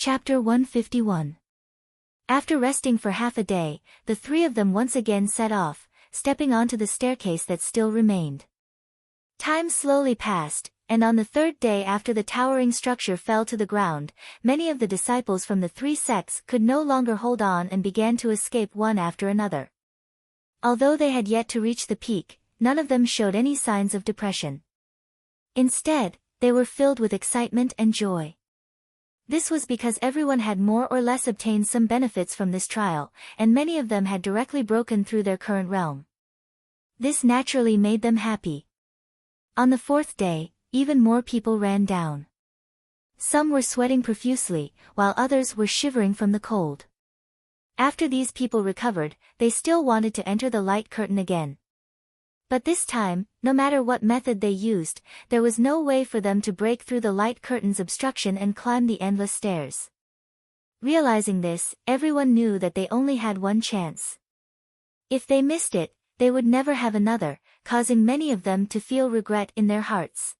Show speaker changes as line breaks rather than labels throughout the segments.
Chapter 151. After resting for half a day, the three of them once again set off, stepping onto the staircase that still remained. Time slowly passed, and on the third day after the towering structure fell to the ground, many of the disciples from the three sects could no longer hold on and began to escape one after another. Although they had yet to reach the peak, none of them showed any signs of depression. Instead, they were filled with excitement and joy. This was because everyone had more or less obtained some benefits from this trial, and many of them had directly broken through their current realm. This naturally made them happy. On the fourth day, even more people ran down. Some were sweating profusely, while others were shivering from the cold. After these people recovered, they still wanted to enter the light curtain again. But this time, no matter what method they used, there was no way for them to break through the light curtain's obstruction and climb the endless stairs. Realizing this, everyone knew that they only had one chance. If they missed it, they would never have another, causing many of them to feel regret in their hearts.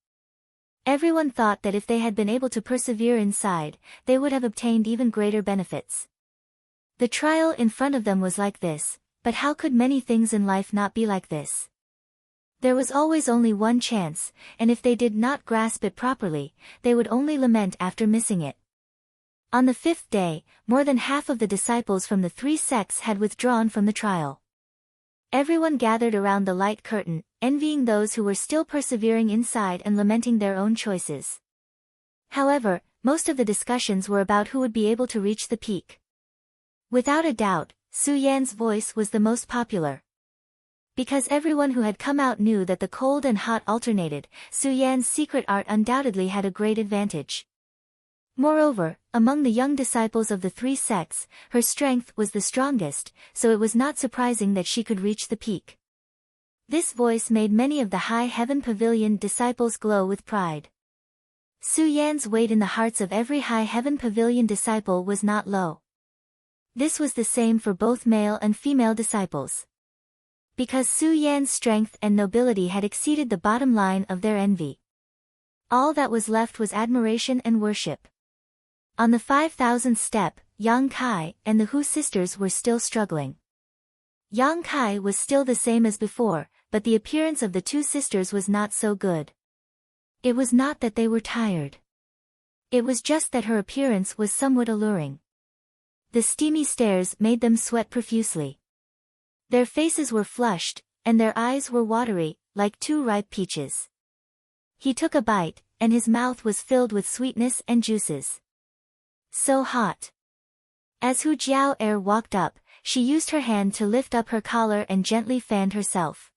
Everyone thought that if they had been able to persevere inside, they would have obtained even greater benefits. The trial in front of them was like this, but how could many things in life not be like this? There was always only one chance, and if they did not grasp it properly, they would only lament after missing it. On the fifth day, more than half of the disciples from the three sects had withdrawn from the trial. Everyone gathered around the light curtain, envying those who were still persevering inside and lamenting their own choices. However, most of the discussions were about who would be able to reach the peak. Without a doubt, Su Yan's voice was the most popular. Because everyone who had come out knew that the cold and hot alternated, Su Yan's secret art undoubtedly had a great advantage. Moreover, among the young disciples of the three sects, her strength was the strongest, so it was not surprising that she could reach the peak. This voice made many of the High Heaven Pavilion disciples glow with pride. Su Yan's weight in the hearts of every High Heaven Pavilion disciple was not low. This was the same for both male and female disciples. Because Su Yan's strength and nobility had exceeded the bottom line of their envy. All that was left was admiration and worship. On the 5,000th step, Yang Kai and the Hu sisters were still struggling. Yang Kai was still the same as before, but the appearance of the two sisters was not so good. It was not that they were tired. It was just that her appearance was somewhat alluring. The steamy stairs made them sweat profusely. Their faces were flushed, and their eyes were watery, like two ripe peaches. He took a bite, and his mouth was filled with sweetness and juices. So hot. As Hu Jiao Er walked up, she used her hand to lift up her collar and gently fanned herself.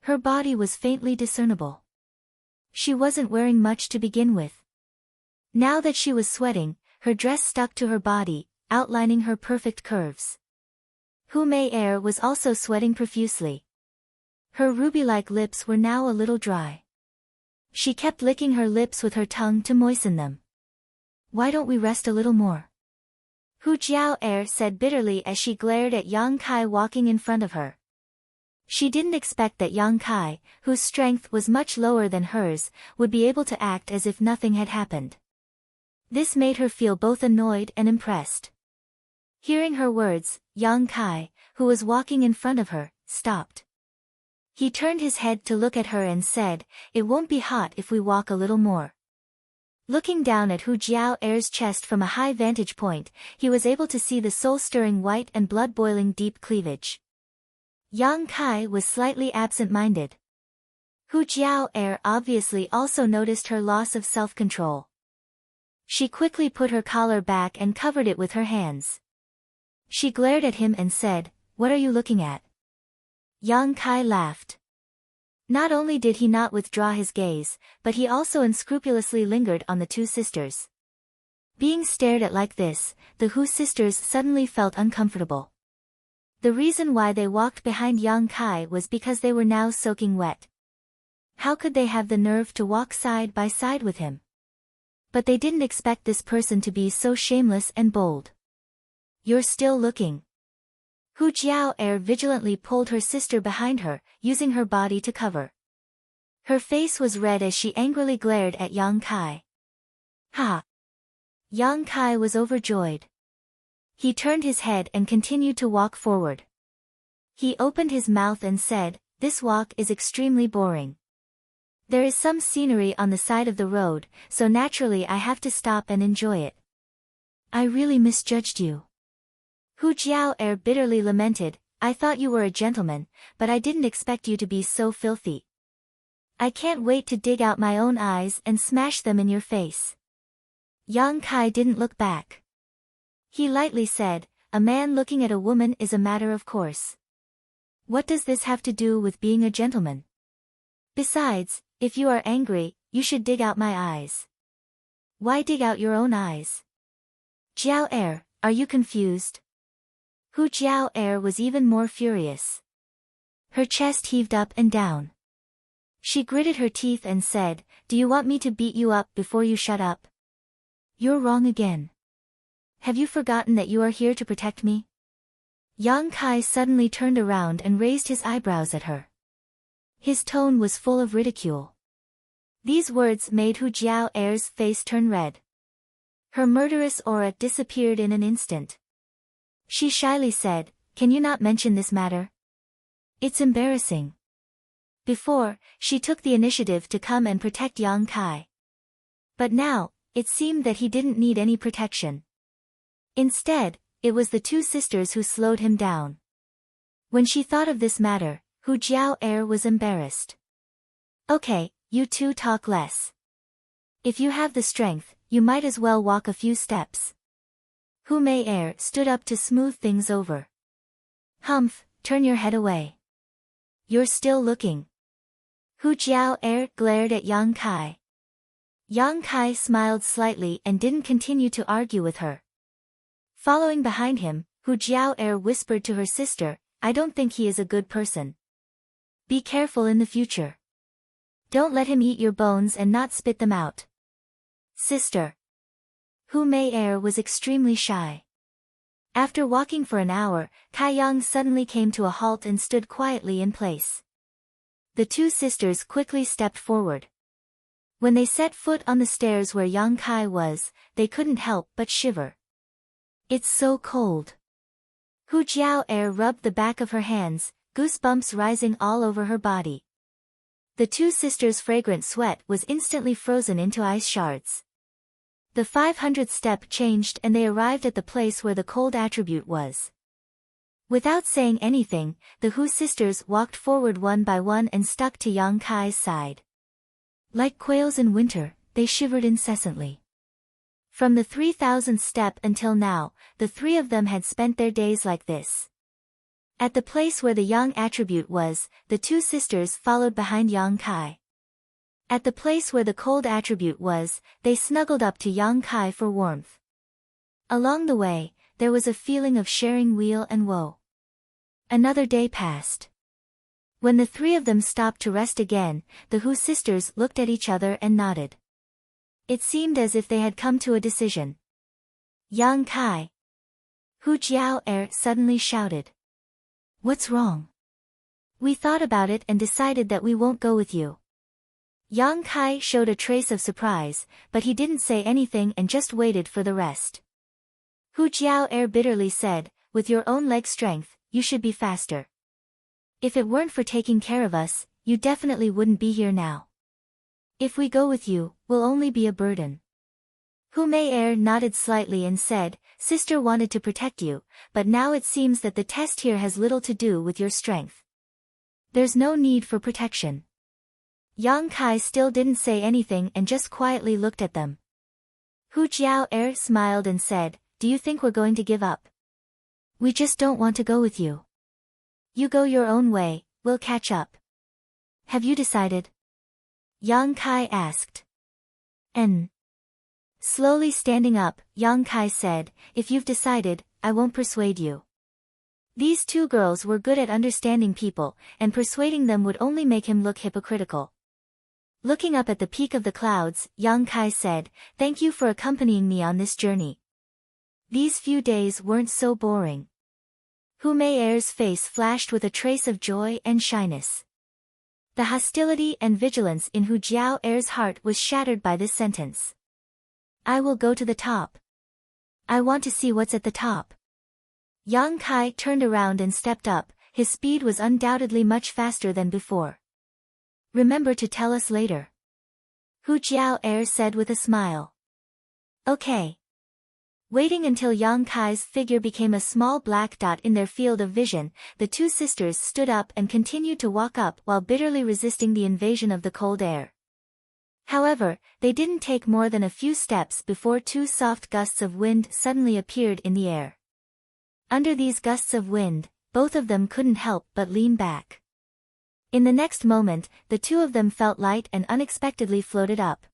Her body was faintly discernible. She wasn't wearing much to begin with. Now that she was sweating, her dress stuck to her body, outlining her perfect curves. Hu Mei Er was also sweating profusely. Her ruby-like lips were now a little dry. She kept licking her lips with her tongue to moisten them. Why don't we rest a little more? Hu Jiao Er said bitterly as she glared at Yang Kai walking in front of her. She didn't expect that Yang Kai, whose strength was much lower than hers, would be able to act as if nothing had happened. This made her feel both annoyed and impressed. Hearing her words, Yang Kai, who was walking in front of her, stopped. He turned his head to look at her and said, "It won't be hot if we walk a little more." Looking down at Hu Jiao Er's chest from a high vantage point, he was able to see the soul-stirring white and blood-boiling deep cleavage. Yang Kai was slightly absent-minded. Hu Jiao Er obviously also noticed her loss of self-control. She quickly put her collar back and covered it with her hands. She glared at him and said, "What are you looking at?" Yang Kai laughed. Not only did he not withdraw his gaze, but he also unscrupulously lingered on the two sisters. Being stared at like this, the Hu sisters suddenly felt uncomfortable. The reason why they walked behind Yang Kai was because they were now soaking wet. How could they have the nerve to walk side by side with him? But they didn't expect this person to be so shameless and bold. "You're still looking." Hu Jiao Er vigilantly pulled her sister behind her, using her body to cover. Her face was red as she angrily glared at Yang Kai. "Ha! Yang Kai was overjoyed. He turned his head and continued to walk forward. He opened his mouth and said, "This walk is extremely boring. There is some scenery on the side of the road, so naturally I have to stop and enjoy it. I really misjudged you." Hu Jiao bitterly lamented, "I thought you were a gentleman, but I didn't expect you to be so filthy. I can't wait to dig out my own eyes and smash them in your face." Yang Kai didn't look back. He lightly said, "A man looking at a woman is a matter of course. What does this have to do with being a gentleman? Besides, if you are angry, you should dig out my eyes. Why dig out your own eyes? Jiao are you confused?" Hu Jiao was even more furious. Her chest heaved up and down. She gritted her teeth and said, "Do you want me to beat you up before you shut up? You're wrong again. Have you forgotten that you are here to protect me?" Yang Kai suddenly turned around and raised his eyebrows at her. His tone was full of ridicule. These words made Hu Jiao's face turn red. Her murderous aura disappeared in an instant. She shyly said, "Can you not mention this matter? It's embarrassing." Before, she took the initiative to come and protect Yang Kai. But now, it seemed that he didn't need any protection. Instead, it was the two sisters who slowed him down. When she thought of this matter, Hu Jiao was embarrassed. "Okay, you two talk less. If you have the strength, you might as well walk a few steps." Hu Mei stood up to smooth things over. "Humph, turn your head away. You're still looking." Hu Jiao glared at Yang Kai. Yang Kai smiled slightly and didn't continue to argue with her. Following behind him, Hu Jiao whispered to her sister, "I don't think he is a good person. Be careful in the future. Don't let him eat your bones and not spit them out." "Sister." Hu Mei was extremely shy. After walking for an hour, Kai Yang suddenly came to a halt and stood quietly in place. The two sisters quickly stepped forward. When they set foot on the stairs where Yang Kai was, they couldn't help but shiver. "It's so cold." Hu Jiao rubbed the back of her hands, goosebumps rising all over her body. The two sisters' fragrant sweat was instantly frozen into ice shards. The 500th step changed and they arrived at the place where the cold attribute was. Without saying anything, the Hu sisters walked forward one by one and stuck to Yang Kai's side. Like quails in winter, they shivered incessantly. From the 3000th step until now, the three of them had spent their days like this. At the place where the yang attribute was, the two sisters followed behind Yang Kai. At the place where the cold attribute was, they snuggled up to Yang Kai for warmth. Along the way, there was a feeling of sharing weal and woe. Another day passed. When the three of them stopped to rest again, the Hu sisters looked at each other and nodded. It seemed as if they had come to a decision. "Yang Kai!" Hu Jiao suddenly shouted. "What's wrong?" "We thought about it and decided that we won't go with you." Yang Kai showed a trace of surprise, but he didn't say anything and just waited for the rest. Hu Jiao bitterly said, "With your own leg strength, you should be faster. If it weren't for taking care of us, you definitely wouldn't be here now. If we go with you, we'll only be a burden." Hu Mei nodded slightly and said, "Sister wanted to protect you, but now it seems that the test here has little to do with your strength. There's no need for protection." Yang Kai still didn't say anything and just quietly looked at them. Hu Jiao smiled and said, "Do you think we're going to give up? We just don't want to go with you. You go your own way, we'll catch up. Have you decided?" Yang Kai asked. Slowly standing up, Yang Kai said, "If you've decided, I won't persuade you." These two girls were good at understanding people, and persuading them would only make him look hypocritical. Looking up at the peak of the clouds, Yang Kai said, "Thank you for accompanying me on this journey. These few days weren't so boring." Hu Mei's face flashed with a trace of joy and shyness. The hostility and vigilance in Hu Jiao's heart was shattered by this sentence. I will go to the top. I want to see what's at the top. Yang Kai turned around and stepped up. His speed was undoubtedly much faster than before. Remember to tell us later. Hu Jiao said with a smile. Okay. Waiting until Yang Kai's figure became a small black dot in their field of vision, the two sisters stood up and continued to walk up while bitterly resisting the invasion of the cold air. However, they didn't take more than a few steps before two soft gusts of wind suddenly appeared in the air. Under these gusts of wind, both of them couldn't help but lean back. In the next moment, the two of them felt light and unexpectedly floated up.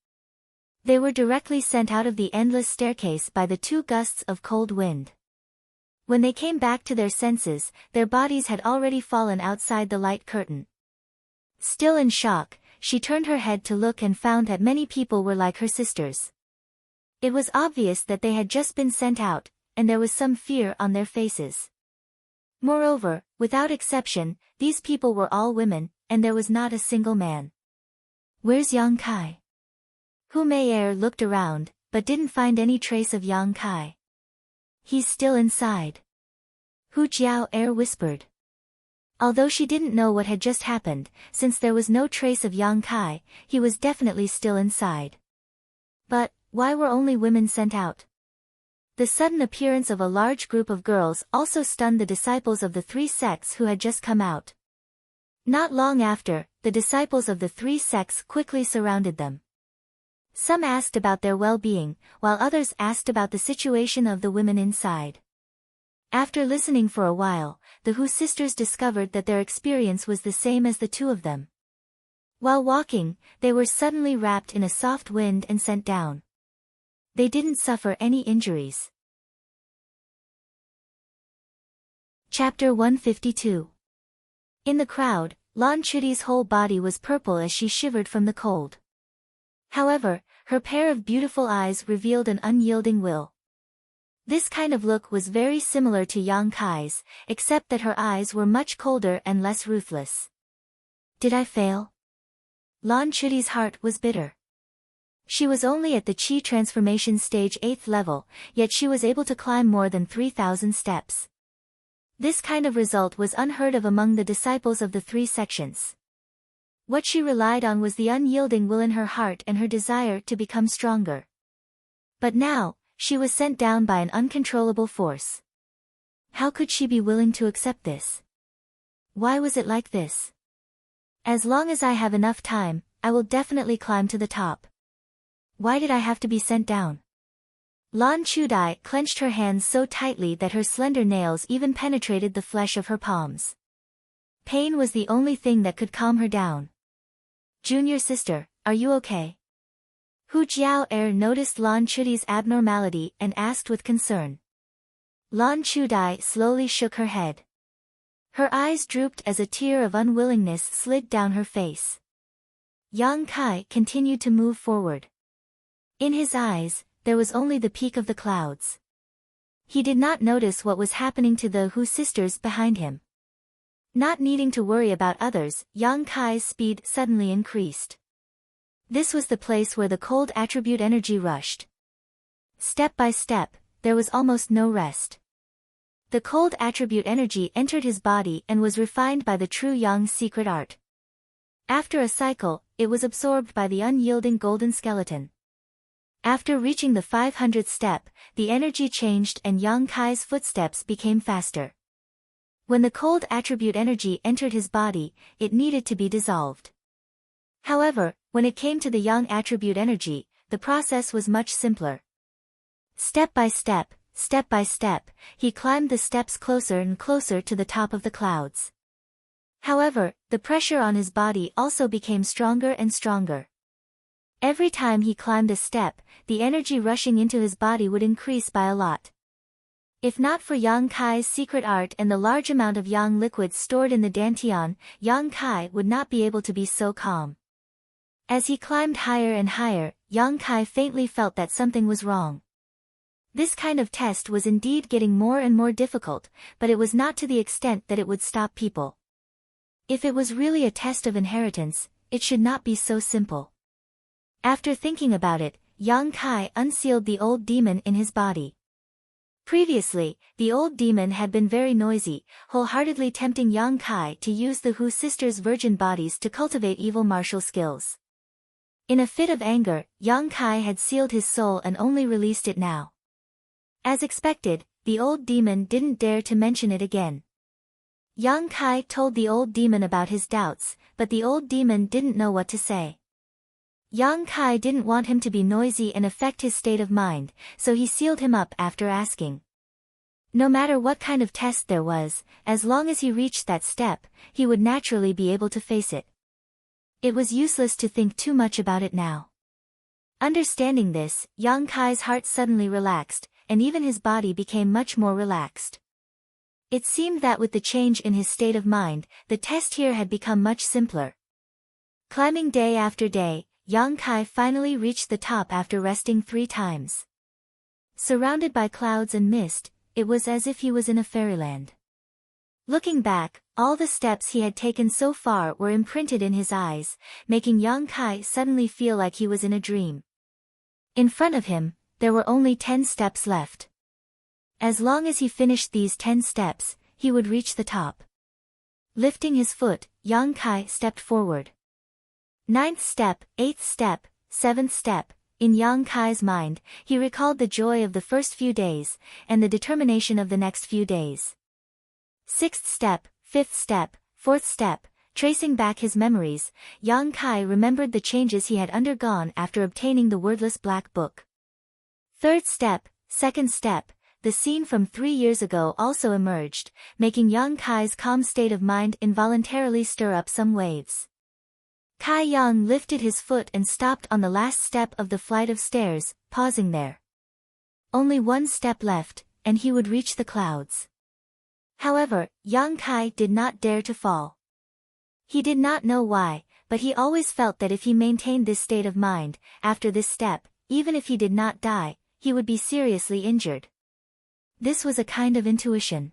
They were directly sent out of the endless staircase by the two gusts of cold wind. When they came back to their senses, their bodies had already fallen outside the light curtain. Still in shock, she turned her head to look and found that many people were like her sisters. It was obvious that they had just been sent out, and there was some fear on their faces. Moreover, without exception, these people were all women, and there was not a single man. Where's Yang Kai? Hu Mei'er looked around, but didn't find any trace of Yang Kai. He's still inside. Hu Jiao whispered. Although she didn't know what had just happened, since there was no trace of Yang Kai, he was definitely still inside. But, why were only women sent out? The sudden appearance of a large group of girls also stunned the disciples of the three sects who had just come out. Not long after, the disciples of the three sects quickly surrounded them. Some asked about their well-being, while others asked about the situation of the women inside. After listening for a while, the Hu sisters discovered that their experience was the same as the two of them. While walking, they were suddenly wrapped in a soft wind and sent down. They didn't suffer any injuries. Chapter 152. In the crowd, Lan Chudi's whole body was purple as she shivered from the cold. However, her pair of beautiful eyes revealed an unyielding will. This kind of look was very similar to Yang Kai's, except that her eyes were much colder and less ruthless. Did I fail? Lan Chudi's heart was bitter. She was only at the Qi transformation stage 8th level, yet she was able to climb more than 3,000 steps. This kind of result was unheard of among the disciples of the three sections. What she relied on was the unyielding will in her heart and her desire to become stronger. But now, she was sent down by an uncontrollable force. How could she be willing to accept this? Why was it like this? As long as I have enough time, I will definitely climb to the top. Why did I have to be sent down? Lan Chudai clenched her hands so tightly that her slender nails even penetrated the flesh of her palms. Pain was the only thing that could calm her down. Junior sister, are you okay? Hu Jiao noticed Lan Chudi's abnormality and asked with concern. Lan Chudai slowly shook her head. Her eyes drooped as a tear of unwillingness slid down her face. Yang Kai continued to move forward. In his eyes, there was only the peak of the clouds. He did not notice what was happening to the Hu sisters behind him. Not needing to worry about others, Yang Kai's speed suddenly increased. This was the place where the cold attribute energy rushed. Step by step, there was almost no rest. The cold attribute energy entered his body and was refined by the true Yang secret art. After a cycle, it was absorbed by the unyielding golden skeleton. After reaching the 500th step, the energy changed and Yang Kai's footsteps became faster. When the cold attribute energy entered his body, it needed to be dissolved. However, when it came to the yang attribute energy, the process was much simpler. Step by step, he climbed the steps closer and closer to the top of the clouds. However, the pressure on his body also became stronger and stronger. Every time he climbed a step, the energy rushing into his body would increase by a lot. If not for Yang Kai's secret art and the large amount of yang liquids stored in the dantian, Yang Kai would not be able to be so calm. As he climbed higher and higher, Yang Kai faintly felt that something was wrong. This kind of test was indeed getting more and more difficult, but it was not to the extent that it would stop people. If it was really a test of inheritance, it should not be so simple. After thinking about it, Yang Kai unsealed the old demon in his body. Previously, the old demon had been very noisy, wholeheartedly tempting Yang Kai to use the Hu sisters' virgin bodies to cultivate evil martial skills. In a fit of anger, Yang Kai had sealed his soul and only released it now. As expected, the old demon didn't dare to mention it again. Yang Kai told the old demon about his doubts, but the old demon didn't know what to say. Yang Kai didn't want him to be noisy and affect his state of mind, so he sealed him up after asking. No matter what kind of test there was, as long as he reached that step, he would naturally be able to face it. It was useless to think too much about it now. Understanding this, Yang Kai's heart suddenly relaxed, and even his body became much more relaxed. It seemed that with the change in his state of mind, the test here had become much simpler. Climbing day after day, Yang Kai finally reached the top after resting 3 times. Surrounded by clouds and mist, it was as if he was in a fairyland. Looking back, all the steps he had taken so far were imprinted in his eyes, making Yang Kai suddenly feel like he was in a dream. In front of him, there were only 10 steps left. As long as he finished these 10 steps, he would reach the top. Lifting his foot, Yang Kai stepped forward. 9th step, 8th step, 7th step. In Yang Kai's mind, he recalled the joy of the first few days, and the determination of the next few days. 6th step, 5th step, 4th step. Tracing back his memories, Yang Kai remembered the changes he had undergone after obtaining the wordless black book. 3rd step, 2nd step. The scene from 3 years ago also emerged, making Yang Kai's calm state of mind involuntarily stir up some waves. Kai Yang lifted his foot and stopped on the last step of the flight of stairs, pausing there. Only 1 step left, and he would reach the clouds. However, Yang Kai did not dare to fall. He did not know why, but he always felt that if he maintained this state of mind, after this step, even if he did not die, he would be seriously injured. This was a kind of intuition.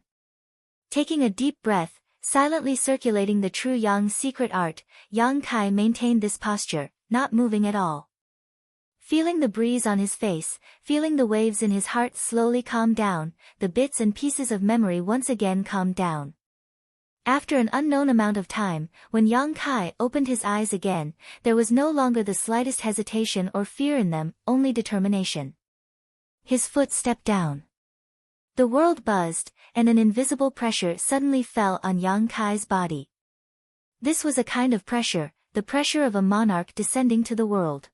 Taking a deep breath, silently circulating the true Yang's secret art, Yang Kai maintained this posture, not moving at all. Feeling the breeze on his face, feeling the waves in his heart slowly calm down, the bits and pieces of memory once again calmed down. After an unknown amount of time, when Yang Kai opened his eyes again, there was no longer the slightest hesitation or fear in them, only determination. His foot stepped down. The world buzzed, and an invisible pressure suddenly fell on Yang Kai's body. This was a kind of pressure, the pressure of a monarch descending to the world.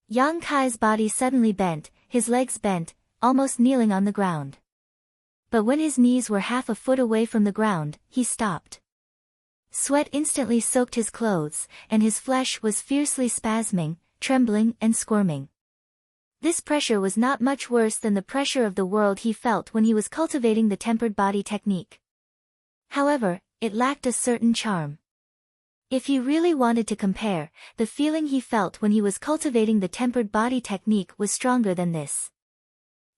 Yang Kai's body suddenly bent, his legs bent, almost kneeling on the ground. But when his knees were half a foot away from the ground, he stopped. Sweat instantly soaked his clothes, and his flesh was fiercely spasming, trembling and squirming. This pressure was not much worse than the pressure of the world he felt when he was cultivating the tempered body technique. However, it lacked a certain charm. If he really wanted to compare, the feeling he felt when he was cultivating the tempered body technique was stronger than this.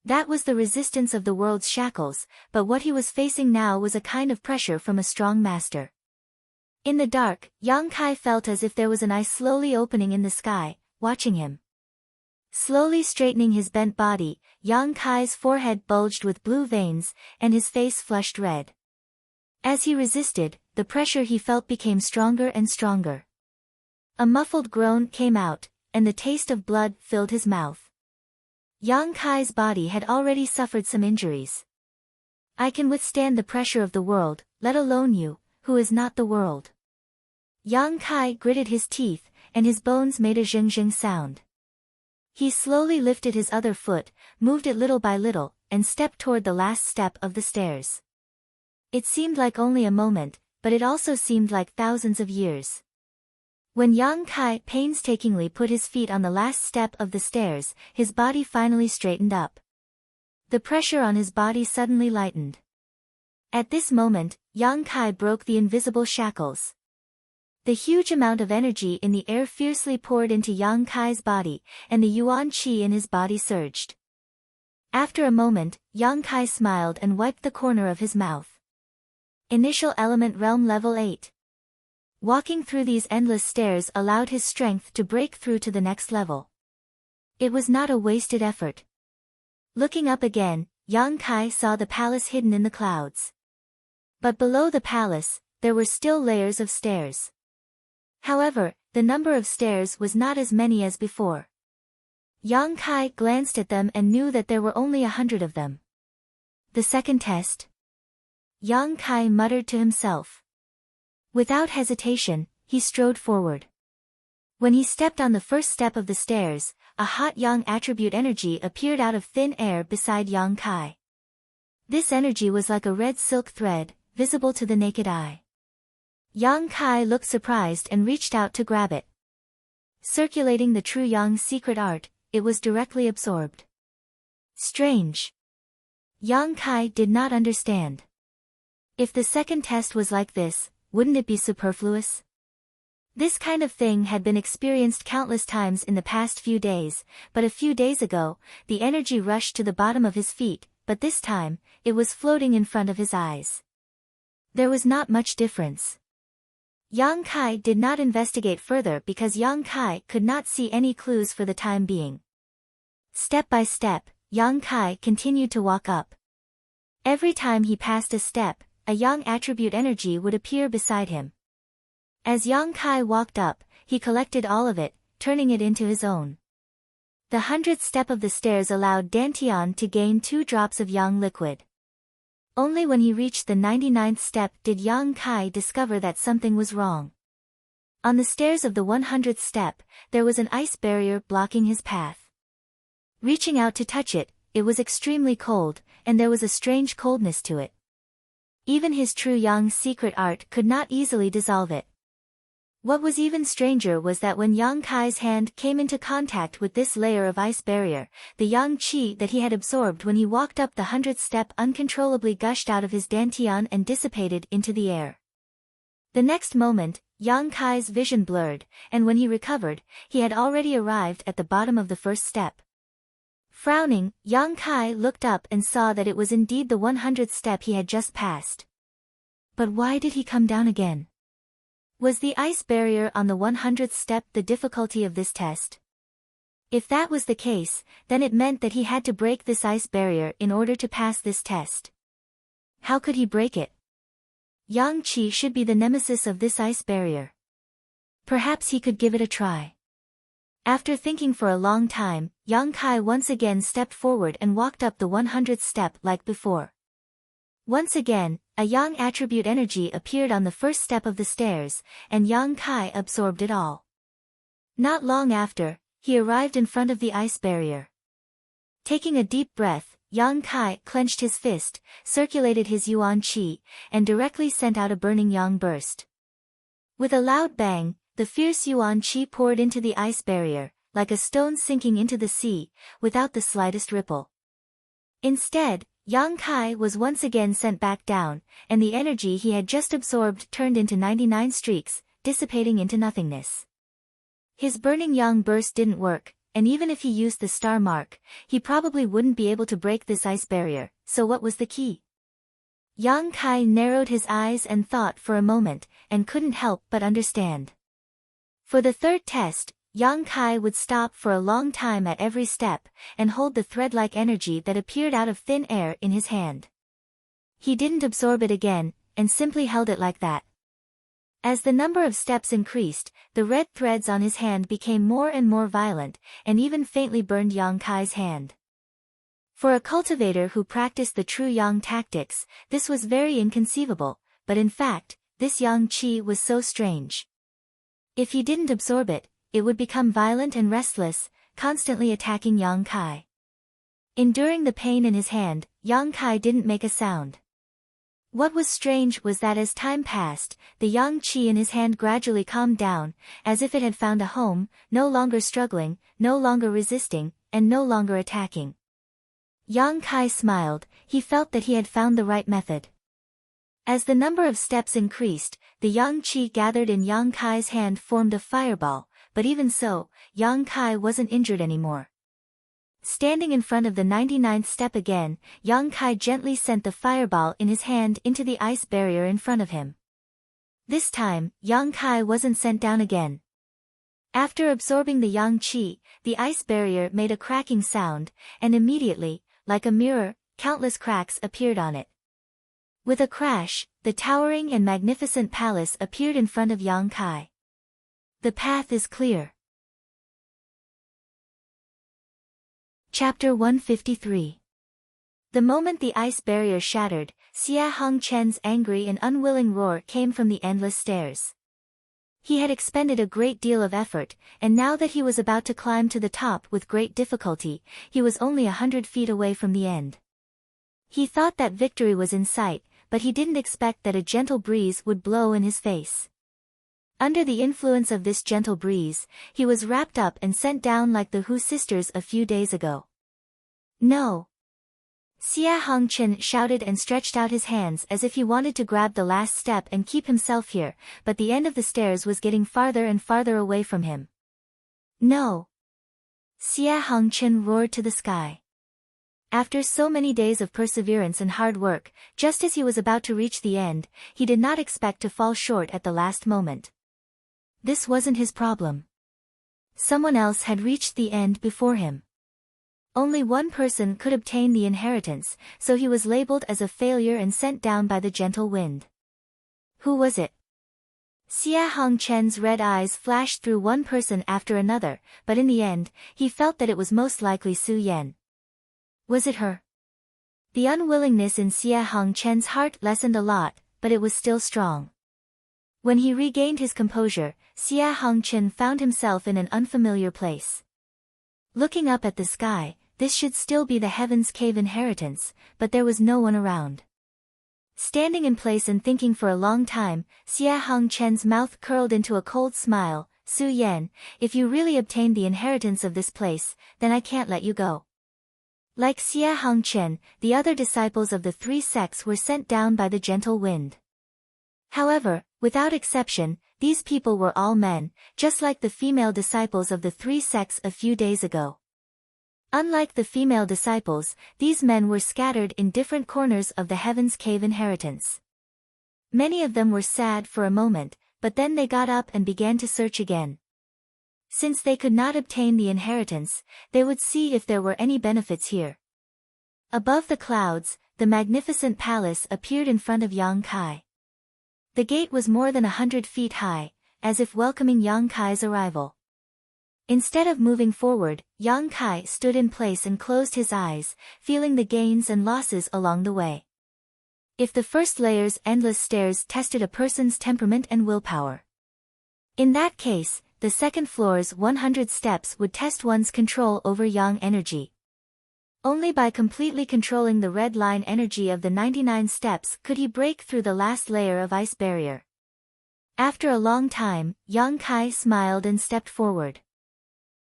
That was the resistance of the world's shackles, but what he was facing now was a kind of pressure from a strong master. In the dark, Yang Kai felt as if there was an eye slowly opening in the sky, watching him. Slowly straightening his bent body, Yang Kai's forehead bulged with blue veins, and his face flushed red. As he resisted, the pressure he felt became stronger and stronger. A muffled groan came out, and the taste of blood filled his mouth. Yang Kai's body had already suffered some injuries. I can withstand the pressure of the world, let alone you, who is not the world. Yang Kai gritted his teeth, and his bones made a zheng-zheng sound. He slowly lifted his other foot, moved it little by little, and stepped toward the last step of the stairs. It seemed like only a moment, but it also seemed like thousands of years. When Yang Kai painstakingly put his feet on the last step of the stairs, his body finally straightened up. The pressure on his body suddenly lightened. At this moment, Yang Kai broke the invisible shackles. The huge amount of energy in the air fiercely poured into Yang Kai's body, and the yuan qi in his body surged. After a moment, Yang Kai smiled and wiped the corner of his mouth. Initial Element Realm Level 8. Walking through these endless stairs allowed his strength to break through to the next level. It was not a wasted effort. Looking up again, Yang Kai saw the palace hidden in the clouds. But below the palace, there were still layers of stairs. However, the number of stairs was not as many as before. Yang Kai glanced at them and knew that there were only 100 of them. The second test? Yang Kai muttered to himself. Without hesitation, he strode forward. When he stepped on the first step of the stairs, a hot yang attribute energy appeared out of thin air beside Yang Kai. This energy was like a red silk thread, visible to the naked eye. Yang Kai looked surprised and reached out to grab it. Circulating the true Yang's secret art, it was directly absorbed. Strange. Yang Kai did not understand. If the second test was like this, wouldn't it be superfluous? This kind of thing had been experienced countless times in the past few days, but a few days ago, the energy rushed to the bottom of his feet, but this time, it was floating in front of his eyes. There was not much difference. Yang Kai did not investigate further because Yang Kai could not see any clues for the time being. Step by step, Yang Kai continued to walk up. Every time he passed a step, a Yang attribute energy would appear beside him. As Yang Kai walked up, he collected all of it, turning it into his own. The 100th step of the stairs allowed Dantian to gain 2 drops of Yang liquid. Only when he reached the 99th step did Yang Kai discover that something was wrong. On the stairs of the 100th step, there was an ice barrier blocking his path. Reaching out to touch it, it was extremely cold, and there was a strange coldness to it. Even his true Yang's secret art could not easily dissolve it. What was even stranger was that when Yang Kai's hand came into contact with this layer of ice barrier, the Yang Qi that he had absorbed when he walked up the 100th step uncontrollably gushed out of his dantian and dissipated into the air. The next moment, Yang Kai's vision blurred, and when he recovered, he had already arrived at the bottom of the first step. Frowning, Yang Kai looked up and saw that it was indeed the 100th step he had just passed. But why did he come down again? Was the ice barrier on the 100th step the difficulty of this test? If that was the case, then it meant that he had to break this ice barrier in order to pass this test. How could he break it? Yang Qi should be the nemesis of this ice barrier. Perhaps he could give it a try. After thinking for a long time, Yang Kai once again stepped forward and walked up the 100th step like before. Once again, a Yang attribute energy appeared on the first step of the stairs, and Yang Kai absorbed it all. Not long after, he arrived in front of the ice barrier. Taking a deep breath, Yang Kai clenched his fist, circulated his Yuan Qi, and directly sent out a burning Yang burst. With a loud bang, the fierce Yuan Qi poured into the ice barrier, like a stone sinking into the sea, without the slightest ripple. Instead, Yang Kai was once again sent back down, and the energy he had just absorbed turned into 99 streaks, dissipating into nothingness. His burning Yang burst didn't work, and even if he used the star mark, he probably wouldn't be able to break this ice barrier, so what was the key? Yang Kai narrowed his eyes and thought for a moment, and couldn't help but understand. For the third test, Yang Kai would stop for a long time at every step, and hold the thread-like energy that appeared out of thin air in his hand. He didn't absorb it again, and simply held it like that. As the number of steps increased, the red threads on his hand became more and more violent, and even faintly burned Yang Kai's hand. For a cultivator who practiced the true Yang tactics, this was very inconceivable, but in fact, this Yang Qi was so strange. If he didn't absorb it, it would become violent and restless, constantly attacking Yang Kai. Enduring the pain in his hand, Yang Kai didn't make a sound. What was strange was that as time passed, the Yang Qi in his hand gradually calmed down, as if it had found a home, no longer struggling, no longer resisting, and no longer attacking. Yang Kai smiled, he felt that he had found the right method. As the number of steps increased, the Yang Qi gathered in Yang Kai's hand formed a fireball, but even so, Yang Kai wasn't injured anymore. Standing in front of the 99th step again, Yang Kai gently sent the fireball in his hand into the ice barrier in front of him. This time, Yang Kai wasn't sent down again. After absorbing the yang qi, the ice barrier made a cracking sound, and immediately, like a mirror, countless cracks appeared on it. With a crash, the towering and magnificent palace appeared in front of Yang Kai. The path is clear. Chapter 153. The moment the ice barrier shattered, Xia Hongchen's angry and unwilling roar came from the endless stairs. He had expended a great deal of effort, and now that he was about to climb to the top with great difficulty, he was only 100 feet away from the end. He thought that victory was in sight, but he didn't expect that a gentle breeze would blow in his face. Under the influence of this gentle breeze, he was wrapped up and sent down like the Hu sisters a few days ago. No! Xia Hongchen shouted and stretched out his hands as if he wanted to grab the last step and keep himself here, but the end of the stairs was getting farther and farther away from him. No! Xia Hongchen roared to the sky. After so many days of perseverance and hard work, just as he was about to reach the end, he did not expect to fall short at the last moment. This wasn't his problem. Someone else had reached the end before him. Only one person could obtain the inheritance, so he was labeled as a failure and sent down by the gentle wind. Who was it? Xia Hongchen's red eyes flashed through one person after another, but in the end, he felt that it was most likely Su Yan. Was it her? The unwillingness in Xia Hongchen's heart lessened a lot, but it was still strong. When he regained his composure, Xia Hongchen found himself in an unfamiliar place. Looking up at the sky, this should still be the Heaven's Cave inheritance, but there was no one around. Standing in place and thinking for a long time, Xia Hongchen's mouth curled into a cold smile. Su Yan, if you really obtained the inheritance of this place, then I can't let you go. Like Xia Hongchen, the other disciples of the three sects were sent down by the gentle wind. However, without exception, these people were all men, just like the female disciples of the three sects a few days ago. Unlike the female disciples, these men were scattered in different corners of the Heaven's Cave inheritance. Many of them were sad for a moment, but then they got up and began to search again. Since they could not obtain the inheritance, they would see if there were any benefits here. Above the clouds, the magnificent palace appeared in front of Yang Kai. The gate was more than 100 feet high, as if welcoming Yang Kai's arrival. Instead of moving forward, Yang Kai stood in place and closed his eyes, feeling the gains and losses along the way. If the first layer's endless stairs tested a person's temperament and willpower, in that case, the second floor's 100 steps would test one's control over yang energy. Only by completely controlling the red line energy of the 99 steps could he break through the last layer of ice barrier. After a long time, Yang Kai smiled and stepped forward.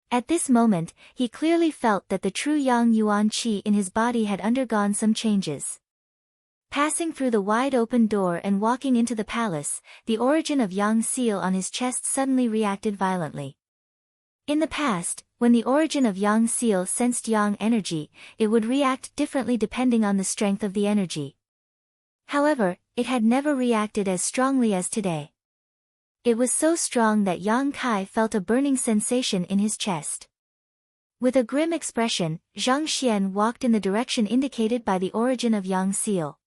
At this moment, he clearly felt that the true Yang Yuan Qi in his body had undergone some changes. Passing through the wide-open door and walking into the palace, the origin of Yang seal on his chest suddenly reacted violently. In the past, when the origin of Yang seal sensed Yang energy, it would react differently depending on the strength of the energy. However, it had never reacted as strongly as today. It was so strong that Yang Kai felt a burning sensation in his chest. With a grim expression, Zhang Xian walked in the direction indicated by the origin of Yang seal.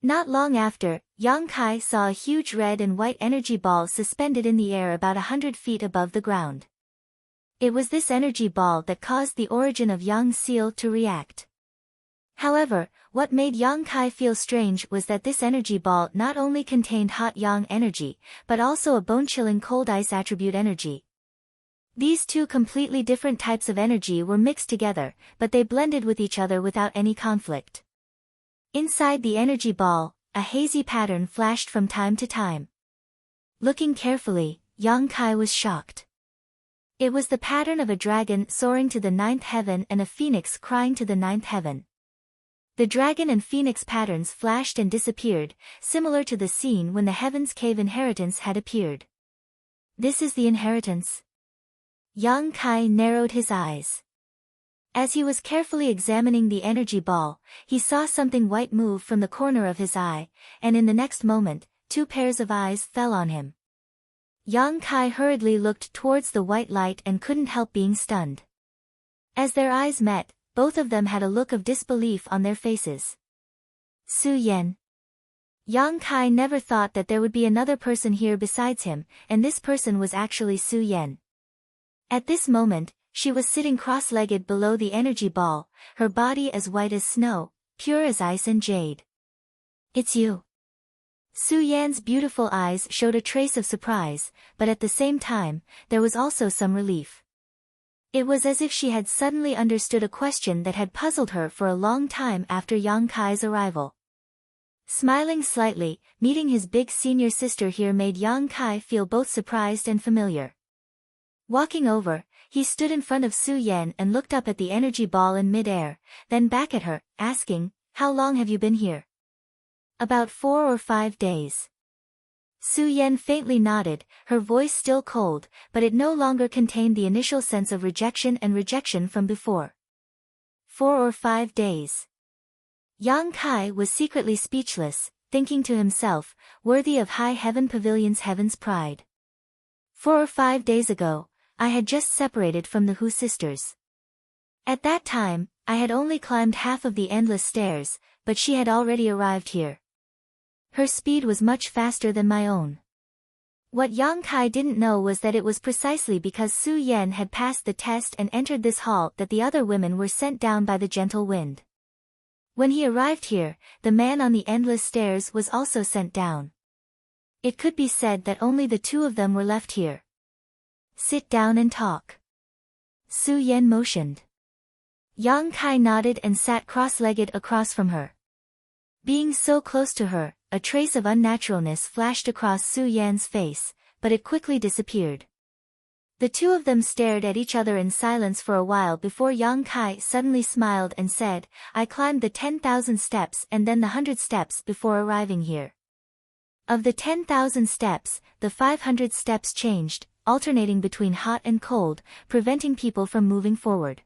Not long after, Yang Kai saw a huge red and white energy ball suspended in the air about 100 feet above the ground. It was this energy ball that caused the origin of Yang seal to react. However, what made Yang Kai feel strange was that this energy ball not only contained hot Yang energy, but also a bone-chilling cold ice attribute energy. These two completely different types of energy were mixed together, but they blended with each other without any conflict. Inside the energy ball, a hazy pattern flashed from time to time. Looking carefully, Yang Kai was shocked. It was the pattern of a dragon soaring to the 9th heaven and a phoenix crying to the 9th heaven. The dragon and phoenix patterns flashed and disappeared, similar to the scene when the Heaven's Cave inheritance had appeared. This is the inheritance? Yang Kai narrowed his eyes. As he was carefully examining the energy ball, he saw something white move from the corner of his eye, and in the next moment, two pairs of eyes fell on him. Yang Kai hurriedly looked towards the white light and couldn't help being stunned. As their eyes met, both of them had a look of disbelief on their faces. Su Yan. Yang Kai never thought that there would be another person here besides him, and this person was actually Su Yan. At this moment, she was sitting cross-legged below the energy ball, her body as white as snow, pure as ice and jade. It's you. Su Yan's beautiful eyes showed a trace of surprise, but at the same time, there was also some relief. It was as if she had suddenly understood a question that had puzzled her for a long time after Yang Kai's arrival. Smiling slightly, meeting his big senior sister here made Yang Kai feel both surprised and familiar. Walking over, he stood in front of Su Yan and looked up at the energy ball in mid-air, then back at her, asking, "How long have you been here?" "About 4 or 5 days. Su Yan faintly nodded, her voice still cold, but it no longer contained the initial sense of rejection from before. 4 or 5 days. Yang Kai was secretly speechless, thinking to himself, worthy of High Heaven Pavilion's heaven's pride. 4 or 5 days ago, I had just separated from the Hu sisters. At that time, I had only climbed half of the endless stairs, but she had already arrived here. Her speed was much faster than my own." What Yang Kai didn't know was that it was precisely because Su Yan had passed the test and entered this hall that the other women were sent down by the gentle wind. When he arrived here, the man on the endless stairs was also sent down. It could be said that only the two of them were left here. "Sit down and talk." Su Yan motioned. Yang Kai nodded and sat cross-legged across from her. Being so close to her, a trace of unnaturalness flashed across Su Yan's face, but it quickly disappeared. The two of them stared at each other in silence for a while before Yang Kai suddenly smiled and said, "I climbed the 10,000 steps and then the 100 steps before arriving here. Of the 10,000 steps, the 500 steps changed, alternating between hot and cold, preventing people from moving forward.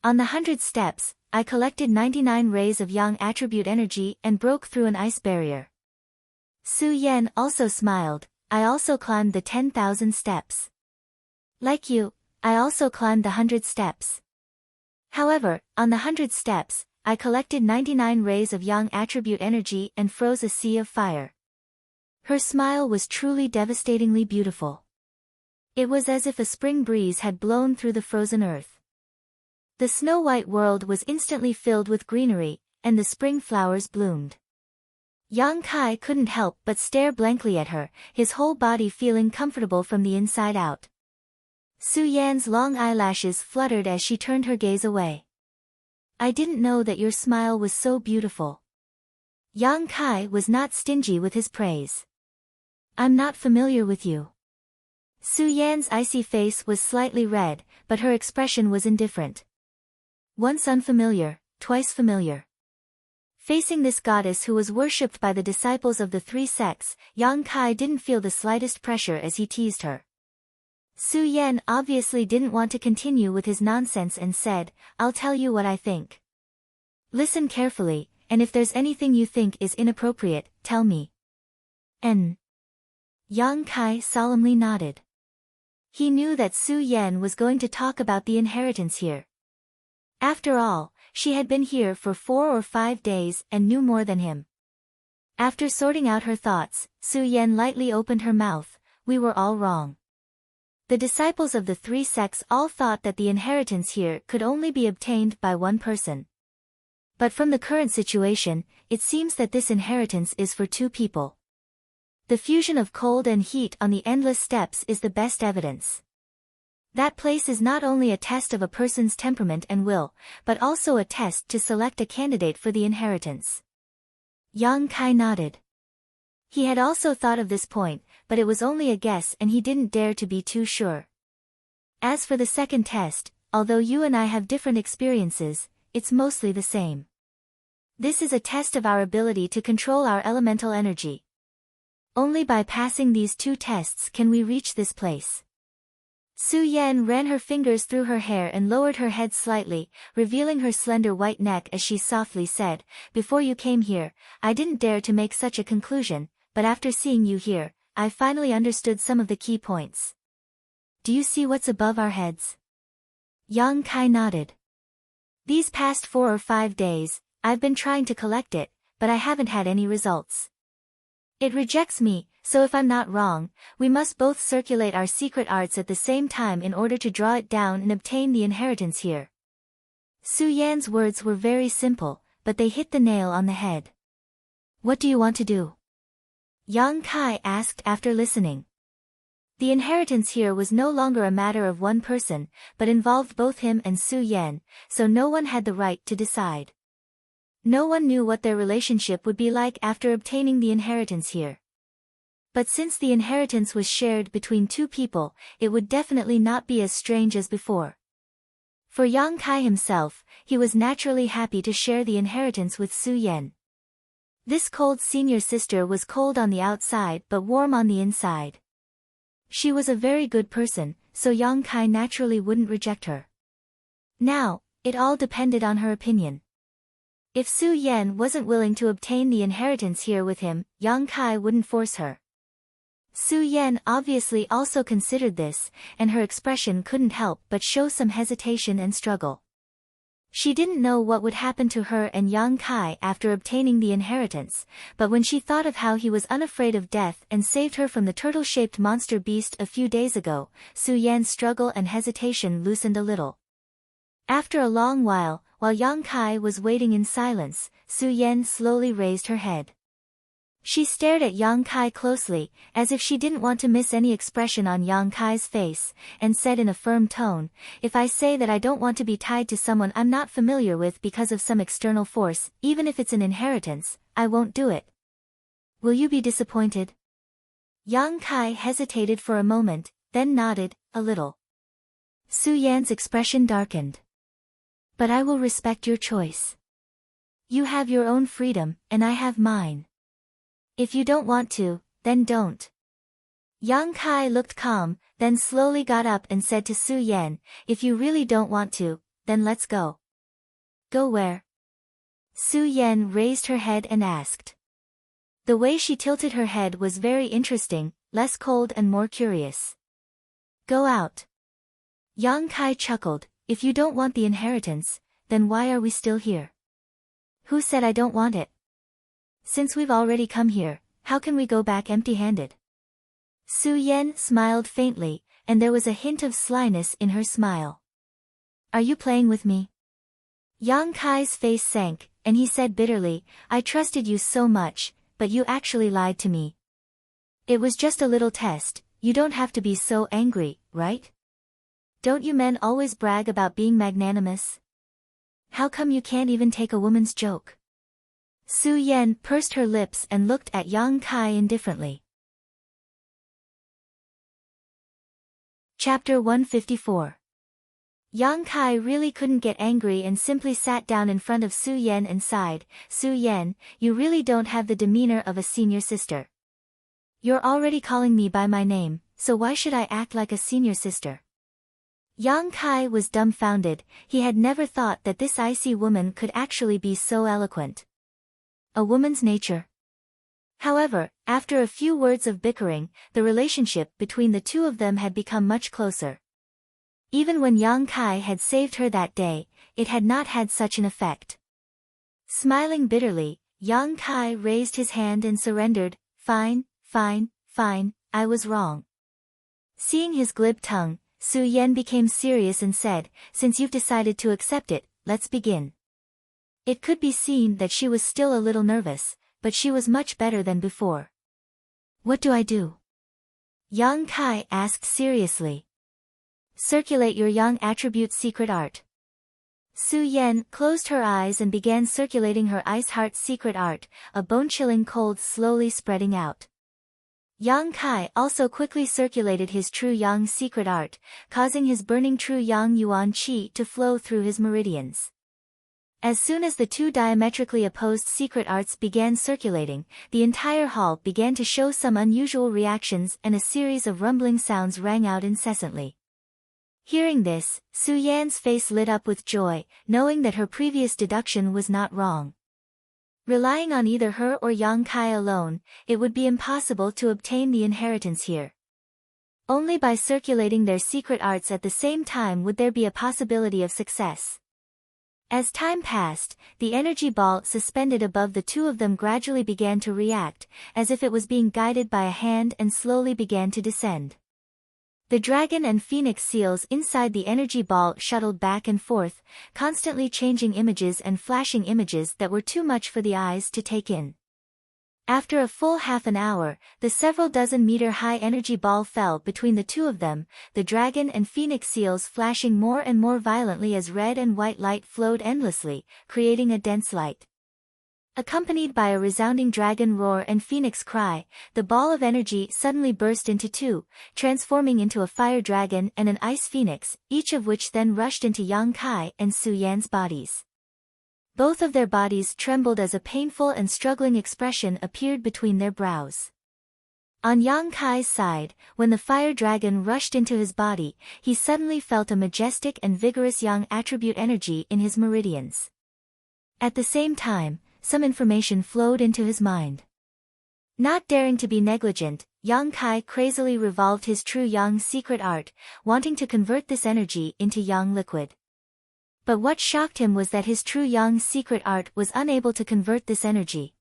On the 100 steps, I collected 99 rays of yang attribute energy and broke through an ice barrier." Su Yan also smiled, "I also climbed the 10,000 steps. Like you, I also climbed the 100 steps. However, on the 100 steps, I collected 99 rays of yang attribute energy and froze a sea of fire." Her smile was truly devastatingly beautiful. It was as if a spring breeze had blown through the frozen earth. The snow-white world was instantly filled with greenery, and the spring flowers bloomed. Yang Kai couldn't help but stare blankly at her, his whole body feeling comfortable from the inside out. Su Yan's long eyelashes fluttered as she turned her gaze away. "I didn't know that your smile was so beautiful." Yang Kai was not stingy with his praise. "I'm not familiar with you." Su Yan's icy face was slightly red, but her expression was indifferent. Once unfamiliar, twice familiar. Facing this goddess who was worshipped by the disciples of the three sects, Yang Kai didn't feel the slightest pressure as he teased her. Su Yan obviously didn't want to continue with his nonsense and said, "I'll tell you what I think. Listen carefully, and if there's anything you think is inappropriate, tell me." Yang Kai solemnly nodded. He knew that Su Yan was going to talk about the inheritance here. After all, she had been here for 4 or 5 days and knew more than him. After sorting out her thoughts, Su Yan lightly opened her mouth. "We were all wrong. The disciples of the three sects all thought that the inheritance here could only be obtained by one person. But from the current situation, it seems that this inheritance is for 2 people. The fusion of cold and heat on the endless steps is the best evidence. That place is not only a test of a person's temperament and will, but also a test to select a candidate for the inheritance." Yang Kai nodded. He had also thought of this point, but it was only a guess and he didn't dare to be too sure. "As for the second test, although you and I have different experiences, it's mostly the same. This is a test of our ability to control our elemental energy. Only by passing these 2 tests can we reach this place." Su Yan ran her fingers through her hair and lowered her head slightly, revealing her slender white neck as she softly said, "Before you came here, I didn't dare to make such a conclusion, but after seeing you here, I finally understood some of the key points. Do you see what's above our heads? Yang Kai nodded. These past 4 or 5 days, I've been trying to collect it, but I haven't had any results. It rejects me, so if I'm not wrong, we must both circulate our secret arts at the same time in order to draw it down and obtain the inheritance here. Su Yan's words were very simple, but they hit the nail on the head. What do you want to do? Yang Kai asked after listening. The inheritance here was no longer a matter of one person, but involved both him and Su Yan, so no one had the right to decide. No one knew what their relationship would be like after obtaining the inheritance here. But since the inheritance was shared between 2 people, it would definitely not be as strange as before. For Yang Kai himself, he was naturally happy to share the inheritance with Su Yan. This cold senior sister was cold on the outside but warm on the inside. She was a very good person, so Yang Kai naturally wouldn't reject her. Now, it all depended on her opinion. If Su Yan wasn't willing to obtain the inheritance here with him, Yang Kai wouldn't force her. Su Yan obviously also considered this, and her expression couldn't help but show some hesitation and struggle. She didn't know what would happen to her and Yang Kai after obtaining the inheritance, but when she thought of how he was unafraid of death and saved her from the turtle-shaped monster beast a few days ago, Su Yan's struggle and hesitation loosened a little. After a long while Yang Kai was waiting in silence, Su Yan slowly raised her head. She stared at Yang Kai closely, as if she didn't want to miss any expression on Yang Kai's face, and said in a firm tone, "If I say that I don't want to be tied to someone I'm not familiar with because of some external force, even if it's an inheritance, I won't do it. Will you be disappointed?" Yang Kai hesitated for a moment, then nodded, a little. Su Yan's expression darkened. "But I will respect your choice. You have your own freedom, and I have mine. If you don't want to, then don't." Yang Kai looked calm, then slowly got up and said to Su Yan, "If you really don't want to, then let's go." "Go where?" Su Yan raised her head and asked. The way she tilted her head was very interesting, less cold and more curious. "Go out." Yang Kai chuckled, "If you don't want the inheritance, then why are we still here?" "Who said I don't want it? Since we've already come here, how can we go back empty-handed?" Su Yan smiled faintly, and there was a hint of slyness in her smile. "Are you playing with me?" Yang Kai's face sank, and he said bitterly, "I trusted you so much, but you actually lied to me. It was just a little test, you don't have to be so angry, right? Don't you men always brag about being magnanimous? How come you can't even take a woman's joke?" Su Yan pursed her lips and looked at Yang Kai indifferently. Chapter 154. Yang Kai really couldn't get angry and simply sat down in front of Su Yan and sighed, "Su Yan, you really don't have the demeanor of a senior sister. You're already calling me by my name, so why should I act like a senior sister?" Yang Kai was dumbfounded, he had never thought that this icy woman could actually be so eloquent. A woman's nature. However, after a few words of bickering, the relationship between the two of them had become much closer. Even when Yang Kai had saved her that day, it had not had such an effect. Smiling bitterly, Yang Kai raised his hand and surrendered, Fine, I was wrong." Seeing his glib tongue, Su Yan became serious and said, "Since you've decided to accept it, let's begin." It could be seen that she was still a little nervous, but she was much better than before. "What do I do?" Yang Kai asked seriously. "Circulate your Yang attribute secret art." Su Yan closed her eyes and began circulating her ice heart secret art, a bone-chilling cold slowly spreading out. Yang Kai also quickly circulated his true Yang secret art, causing his burning true Yang Yuan Qi to flow through his meridians. As soon as the two diametrically opposed secret arts began circulating, the entire hall began to show some unusual reactions and a series of rumbling sounds rang out incessantly. Hearing this, Su Yan's face lit up with joy, knowing that her previous deduction was not wrong. Relying on either her or Yang Kai alone, it would be impossible to obtain the inheritance here. Only by circulating their secret arts at the same time would there be a possibility of success. As time passed, the energy ball suspended above the two of them gradually began to react, as if it was being guided by a hand, and slowly began to descend. The dragon and phoenix seals inside the energy ball shuttled back and forth, constantly changing images and flashing images that were too much for the eyes to take in. After a full half an hour, the several dozen meter high energy ball fell between the two of them, the dragon and phoenix seals flashing more and more violently as red and white light flowed endlessly, creating a dense light. Accompanied by a resounding dragon roar and phoenix cry, the ball of energy suddenly burst into two, transforming into a fire dragon and an ice phoenix, each of which then rushed into Yang Kai and Su Yan's bodies. Both of their bodies trembled as a painful and struggling expression appeared between their brows. On Yang Kai's side, when the fire dragon rushed into his body, he suddenly felt a majestic and vigorous yang attribute energy in his meridians. At the same time, some information flowed into his mind. Not daring to be negligent, Yang Kai crazily revolved his true yang secret art, wanting to convert this energy into yang liquid. But what shocked him was that his true yang secret art was unable to convert this energy.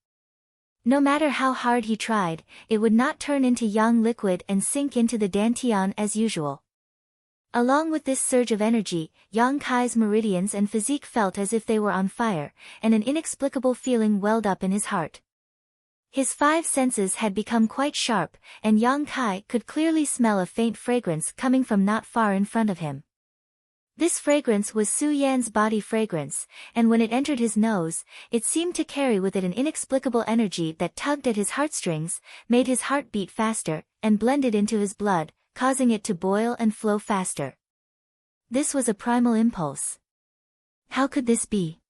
No matter how hard he tried, it would not turn into yang liquid and sink into the dantian as usual. Along with this surge of energy, Yang Kai's meridians and physique felt as if they were on fire, and an inexplicable feeling welled up in his heart. His five senses had become quite sharp, and Yang Kai could clearly smell a faint fragrance coming from not far in front of him. This fragrance was Su Yan's body fragrance, and when it entered his nose, it seemed to carry with it an inexplicable energy that tugged at his heartstrings, made his heart beat faster, and blended into his blood, causing it to boil and flow faster. This was a primal impulse. How could this be?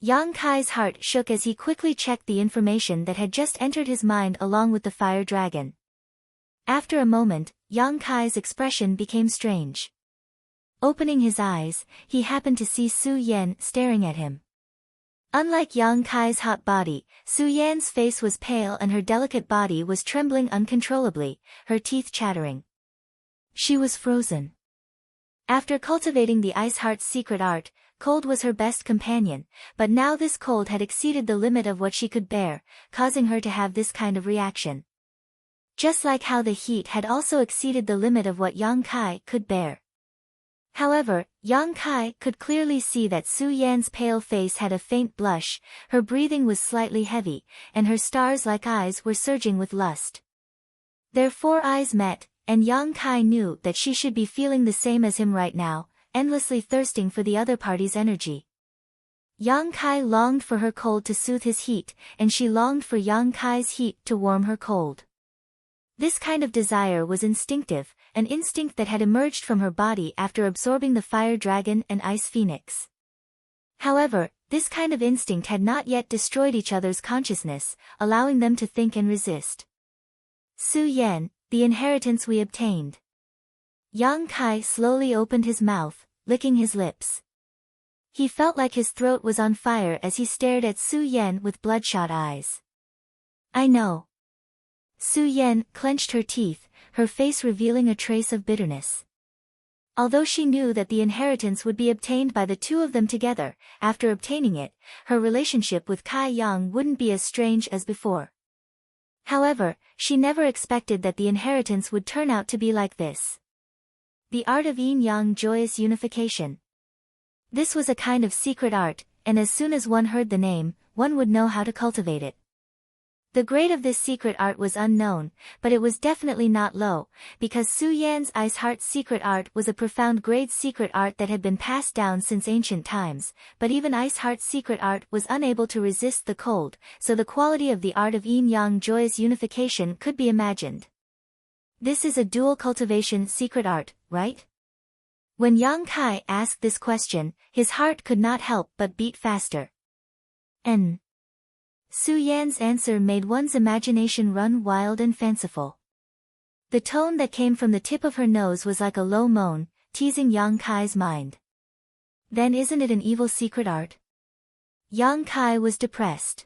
Yang Kai's heart shook as he quickly checked the information that had just entered his mind along with the fire dragon. After a moment, Yang Kai's expression became strange. Opening his eyes, he happened to see Su Yan staring at him. Unlike Yang Kai's hot body, Su Yan's face was pale and her delicate body was trembling uncontrollably, her teeth chattering. She was frozen. After cultivating the Ice Heart's secret art, cold was her best companion, but now this cold had exceeded the limit of what she could bear, causing her to have this kind of reaction. Just like how the heat had also exceeded the limit of what Yang Kai could bear. However, Yang Kai could clearly see that Su Yan's pale face had a faint blush, her breathing was slightly heavy, and her stars-like eyes were surging with lust. Their four eyes met, and Yang Kai knew that she should be feeling the same as him right now, endlessly thirsting for the other party's energy. Yang Kai longed for her cold to soothe his heat, and she longed for Yang Kai's heat to warm her cold. This kind of desire was instinctive, an instinct that had emerged from her body after absorbing the fire dragon and ice phoenix. However, this kind of instinct had not yet destroyed each other's consciousness, allowing them to think and resist. Su Yan, the inheritance we obtained. Yang Kai slowly opened his mouth, licking his lips. He felt like his throat was on fire as he stared at Su Yan with bloodshot eyes. I know. Su Yan clenched her teeth, her face revealing a trace of bitterness. Although she knew that the inheritance would be obtained by the two of them together, after obtaining it, her relationship with Kai Yang wouldn't be as strange as before. However, she never expected that the inheritance would turn out to be like this. The art of yin-yang joyous unification. This was a kind of secret art, and as soon as one heard the name, one would know how to cultivate it. The grade of this secret art was unknown, but it was definitely not low, because Su Yan's Ice Heart's secret art was a profound grade secret art that had been passed down since ancient times, but even Ice Heart's secret art was unable to resist the cold, so the quality of the art of yin-yang joyous unification could be imagined. This is a dual cultivation secret art, right? When Yang Kai asked this question, his heart could not help but beat faster. N. Su Yan's answer made one's imagination run wild and fanciful. The tone that came from the tip of her nose was like a low moan, teasing Yang Kai's mind. Then isn't it an evil secret art? Yang Kai was depressed.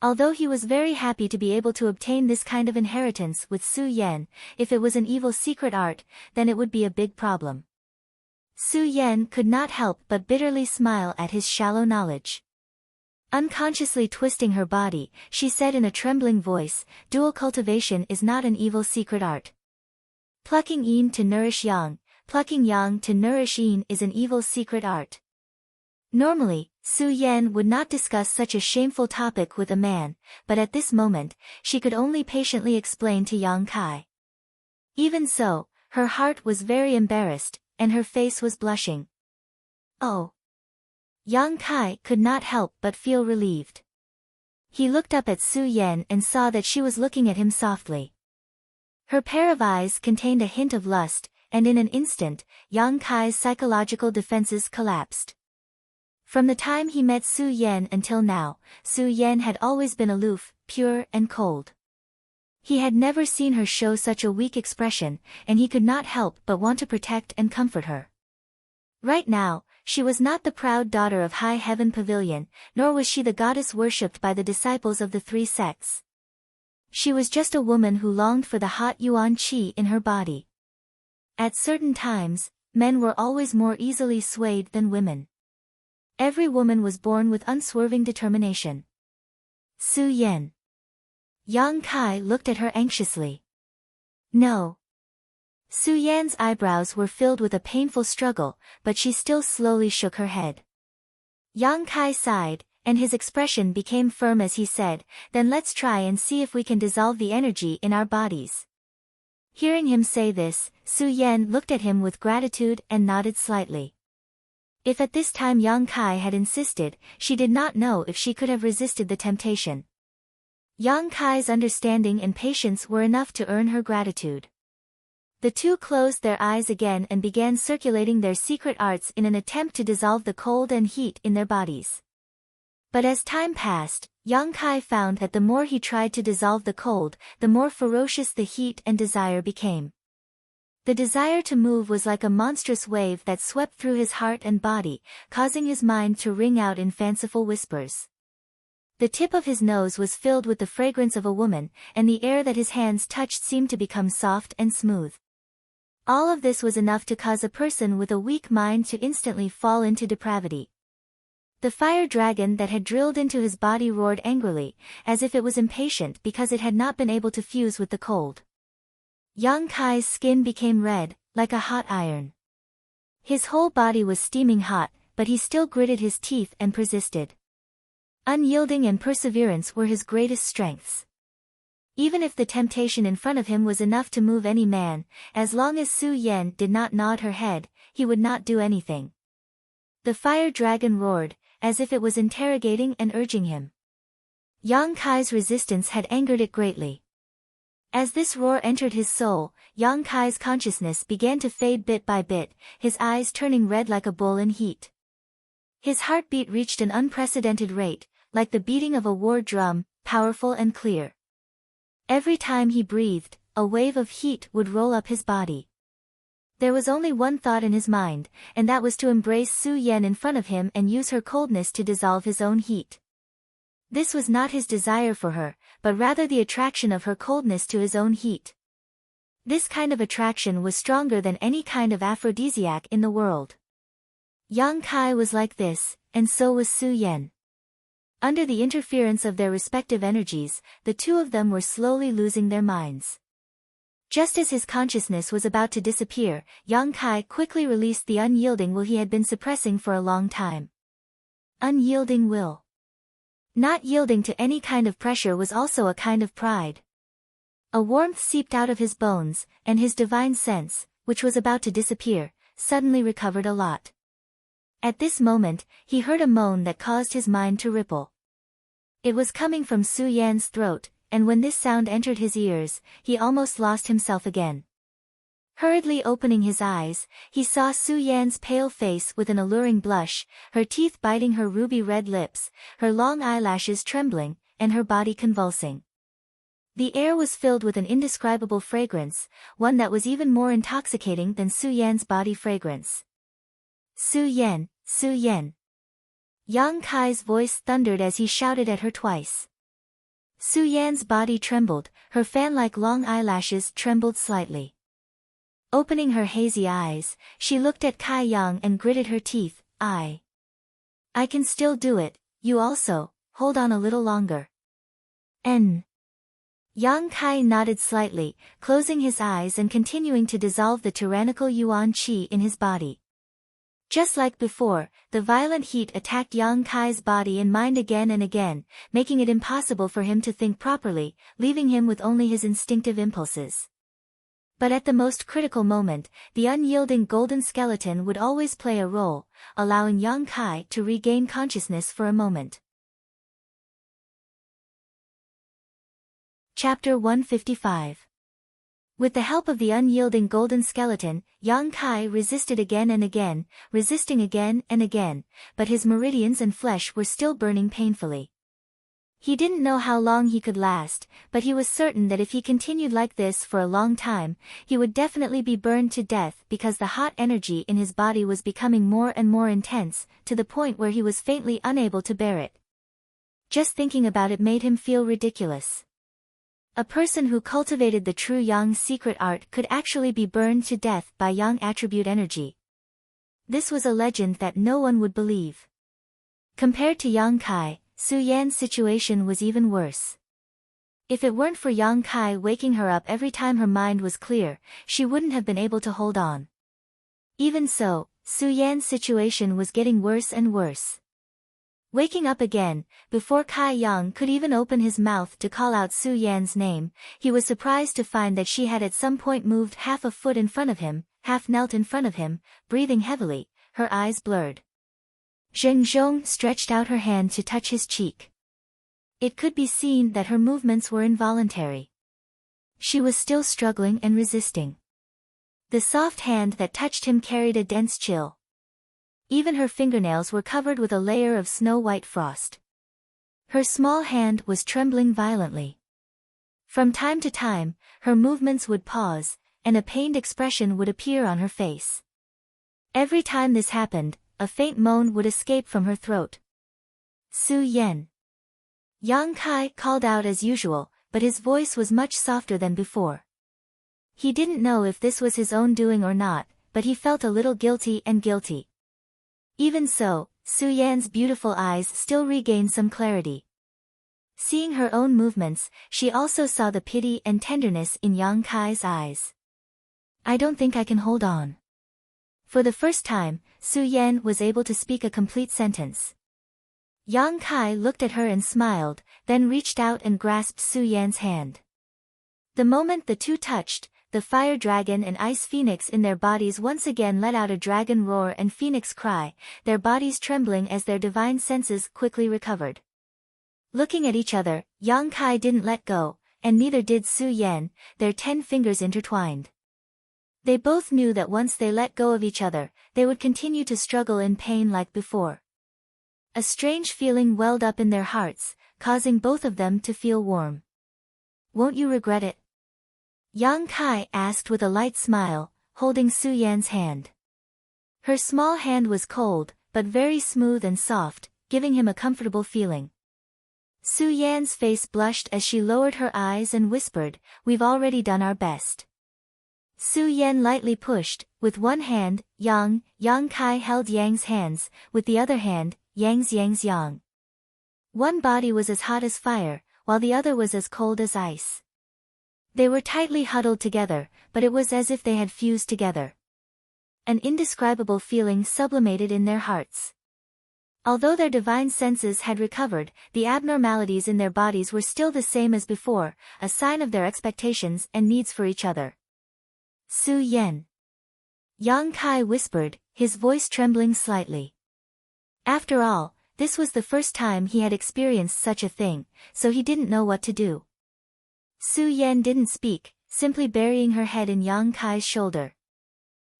Although he was very happy to be able to obtain this kind of inheritance with Su Yan, if it was an evil secret art, then it would be a big problem. Su Yan could not help but bitterly smile at his shallow knowledge. Unconsciously twisting her body, she said in a trembling voice, dual cultivation is not an evil secret art. Plucking yin to nourish yang, plucking yang to nourish yin is an evil secret art. Normally, Su Yan would not discuss such a shameful topic with a man, but at this moment, she could only patiently explain to Yang Kai. Even so, her heart was very embarrassed, and her face was blushing. Oh! Yang Kai could not help but feel relieved. He looked up at Su Yan and saw that she was looking at him softly. Her pair of eyes contained a hint of lust, and in an instant, Yang Kai's psychological defenses collapsed. From the time he met Su Yan until now, Su Yan had always been aloof, pure and cold. He had never seen her show such a weak expression, and he could not help but want to protect and comfort her. Right now, she was not the proud daughter of High Heaven Pavilion, nor was she the goddess worshipped by the disciples of the three sects. She was just a woman who longed for the hot yuan qi in her body. At certain times, men were always more easily swayed than women. Every woman was born with unswerving determination. Su Yan. Yang Kai looked at her anxiously. No. Su Yan's eyebrows were filled with a painful struggle, but she still slowly shook her head. Yang Kai sighed, and his expression became firm as he said, then let's try and see if we can dissolve the energy in our bodies. Hearing him say this, Su Yan looked at him with gratitude and nodded slightly. If at this time Yang Kai had insisted, she did not know if she could have resisted the temptation. Yang Kai's understanding and patience were enough to earn her gratitude. The two closed their eyes again and began circulating their secret arts in an attempt to dissolve the cold and heat in their bodies. But as time passed, Yang Kai found that the more he tried to dissolve the cold, the more ferocious the heat and desire became. The desire to move was like a monstrous wave that swept through his heart and body, causing his mind to ring out in fanciful whispers. The tip of his nose was filled with the fragrance of a woman, and the air that his hands touched seemed to become soft and smooth. All of this was enough to cause a person with a weak mind to instantly fall into depravity. The fire dragon that had drilled into his body roared angrily, as if it was impatient because it had not been able to fuse with the cold. Yang Kai's skin became red, like a hot iron. His whole body was steaming hot, but he still gritted his teeth and persisted. Unyielding and perseverance were his greatest strengths. Even if the temptation in front of him was enough to move any man, as long as Su Yan did not nod her head, he would not do anything. The fire dragon roared, as if it was interrogating and urging him. Yang Kai's resistance had angered it greatly. As this roar entered his soul, Yang Kai's consciousness began to fade bit by bit, his eyes turning red like a bull in heat. His heartbeat reached an unprecedented rate, like the beating of a war drum, powerful and clear. Every time he breathed, a wave of heat would roll up his body. There was only one thought in his mind, and that was to embrace Su Yan in front of him and use her coldness to dissolve his own heat. This was not his desire for her, but rather the attraction of her coldness to his own heat. This kind of attraction was stronger than any kind of aphrodisiac in the world. Yang Kai was like this, and so was Su Yan. Under the interference of their respective energies, the two of them were slowly losing their minds. Just as his consciousness was about to disappear, Yang Kai quickly released the unyielding will he had been suppressing for a long time. Unyielding will. Not yielding to any kind of pressure was also a kind of pride. A warmth seeped out of his bones, and his divine sense, which was about to disappear, suddenly recovered a lot. At this moment, he heard a moan that caused his mind to ripple. It was coming from Su Yan's throat, and when this sound entered his ears, he almost lost himself again. Hurriedly opening his eyes, he saw Su Yan's pale face with an alluring blush, her teeth biting her ruby-red lips, her long eyelashes trembling, and her body convulsing. The air was filled with an indescribable fragrance, one that was even more intoxicating than Su Yan's body fragrance. Su Yan, Su Yan. Yang Kai's voice thundered as he shouted at her twice. Su Yan's body trembled, her fan-like long eyelashes trembled slightly. Opening her hazy eyes, she looked at Kai Yang and gritted her teeth. I can still do it, you also, hold on a little longer. Yang Kai nodded slightly, closing his eyes and continuing to dissolve the tyrannical Yuan Qi in his body. Just like before, the violent heat attacked Yang Kai's body and mind again and again, making it impossible for him to think properly, leaving him with only his instinctive impulses. But at the most critical moment, the unyielding golden skeleton would always play a role, allowing Yang Kai to regain consciousness for a moment. Chapter 155. With the help of the unyielding golden skeleton, Yang Kai resisted again and again, resisting again and again, but his meridians and flesh were still burning painfully. He didn't know how long he could last, but he was certain that if he continued like this for a long time, he would definitely be burned to death because the hot energy in his body was becoming more and more intense, to the point where he was faintly unable to bear it. Just thinking about it made him feel ridiculous. A person who cultivated the true Yang secret art could actually be burned to death by Yang attribute energy. This was a legend that no one would believe. Compared to Yang Kai, Su Yan's situation was even worse. If it weren't for Yang Kai waking her up every time her mind was clear, she wouldn't have been able to hold on. Even so, Su Yan's situation was getting worse and worse. Waking up again, before Kai Yang could even open his mouth to call out Su Yan's name, he was surprised to find that she had at some point moved half a foot in front of him, half knelt in front of him, breathing heavily, her eyes blurred. Zheng Zhong stretched out her hand to touch his cheek. It could be seen that her movements were involuntary. She was still struggling and resisting. The soft hand that touched him carried a dense chill. Even her fingernails were covered with a layer of snow-white frost. Her small hand was trembling violently. From time to time, her movements would pause, and a pained expression would appear on her face. Every time this happened, a faint moan would escape from her throat. Su Yan. Yang Kai called out as usual, but his voice was much softer than before. He didn't know if this was his own doing or not, but he felt a little guilty and guilty. Even so, Su Yan's beautiful eyes still regained some clarity. Seeing her own movements, she also saw the pity and tenderness in Yang Kai's eyes. I don't think I can hold on. For the first time, Su Yan was able to speak a complete sentence. Yang Kai looked at her and smiled, then reached out and grasped Su Yan's hand. The moment the two touched, the fire dragon and ice phoenix in their bodies once again let out a dragon roar and phoenix cry, their bodies trembling as their divine senses quickly recovered. Looking at each other, Yang Kai didn't let go, and neither did Su Yan, their 10 fingers intertwined. They both knew that once they let go of each other, they would continue to struggle in pain like before. A strange feeling welled up in their hearts, causing both of them to feel warm. Won't you regret it? Yang Kai asked with a light smile, holding Su Yan's hand. Her small hand was cold, but very smooth and soft, giving him a comfortable feeling. Su Yan's face blushed as she lowered her eyes and whispered, "We've already done our best." Su Yan lightly pushed, with one hand, Yang Kai held Yang's hands, with the other hand, Yang's Yang. One body was as hot as fire, while the other was as cold as ice. They were tightly huddled together, but it was as if they had fused together. An indescribable feeling sublimated in their hearts. Although their divine senses had recovered, the abnormalities in their bodies were still the same as before, a sign of their expectations and needs for each other. Su Yan. Yang Kai whispered, his voice trembling slightly. After all, this was the first time he had experienced such a thing, so he didn't know what to do. Su Yan didn't speak, simply burying her head in Yang Kai's shoulder.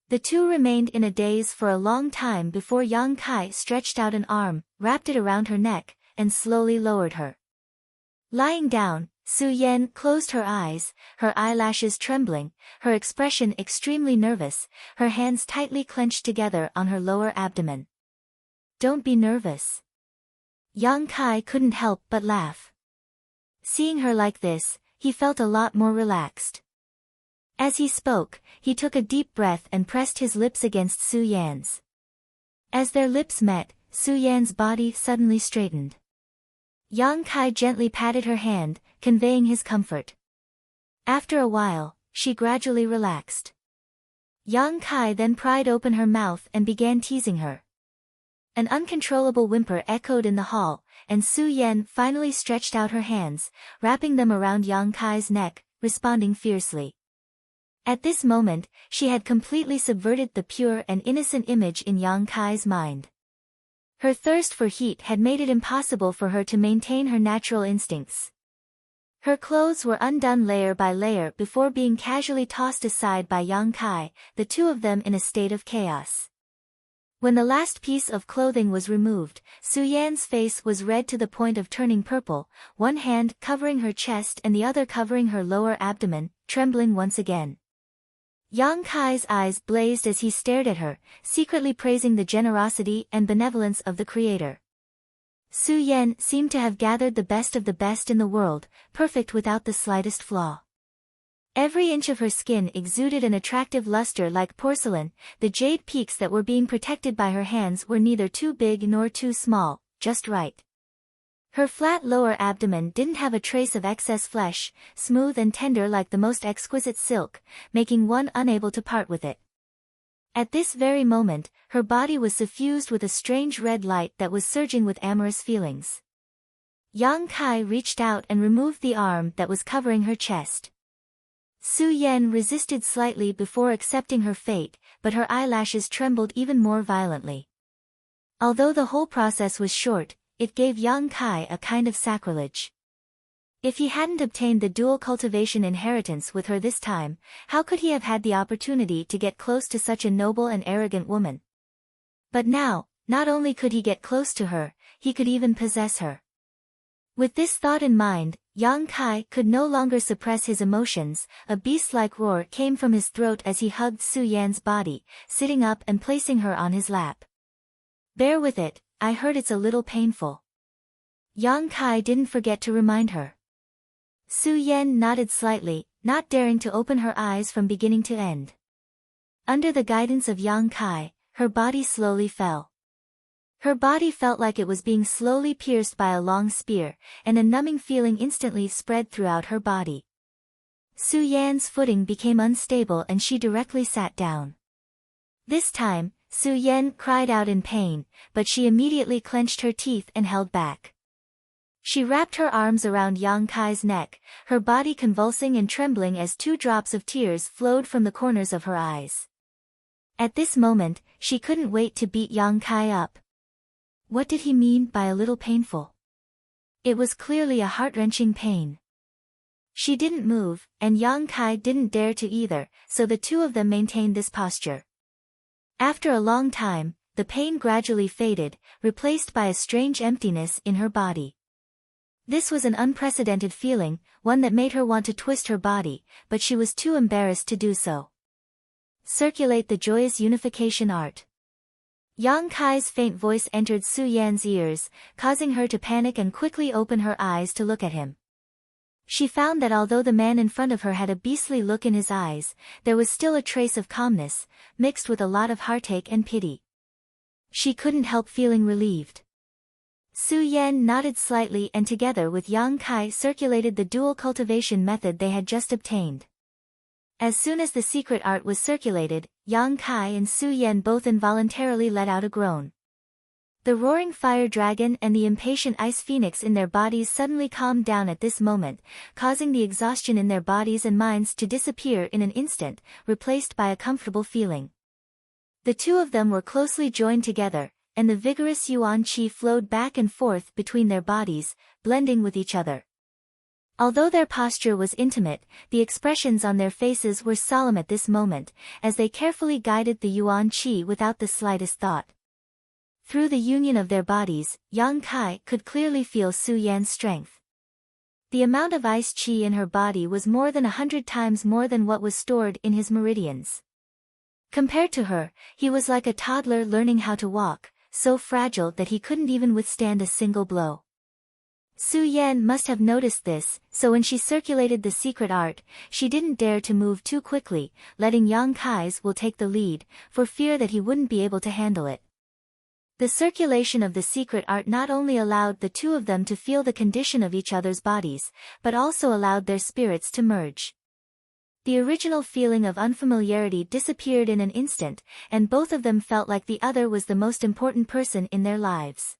The two remained in a daze for a long time before Yang Kai stretched out an arm, wrapped it around her neck, and slowly lowered her. Lying down, Su Yan closed her eyes, her eyelashes trembling, her expression extremely nervous, her hands tightly clenched together on her lower abdomen. Don't be nervous. Yang Kai couldn't help but laugh. Seeing her like this, he felt a lot more relaxed. As he spoke, he took a deep breath and pressed his lips against Su Yan's. As their lips met, Su Yan's body suddenly straightened. Yang Kai gently patted her hand, conveying his comfort. After a while, she gradually relaxed. Yang Kai then pried open her mouth and began teasing her. An uncontrollable whimper echoed in the hall, and Su Yan finally stretched out her hands, wrapping them around Yang Kai's neck, responding fiercely. At this moment, she had completely subverted the pure and innocent image in Yang Kai's mind. Her thirst for heat had made it impossible for her to maintain her natural instincts. Her clothes were undone layer by layer before being casually tossed aside by Yang Kai, the two of them in a state of chaos. When the last piece of clothing was removed, Su Yan's face was red to the point of turning purple, one hand covering her chest and the other covering her lower abdomen, trembling once again. Yang Kai's eyes blazed as he stared at her, secretly praising the generosity and benevolence of the Creator. Su Yan seemed to have gathered the best of the best in the world, perfect without the slightest flaw. Every inch of her skin exuded an attractive luster like porcelain, the jade peaks that were being protected by her hands were neither too big nor too small, just right. Her flat lower abdomen didn't have a trace of excess flesh, smooth and tender like the most exquisite silk, making one unable to part with it. At this very moment, her body was suffused with a strange red light that was surging with amorous feelings. Yang Kai reached out and removed the arm that was covering her chest. Su Yan resisted slightly before accepting her fate, but her eyelashes trembled even more violently. Although the whole process was short, it gave Yang Kai a kind of sacrilege. If he hadn't obtained the dual cultivation inheritance with her this time, how could he have had the opportunity to get close to such a noble and arrogant woman? But now, not only could he get close to her, he could even possess her. With this thought in mind, Yang Kai could no longer suppress his emotions, a beast-like roar came from his throat as he hugged Su Yan's body, sitting up and placing her on his lap. "Bear with it, I heard it's a little painful." Yang Kai didn't forget to remind her. Su Yan nodded slightly, not daring to open her eyes from beginning to end. Under the guidance of Yang Kai, her body slowly fell. Her body felt like it was being slowly pierced by a long spear, and a numbing feeling instantly spread throughout her body. Su Yan's footing became unstable and she directly sat down. This time, Su Yan cried out in pain, but she immediately clenched her teeth and held back. She wrapped her arms around Yang Kai's neck, her body convulsing and trembling as 2 drops of tears flowed from the corners of her eyes. At this moment, she couldn't wait to beat Yang Kai up. What did he mean by a little painful? It was clearly a heart-wrenching pain. She didn't move, and Yang Kai didn't dare to either, so the two of them maintained this posture. After a long time, the pain gradually faded, replaced by a strange emptiness in her body. This was an unprecedented feeling, one that made her want to twist her body, but she was too embarrassed to do so. Circulate the joyous unification art. Yang Kai's faint voice entered Su Yan's ears, causing her to panic and quickly open her eyes to look at him. She found that although the man in front of her had a beastly look in his eyes, there was still a trace of calmness, mixed with a lot of heartache and pity. She couldn't help feeling relieved. Su Yan nodded slightly and together with Yang Kai circulated the dual cultivation method they had just obtained. As soon as the secret art was circulated, Yang Kai and Su Yan both involuntarily let out a groan. The roaring fire dragon and the impatient ice phoenix in their bodies suddenly calmed down at this moment, causing the exhaustion in their bodies and minds to disappear in an instant, replaced by a comfortable feeling. The two of them were closely joined together, and the vigorous yuan qi flowed back and forth between their bodies, blending with each other. Although their posture was intimate, the expressions on their faces were solemn at this moment, as they carefully guided the yuan qi without the slightest thought. Through the union of their bodies, Yang Kai could clearly feel Su Yan's strength. The amount of ice qi in her body was more than 100 times more than what was stored in his meridians. Compared to her, he was like a toddler learning how to walk, so fragile that he couldn't even withstand a single blow. Su Yan must have noticed this, so when she circulated the secret art, she didn't dare to move too quickly, letting Yang Kai's will take the lead, for fear that he wouldn't be able to handle it. The circulation of the secret art not only allowed the two of them to feel the condition of each other's bodies, but also allowed their spirits to merge. The original feeling of unfamiliarity disappeared in an instant, and both of them felt like the other was the most important person in their lives.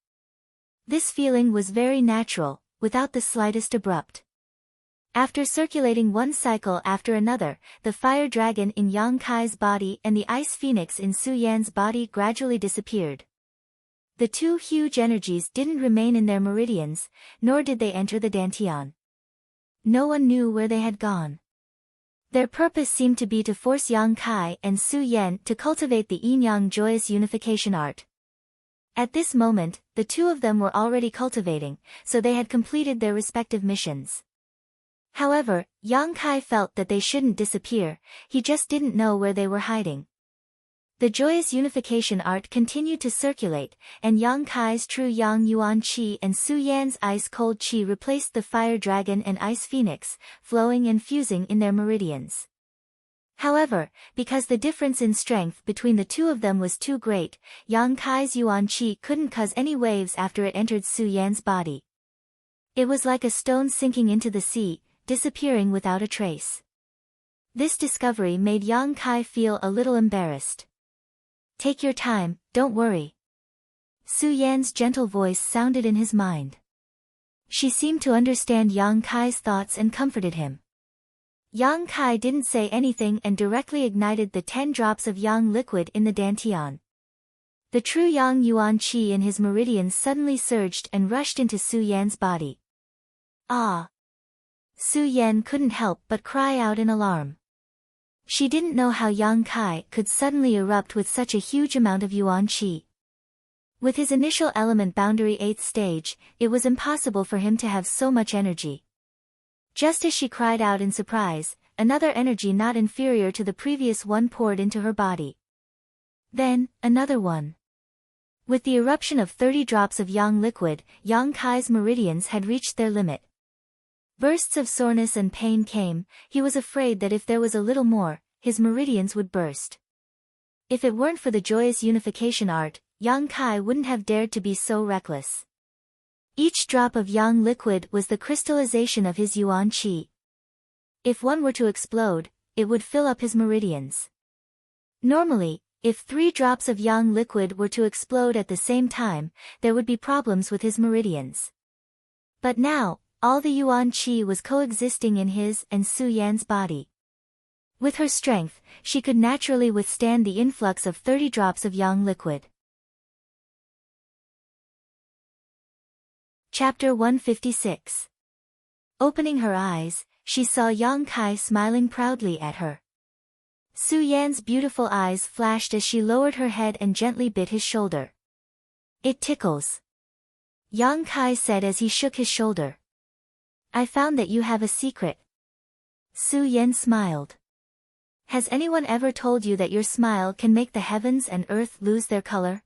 This feeling was very natural, without the slightest abrupt. After circulating one cycle after another, the fire dragon in Yang Kai's body and the ice phoenix in Su Yan's body gradually disappeared. The two huge energies didn't remain in their meridians, nor did they enter the dantian. No one knew where they had gone. Their purpose seemed to be to force Yang Kai and Su Yan to cultivate the yin-yang joyous unification art. At this moment, the two of them were already cultivating, so they had completed their respective missions. However, Yang Kai felt that they shouldn't disappear, he just didn't know where they were hiding. The joyous unification art continued to circulate, and Yang Kai's true Yang Yuan Qi and Su Yan's ice-cold Qi replaced the fire dragon and ice phoenix, flowing and fusing in their meridians. However, because the difference in strength between the two of them was too great, Yang Kai's Yuan Qi couldn't cause any waves after it entered Su Yan's body. It was like a stone sinking into the sea, disappearing without a trace. This discovery made Yang Kai feel a little embarrassed. "Take your time, don't worry." Su Yan's gentle voice sounded in his mind. She seemed to understand Yang Kai's thoughts and comforted him. Yang Kai didn't say anything and directly ignited the 10 drops of Yang liquid in the dantian. The true Yang Yuan Qi in his meridians suddenly surged and rushed into Su Yan's body. Ah! Su Yan couldn't help but cry out in alarm. She didn't know how Yang Kai could suddenly erupt with such a huge amount of Yuan Qi. With his initial element boundary 8th stage, it was impossible for him to have so much energy. Just as she cried out in surprise, another energy not inferior to the previous one poured into her body. Then, another one. With the eruption of 30 drops of Yang liquid, Yang Kai's meridians had reached their limit. Bursts of soreness and pain came, he was afraid that if there was a little more, his meridians would burst. If it weren't for the joyous unification art, Yang Kai wouldn't have dared to be so reckless. Each drop of Yang liquid was the crystallization of his Yuan Qi. If one were to explode, it would fill up his meridians. Normally, if 3 drops of Yang liquid were to explode at the same time, there would be problems with his meridians. But now, all the Yuan Qi was coexisting in his and Su Yan's body. With her strength, she could naturally withstand the influx of 30 drops of Yang liquid. Chapter 156. Opening her eyes, she saw Yang Kai smiling proudly at her. Su Yan's beautiful eyes flashed as she lowered her head and gently bit his shoulder. "It tickles," Yang Kai said as he shook his shoulder. "I found that you have a secret." Su Yan smiled. "Has anyone ever told you that your smile can make the heavens and earth lose their color?"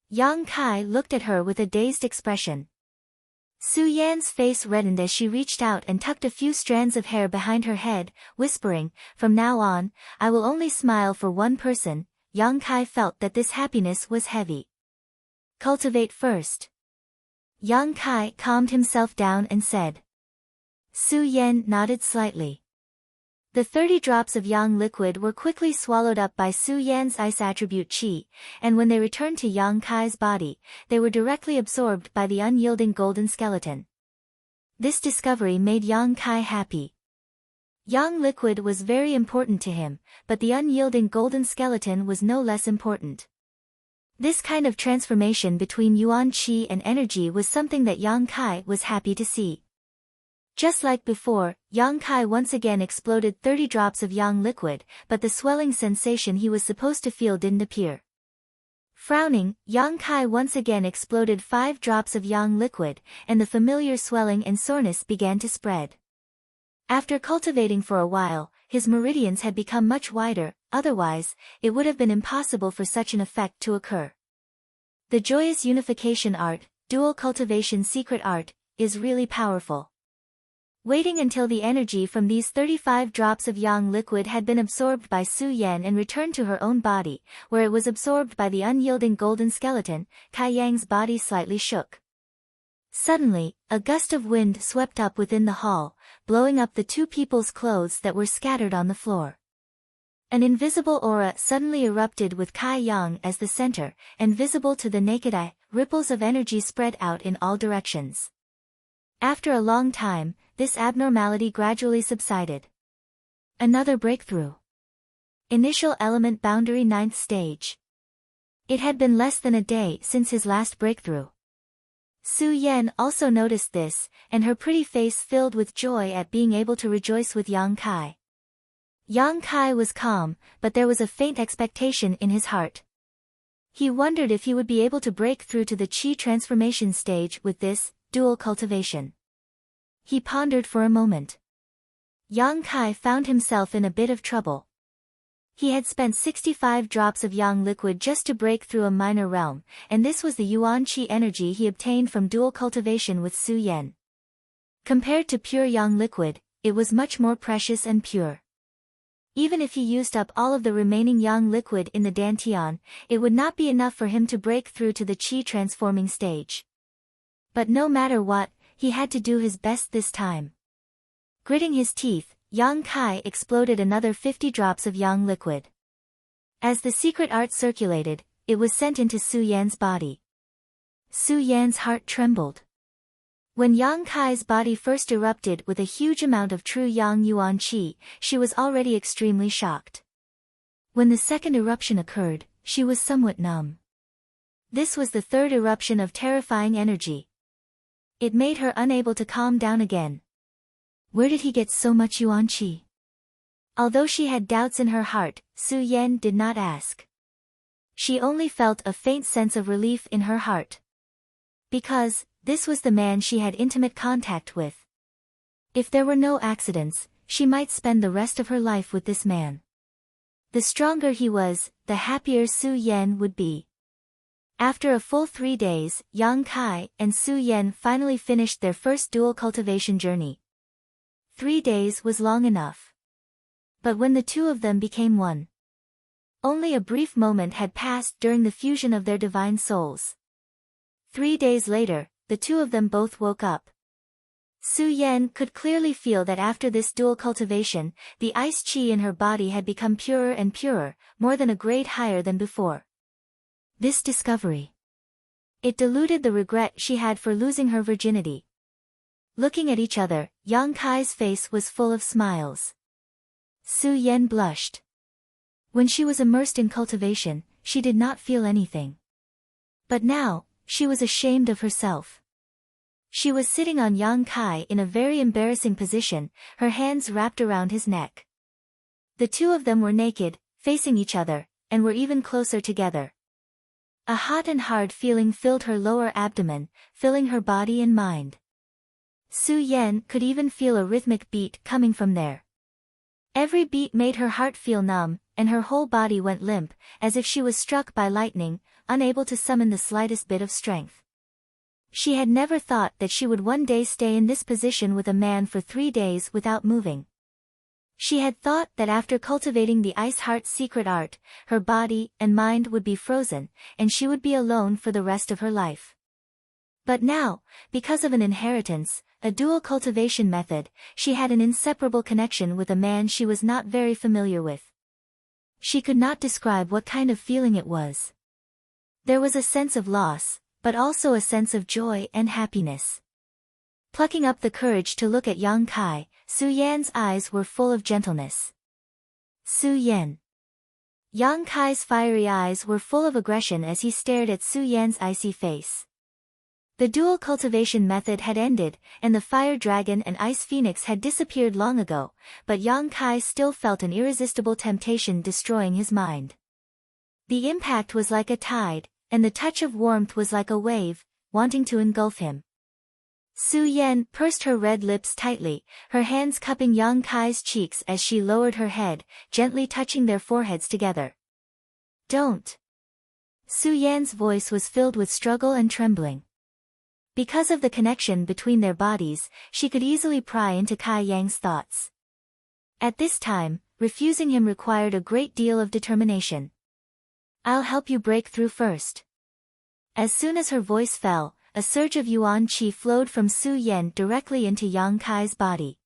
Yang Kai looked at her with a dazed expression. Su Yan's face reddened as she reached out and tucked a few strands of hair behind her head, whispering, "From now on, I will only smile for one person." Yang Kai felt that this happiness was heavy. "Cultivate first." Yang Kai calmed himself down and said. Su Yan nodded slightly. The 30 drops of Yang liquid were quickly swallowed up by Su Yan's ice attribute Qi, and when they returned to Yang Kai's body, they were directly absorbed by the unyielding golden skeleton. This discovery made Yang Kai happy. Yang liquid was very important to him, but the unyielding golden skeleton was no less important. This kind of transformation between Yuan Qi and energy was something that Yang Kai was happy to see. Just like before, Yang Kai once again exploded 30 drops of Yang liquid, but the swelling sensation he was supposed to feel didn't appear. Frowning, Yang Kai once again exploded 5 drops of Yang liquid, and the familiar swelling and soreness began to spread. After cultivating for a while, his meridians had become much wider, otherwise, it would have been impossible for such an effect to occur. The joyous unification art, dual cultivation secret art, is really powerful. Waiting until the energy from these 35 drops of yang liquid had been absorbed by Su Yan and returned to her own body, where it was absorbed by the unyielding golden skeleton, Kai Yang's body slightly shook. Suddenly, a gust of wind swept up within the hall, blowing up the two people's clothes that were scattered on the floor. An invisible aura suddenly erupted with Kai Yang as the center, and visible to the naked eye, ripples of energy spread out in all directions. After a long time, this abnormality gradually subsided. Another breakthrough. Initial element boundary 9th stage. It had been less than a day since his last breakthrough. Su Yan also noticed this, and her pretty face filled with joy at being able to rejoice with Yang Kai. Yang Kai was calm, but there was a faint expectation in his heart. He wondered if he would be able to break through to the Qi transformation stage with this dual cultivation. He pondered for a moment. Yang Kai found himself in a bit of trouble. He had spent 65 drops of yang liquid just to break through a minor realm, and this was the yuan qi energy he obtained from dual cultivation with Su Yan. Compared to pure yang liquid, it was much more precious and pure. Even if he used up all of the remaining yang liquid in the dantian, it would not be enough for him to break through to the qi transforming stage. But no matter what, he had to do his best this time. Gritting his teeth, Yang Kai exploded another 50 drops of yang liquid. As the secret art circulated, it was sent into Su Yan's body. Su Yan's heart trembled. When Yang Kai's body first erupted with a huge amount of true yang yuan qi, she was already extremely shocked. When the second eruption occurred, she was somewhat numb. This was the third eruption of terrifying energy. It made her unable to calm down again. Where did he get so much yuan qi? Although she had doubts in her heart, Su Yan did not ask. She only felt a faint sense of relief in her heart. Because, this was the man she had intimate contact with. If there were no accidents, she might spend the rest of her life with this man. The stronger he was, the happier Su Yan would be. After a full 3 days, Yang Kai and Su Yan finally finished their first dual cultivation journey. 3 days was long enough. But when the two of them became one, only a brief moment had passed during the fusion of their divine souls. 3 days later, the two of them both woke up. Su Yan could clearly feel that after this dual cultivation, the ice qi in her body had become purer and purer, more than a grade higher than before. This discovery. It diluted the regret she had for losing her virginity. Looking at each other, Yang Kai's face was full of smiles. Su Yan blushed. When she was immersed in cultivation, she did not feel anything. But now, she was ashamed of herself. She was sitting on Yang Kai in a very embarrassing position, her hands wrapped around his neck. The two of them were naked, facing each other, and were even closer together. A hot and hard feeling filled her lower abdomen, filling her body and mind. Su Yan could even feel a rhythmic beat coming from there. Every beat made her heart feel numb, and her whole body went limp, as if she was struck by lightning, unable to summon the slightest bit of strength. She had never thought that she would one day stay in this position with a man for 3 days without moving. She had thought that after cultivating the Ice Heart's secret art, her body and mind would be frozen, and she would be alone for the rest of her life. But now, because of an inheritance, a dual cultivation method, she had an inseparable connection with a man she was not very familiar with. She could not describe what kind of feeling it was. There was a sense of loss, but also a sense of joy and happiness. Plucking up the courage to look at Yang Kai, Su Yan's eyes were full of gentleness. Su Yan. Yang Kai's fiery eyes were full of aggression as he stared at Su Yan's icy face. The dual cultivation method had ended, and the fire dragon and ice phoenix had disappeared long ago, but Yang Kai still felt an irresistible temptation destroying his mind. The impact was like a tide, and the touch of warmth was like a wave, wanting to engulf him. Su Yan pursed her red lips tightly, her hands cupping Yang Kai's cheeks as she lowered her head, gently touching their foreheads together. Don't. Su Yan's voice was filled with struggle and trembling. Because of the connection between their bodies, she could easily pry into Kai Yang's thoughts. At this time, refusing him required a great deal of determination. "I'll help you break through first." As soon as her voice fell, a surge of yuan qi flowed from Su Yan directly into Yang Kai's body.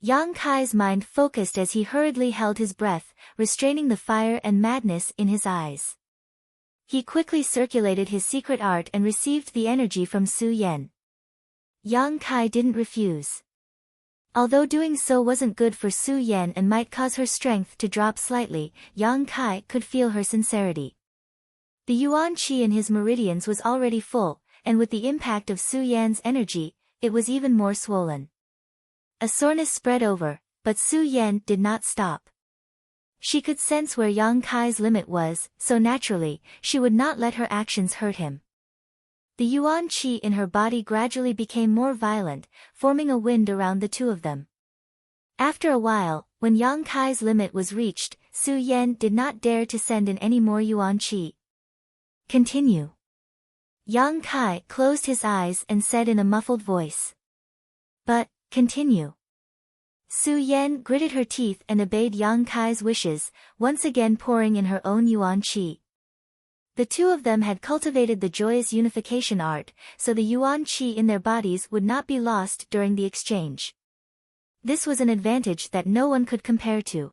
Yang Kai's mind focused as he hurriedly held his breath, restraining the fire and madness in his eyes. He quickly circulated his secret art and received the energy from Su Yan. Yang Kai didn't refuse. Although doing so wasn't good for Su Yan and might cause her strength to drop slightly, Yang Kai could feel her sincerity. The yuan qi in his meridians was already full, and with the impact of Su Yan's energy, it was even more swollen. A soreness spread over, but Su Yan did not stop. She could sense where Yang Kai's limit was, so naturally, she would not let her actions hurt him. The yuan qi in her body gradually became more violent, forming a wind around the two of them. After a while, when Yang Kai's limit was reached, Su Yan did not dare to send in any more yuan qi. "Continue." Yang Kai closed his eyes and said in a muffled voice. "But, continue." Su Yan gritted her teeth and obeyed Yang Kai's wishes, once again pouring in her own yuan qi. The two of them had cultivated the joyous unification art, so the yuan qi in their bodies would not be lost during the exchange. This was an advantage that no one could compare to.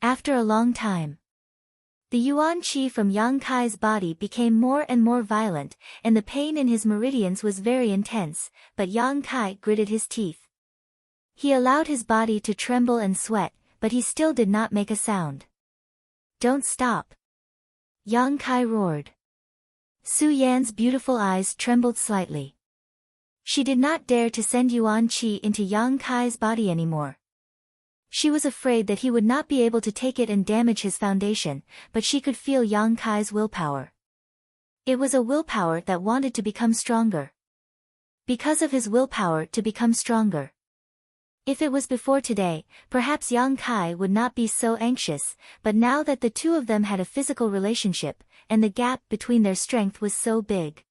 After a long time, the yuan qi from Yang Kai's body became more and more violent, and the pain in his meridians was very intense, but Yang Kai gritted his teeth. He allowed his body to tremble and sweat, but he still did not make a sound. "Don't stop!" Yang Kai roared. Su Yan's beautiful eyes trembled slightly. She did not dare to send yuan qi into Yang Kai's body anymore. She was afraid that he would not be able to take it and damage his foundation, but she could feel Yang Kai's willpower. It was a willpower that wanted to become stronger. Because of his willpower to become stronger. If it was before today, perhaps Yang Kai would not be so anxious, but now that the two of them had a physical relationship, and the gap between their strength was so big.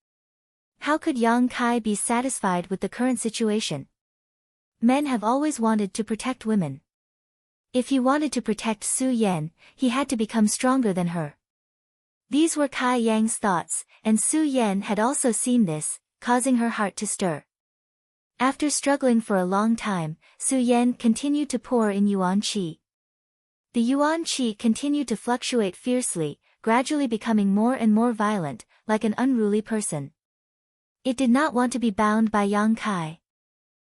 How could Yang Kai be satisfied with the current situation? Men have always wanted to protect women. If he wanted to protect Su Yan, he had to become stronger than her. These were Kai Yang's thoughts, and Su Yan had also seen this, causing her heart to stir. After struggling for a long time, Su Yan continued to pour in yuan qi. The yuan qi continued to fluctuate fiercely, gradually becoming more and more violent, like an unruly person. It did not want to be bound by Yang Kai.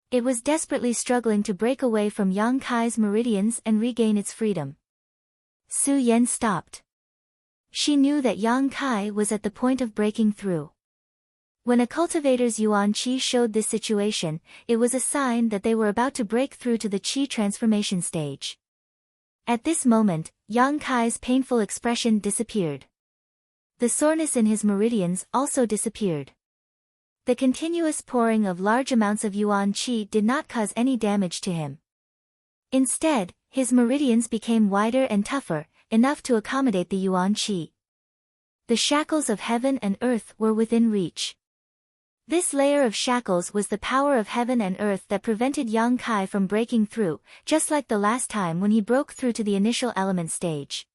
It was desperately struggling to break away from Yang Kai's meridians and regain its freedom. Su Yan stopped. She knew that Yang Kai was at the point of breaking through. When a cultivator's yuan qi showed this situation, it was a sign that they were about to break through to the qi transformation stage. At this moment, Yang Kai's painful expression disappeared. The soreness in his meridians also disappeared. The continuous pouring of large amounts of yuan qi did not cause any damage to him. Instead, his meridians became wider and tougher, enough to accommodate the yuan qi. The shackles of heaven and earth were within reach. This layer of shackles was the power of heaven and earth that prevented Yang Kai from breaking through, just like the last time when he broke through to the initial element stage.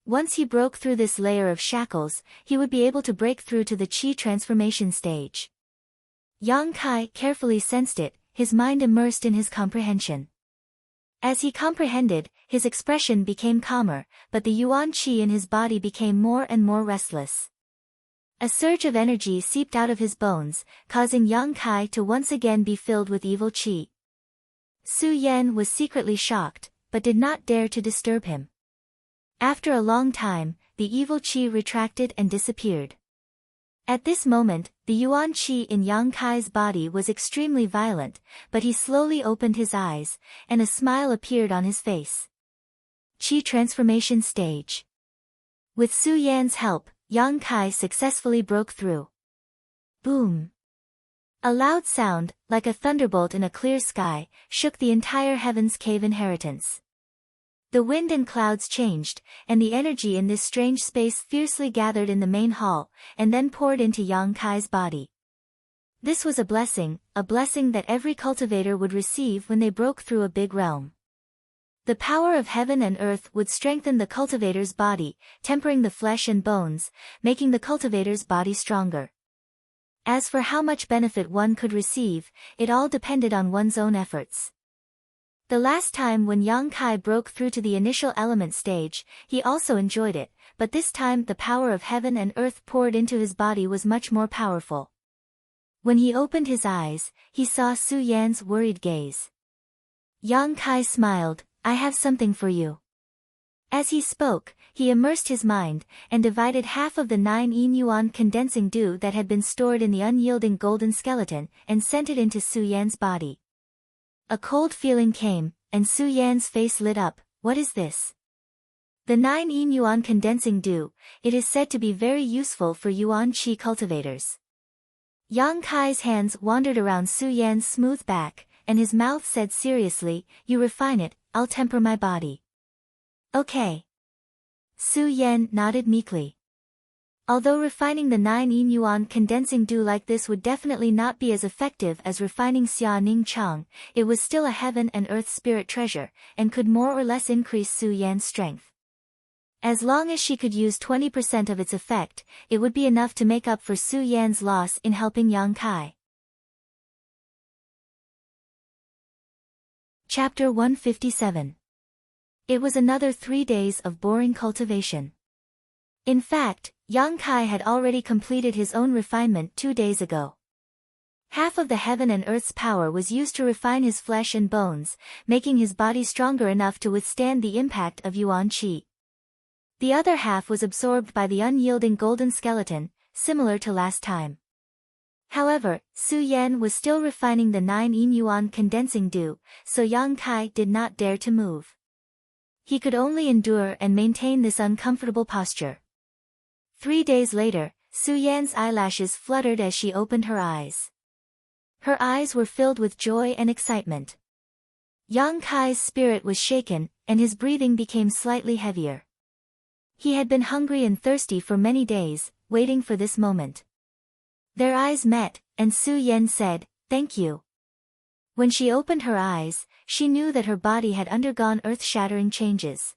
Once he broke through this layer of shackles, he would be able to break through to the qi transformation stage. Yang Kai carefully sensed it, his mind immersed in his comprehension. As he comprehended, his expression became calmer, but the yuan qi in his body became more and more restless. A surge of energy seeped out of his bones, causing Yang Kai to once again be filled with evil qi. Su Yan was secretly shocked, but did not dare to disturb him. After a long time, the evil qi retracted and disappeared. At this moment, the yuan qi in Yang Kai's body was extremely violent, but he slowly opened his eyes, and a smile appeared on his face. Qi transformation stage. With Su Yan's help, Yang Kai successfully broke through. Boom! A loud sound, like a thunderbolt in a clear sky, shook the entire Heaven's Cave inheritance. The wind and clouds changed, and the energy in this strange space fiercely gathered in the main hall, and then poured into Yang Kai's body. This was a blessing that every cultivator would receive when they broke through a big realm. The power of heaven and earth would strengthen the cultivator's body, tempering the flesh and bones, making the cultivator's body stronger. As for how much benefit one could receive, it all depended on one's own efforts. The last time when Yang Kai broke through to the initial element stage, he also enjoyed it, but this time the power of heaven and earth poured into his body was much more powerful. When he opened his eyes, he saw Su Yan's worried gaze. Yang Kai smiled, "I have something for you." As he spoke, he immersed his mind, and divided half of the 9 yin yuan condensing dew that had been stored in the unyielding golden skeleton, and sent it into Su Yan's body. A cold feeling came, and Su Yan's face lit up. "What is this?" "The 9 yin yuan condensing dew. It is said to be very useful for yuan qi cultivators." Yang Kai's hands wandered around Su Yan's smooth back, and his mouth said seriously, "You refine it, I'll temper my body." "Okay." Su Yan nodded meekly. Although refining the 9 yin yuan condensing dew like this would definitely not be as effective as refining Xia Ning Chang, it was still a heaven and earth spirit treasure, and could more or less increase Su Yan's strength. As long as she could use 20% of its effect, it would be enough to make up for Su Yan's loss in helping Yang Kai. Chapter 157. It was another 3 days of boring cultivation. In fact, Yang Kai had already completed his own refinement 2 days ago. Half of the heaven and earth's power was used to refine his flesh and bones, making his body stronger enough to withstand the impact of yuan qi. The other half was absorbed by the unyielding golden skeleton, similar to last time. However, Su Yan was still refining the 9 yin yuan condensing dew, so Yang Kai did not dare to move. He could only endure and maintain this uncomfortable posture. 3 days later, Su Yan's eyelashes fluttered as she opened her eyes. Her eyes were filled with joy and excitement. Yang Kai's spirit was shaken, and his breathing became slightly heavier. He had been hungry and thirsty for many days, waiting for this moment. Their eyes met, and Su Yan said, "Thank you." When she opened her eyes, she knew that her body had undergone earth-shattering changes.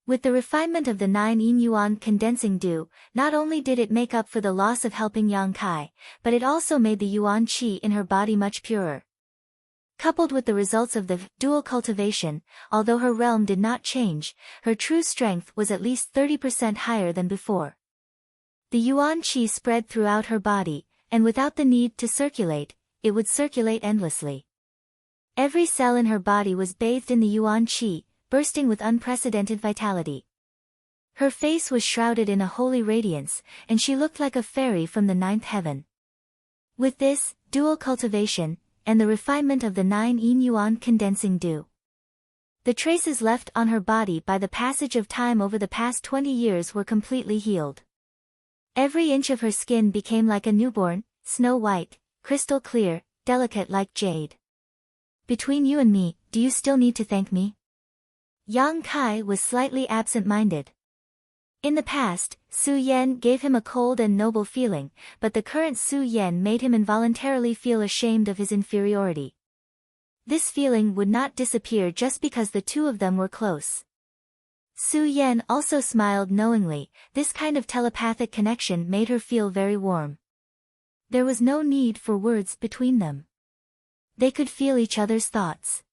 With the refinement of the 9 yin yuan condensing dew, not only did it make up for the loss of helping Yang Kai, but it also made the yuan qi in her body much purer. Coupled with the results of the dual cultivation, although her realm did not change, her true strength was at least 30% higher than before. The yuan qi spread throughout her body, and without the need to circulate, it would circulate endlessly. Every cell in her body was bathed in the yuan qi, bursting with unprecedented vitality. Her face was shrouded in a holy radiance, and she looked like a fairy from the 9th heaven. With this dual cultivation, and the refinement of the 9 yin yuan condensing dew, the traces left on her body by the passage of time over the past 20 years were completely healed. Every inch of her skin became like a newborn, snow white, crystal clear, delicate like jade. "Between you and me, do you still need to thank me?" Yang Kai was slightly absent-minded. In the past, Su Yan gave him a cold and noble feeling, but the current Su Yan made him involuntarily feel ashamed of his inferiority. This feeling would not disappear just because the two of them were close. Su Yan also smiled knowingly. This kind of telepathic connection made her feel very warm. There was no need for words between them. They could feel each other's thoughts.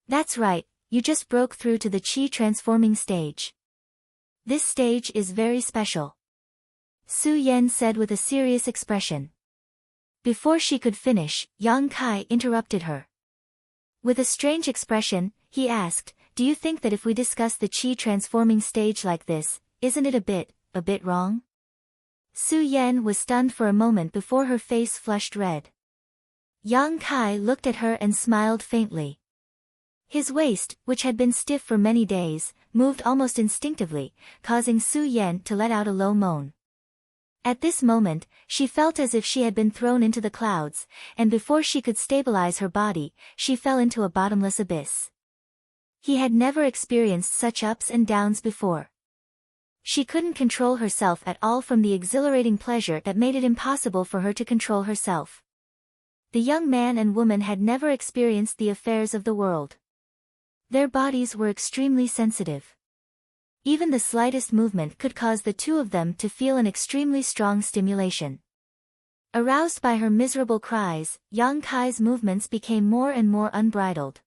"That's right, you just broke through to the qi transforming stage. This stage is very special," Su Yan said with a serious expression. Before she could finish, Yang Kai interrupted her. With a strange expression, he asked, "Do you think that if we discuss the qi transforming stage like this, isn't it a bit wrong?" Su Yan was stunned for a moment before her face flushed red. Yang Kai looked at her and smiled faintly. His waist, which had been stiff for many days, moved almost instinctively, causing Su Yan to let out a low moan. At this moment, she felt as if she had been thrown into the clouds, and before she could stabilize her body, she fell into a bottomless abyss. He had never experienced such ups and downs before. She couldn't control herself at all from the exhilarating pleasure that made it impossible for her to control herself. The young man and woman had never experienced the affairs of the world. Their bodies were extremely sensitive. Even the slightest movement could cause the two of them to feel an extremely strong stimulation. Aroused by her miserable cries, Yang Kai's movements became more and more unbridled.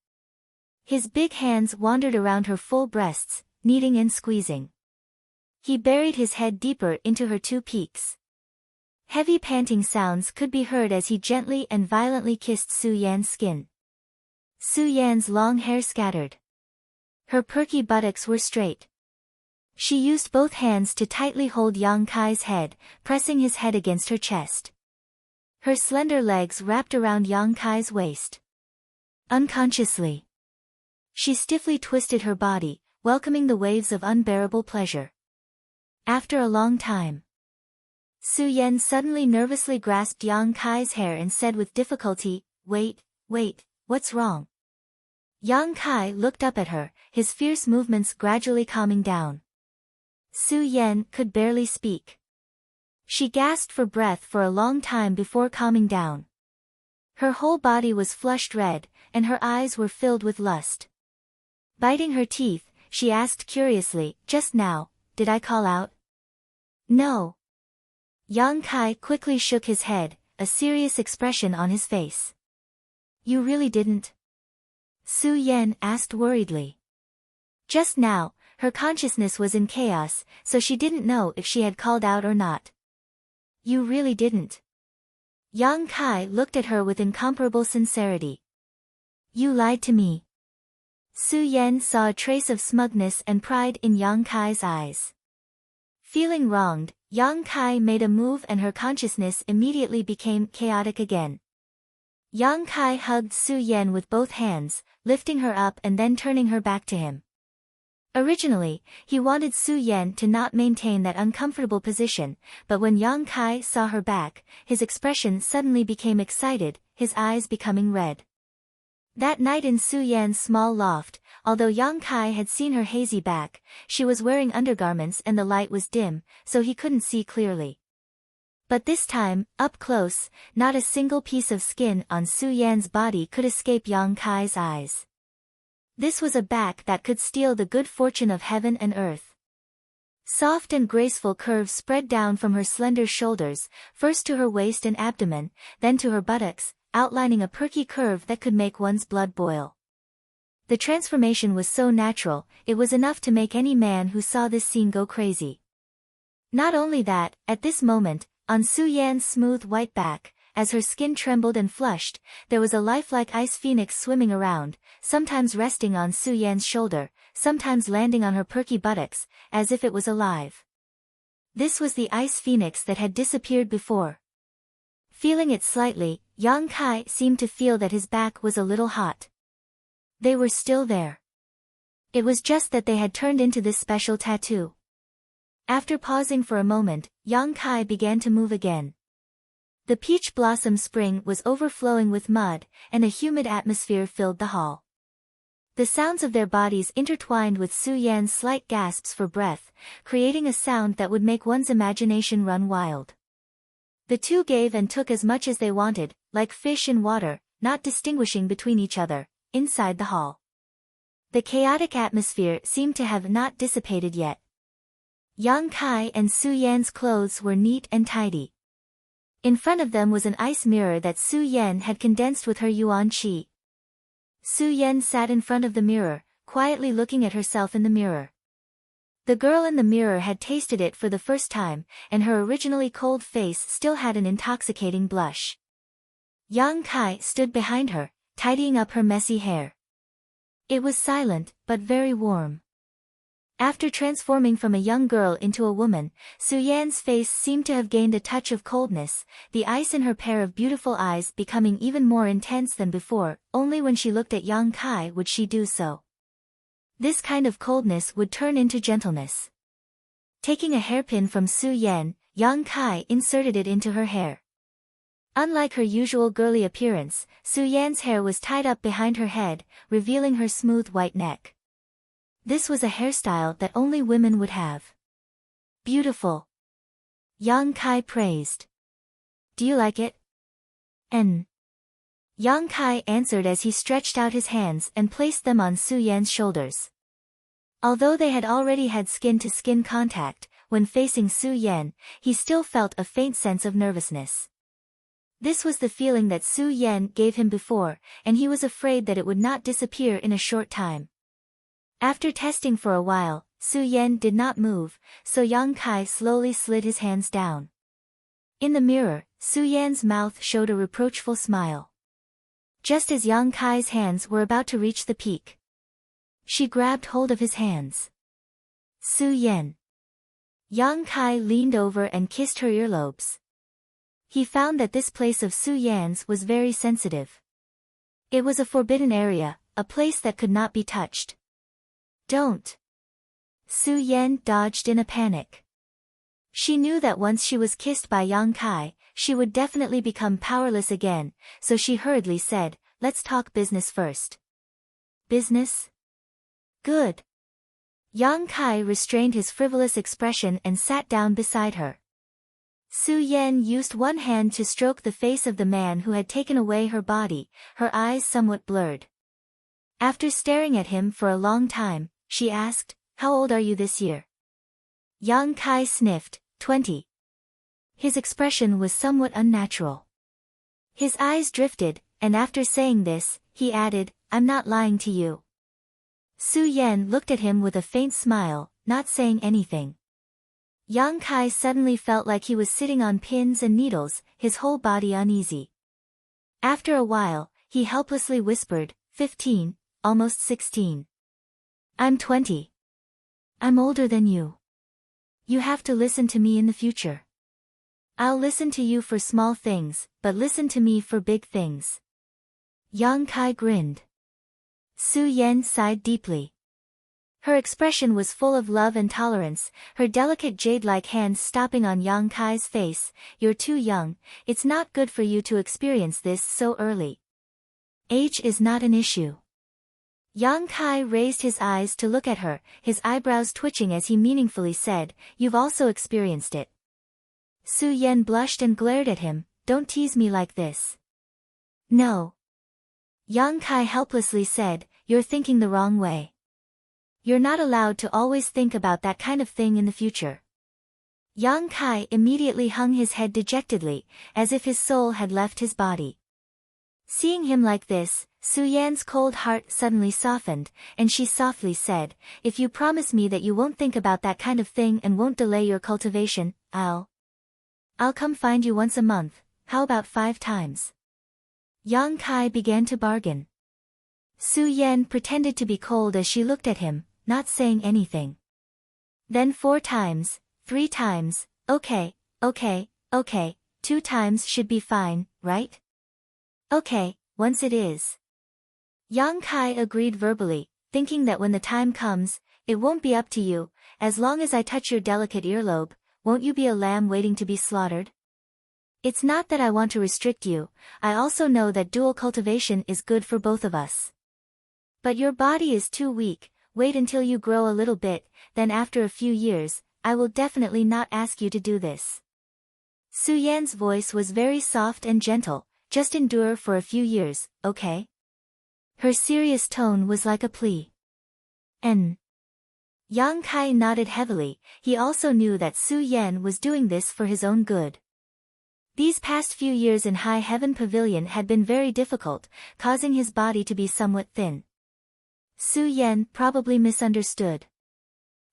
His big hands wandered around her full breasts, kneading and squeezing. He buried his head deeper into her two peaks. Heavy panting sounds could be heard as he gently and violently kissed Su Yan's skin. Su Yan's long hair scattered. Her perky buttocks were straight. She used both hands to tightly hold Yang Kai's head, pressing his head against her chest. Her slender legs wrapped around Yang Kai's waist. Unconsciously, she stiffly twisted her body, welcoming the waves of unbearable pleasure. After a long time, Su Yan suddenly nervously grasped Yang Kai's hair and said with difficulty, "Wait, what's wrong?" Yang Kai looked up at her, his fierce movements gradually calming down. Su Yan could barely speak. She gasped for breath for a long time before calming down. Her whole body was flushed red, and her eyes were filled with lust. Biting her teeth, she asked curiously, "Just now, did I call out?" "No." Yang Kai quickly shook his head, a serious expression on his face. "You really didn't?" Su Yan asked worriedly. Just now, her consciousness was in chaos, so she didn't know if she had called out or not. "You really didn't?" Yang Kai looked at her with incomparable sincerity. "You lied to me." Su Yan saw a trace of smugness and pride in Yang Kai's eyes. Feeling wronged, Yang Kai made a move and her consciousness immediately became chaotic again. Yang Kai hugged Su Yan with both hands, lifting her up and then turning her back to him. Originally, he wanted Su Yan to not maintain that uncomfortable position, but when Yang Kai saw her back, his expression suddenly became excited, his eyes becoming red. That night in Su Yan's small loft, although Yang Kai had seen her hazy back, she was wearing undergarments and the light was dim, so he couldn't see clearly. But this time, up close, not a single piece of skin on Su Yan's body could escape Yang Kai's eyes. This was a back that could steal the good fortune of heaven and earth. Soft and graceful curves spread down from her slender shoulders, first to her waist and abdomen, then to her buttocks, outlining a perky curve that could make one's blood boil. The transformation was so natural, it was enough to make any man who saw this scene go crazy. Not only that, at this moment, on Su Yan's smooth white back, as her skin trembled and flushed, there was a lifelike ice phoenix swimming around, sometimes resting on Su Yan's shoulder, sometimes landing on her perky buttocks, as if it was alive. This was the ice phoenix that had disappeared before. Feeling it slightly, Yang Kai seemed to feel that his back was a little hot. They were still there. It was just that they had turned into this special tattoo. After pausing for a moment, Yang Kai began to move again. The peach blossom spring was overflowing with mud, and a humid atmosphere filled the hall. The sounds of their bodies intertwined with Su Yan's slight gasps for breath, creating a sound that would make one's imagination run wild. The two gave and took as much as they wanted, like fish in water, not distinguishing between each other, inside the hall. The chaotic atmosphere seemed to have not dissipated yet. Yang Kai and Su Yan's clothes were neat and tidy. In front of them was an ice mirror that Su Yan had condensed with her yuan qi. Su Yan sat in front of the mirror, quietly looking at herself in the mirror. The girl in the mirror had tasted it for the first time, and her originally cold face still had an intoxicating blush. Yang Kai stood behind her, tidying up her messy hair. It was silent, but very warm. After transforming from a young girl into a woman, Su Yan's face seemed to have gained a touch of coldness, the ice in her pair of beautiful eyes becoming even more intense than before. Only when she looked at Yang Kai would she do so. This kind of coldness would turn into gentleness. Taking a hairpin from Su Yan, Yang Kai inserted it into her hair. Unlike her usual girly appearance, Su Yan's hair was tied up behind her head, revealing her smooth white neck. This was a hairstyle that only women would have. Beautiful. Yang Kai praised. Do you like it? N. Yang Kai answered as he stretched out his hands and placed them on Su Yan's shoulders. Although they had already had skin-to-skin contact, when facing Su Yan, he still felt a faint sense of nervousness. This was the feeling that Su Yan gave him before, and he was afraid that it would not disappear in a short time. After testing for a while, Su Yan did not move, so Yang Kai slowly slid his hands down. In the mirror, Su Yan's mouth showed a reproachful smile. Just as Yang Kai's hands were about to reach the peak, she grabbed hold of his hands. Su Yan. Yang Kai leaned over and kissed her earlobes. He found that this place of Su Yan's was very sensitive. It was a forbidden area, a place that could not be touched. Don't. Su Yan dodged in a panic. She knew that once she was kissed by Yang Kai, she would definitely become powerless again, so she hurriedly said, "Let's talk business first." Business? Good. Yang Kai restrained his frivolous expression and sat down beside her. Su Yan used one hand to stroke the face of the man who had taken away her body, her eyes somewhat blurred. After staring at him for a long time, she asked, "How old are you this year?" Yang Kai sniffed, 20. His expression was somewhat unnatural. His eyes drifted, and after saying this, he added, "I'm not lying to you." Su Yan looked at him with a faint smile, not saying anything. Yang Kai suddenly felt like he was sitting on pins and needles, his whole body uneasy. After a while, he helplessly whispered, 15, almost 16. I'm 20. I'm older than you. You have to listen to me in the future. I'll listen to you for small things, but listen to me for big things. Yang Kai grinned. Su Yan sighed deeply. Her expression was full of love and tolerance, her delicate jade-like hands stopping on Yang Kai's face. You're too young, it's not good for you to experience this so early. Age is not an issue. Yang Kai raised his eyes to look at her, his eyebrows twitching as he meaningfully said, "You've also experienced it." Su Yan blushed and glared at him, "Don't tease me like this." No. Yang Kai helplessly said, "You're thinking the wrong way. You're not allowed to always think about that kind of thing in the future." Yang Kai immediately hung his head dejectedly, as if his soul had left his body. Seeing him like this, Su Yan's cold heart suddenly softened, and she softly said, "If you promise me that you won't think about that kind of thing and won't delay your cultivation, I'll come find you once a month, how about 5 times? Yang Kai began to bargain. Su Yan pretended to be cold as she looked at him, not saying anything. Then 4 times, 3 times, okay, 2 times should be fine, right? Okay, once it is. Yang Kai agreed verbally, thinking that when the time comes, it won't be up to you, as long as I touch your delicate earlobe, won't you be a lamb waiting to be slaughtered? It's not that I want to restrict you, I also know that dual cultivation is good for both of us. But your body is too weak, wait until you grow a little bit, then after a few years, I will definitely not ask you to do this. Su Yan's voice was very soft and gentle, just endure for a few years, okay? Her serious tone was like a plea. N. Yang Kai nodded heavily, he also knew that Su Yan was doing this for his own good. These past few years in High Heaven Pavilion had been very difficult, causing his body to be somewhat thin. Su Yan probably misunderstood.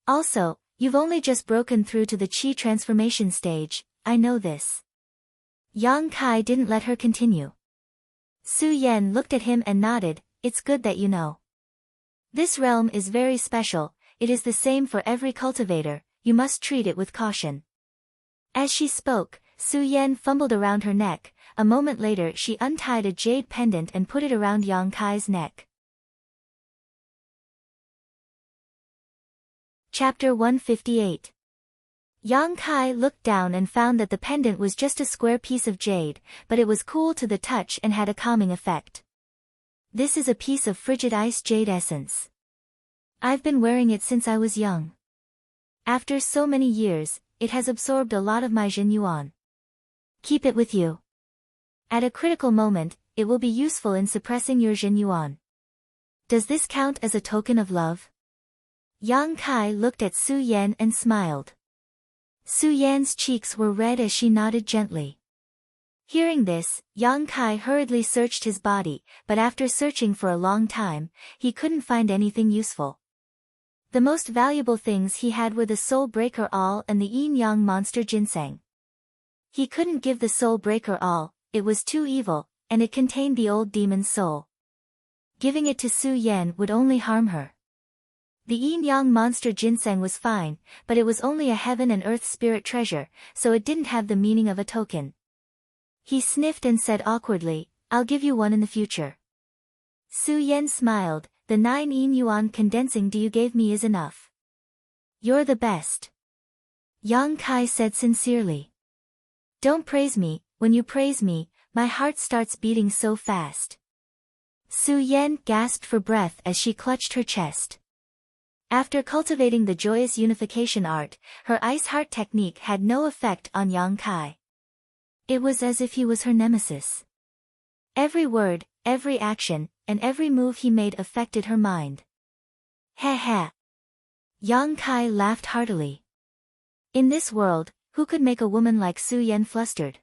Also, you've only just broken through to the Qi transformation stage, I know this. Yang Kai didn't let her continue. Su Yan looked at him and nodded, it's good that you know. This realm is very special, it is the same for every cultivator, you must treat it with caution. As she spoke, Su Yan fumbled around her neck, a moment later she untied a jade pendant and put it around Yang Kai's neck. Chapter 158. Yang Kai looked down and found that the pendant was just a square piece of jade, but it was cool to the touch and had a calming effect. This is a piece of frigid ice jade essence. I've been wearing it since I was young. After so many years, it has absorbed a lot of my Jin Yuan. Keep it with you. At a critical moment, it will be useful in suppressing your Jin Yuan. Does this count as a token of love? Yang Kai looked at Su Yan and smiled. Su Yan's cheeks were red as she nodded gently. Hearing this, Yang Kai hurriedly searched his body, but after searching for a long time, he couldn't find anything useful. The most valuable things he had were the Soul Breaker All and the Yin Yang Monster Ginseng. He couldn't give the Soul Breaker All, it was too evil, and it contained the old demon's soul. Giving it to Su Yan would only harm her. The Yin Yang Monster Ginseng was fine, but it was only a heaven and earth spirit treasure, so it didn't have the meaning of a token. He sniffed and said awkwardly, "I'll give you one in the future." Su Yan smiled, "The 9 Yin Yuan condensing you gave me is enough. You're the best." Yang Kai said sincerely. "Don't praise me, when you praise me, my heart starts beating so fast." Su Yan gasped for breath as she clutched her chest. After cultivating the joyous unification art, her ice heart technique had no effect on Yang Kai. It was as if he was her nemesis. Every word, every action, and every move he made affected her mind. "Heh heh." Yang Kai laughed heartily. In this world, who could make a woman like Su Yan flustered?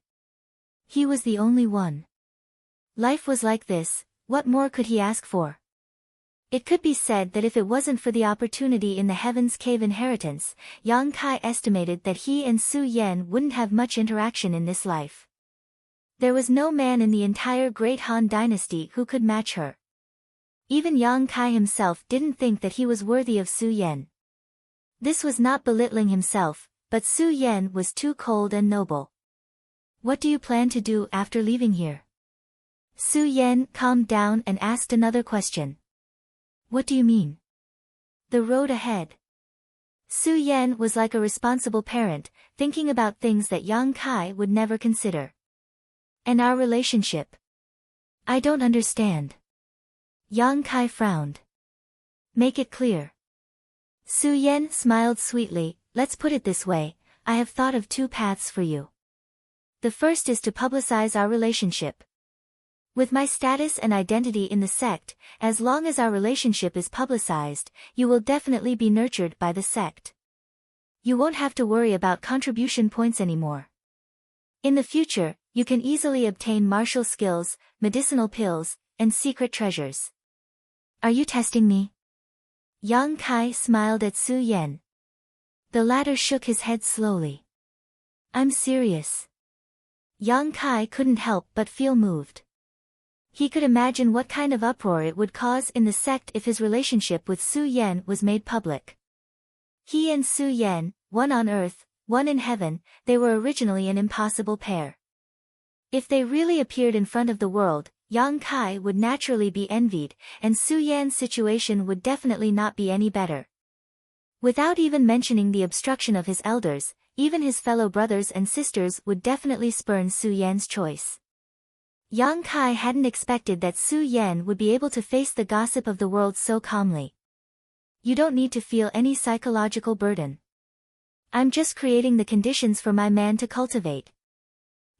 He was the only one. Life was like this, what more could he ask for? It could be said that if it wasn't for the opportunity in the Heaven's Cave inheritance, Yang Kai estimated that he and Su Yan wouldn't have much interaction in this life. There was no man in the entire Great Han dynasty who could match her. Even Yang Kai himself didn't think that he was worthy of Su Yan. This was not belittling himself, but Su Yan was too cold and noble. "What do you plan to do after leaving here?" Su Yan calmed down and asked another question. "What do you mean?" "The road ahead." Su Yan was like a responsible parent, thinking about things that Yang Kai would never consider. "And our relationship?" "I don't understand." Yang Kai frowned. "Make it clear." Su Yan smiled sweetly, "Let's put it this way, I have thought of 2 paths for you. The first is to publicize our relationship. With my status and identity in the sect, as long as our relationship is publicized, you will definitely be nurtured by the sect. You won't have to worry about contribution points anymore. In the future, you can easily obtain martial skills, medicinal pills, and secret treasures." "Are you testing me?" Yang Kai smiled at Su Yan. The latter shook his head slowly. "I'm serious." Yang Kai couldn't help but feel moved. He could imagine what kind of uproar it would cause in the sect if his relationship with Su Yan was made public. He and Su Yan, one on earth, one in heaven, they were originally an impossible pair. If they really appeared in front of the world, Yang Kai would naturally be envied, and Su Yan's situation would definitely not be any better. Without even mentioning the obstruction of his elders, even his fellow brothers and sisters would definitely spurn Su Yan's choice. Yang Kai hadn't expected that Su Yan would be able to face the gossip of the world so calmly. "You don't need to feel any psychological burden. I'm just creating the conditions for my man to cultivate."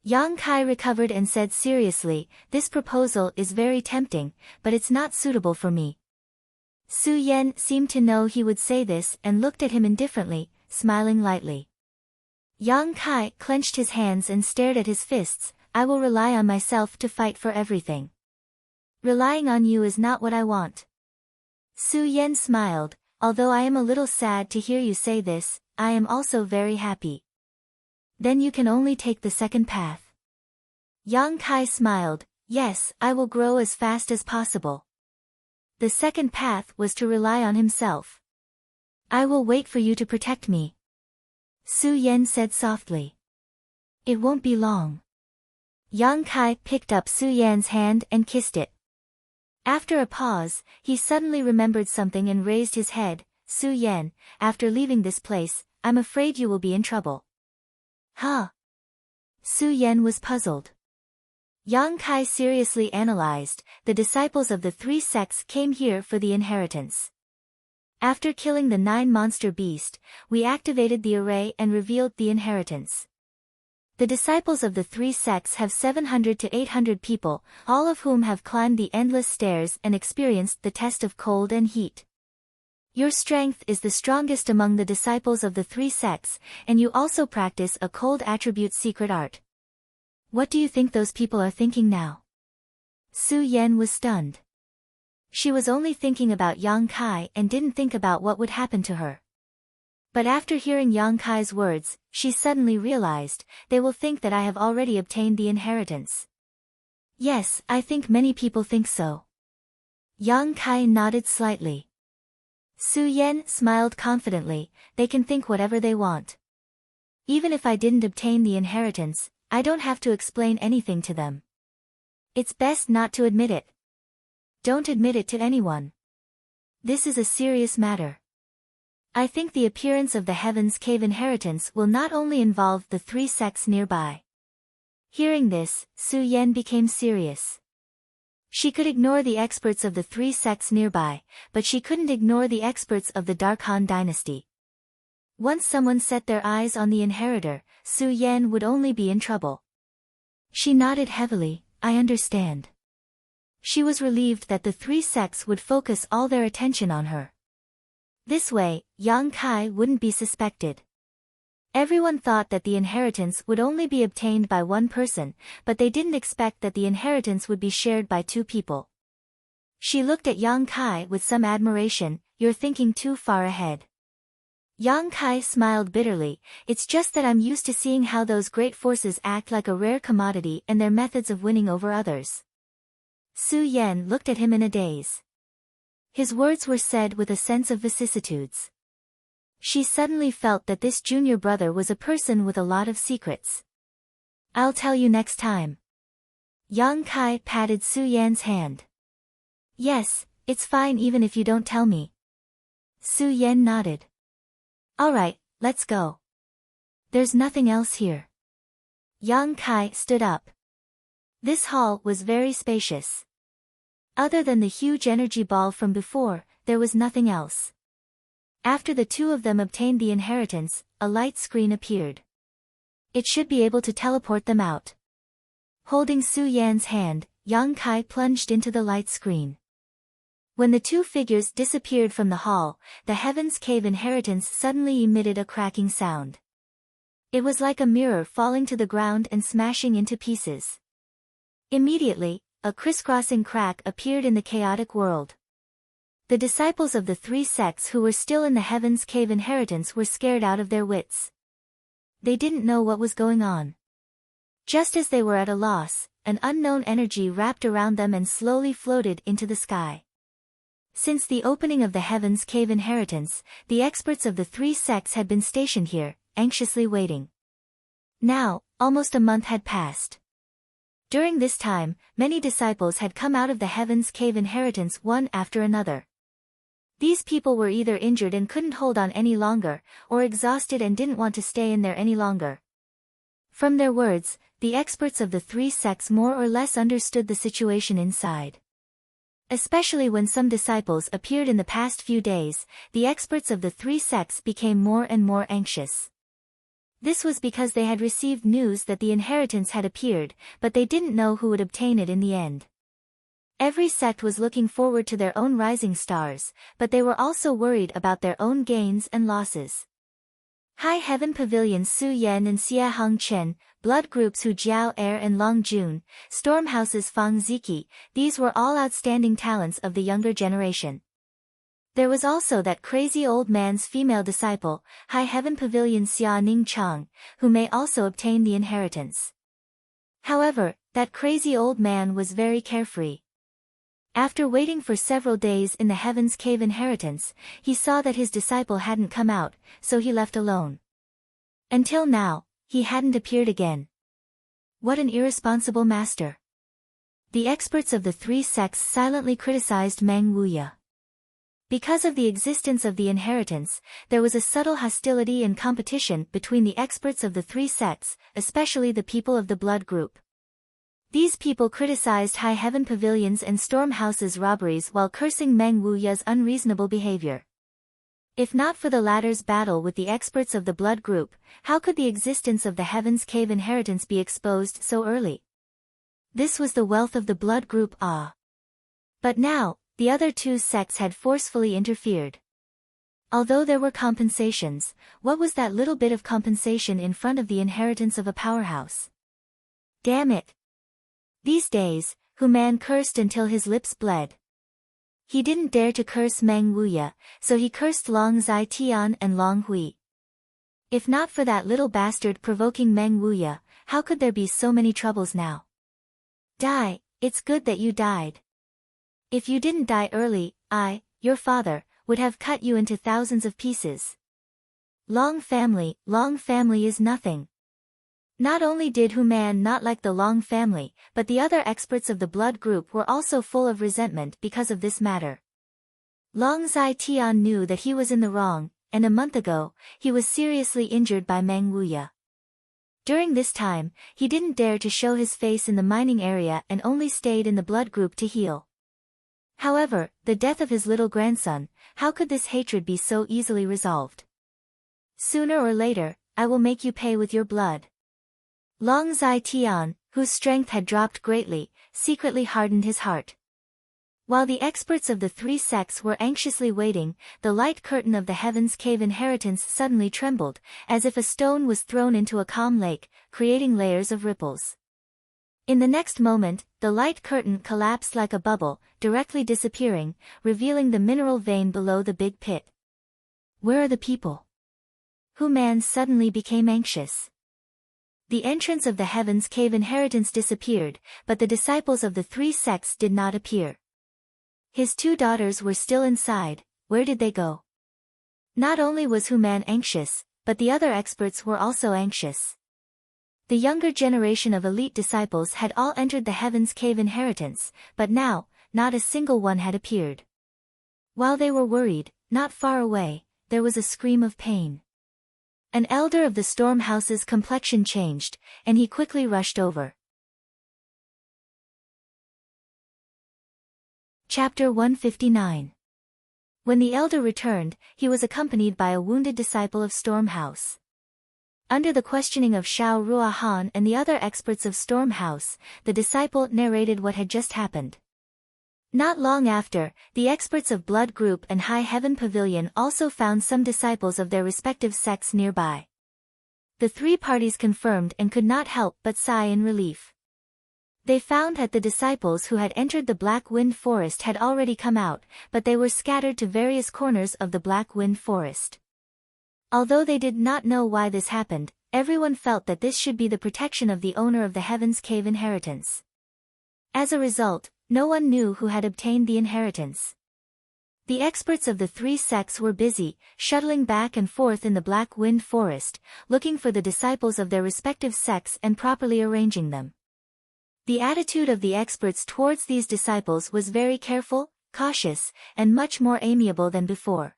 Yang Kai recovered and said seriously, "This proposal is very tempting, but it's not suitable for me." Su Yan seemed to know he would say this and looked at him indifferently, smiling lightly. Yang Kai clenched his hands and stared at his fists. "I will rely on myself to fight for everything. Relying on you is not what I want." Su Yan smiled, "Although I am a little sad to hear you say this, I am also very happy." "Then you can only take the second path." Yang Kai smiled, "Yes, I will grow as fast as possible." The second path was to rely on himself. "I will wait for you to protect me," Su Yan said softly. "It won't be long." Yang Kai picked up Su Yan's hand and kissed it. After a pause, he suddenly remembered something and raised his head. "Su Yan, after leaving this place, I'm afraid you will be in trouble." "Huh?" Su Yan was puzzled. Yang Kai seriously analyzed, the disciples of the 3 sects came here for the inheritance. After killing the 9-monster beast, we activated the array and revealed the inheritance. The disciples of the 3 sects have 700 to 800 people, all of whom have climbed the endless stairs and experienced the test of cold and heat. Your strength is the strongest among the disciples of the 3 sects, and you also practice a cold attribute secret art. What do you think those people are thinking now? Su Yan was stunned. She was only thinking about Yang Kai and didn't think about what would happen to her. But after hearing Yang Kai's words, she suddenly realized, they will think that I have already obtained the inheritance. Yes, I think many people think so. Yang Kai nodded slightly. Su Yan smiled confidently, they can think whatever they want. Even if I didn't obtain the inheritance, I don't have to explain anything to them. It's best not to admit it. Don't admit it to anyone. This is a serious matter. I think the appearance of the Heaven's Cave inheritance will not only involve the 3 sects nearby. Hearing this, Su Yan became serious. She could ignore the experts of the 3 sects nearby, but she couldn't ignore the experts of the Dark Han dynasty. Once someone set their eyes on the inheritor, Su Yan would only be in trouble. She nodded heavily, I understand. She was relieved that the 3 sects would focus all their attention on her. This way, Yang Kai wouldn't be suspected. Everyone thought that the inheritance would only be obtained by one person, but they didn't expect that the inheritance would be shared by 2 people. She looked at Yang Kai with some admiration, you're thinking too far ahead. Yang Kai smiled bitterly, it's just that I'm used to seeing how those great forces act like a rare commodity and their methods of winning over others. Su Yan looked at him in a daze. His words were said with a sense of vicissitudes. She suddenly felt that this junior brother was a person with a lot of secrets. I'll tell you next time. Yang Kai patted Su Yan's hand. Yes, it's fine even if you don't tell me. Su Yan nodded. Alright, let's go. There's nothing else here. Yang Kai stood up. This hall was very spacious. Other than the huge energy ball from before, there was nothing else. After the 2 of them obtained the inheritance, a light screen appeared. It should be able to teleport them out. Holding Su Yan's hand, Yang Kai plunged into the light screen. When the 2 figures disappeared from the hall, the Heaven's Cave inheritance suddenly emitted a cracking sound. It was like a mirror falling to the ground and smashing into pieces. Immediately, a crisscrossing crack appeared in the chaotic world. The disciples of the 3 sects who were still in the Heaven's Cave inheritance were scared out of their wits. They didn't know what was going on. Just as they were at a loss, an unknown energy wrapped around them and slowly floated into the sky. Since the opening of the Heaven's Cave inheritance, the experts of the 3 sects had been stationed here, anxiously waiting. Now, almost a month had passed. During this time, many disciples had come out of the Heaven's Cave inheritance one after another. These people were either injured and couldn't hold on any longer, or exhausted and didn't want to stay in there any longer. From their words, the experts of the 3 sects more or less understood the situation inside. Especially when some disciples appeared in the past few days, the experts of the 3 sects became more and more anxious. This was because they had received news that the inheritance had appeared, but they didn't know who would obtain it in the end. Every sect was looking forward to their own rising stars, but they were also worried about their own gains and losses. High Heaven Pavilion Su Yan and Xia Hong Chen, blood groups Hu Jiao Er and Long Jun, Stormhouse's Fang Ziki, these were all outstanding talents of the younger generation. There was also that crazy old man's female disciple, High Heaven Pavilion Xia Ning Chang, who may also obtain the inheritance. However, that crazy old man was very carefree. After waiting for several days in the Heaven's Cave inheritance, he saw that his disciple hadn't come out, so he left alone. Until now, he hadn't appeared again. What an irresponsible master. The experts of the 3 sects silently criticized Meng Wuya. Because of the existence of the inheritance, there was a subtle hostility and competition between the experts of the 3 sects, especially the people of the blood group. These people criticized High Heaven Pavilion's and Stormhouse's robberies while cursing Meng Wuya's unreasonable behavior. If not for the latter's battle with the experts of the blood group, how could the existence of the Heaven's Cave inheritance be exposed so early? This was the wealth of the blood group. But now, the other two sects had forcefully interfered. Although there were compensations, what was that little bit of compensation in front of the inheritance of a powerhouse? Damn it! These days, Hu-Man cursed until his lips bled. He didn't dare to curse Meng Wuya, so he cursed Long Zai Tian and Long Hui. If not for that little bastard provoking Meng Wuya, how could there be so many troubles now? Die, it's good that you died. If you didn't die early, I, your father, would have cut you into thousands of pieces. Long family is nothing. Not only did Hu-Man not like the Long family, but the other experts of the blood group were also full of resentment because of this matter. Long Zai Tian knew that he was in the wrong, and a month ago, he was seriously injured by Meng Wuya. During this time, he didn't dare to show his face in the mining area and only stayed in the blood group to heal. However, the death of his little grandson, how could this hatred be so easily resolved? Sooner or later, I will make you pay with your blood. Long Zai Tian, whose strength had dropped greatly, secretly hardened his heart. While the experts of the three sects were anxiously waiting, the light curtain of the Heaven's Cave inheritance suddenly trembled, as if a stone was thrown into a calm lake, creating layers of ripples. In the next moment, the light curtain collapsed like a bubble, directly disappearing, revealing the mineral vein below the big pit. Where are the people? Hu-Man suddenly became anxious. The entrance of the Heaven's Cave inheritance disappeared, but the disciples of the three sects did not appear. His two daughters were still inside. Where did they go? Not only was Hu-Man anxious, but the other experts were also anxious. The younger generation of elite disciples had all entered the Heaven's Cave inheritance, but now, not a single one had appeared. While they were worried, not far away, there was a scream of pain. An elder of the Storm House's complexion changed, and he quickly rushed over. Chapter 159. When the elder returned, he was accompanied by a wounded disciple of Storm House. Under the questioning of Xiao Ruahan and the other experts of Storm House, the disciple narrated what had just happened. Not long after, the experts of Blood Group and High Heaven Pavilion also found some disciples of their respective sects nearby. The three parties confirmed and could not help but sigh in relief. They found that the disciples who had entered the Black Wind Forest had already come out, but they were scattered to various corners of the Black Wind Forest. Although they did not know why this happened, everyone felt that this should be the protection of the owner of the Heaven's Cave inheritance. As a result, no one knew who had obtained the inheritance. The experts of the three sects were busy, shuttling back and forth in the Black Wind Forest, looking for the disciples of their respective sects and properly arranging them. The attitude of the experts towards these disciples was very careful, cautious, and much more amiable than before.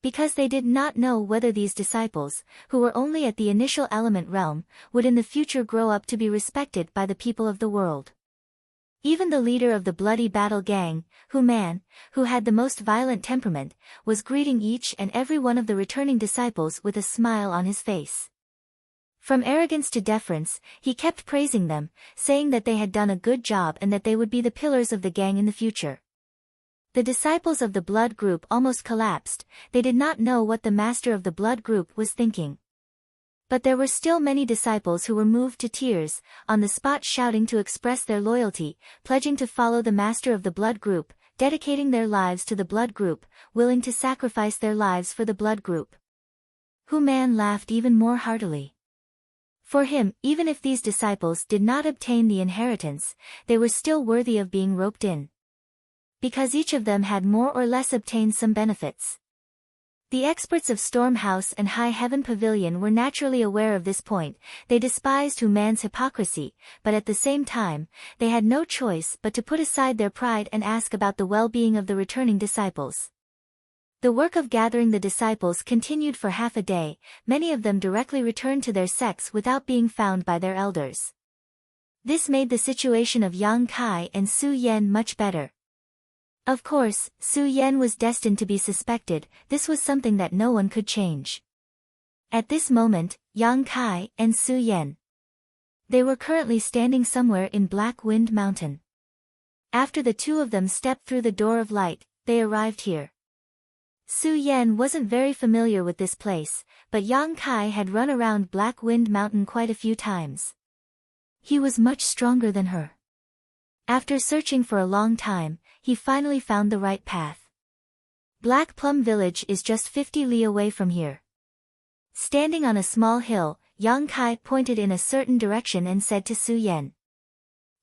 Because they did not know whether these disciples, who were only at the initial element realm, would in the future grow up to be respected by the people of the world. Even the leader of the bloody battle gang, Hu-Man, who had the most violent temperament, was greeting each and every one of the returning disciples with a smile on his face. From arrogance to deference, he kept praising them, saying that they had done a good job and that they would be the pillars of the gang in the future. The disciples of the blood group almost collapsed. They did not know what the master of the blood group was thinking. But there were still many disciples who were moved to tears, on the spot shouting to express their loyalty, pledging to follow the master of the blood group, dedicating their lives to the blood group, willing to sacrifice their lives for the blood group. Hu-Man laughed even more heartily. For him, even if these disciples did not obtain the inheritance, they were still worthy of being roped in. Because each of them had more or less obtained some benefits. The experts of Storm House and High Heaven Pavilion were naturally aware of this point. They despised Hu-Man's hypocrisy, but at the same time, they had no choice but to put aside their pride and ask about the well-being of the returning disciples. The work of gathering the disciples continued for half a day. Many of them directly returned to their sects without being found by their elders. This made the situation of Yang Kai and Su Yan much better. Of course, Su Yan was destined to be suspected. This was something that no one could change. At this moment, Yang Kai and Su Yan. They were currently standing somewhere in Black Wind Mountain. After the two of them stepped through the door of light, they arrived here. Su Yan wasn't very familiar with this place, but Yang Kai had run around Black Wind Mountain quite a few times. He was much stronger than her. After searching for a long time, he finally found the right path. Black Plum Village is just 50 li away from here. Standing on a small hill, Yang Kai pointed in a certain direction and said to Su Yan,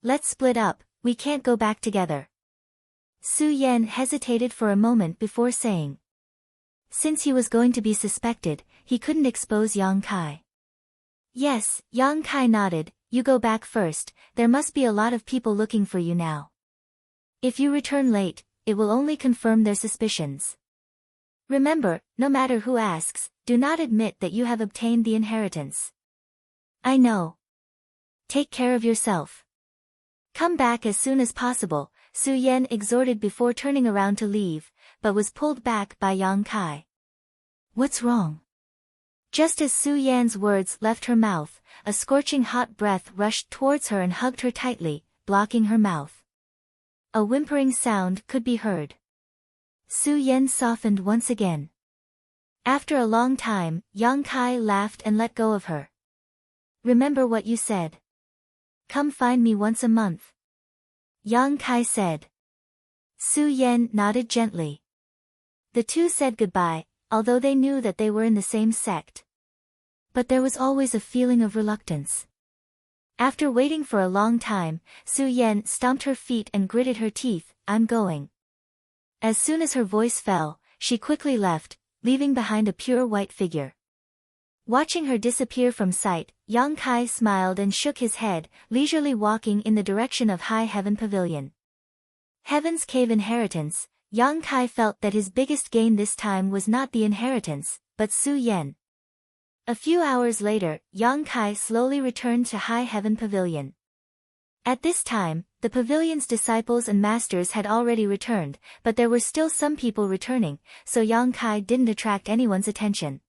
"Let's split up, we can't go back together." Su Yan hesitated for a moment before saying. Since he was going to be suspected, he couldn't expose Yang Kai. Yes, Yang Kai nodded. You go back first, there must be a lot of people looking for you now. If you return late, it will only confirm their suspicions. Remember, no matter who asks, do not admit that you have obtained the inheritance. I know. Take care of yourself. Come back as soon as possible, Su Yan exhorted before turning around to leave, but was pulled back by Yang Kai. What's wrong? Just as Su Yan's words left her mouth, a scorching hot breath rushed towards her and hugged her tightly, blocking her mouth. A whimpering sound could be heard. Su Yan softened once again. After a long time, Yang Kai laughed and let go of her. Remember what you said. Come find me once a month. Yang Kai said. Su Yan nodded gently. The two said goodbye, although they knew that they were in the same sect. But there was always a feeling of reluctance. After waiting for a long time, Su Yan stomped her feet and gritted her teeth. I'm going. As soon as her voice fell, she quickly left, leaving behind a pure white figure. Watching her disappear from sight, Yang Kai smiled and shook his head, leisurely walking in the direction of High Heaven Pavilion. Heaven's Cave Inheritance. Yang Kai felt that his biggest gain this time was not the inheritance, but Su Yan. A few hours later, Yang Kai slowly returned to High Heaven Pavilion. At this time, the pavilion's disciples and masters had already returned, but there were still some people returning, so Yang Kai didn't attract anyone's attention.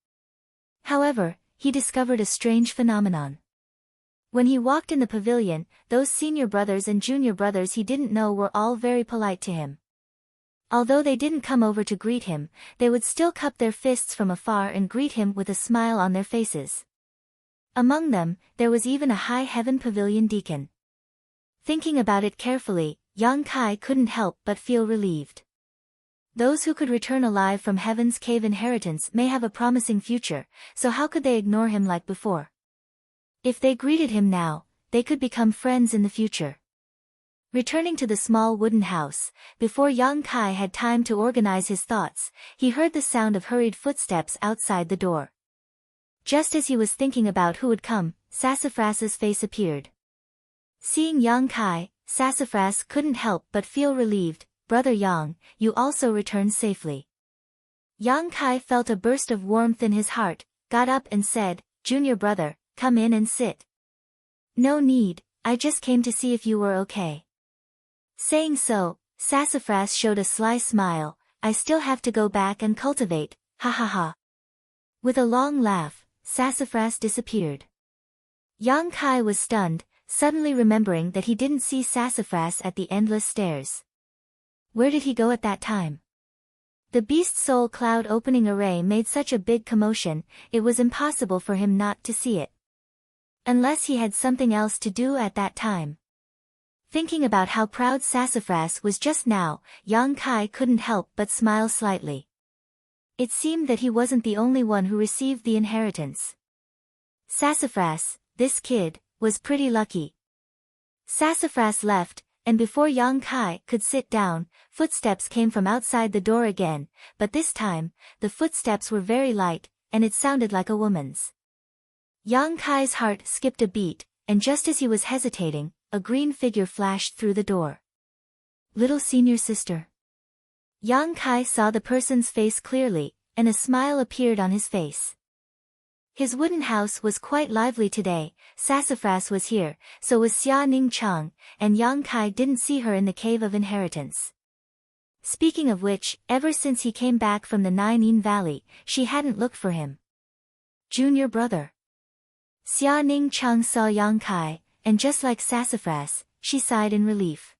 However, he discovered a strange phenomenon. When he walked in the pavilion, those senior brothers and junior brothers he didn't know were all very polite to him. Although they didn't come over to greet him, they would still cup their fists from afar and greet him with a smile on their faces. Among them, there was even a High Heaven Pavilion deacon. Thinking about it carefully, Yang Kai couldn't help but feel relieved. Those who could return alive from Heaven's Cave Inheritance may have a promising future, so how could they ignore him like before? If they greeted him now, they could become friends in the future. Returning to the small wooden house, before Yang Kai had time to organize his thoughts, he heard the sound of hurried footsteps outside the door. Just as he was thinking about who would come, Sassafras's face appeared. Seeing Yang Kai, Sassafras couldn't help but feel relieved. Brother Yang, you also returned safely. Yang Kai felt a burst of warmth in his heart, got up and said, Junior brother, come in and sit. No need, I just came to see if you were okay. Saying so, Sassafras showed a sly smile. I still have to go back and cultivate, ha ha ha. With a long laugh, Sassafras disappeared. Yang Kai was stunned, suddenly remembering that he didn't see Sassafras at the endless stairs. Where did he go at that time? The Beast Soul Cloud opening array made such a big commotion, it was impossible for him not to see it. Unless he had something else to do at that time. Thinking about how proud Sassafras was just now, Yang Kai couldn't help but smile slightly. It seemed that he wasn't the only one who received the inheritance. Sassafras, this kid, was pretty lucky. Sassafras left, and before Yang Kai could sit down, footsteps came from outside the door again, but this time, the footsteps were very light, and it sounded like a woman's. Yang Kai's heart skipped a beat, and just as he was hesitating, a green figure flashed through the door. Little senior sister. Yang Kai saw the person's face clearly, and a smile appeared on his face. His wooden house was quite lively today. Sassafras was here, so was Xia Ning Chang, and Yang Kai didn't see her in the Cave of Inheritance. Speaking of which, ever since he came back from the Nine Valley, she hadn't looked for him. Junior brother. Xia Ning Cheng saw Yang Kai, and just like sassafras, she sighed in relief.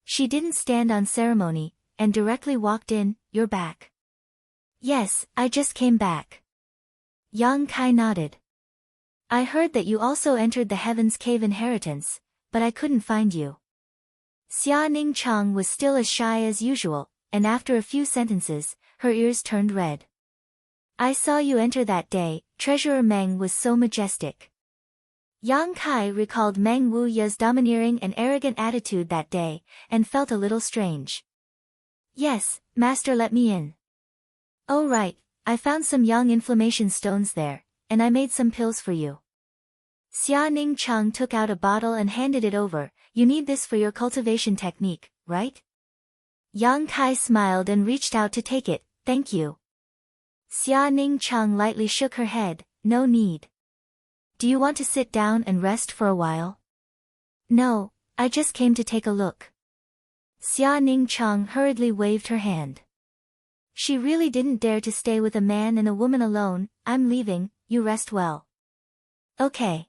She didn't stand on ceremony, and directly walked in. You're back. Yes, I just came back. Yang Kai nodded. I heard that you also entered the Heaven's Cave inheritance, but I couldn't find you. Xia Ning Cheng was still as shy as usual, and after a few sentences, her ears turned red. I saw you enter that day. Treasurer Meng was so majestic. Yang Kai recalled Meng Wuya's domineering and arrogant attitude that day, and felt a little strange. Yes, master, let me in. Oh right, I found some young inflammation stones there, and I made some pills for you. Xia Ning Cheng took out a bottle and handed it over. You need this for your cultivation technique, right? Yang Kai smiled and reached out to take it. Thank you. Xia Ning Cheng lightly shook her head. No need. Do you want to sit down and rest for a while? No, I just came to take a look. Xia Ning Cheng hurriedly waved her hand. She really didn't dare to stay with a man and a woman alone. I'm leaving, you rest well. Okay.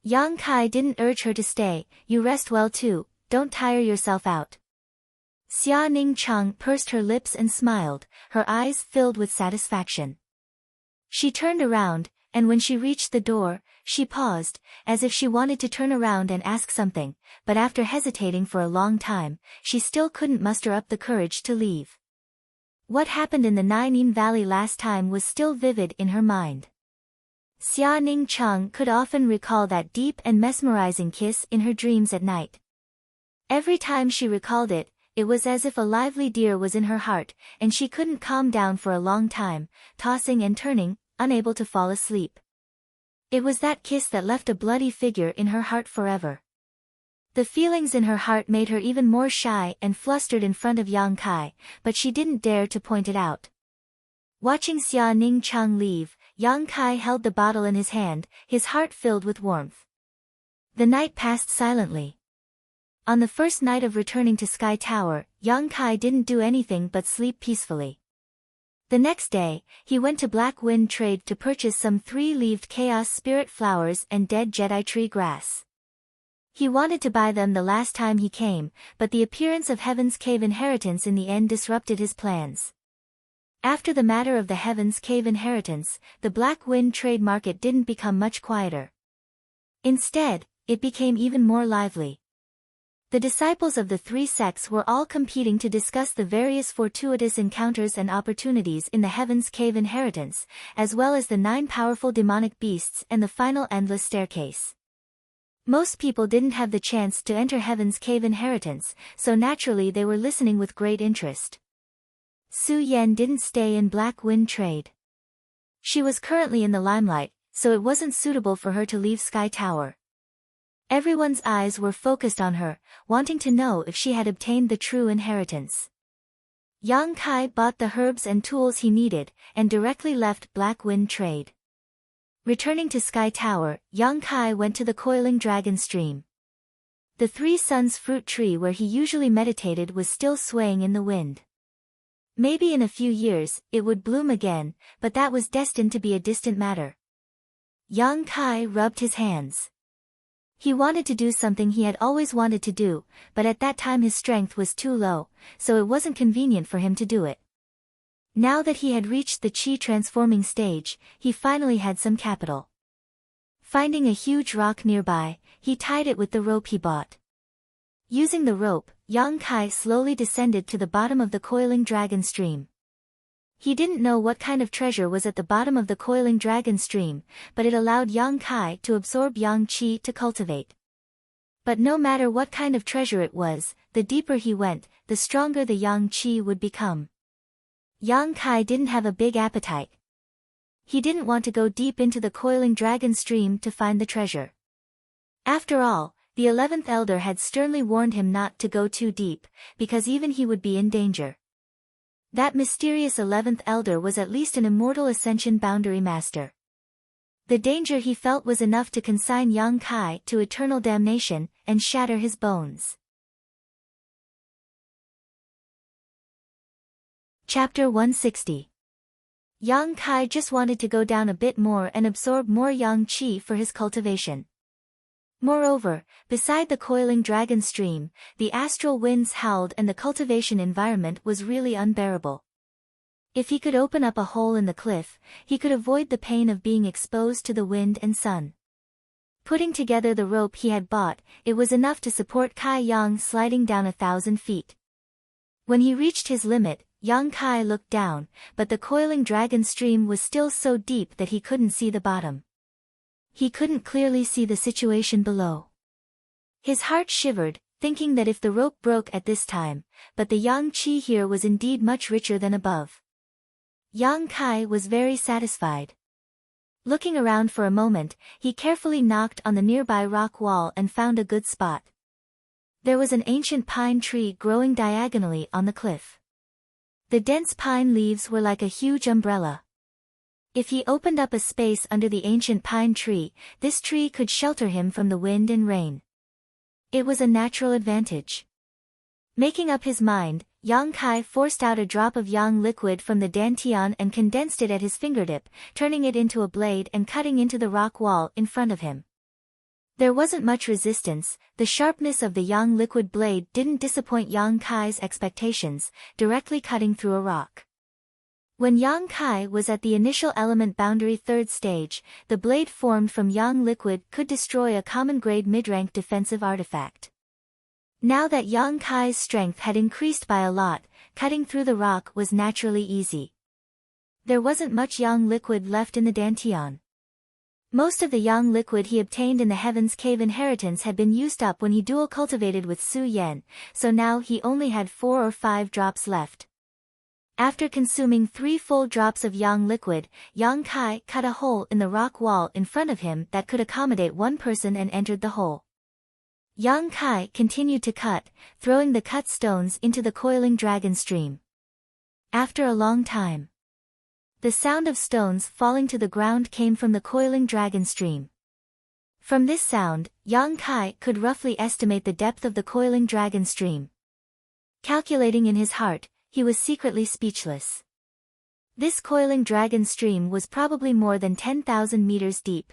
Yang Kai didn't urge her to stay. You rest well too, don't tire yourself out. Xia Ning Cheng pursed her lips and smiled, her eyes filled with satisfaction. She turned around, and when she reached the door, she paused, as if she wanted to turn around and ask something, but after hesitating for a long time, she still couldn't muster up the courage to leave. What happened in the Nine Valley last time was still vivid in her mind. Xia Ning Cheng could often recall that deep and mesmerizing kiss in her dreams at night. Every time she recalled it, it was as if a lively deer was in her heart, and she couldn't calm down for a long time, tossing and turning, unable to fall asleep. It was that kiss that left a bloody figure in her heart forever. The feelings in her heart made her even more shy and flustered in front of Yang Kai, but she didn't dare to point it out. Watching Xia Ning Cheng leave, Yang Kai held the bottle in his hand, his heart filled with warmth. The night passed silently. On the first night of returning to Sky Tower, Yang Kai didn't do anything but sleep peacefully. The next day, he went to Black Wind Trade to purchase some 3-leaved Chaos Spirit flowers and dead Jedi tree grass. He wanted to buy them the last time he came, but the appearance of Heaven's Cave inheritance in the end disrupted his plans. After the matter of the Heaven's Cave inheritance, the Black Wind Trade market didn't become much quieter. Instead, it became even more lively. The disciples of the three sects were all competing to discuss the various fortuitous encounters and opportunities in the Heaven's Cave inheritance, as well as the 9 powerful demonic beasts and the final endless staircase. Most people didn't have the chance to enter Heaven's Cave inheritance, so naturally they were listening with great interest. Su Yan didn't stay in Black Wind Trade. She was currently in the limelight, so it wasn't suitable for her to leave Sky Tower. Everyone's eyes were focused on her, wanting to know if she had obtained the true inheritance. Yang Kai bought the herbs and tools he needed, and directly left Black Wind Trade. Returning to Sky Tower, Yang Kai went to the coiling dragon stream. The 3 Suns fruit tree where he usually meditated was still swaying in the wind. Maybe in a few years, it would bloom again, but that was destined to be a distant matter. Yang Kai rubbed his hands. He wanted to do something he had always wanted to do, but at that time his strength was too low, so it wasn't convenient for him to do it. Now that he had reached the Qi transforming stage, he finally had some capital. Finding a huge rock nearby, he tied it with the rope he bought. Using the rope, Yang Kai slowly descended to the bottom of the coiling dragon stream. He didn't know what kind of treasure was at the bottom of the coiling dragon stream, but it allowed Yang Kai to absorb Yang Qi to cultivate. But no matter what kind of treasure it was, the deeper he went, the stronger the Yang Qi would become. Yang Kai didn't have a big appetite. He didn't want to go deep into the coiling dragon stream to find the treasure. After all, the 11th Elder had sternly warned him not to go too deep, because even he would be in danger. That mysterious 11th Elder was at least an immortal Ascension Boundary Master. The danger he felt was enough to consign Yang Kai to eternal damnation and shatter his bones. Chapter 160. Yang Kai just wanted to go down a bit more and absorb more yang qi for his cultivation. Moreover, beside the coiling dragon stream, the astral winds howled and the cultivation environment was really unbearable. If he could open up a hole in the cliff, he could avoid the pain of being exposed to the wind and sun. Putting together the rope he had bought, it was enough to support Kai Yang sliding down 1,000 feet. When he reached his limit, Yang Kai looked down, but the coiling dragon stream was still so deep that he couldn't see the bottom. He couldn't clearly see the situation below. His heart shivered, thinking that if the rope broke at this time, but the yang qi here was indeed much richer than above. Yang Kai was very satisfied. Looking around for a moment, he carefully knocked on the nearby rock wall and found a good spot. There was an ancient pine tree growing diagonally on the cliff. The dense pine leaves were like a huge umbrella. If he opened up a space under the ancient pine tree, this tree could shelter him from the wind and rain. It was a natural advantage. Making up his mind, Yang Kai forced out a drop of yang liquid from the dantian and condensed it at his fingertip, turning it into a blade and cutting into the rock wall in front of him. There wasn't much resistance. The sharpness of the yang liquid blade didn't disappoint Yang Kai's expectations, directly cutting through a rock. When Yang Kai was at the initial element boundary 3rd stage, the blade formed from yang liquid could destroy a common-grade mid-rank defensive artifact. Now that Yang Kai's strength had increased by a lot, cutting through the rock was naturally easy. There wasn't much yang liquid left in the dantian. Most of the yang liquid he obtained in the Heaven's Cave inheritance had been used up when he dual cultivated with Su Yan, so now he only had 4 or 5 drops left. After consuming 3 full drops of yang liquid, Yang Kai cut a hole in the rock wall in front of him that could accommodate one person and entered the hole. Yang Kai continued to cut, throwing the cut stones into the coiling dragon stream. After a long time, the sound of stones falling to the ground came from the coiling dragon stream. From this sound, Yang Kai could roughly estimate the depth of the coiling dragon stream. Calculating in his heart, he was secretly speechless. This coiling dragon stream was probably more than 10,000 meters deep.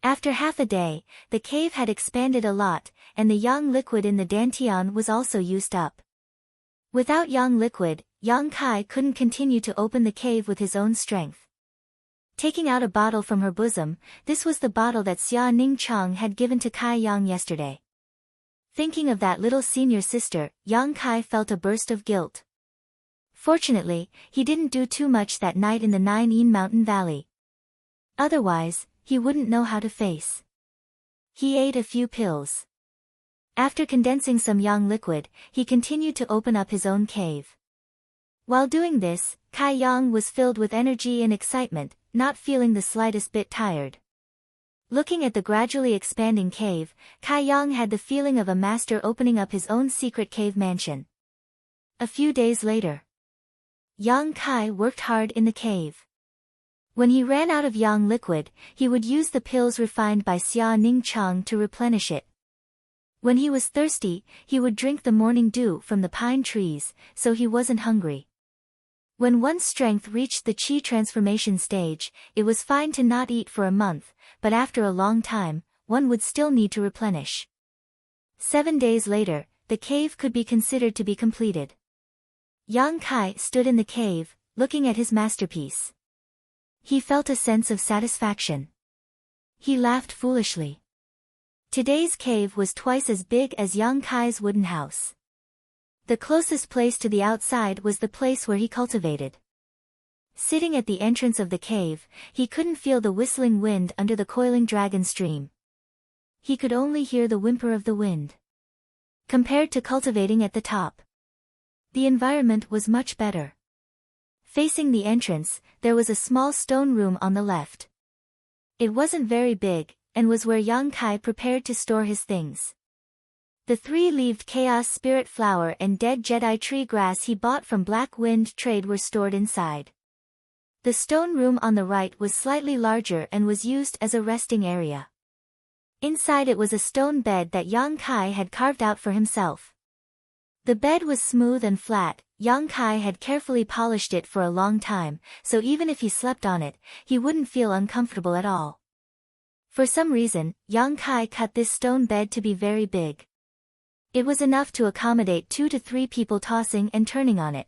After half a day, the cave had expanded a lot, and the yang liquid in the dantian was also used up. Without yang liquid, Yang Kai couldn't continue to open the cave with his own strength. Taking out a bottle from her bosom, this was the bottle that Xia Ning Chang had given to Kai Yang yesterday. Thinking of that little senior sister, Yang Kai felt a burst of guilt. Fortunately, he didn't do too much that night in the Nine Yin Mountain Valley. Otherwise, he wouldn't know how to face. He ate a few pills. After condensing some yang liquid, he continued to open up his own cave. While doing this, Kai Yang was filled with energy and excitement, not feeling the slightest bit tired. Looking at the gradually expanding cave, Kai Yang had the feeling of a master opening up his own secret cave mansion. A few days later, Yang Kai worked hard in the cave. When he ran out of yang liquid, he would use the pills refined by Xia Ning Chang to replenish it. When he was thirsty, he would drink the morning dew from the pine trees, so he wasn't hungry. When one's strength reached the qi transformation stage, it was fine to not eat for a month, but after a long time, one would still need to replenish. 7 days later, the cave could be considered to be completed. Yang Kai stood in the cave, looking at his masterpiece. He felt a sense of satisfaction. He laughed foolishly. Today's cave was twice as big as Yang Kai's wooden house. The closest place to the outside was the place where he cultivated. Sitting at the entrance of the cave, he couldn't feel the whistling wind under the coiling dragon stream. He could only hear the whimper of the wind. Compared to cultivating at the top, the environment was much better. Facing the entrance, there was a small stone room on the left. It wasn't very big, and was where Yang Kai prepared to store his things. The 3-leaved Chaos Spirit Flower and dead Jedi tree grass he bought from Black Wind Trade were stored inside. The stone room on the right was slightly larger and was used as a resting area. Inside it was a stone bed that Yang Kai had carved out for himself. The bed was smooth and flat. Yang Kai had carefully polished it for a long time, so even if he slept on it, he wouldn't feel uncomfortable at all. For some reason, Yang Kai cut this stone bed to be very big. It was enough to accommodate 2 to 3 people tossing and turning on it.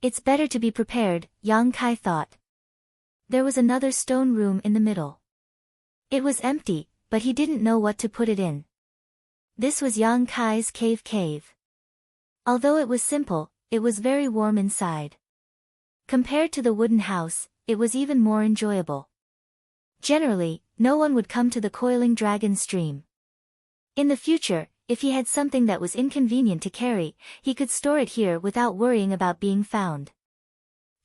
It's better to be prepared, Yang Kai thought. There was another stone room in the middle. It was empty, but he didn't know what to put it in. This was Yang Kai's cave. Although it was simple, it was very warm inside. Compared to the wooden house, it was even more enjoyable. Generally, no one would come to the coiling dragon stream. In the future, if he had something that was inconvenient to carry, he could store it here without worrying about being found.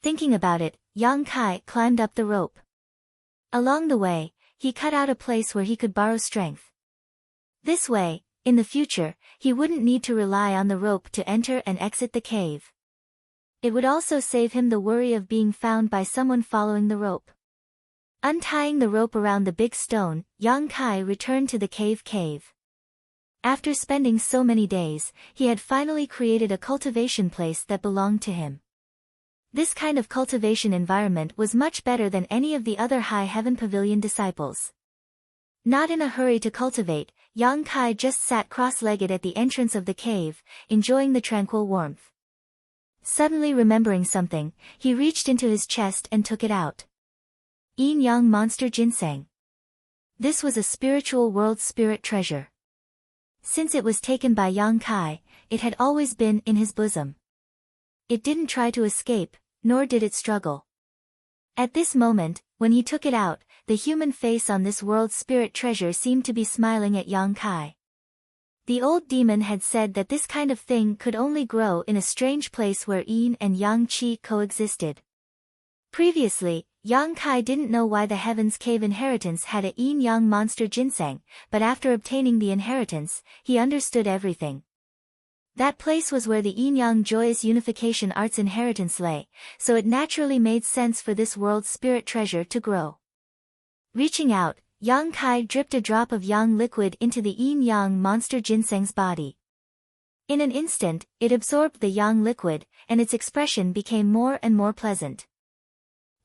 Thinking about it, Yang Kai climbed up the rope. Along the way, he cut out a place where he could borrow strength. This way, in the future, he wouldn't need to rely on the rope to enter and exit the cave. It would also save him the worry of being found by someone following the rope. Untying the rope around the big stone, Yang Kai returned to the cave. After spending so many days, he had finally created a cultivation place that belonged to him. This kind of cultivation environment was much better than any of the other High Heaven Pavilion disciples. Not in a hurry to cultivate, Yang Kai just sat cross-legged at the entrance of the cave, enjoying the tranquil warmth. Suddenly remembering something, he reached into his chest and took it out. Yin Yang Monster Ginseng. This was a spiritual world spirit treasure. Since it was taken by Yang Kai, it had always been in his bosom. It didn't try to escape, nor did it struggle. At this moment, when he took it out, the human face on this world spirit treasure seemed to be smiling at Yang Kai. The old demon had said that this kind of thing could only grow in a strange place where yin and yang qi coexisted. Previously, Yang Kai didn't know why the Heaven's Cave inheritance had a yin-yang monster ginseng, but after obtaining the inheritance, he understood everything. That place was where the yin-yang joyous unification arts inheritance lay, so it naturally made sense for this world's spirit treasure to grow. Reaching out, Yang Kai dripped a drop of yang liquid into the yin-yang monster ginseng's body. In an instant, it absorbed the yang liquid, and its expression became more and more pleasant.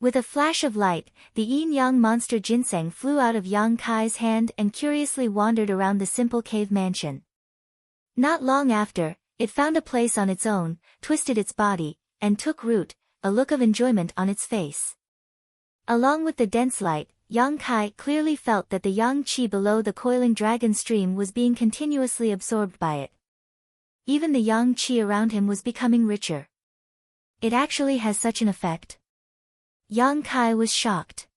With a flash of light, the yin-yang monster ginseng flew out of Yang Kai's hand and curiously wandered around the simple cave mansion. Not long after, it found a place on its own, twisted its body, and took root, a look of enjoyment on its face. Along with the dense light, Yang Kai clearly felt that the yang qi below the coiling dragon stream was being continuously absorbed by it. Even the yang qi around him was becoming richer. It actually has such an effect. Yang Kai was shocked.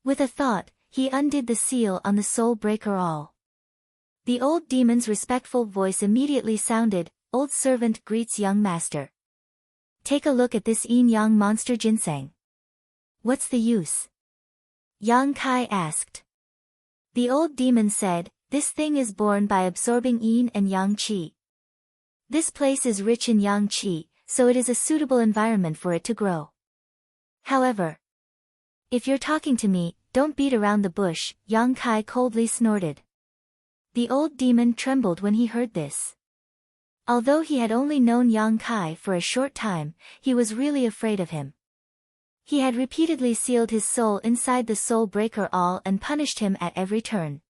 With a thought, he undid the seal on the soul breaker all. The old demon's respectful voice immediately sounded, "Old servant greets young master. Take a look at this yin-yang monster ginseng. What's the use?" Yang Kai asked. The old demon said, "This thing is born by absorbing yin and yang qi. This place is rich in yang qi, so it is a suitable environment for it to grow. However, if you're talking to me, don't beat around the bush," Yang Kai coldly snorted. The old demon trembled when he heard this. Although he had only known Yang Kai for a short time, he was really afraid of him. He had repeatedly sealed his soul inside the soul breaker all and punished him at every turn.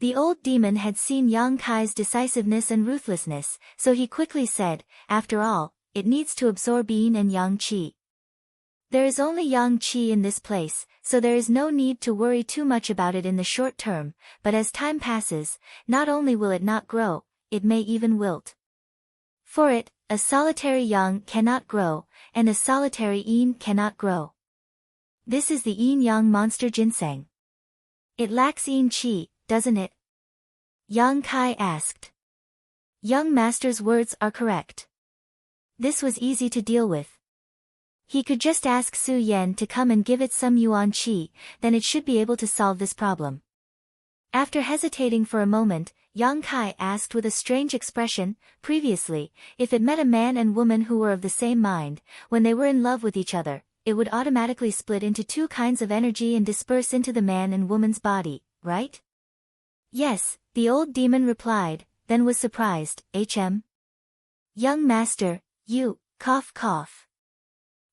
The old demon had seen Yang Kai's decisiveness and ruthlessness, so he quickly said, "After all, it needs to absorb yin and yang qi. There is only yang qi in this place, so there is no need to worry too much about it in the short term, but as time passes, not only will it not grow, it may even wilt. For it, a solitary yang cannot grow, and a solitary yin cannot grow. This is the yin-yang monster ginseng. It lacks yin qi, doesn't it?" Yang Kai asked. Young master's words are correct. This was easy to deal with. He could just ask Su Yan to come and give it some yuan qi, then it should be able to solve this problem. After hesitating for a moment, Yang Kai asked with a strange expression, "Previously, if it met a man and woman who were of the same mind, when they were in love with each other, it would automatically split into 2 kinds of energy and disperse into the man and woman's body, right?" "Yes," the old demon replied, then was surprised, "Hm? Young master, you, cough cough.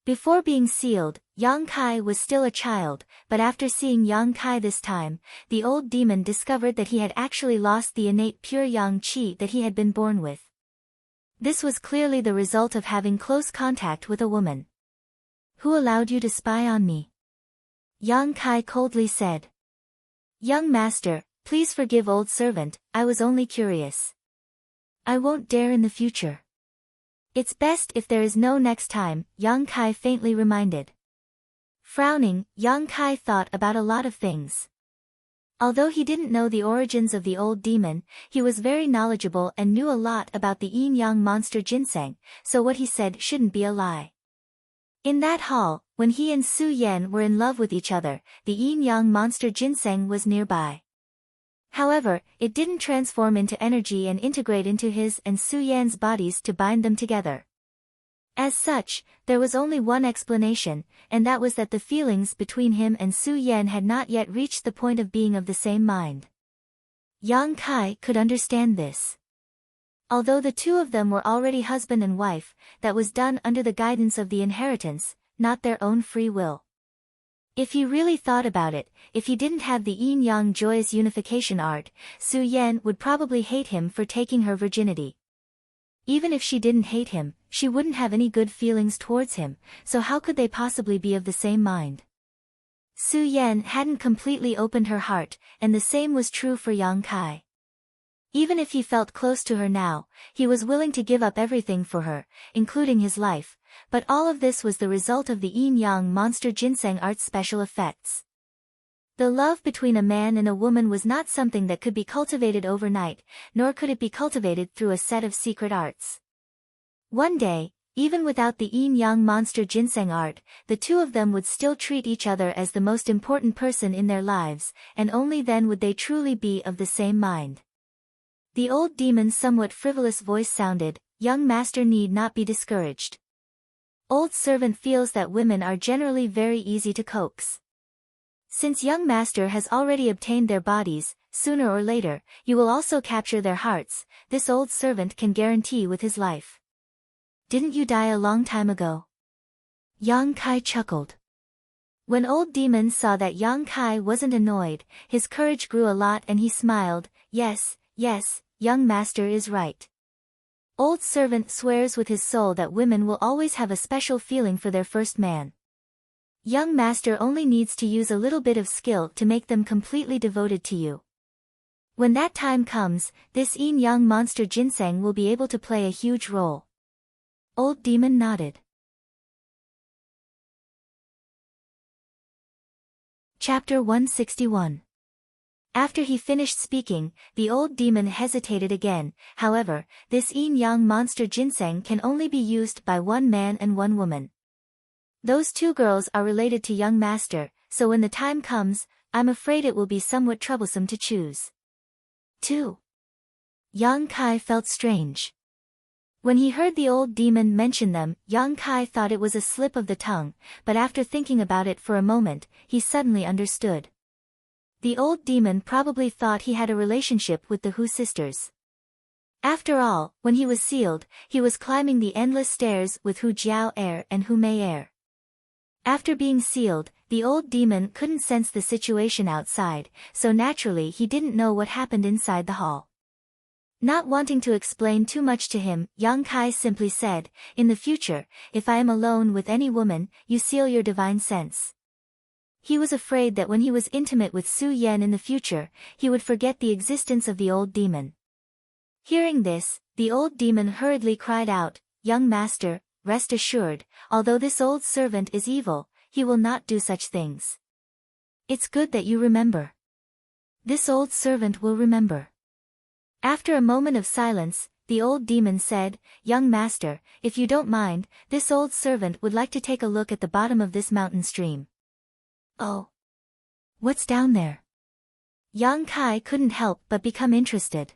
Before being sealed, Yang Kai was still a child, but after seeing Yang Kai this time, the old demon discovered that he had actually lost the innate pure Yang Qi that he had been born with. This was clearly the result of having close contact with a woman. Who allowed you to spy on me? Yang Kai coldly said. Young master, please forgive old servant, I was only curious. I won't dare in the future. It's best if there is no next time, Yang Kai faintly reminded. Frowning, Yang Kai thought about a lot of things. Although he didn't know the origins of the old demon, he was very knowledgeable and knew a lot about the yin-yang monster ginseng, so what he said shouldn't be a lie. In that hall, when he and Su Yan were in love with each other, the yin-yang monster ginseng was nearby. However, it didn't transform into energy and integrate into his and Su Yan's bodies to bind them together. As such, there was only one explanation, and that was that the feelings between him and Su Yan had not yet reached the point of being of the same mind. Yang Kai could understand this. Although the two of them were already husband and wife, that was done under the guidance of the inheritance, not their own free will. If he really thought about it, if he didn't have the yin-yang joyous unification art, Su Yan would probably hate him for taking her virginity. Even if she didn't hate him, she wouldn't have any good feelings towards him, so how could they possibly be of the same mind? Su Yan hadn't completely opened her heart, and the same was true for Yang Kai. Even if he felt close to her now, he was willing to give up everything for her, including his life, but all of this was the result of the yin-yang monster ginseng art's special effects. The love between a man and a woman was not something that could be cultivated overnight, nor could it be cultivated through a set of secret arts. One day, even without the yin-yang monster ginseng art, the two of them would still treat each other as the most important person in their lives, and only then would they truly be of the same mind. The old demon's somewhat frivolous voice sounded, "Young master need not be discouraged. Old servant feels that women are generally very easy to coax. Since young master has already obtained their bodies, sooner or later, you will also capture their hearts, this old servant can guarantee with his life." Didn't you die a long time ago? Yang Kai chuckled. When old demon saw that Yang Kai wasn't annoyed, his courage grew a lot and he smiled, yes, young master is right. Old servant swears with his soul that women will always have a special feeling for their first man. Young master only needs to use a little bit of skill to make them completely devoted to you. When that time comes, this yin-yang monster ginseng will be able to play a huge role. Old demon nodded. Chapter 161. After he finished speaking, the old demon hesitated again. However, this yin-yang monster ginseng can only be used by one man and one woman. Those two girls are related to young master, so when the time comes, I'm afraid it will be somewhat troublesome to choose. 2. Yang Kai felt strange. When he heard the old demon mention them, Yang Kai thought it was a slip of the tongue, but after thinking about it for a moment, he suddenly understood. The old demon probably thought he had a relationship with the Hu sisters. After all, when he was sealed, he was climbing the endless stairs with Hu Jiao Er and Hu Mei Er. After being sealed, the old demon couldn't sense the situation outside, so naturally he didn't know what happened inside the hall. Not wanting to explain too much to him, Yang Kai simply said, "In the future, if I am alone with any woman, you seal your divine sense." He was afraid that when he was intimate with Su Yan in the future, he would forget the existence of the old demon. Hearing this, the old demon hurriedly cried out, "Young master, rest assured, although this old servant is evil, he will not do such things. It's good that you remember. This old servant will remember." After a moment of silence, the old demon said, "Young master, if you don't mind, this old servant would like to take a look at the bottom of this mountain stream." "Oh. What's down there?" Yang Kai couldn't help but become interested.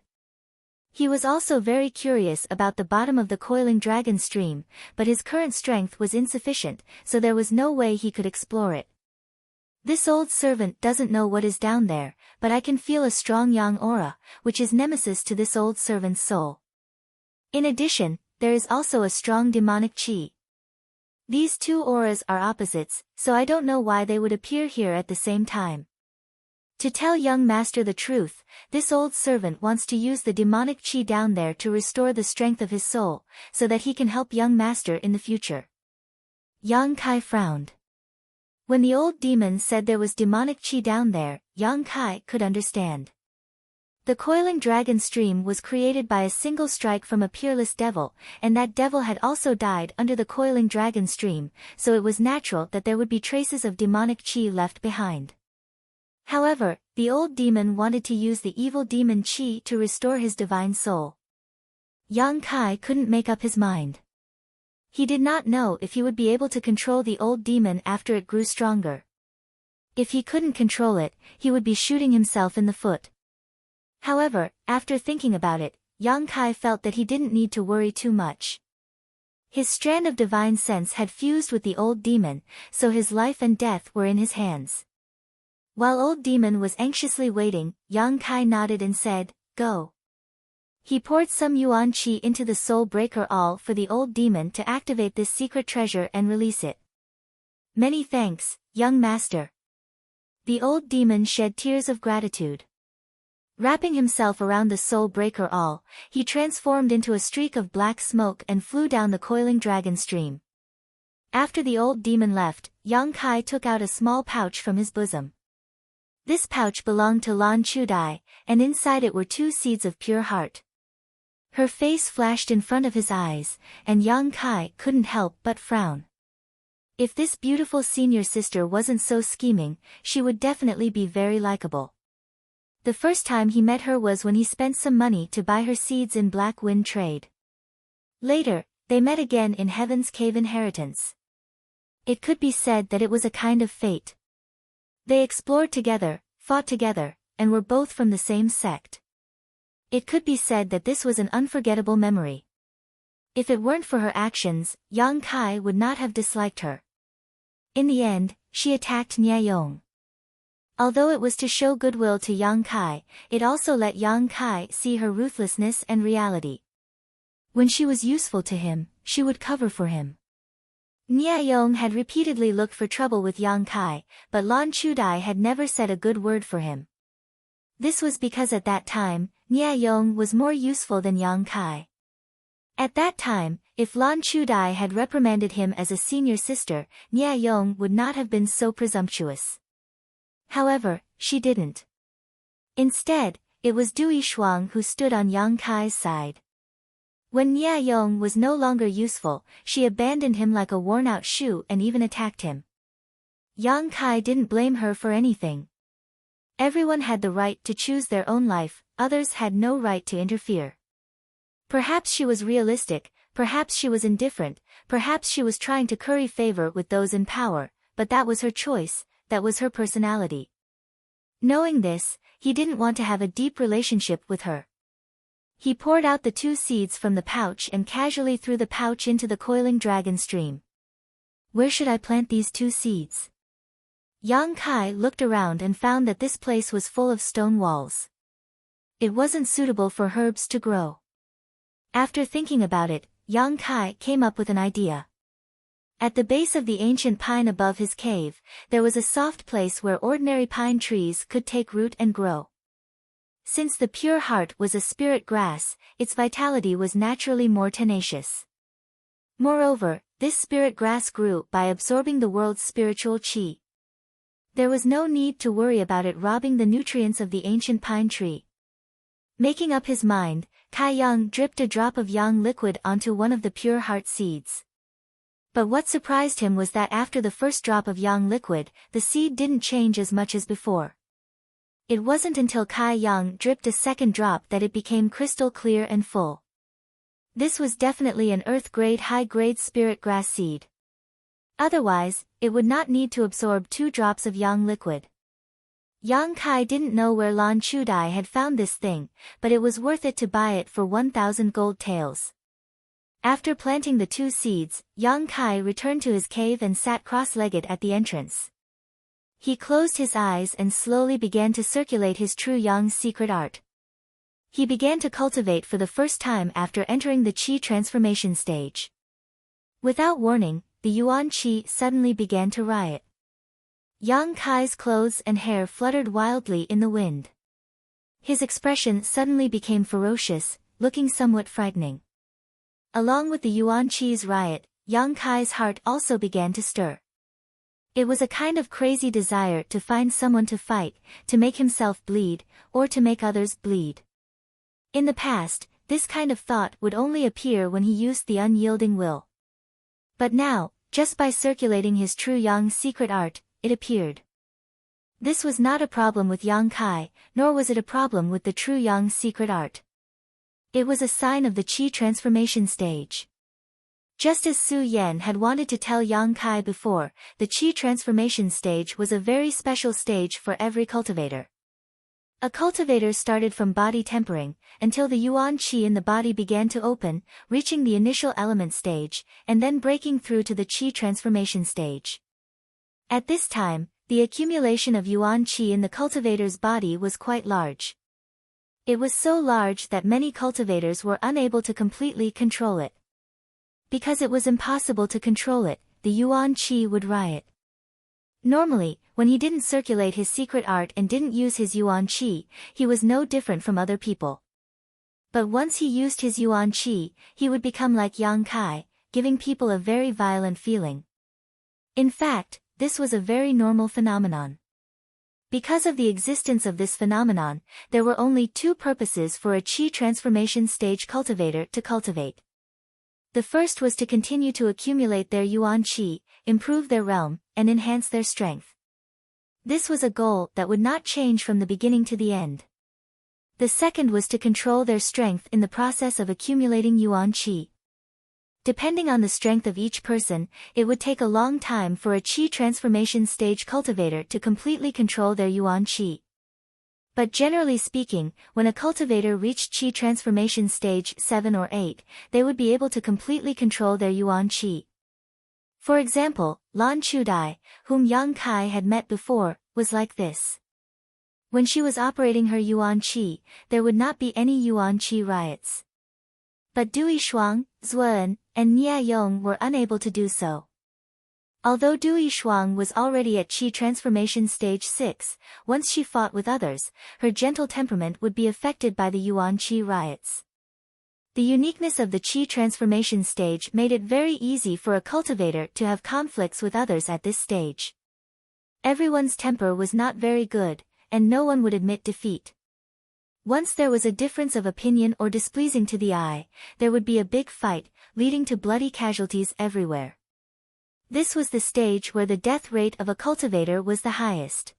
He was also very curious about the bottom of the coiling dragon stream, but his current strength was insufficient, so there was no way he could explore it. "This old servant doesn't know what is down there, but I can feel a strong yang aura, which is nemesis to this old servant's soul. In addition, there is also a strong demonic chi. These two auras are opposites, so I don't know why they would appear here at the same time. To tell young master the truth, this old servant wants to use the demonic chi down there to restore the strength of his soul, so that he can help young master in the future. Yang Kai frowned. When the old demon said there was demonic chi down there, Yang Kai could understand. The coiling dragon stream was created by a single strike from a peerless devil, and that devil had also died under the coiling dragon stream, so it was natural that there would be traces of demonic chi left behind. However, the old demon wanted to use the evil demon chi to restore his divine soul. Yang Kai couldn't make up his mind. He did not know if he would be able to control the old demon after it grew stronger. If he couldn't control it, he would be shooting himself in the foot. However, after thinking about it, Yang Kai felt that he didn't need to worry too much. His strand of divine sense had fused with the old demon, so his life and death were in his hands. While old demon was anxiously waiting, Yang Kai nodded and said, "Go." He poured some yuan qi into the soul breaker all for the old demon to activate this secret treasure and release it. "Many thanks, young master." The old demon shed tears of gratitude. Wrapping himself around the soul breaker all, he transformed into a streak of black smoke and flew down the coiling dragon stream. After the old demon left, Yang Kai took out a small pouch from his bosom. This pouch belonged to Lan Chudai, and inside it were 2 seeds of pure heart. Her face flashed in front of his eyes, and Yang Kai couldn't help but frown. If this beautiful senior sister wasn't so scheming, she would definitely be very likable. The first time he met her was when he spent some money to buy her seeds in Black Wind trade. Later, they met again in Heaven's Cave inheritance. It could be said that it was a kind of fate. They explored together, fought together, and were both from the same sect. It could be said that this was an unforgettable memory. If it weren't for her actions, Yang Kai would not have disliked her. In the end, she attacked Nyayong. Although it was to show goodwill to Yang Kai, it also let Yang Kai see her ruthlessness and reality. When she was useful to him, she would cover for him. Nyayong had repeatedly looked for trouble with Yang Kai, but Lan Chudai had never said a good word for him. This was because at that time, Nyayong was more useful than Yang Kai. At that time, if Lan Chudai had reprimanded him as a senior sister, Nyayong would not have been so presumptuous. However, she didn't. Instead, it was Dui Shuang who stood on Yang Kai's side. When Nyayong was no longer useful, she abandoned him like a worn-out shoe and even attacked him. Yang Kai didn't blame her for anything. Everyone had the right to choose their own life, others had no right to interfere. Perhaps she was realistic, perhaps she was indifferent, perhaps she was trying to curry favor with those in power, but that was her choice, that was her personality. Knowing this, he didn't want to have a deep relationship with her. He poured out the 2 seeds from the pouch and casually threw the pouch into the coiling dragon stream. "Where should I plant these 2 seeds?" Yang Kai looked around and found that this place was full of stone walls. It wasn't suitable for herbs to grow. After thinking about it, Yang Kai came up with an idea. At the base of the ancient pine above his cave, there was a soft place where ordinary pine trees could take root and grow. Since the pure heart was a spirit grass, its vitality was naturally more tenacious. Moreover, this spirit grass grew by absorbing the world's spiritual qi. There was no need to worry about it robbing the nutrients of the ancient pine tree. Making up his mind, Kai Yang dripped a drop of yang liquid onto one of the pure heart seeds. But what surprised him was that after the first drop of yang liquid, the seed didn't change as much as before. It wasn't until Kai Yang dripped a second drop that it became crystal clear and full. This was definitely an earth-grade high-grade spirit grass seed. Otherwise, it would not need to absorb 2 drops of yang liquid. Yang Kai didn't know where Lan Chudai had found this thing, but it was worth it to buy it for 1,000 gold taels. After planting the 2 seeds, Yang Kai returned to his cave and sat cross-legged at the entrance. He closed his eyes and slowly began to circulate his true Yang secret art. He began to cultivate for the first time after entering the qi transformation stage. Without warning, the yuan qi suddenly began to riot. Yang Kai's clothes and hair fluttered wildly in the wind. His expression suddenly became ferocious, looking somewhat frightening. Along with the yuan qi's riot, Yang Kai's heart also began to stir. It was a kind of crazy desire to find someone to fight, to make himself bleed, or to make others bleed. In the past, this kind of thought would only appear when he used the unyielding will. But now, just by circulating his true Yang secret art, it appeared. This was not a problem with Yang Kai, nor was it a problem with the true Yang secret art. It was a sign of the qi transformation stage. Just as Su Yan had wanted to tell Yang Kai before, the qi transformation stage was a very special stage for every cultivator. A cultivator started from body tempering, until the yuan qi in the body began to open, reaching the initial element stage, and then breaking through to the qi transformation stage. At this time, the accumulation of yuan qi in the cultivator's body was quite large. It was so large that many cultivators were unable to completely control it. Because it was impossible to control it, the yuan qi would riot. Normally, when he didn't circulate his secret art and didn't use his yuan qi, he was no different from other people. But once he used his yuan qi, he would become like Yang Kai, giving people a very violent feeling. In fact, this was a very normal phenomenon. Because of the existence of this phenomenon, there were only two purposes for a qi transformation stage cultivator to cultivate. The first was to continue to accumulate their yuan qi, improve their realm, and enhance their strength. This was a goal that would not change from the beginning to the end. The second was to control their strength in the process of accumulating yuan qi. Depending on the strength of each person, it would take a long time for a qi transformation stage cultivator to completely control their yuan qi. But generally speaking, when a cultivator reached qi transformation stage 7 or 8, they would be able to completely control their yuan qi. For example, Lan Chudai, whom Yang Kai had met before, was like this. When she was operating her yuan qi, there would not be any yuan qi riots. But Dui Shuang, Zuan, and Nia Yong were unable to do so. Although Dui Shuang was already at qi transformation stage 6, once she fought with others, her gentle temperament would be affected by the yuan qi riots. The uniqueness of the qi transformation stage made it very easy for a cultivator to have conflicts with others at this stage. Everyone's temper was not very good, and no one would admit defeat. Once there was a difference of opinion or displeasing to the eye, there would be a big fight, leading to bloody casualties everywhere. This was the stage where the death rate of a cultivator was the highest.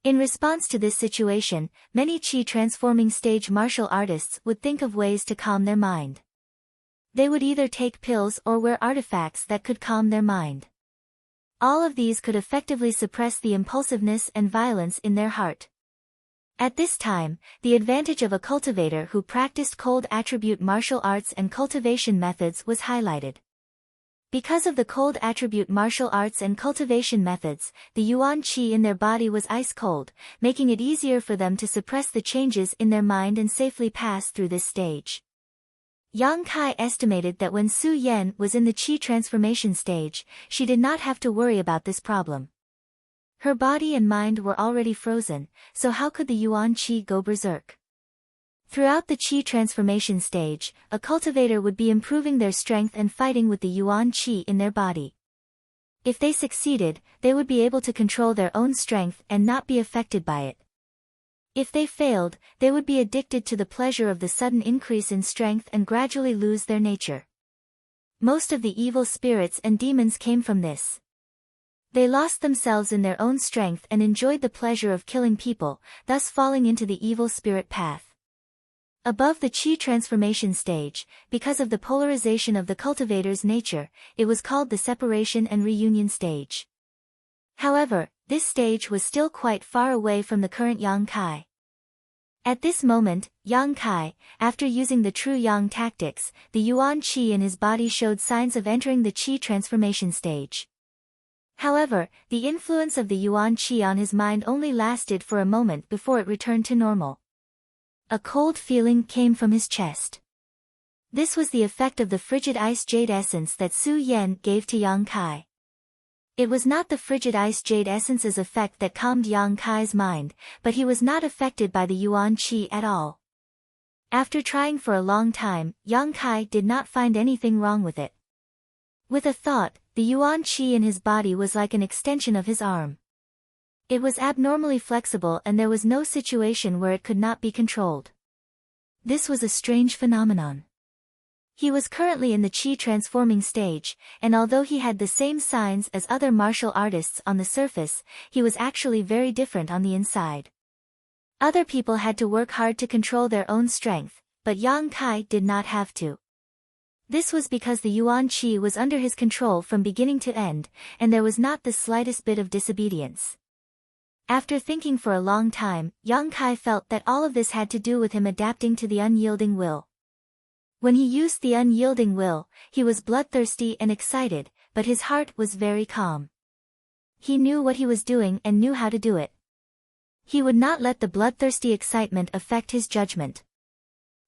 In response to this situation, many qi transforming stage martial artists would think of ways to calm their mind. They would either take pills or wear artifacts that could calm their mind. All of these could effectively suppress the impulsiveness and violence in their heart. At this time, the advantage of a cultivator who practiced cold attribute martial arts and cultivation methods was highlighted. Because of the cold attribute martial arts and cultivation methods, the yuan qi in their body was ice cold, making it easier for them to suppress the changes in their mind and safely pass through this stage. Yang Kai estimated that when Su Yan was in the qi transformation stage, she did not have to worry about this problem. Her body and mind were already frozen, so how could the yuan qi go berserk? Throughout the qi transformation stage, a cultivator would be improving their strength and fighting with the yuan qi in their body. If they succeeded, they would be able to control their own strength and not be affected by it. If they failed, they would be addicted to the pleasure of the sudden increase in strength and gradually lose their nature. Most of the evil spirits and demons came from this. They lost themselves in their own strength and enjoyed the pleasure of killing people, thus falling into the evil spirit path. Above the qi transformation stage, because of the polarization of the cultivator's nature, it was called the separation and reunion stage. However, this stage was still quite far away from the current Yang Kai. At this moment, Yang Kai, after using the true Yang tactics, the yuan qi in his body showed signs of entering the qi transformation stage. However, the influence of the yuan qi on his mind only lasted for a moment before it returned to normal. A cold feeling came from his chest. This was the effect of the frigid ice jade essence that Su Yan gave to Yang Kai. It was not the frigid ice jade essence's effect that calmed Yang Kai's mind, but he was not affected by the yuan qi at all. After trying for a long time, Yang Kai did not find anything wrong with it. With a thought, the yuan qi in his body was like an extension of his arm. It was abnormally flexible and there was no situation where it could not be controlled. This was a strange phenomenon. He was currently in the qi transforming stage, and although he had the same signs as other martial artists on the surface, he was actually very different on the inside. Other people had to work hard to control their own strength, but Yang Kai did not have to. This was because the yuan qi was under his control from beginning to end, and there was not the slightest bit of disobedience. After thinking for a long time, Yang Kai felt that all of this had to do with him adapting to the unyielding will. When he used the unyielding will, he was bloodthirsty and excited, but his heart was very calm. He knew what he was doing and knew how to do it. He would not let the bloodthirsty excitement affect his judgment.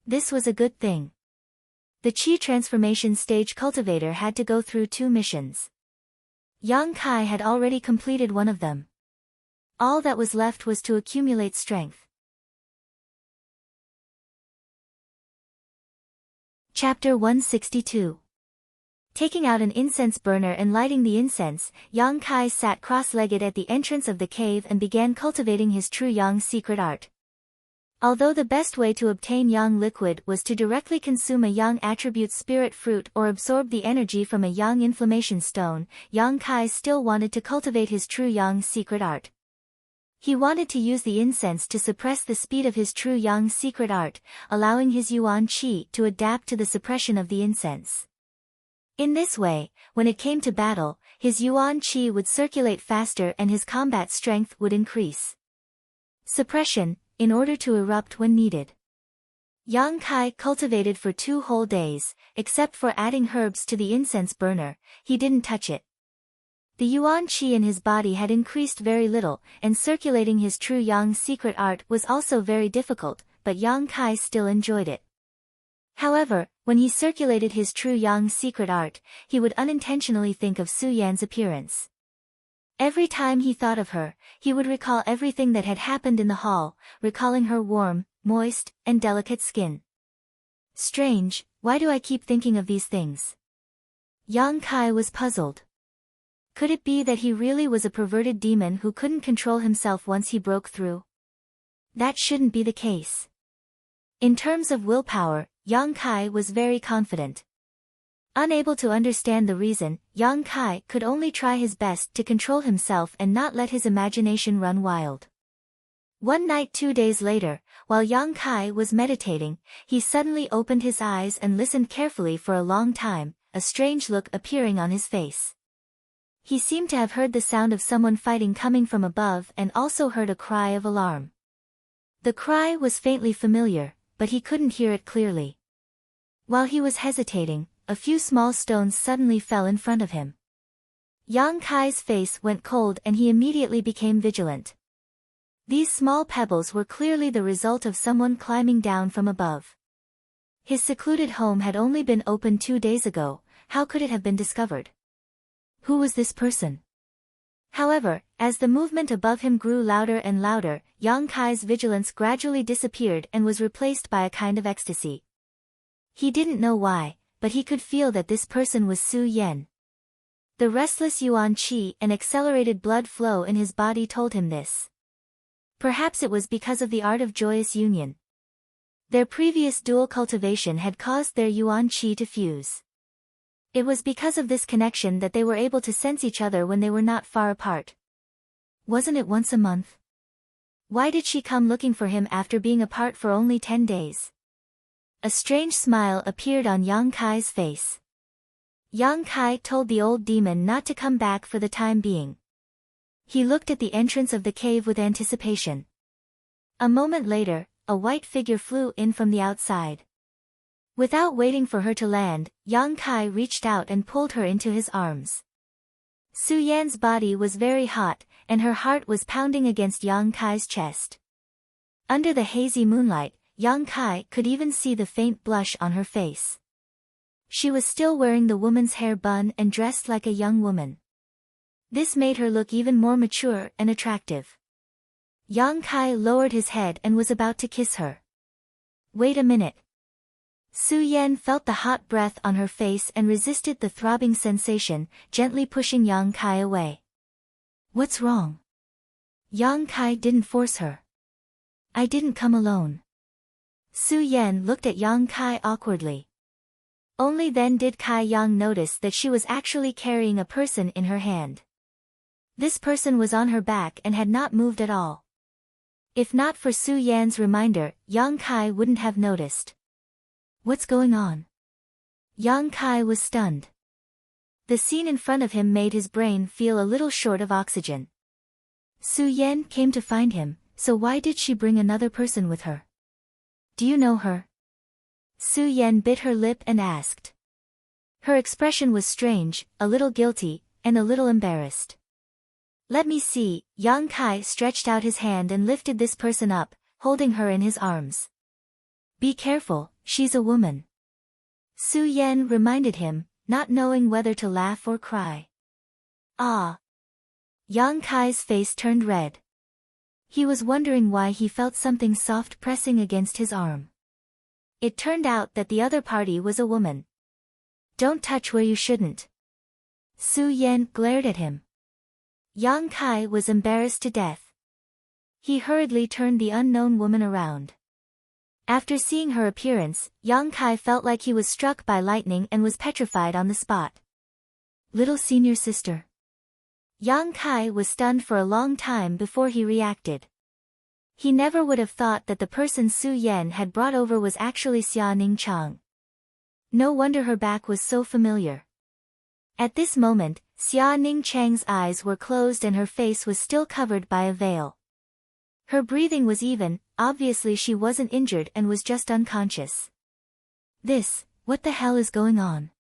This was a good thing. The qi transformation stage cultivator had to go through 2 missions. Yang Kai had already completed one of them. All that was left was to accumulate strength. Chapter 162. Taking out an incense burner and lighting the incense, Yang Kai sat cross-legged at the entrance of the cave and began cultivating his true yang secret art. Although the best way to obtain yang liquid was to directly consume a yang attribute spirit fruit or absorb the energy from a yang inflammation stone, Yang Kai still wanted to cultivate his true yang secret art. He wanted to use the incense to suppress the speed of his true yang secret art, allowing his yuan qi to adapt to the suppression of the incense. In this way, when it came to battle, his yuan qi would circulate faster and his combat strength would increase. Suppression, in order to erupt when needed. Yang Kai cultivated for 2 whole days, except for adding herbs to the incense burner, he didn't touch it. The yuan qi in his body had increased very little, and circulating his true yang secret art was also very difficult, but Yang Kai still enjoyed it. However, when he circulated his true yang secret art, he would unintentionally think of Su Yan's appearance. Every time he thought of her, he would recall everything that had happened in the hall, recalling her warm, moist, and delicate skin. Strange, why do I keep thinking of these things? Yang Kai was puzzled. Could it be that he really was a perverted demon who couldn't control himself once he broke through? That shouldn't be the case. In terms of willpower, Yang Kai was very confident. Unable to understand the reason, Yang Kai could only try his best to control himself and not let his imagination run wild. One night 2 days later, while Yang Kai was meditating, he suddenly opened his eyes and listened carefully for a long time, a strange look appearing on his face. He seemed to have heard the sound of someone fighting coming from above and also heard a cry of alarm. The cry was faintly familiar, but he couldn't hear it clearly. While he was hesitating, a few small stones suddenly fell in front of him. Yang Kai's face went cold and he immediately became vigilant. These small pebbles were clearly the result of someone climbing down from above. His secluded home had only been opened 2 days ago, how could it have been discovered? Who was this person? However, as the movement above him grew louder and louder, Yang Kai's vigilance gradually disappeared and was replaced by a kind of ecstasy. He didn't know why, but he could feel that this person was Su Yan. The restless yuan qi and accelerated blood flow in his body told him this. Perhaps it was because of the art of joyous union. Their previous dual cultivation had caused their yuan qi to fuse. It was because of this connection that they were able to sense each other when they were not far apart. Wasn't it once a month? Why did she come looking for him after being apart for only 10 days? A strange smile appeared on Yang Kai's face. Yang Kai told the old demon not to come back for the time being. He looked at the entrance of the cave with anticipation. A moment later, a white figure flew in from the outside. Without waiting for her to land, Yang Kai reached out and pulled her into his arms. Su Yan's body was very hot, and her heart was pounding against Yang Kai's chest. Under the hazy moonlight, Yang Kai could even see the faint blush on her face. She was still wearing the woman's hair bun and dressed like a young woman. This made her look even more mature and attractive. Yang Kai lowered his head and was about to kiss her. Wait a minute. Su Yan felt the hot breath on her face and resisted the throbbing sensation, gently pushing Yang Kai away. What's wrong? Yang Kai didn't force her. I didn't come alone. Su Yan looked at Yang Kai awkwardly. Only then did Kai Yang notice that she was actually carrying a person in her hand. This person was on her back and had not moved at all. If not for Su Yan's reminder, Yang Kai wouldn't have noticed. What's going on? Yang Kai was stunned. The scene in front of him made his brain feel a little short of oxygen. Su Yan came to find him, so why did she bring another person with her? Do you know her? Su Yan bit her lip and asked. Her expression was strange, a little guilty, and a little embarrassed. Let me see. Yang Kai stretched out his hand and lifted this person up, holding her in his arms. Be careful, she's a woman. Su Yan reminded him, not knowing whether to laugh or cry. Ah! Yang Kai's face turned red. He was wondering why he felt something soft pressing against his arm. It turned out that the other party was a woman. Don't touch where you shouldn't. Su Yan glared at him. Yang Kai was embarrassed to death. He hurriedly turned the unknown woman around. After seeing her appearance, Yang Kai felt like he was struck by lightning and was petrified on the spot. Little senior sister. Yang Kai was stunned for a long time before he reacted. He never would have thought that the person Su Yan had brought over was actually Xia Ning Chang. No wonder her back was so familiar. At this moment, Xia Ning Chang's eyes were closed and her face was still covered by a veil. Her breathing was even, obviously she wasn't injured and was just unconscious. What the hell is going on?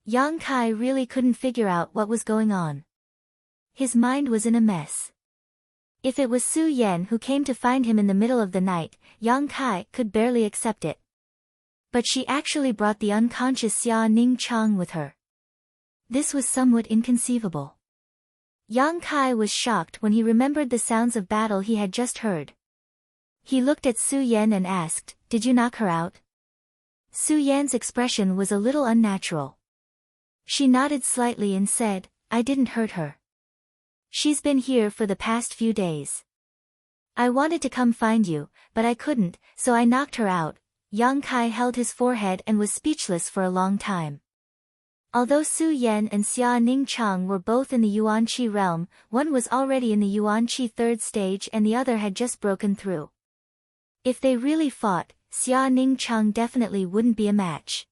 Yang Kai really couldn't figure out what was going on. His mind was in a mess. If it was Su Yan who came to find him in the middle of the night, Yang Kai could barely accept it. But she actually brought the unconscious Xia Ning Chang with her. This was somewhat inconceivable. Yang Kai was shocked when he remembered the sounds of battle he had just heard. He looked at Su Yan and asked, Did you knock her out? Su Yan's expression was a little unnatural. She nodded slightly and said, I didn't hurt her. She's been here for the past few days. I wanted to come find you, but I couldn't, so I knocked her out. Yang Kai held his forehead and was speechless for a long time. Although Su Yan and Xia Ning Chang were both in the Yuan-Chi realm, one was already in the Yuan-Chi third stage and the other had just broken through. If they really fought, Xia Ning Chang definitely wouldn't be a match.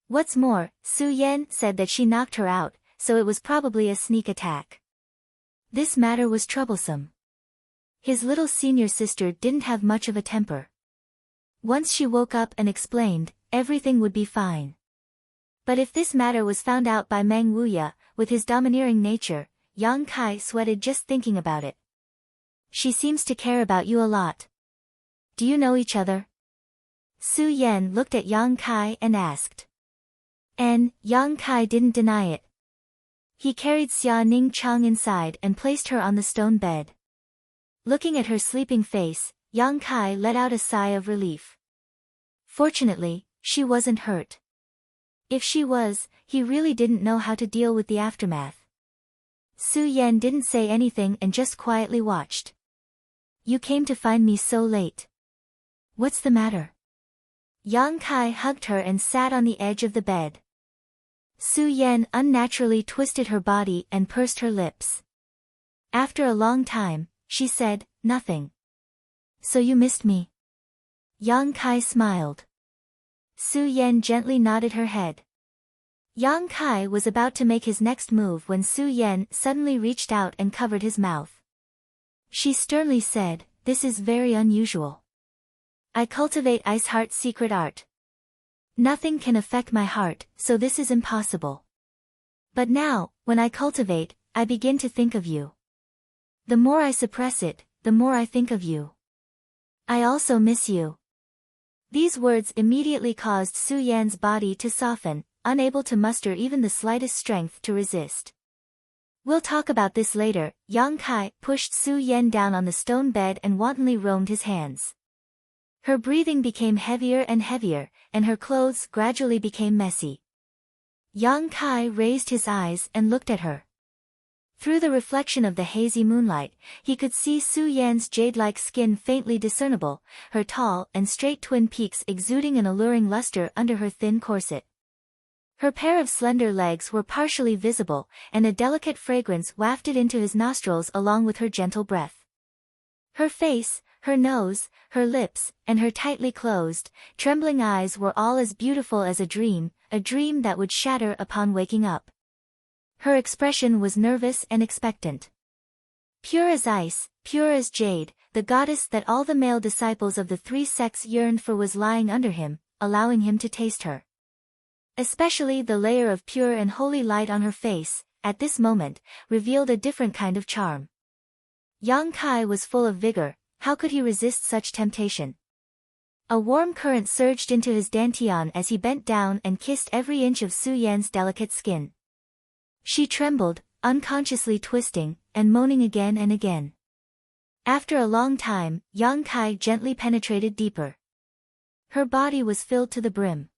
What's more, Su Yan said that she knocked her out, so it was probably a sneak attack. This matter was troublesome. His little senior sister didn't have much of a temper. Once she woke up and explained, everything would be fine. But if this matter was found out by Meng Wuya, with his domineering nature, Yang Kai sweated just thinking about it. She seems to care about you a lot. Do you know each other? Su Yan looked at Yang Kai and asked. And Yang Kai didn't deny it. He carried Xia Ning Chang inside and placed her on the stone bed. Looking at her sleeping face, Yang Kai let out a sigh of relief. Fortunately, she wasn't hurt. If she was, he really didn't know how to deal with the aftermath. Su Yan didn't say anything and just quietly watched. You came to find me so late. What's the matter? Yang Kai hugged her and sat on the edge of the bed. Su Yan unnaturally twisted her body and pursed her lips. After a long time, she said, Nothing. So you missed me? Yang Kai smiled. Su Yan gently nodded her head. Yang Kai was about to make his next move when Su Yan suddenly reached out and covered his mouth. She sternly said, This is very unusual. I cultivate Ice Heart's secret art. Nothing can affect my heart, so this is impossible. But now, when I cultivate, I begin to think of you. The more I suppress it, the more I think of you. I also miss you. These words immediately caused Su Yan's body to soften, unable to muster even the slightest strength to resist. We'll talk about this later. Yang Kai pushed Su Yan down on the stone bed and wantonly roamed his hands. Her breathing became heavier and heavier, and her clothes gradually became messy. Yang Kai raised his eyes and looked at her. Through the reflection of the hazy moonlight, he could see Su Yan's jade-like skin faintly discernible, her tall and straight twin peaks exuding an alluring luster under her thin corset. Her pair of slender legs were partially visible, and a delicate fragrance wafted into his nostrils along with her gentle breath. Her face, her nose, her lips, and her tightly closed, trembling eyes were all as beautiful as a dream that would shatter upon waking up. Her expression was nervous and expectant. Pure as ice, pure as jade, the goddess that all the male disciples of the three sects yearned for was lying under him, allowing him to taste her. Especially the layer of pure and holy light on her face, at this moment, revealed a different kind of charm. Yang Kai was full of vigor. How could he resist such temptation? A warm current surged into his dantian as he bent down and kissed every inch of Su Yan's delicate skin. She trembled, unconsciously twisting, and moaning again and again. After a long time, Yang Kai gently penetrated deeper. Her body was filled to the brim.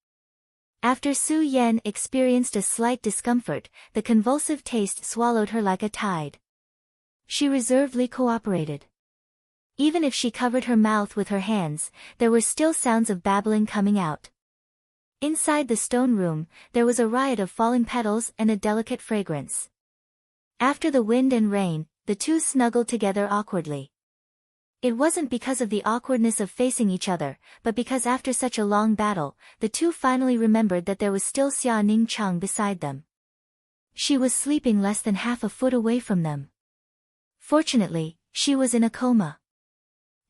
After Su Yan experienced a slight discomfort, the convulsive taste swallowed her like a tide. She reservedly cooperated. Even if she covered her mouth with her hands, there were still sounds of babbling coming out. Inside the stone room, there was a riot of falling petals and a delicate fragrance. After the wind and rain, the two snuggled together awkwardly. It wasn't because of the awkwardness of facing each other, but because after such a long battle, the two finally remembered that there was still Xia Ning Chang beside them. She was sleeping less than half a foot away from them. Fortunately, she was in a coma.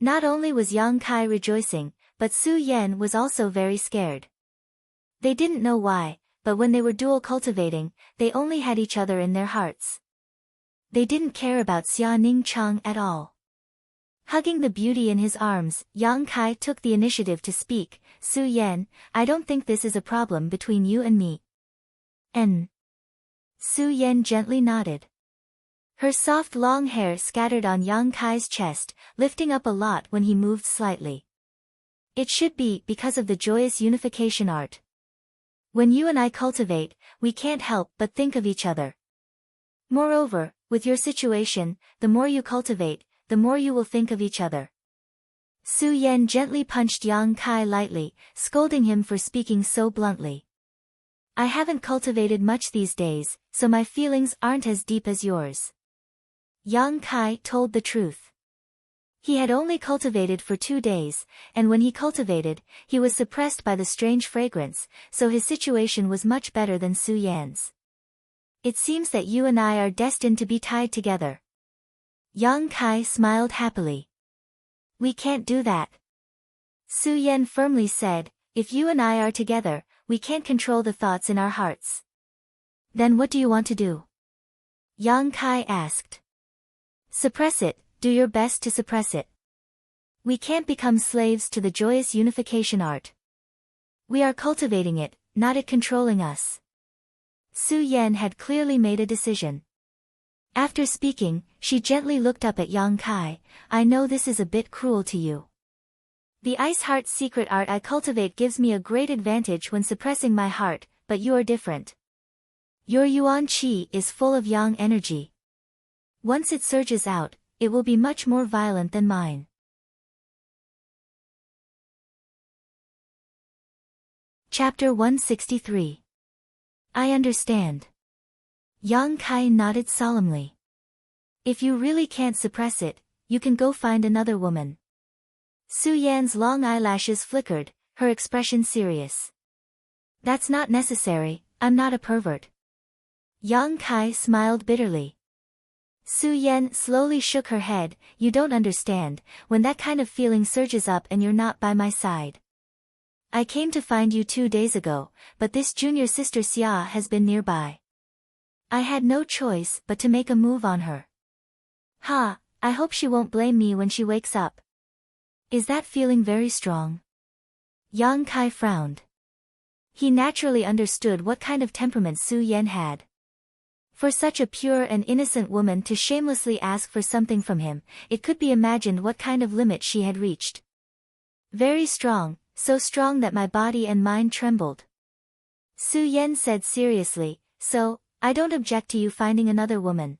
Not only was Yang Kai rejoicing, but Su Yan was also very scared. They didn't know why, but when they were dual cultivating, they only had each other in their hearts. They didn't care about Xia Ning Chang at all. Hugging the beauty in his arms, Yang Kai took the initiative to speak. Su Yan, I don't think this is a problem between you and me. Su Yan gently nodded. Her soft long hair scattered on Yang Kai's chest, lifting up a lot when he moved slightly. It should be because of the joyous unification art. When you and I cultivate, we can't help but think of each other. Moreover, with your situation, the more you cultivate, the more you will think of each other. Su Yan gently punched Yang Kai lightly, scolding him for speaking so bluntly. I haven't cultivated much these days, so my feelings aren't as deep as yours. Yang Kai told the truth. He had only cultivated for 2 days, and when he cultivated, he was suppressed by the strange fragrance, so his situation was much better than Su Yan's. It seems that you and I are destined to be tied together. Yang Kai smiled happily. We can't do that. Su Yan firmly said, if you and I are together, we can't control the thoughts in our hearts. Then what do you want to do? Yang Kai asked. Suppress it. Do your best to suppress it. We can't become slaves to the joyous unification art. We are cultivating it, not it controlling us. Su Yan had clearly made a decision. After speaking, she gently looked up at Yang Kai. I know this is a bit cruel to you. The ice heart secret art I cultivate gives me a great advantage when suppressing my heart, but you are different. Your Yuan Qi is full of yang energy. Once it surges out, it will be much more violent than mine. Chapter 163. I understand. Yang Kai nodded solemnly. If you really can't suppress it, you can go find another woman. Su Yan's long eyelashes flickered, her expression serious. That's not necessary, I'm not a pervert. Yang Kai smiled bitterly. Su Yan slowly shook her head. You don't understand, when that kind of feeling surges up and you're not by my side. I came to find you 2 days ago, but this junior sister Xia has been nearby. I had no choice but to make a move on her. I hope she won't blame me when she wakes up. Is that feeling very strong? Yang Kai frowned. He naturally understood what kind of temperament Su Yan had. For such a pure and innocent woman to shamelessly ask for something from him, it could be imagined what kind of limit she had reached. Very strong, so strong that my body and mind trembled. Su Yan said seriously, so, I don't object to you finding another woman.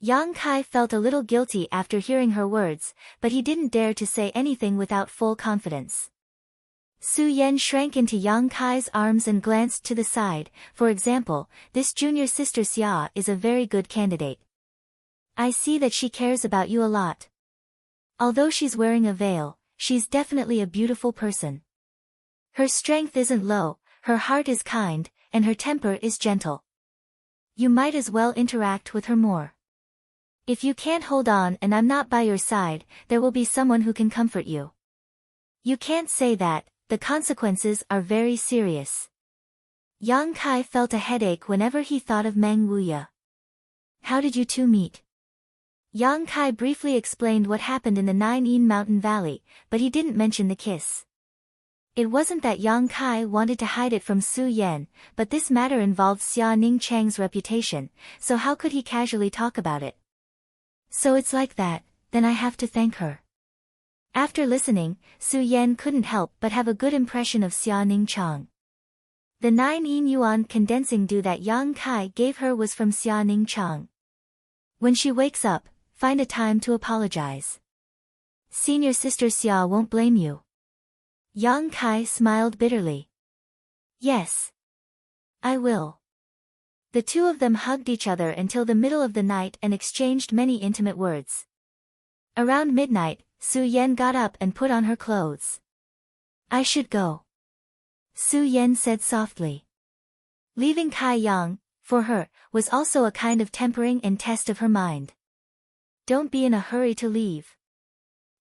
Yang Kai felt a little guilty after hearing her words, but he didn't dare to say anything without full confidence. Su Yan shrank into Yang Kai's arms and glanced to the side. For example, this junior sister Xia is a very good candidate. I see that she cares about you a lot. Although she's wearing a veil, she's definitely a beautiful person. Her strength isn't low, her heart is kind, and her temper is gentle. You might as well interact with her more. If you can't hold on and I'm not by your side, there will be someone who can comfort you. You can't say that, the consequences are very serious. Yang Kai felt a headache whenever he thought of Meng Wuya. How did you two meet? Yang Kai briefly explained what happened in the Nine Yin Mountain Valley, but he didn't mention the kiss. It wasn't that Yang Kai wanted to hide it from Su Yan, but this matter involved Xia Ning Chang's reputation, so how could he casually talk about it? So it's like that, then I have to thank her. After listening, Su Yan couldn't help but have a good impression of Xia Ning Chang. The 9 yin yuan condensing dew that Yang Kai gave her was from Xia Ning Chang. When she wakes up, find a time to apologize. Senior sister Xia won't blame you. Yang Kai smiled bitterly. Yes. I will. The two of them hugged each other until the middle of the night and exchanged many intimate words. Around midnight, Su Yan got up and put on her clothes. I should go. Su Yan said softly. Leaving Kai Yang, for her, was also a kind of tempering and test of her mind. Don't be in a hurry to leave.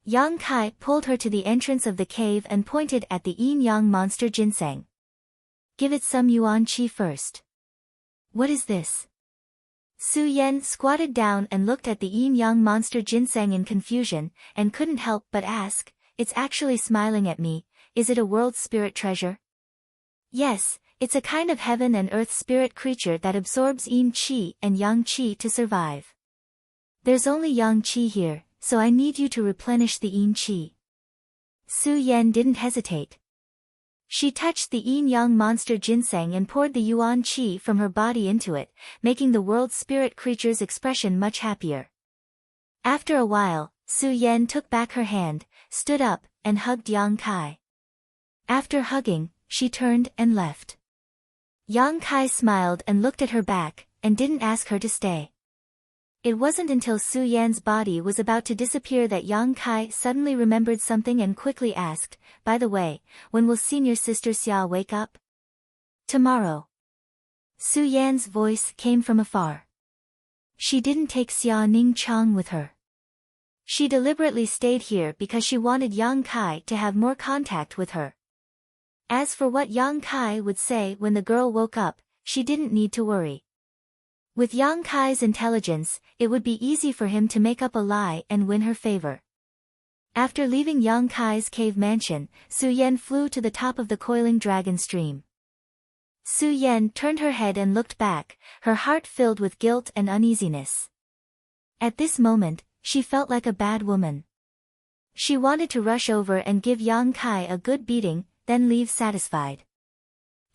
Yang Kai pulled her to the entrance of the cave and pointed at the yin-yang monster ginseng. Give it some yuan qi first. What is this? Su Yan squatted down and looked at the yin-yang monster ginseng in confusion, and couldn't help but ask, it's actually smiling at me, is it a world spirit treasure? Yes, it's a kind of heaven and earth spirit creature that absorbs yin qi and yang qi to survive. There's only yang qi here, so I need you to replenish the yin qi. Su Yan didn't hesitate. She touched the yin-yang monster ginseng and poured the yuan qi from her body into it, making the world spirit creature's expression much happier. After a while, Su Yan took back her hand, stood up, and hugged Yang Kai. After hugging, she turned and left. Yang Kai smiled and looked at her back, and didn't ask her to stay. It wasn't until Su Yan's body was about to disappear that Yang Kai suddenly remembered something and quickly asked, by the way, when will senior sister Xia wake up? Tomorrow. Su Yan's voice came from afar. She didn't take Xia Ning Chang with her. She deliberately stayed here because she wanted Yang Kai to have more contact with her. As for what Yang Kai would say when the girl woke up, she didn't need to worry. With Yang Kai's intelligence, it would be easy for him to make up a lie and win her favor. After leaving Yang Kai's cave mansion, Su Yan flew to the top of the coiling dragon stream. Su Yan turned her head and looked back, her heart filled with guilt and uneasiness. At this moment, she felt like a bad woman. She wanted to rush over and give Yang Kai a good beating, then leave satisfied.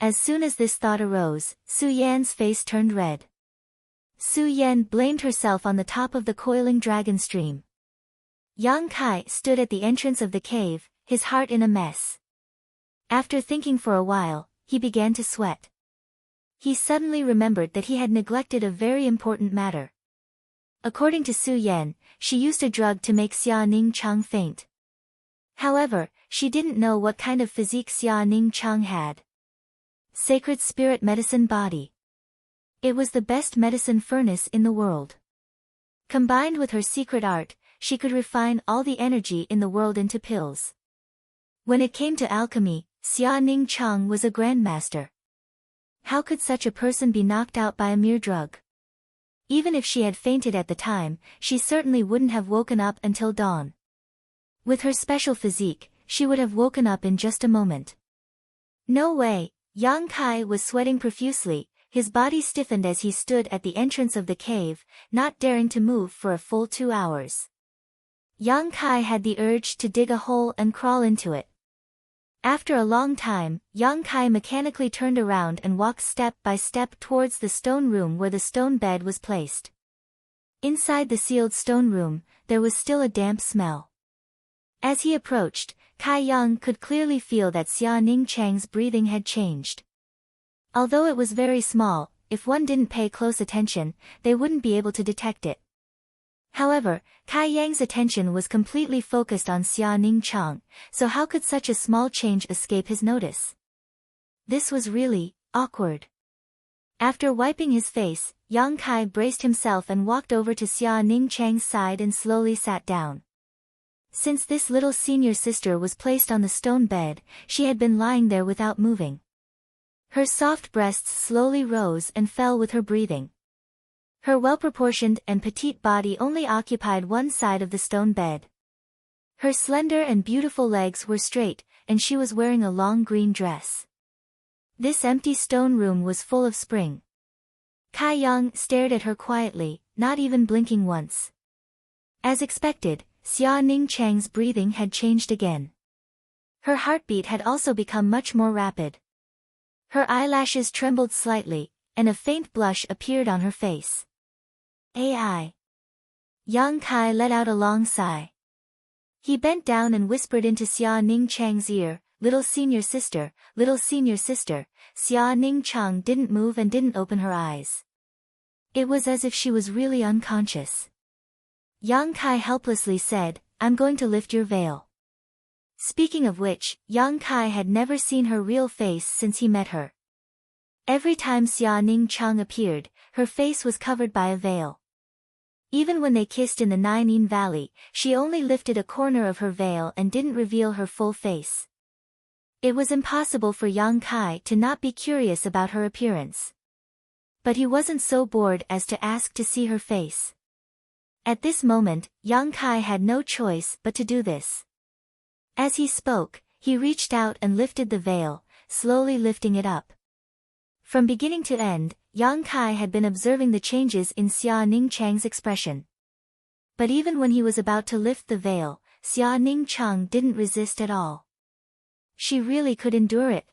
As soon as this thought arose, Su Yan's face turned red. Su Yan blamed herself on the top of the coiling dragon stream. Yang Kai stood at the entrance of the cave, his heart in a mess. After thinking for a while, he began to sweat. He suddenly remembered that he had neglected a very important matter. According to Su Yan, she used a drug to make Xia Ning Chang faint. However, she didn't know what kind of physique Xia Ning Chang had. Sacred spirit medicine body. It was the best medicine furnace in the world. Combined with her secret art, she could refine all the energy in the world into pills. When it came to alchemy, Xia Ning Chang was a grandmaster. How could such a person be knocked out by a mere drug? Even if she had fainted at the time, she certainly wouldn't have woken up until dawn. With her special physique, she would have woken up in just a moment. No way, Yang Kai was sweating profusely, his body stiffened as he stood at the entrance of the cave, not daring to move for a full 2 hours. Yang Kai had the urge to dig a hole and crawl into it. After a long time, Yang Kai mechanically turned around and walked step by step towards the stone room where the stone bed was placed. Inside the sealed stone room, there was still a damp smell. As he approached, Kai Yang could clearly feel that Xia Ning Chang's breathing had changed. Although it was very small, if one didn't pay close attention, they wouldn't be able to detect it. However, Kai Yang's attention was completely focused on Xia Ning Chang, so how could such a small change escape his notice? This was really awkward. After wiping his face, Yang Kai braced himself and walked over to Xia Ning Chang's side and slowly sat down. Since this little senior sister was placed on the stone bed, she had been lying there without moving. Her soft breasts slowly rose and fell with her breathing. Her well-proportioned and petite body only occupied one side of the stone bed. Her slender and beautiful legs were straight, and she was wearing a long green dress. This empty stone room was full of spring. Kai Yang stared at her quietly, not even blinking once. As expected, Xia Ning Chang's breathing had changed again. Her heartbeat had also become much more rapid. Her eyelashes trembled slightly, and a faint blush appeared on her face. Ai. Yang Kai let out a long sigh. He bent down and whispered into Xia Ning Chang's ear, little senior sister, Xia Ning Chang didn't move and didn't open her eyes. It was as if she was really unconscious. Yang Kai helplessly said, I'm going to lift your veil. Speaking of which, Yang Kai had never seen her real face since he met her. Every time Xia Ning Chang appeared, her face was covered by a veil. Even when they kissed in the Ninein Valley, she only lifted a corner of her veil and didn't reveal her full face. It was impossible for Yang Kai to not be curious about her appearance. But he wasn't so bored as to ask to see her face. At this moment, Yang Kai had no choice but to do this. As he spoke, he reached out and lifted the veil, slowly lifting it up. From beginning to end, Yang Kai had been observing the changes in Xia Ning Chang's expression. But even when he was about to lift the veil, Xia Ning Chang didn't resist at all. She really could endure it.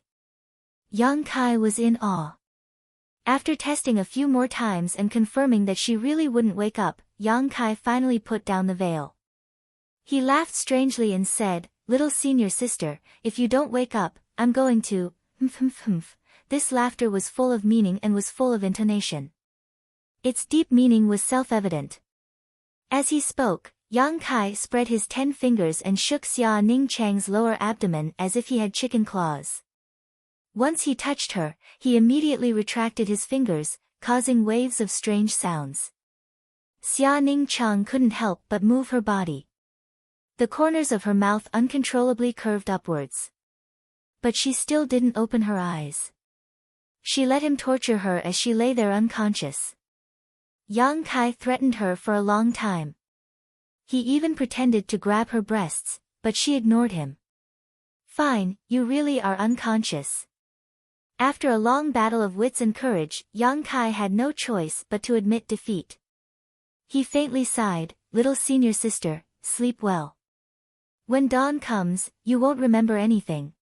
Yang Kai was in awe. After testing a few more times and confirming that she really wouldn't wake up, Yang Kai finally put down the veil. He laughed strangely and said, little senior sister, if you don't wake up, I'm going to, This laughter was full of meaning and was full of intonation. Its deep meaning was self-evident. As he spoke, Yang Kai spread his 10 fingers and shook Xia Ning Chang's lower abdomen as if he had chicken claws. Once he touched her, he immediately retracted his fingers, causing waves of strange sounds. Xia Ning Chang couldn't help but move her body. The corners of her mouth uncontrollably curved upwards. But she still didn't open her eyes. She let him torture her as she lay there unconscious. Yang Kai threatened her for a long time. He even pretended to grab her breasts, but she ignored him. Fine, you really are unconscious. After a long battle of wits and courage, Yang Kai had no choice but to admit defeat. He faintly sighed, little senior sister, sleep well. When dawn comes, you won't remember anything.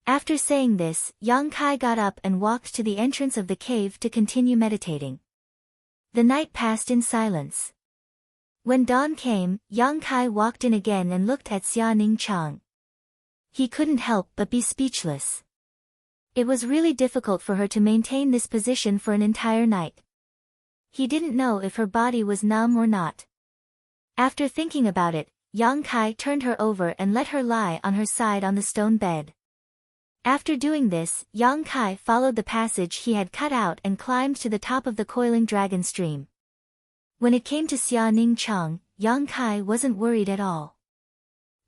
After saying this, Yang Kai got up and walked to the entrance of the cave to continue meditating. The night passed in silence. When dawn came, Yang Kai walked in again and looked at Xia Ning Chang. He couldn't help but be speechless. It was really difficult for her to maintain this position for an entire night. He didn't know if her body was numb or not. After thinking about it, Yang Kai turned her over and let her lie on her side on the stone bed. After doing this, Yang Kai followed the passage he had cut out and climbed to the top of the coiling dragon stream. When it came to Xia Ning Chang, Yang Kai wasn't worried at all.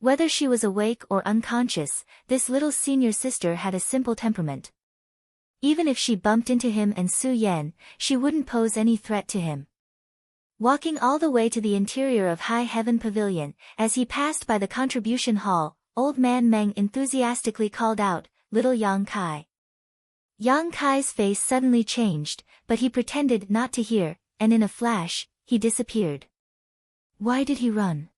Whether she was awake or unconscious, this little senior sister had a simple temperament. Even if she bumped into him and Su Yan, she wouldn't pose any threat to him. Walking all the way to the interior of High Heaven Pavilion, as he passed by the contribution hall, Old Man Meng enthusiastically called out, "Little Yang Kai." Yang Kai's face suddenly changed, but he pretended not to hear, and in a flash, he disappeared. Why did he run?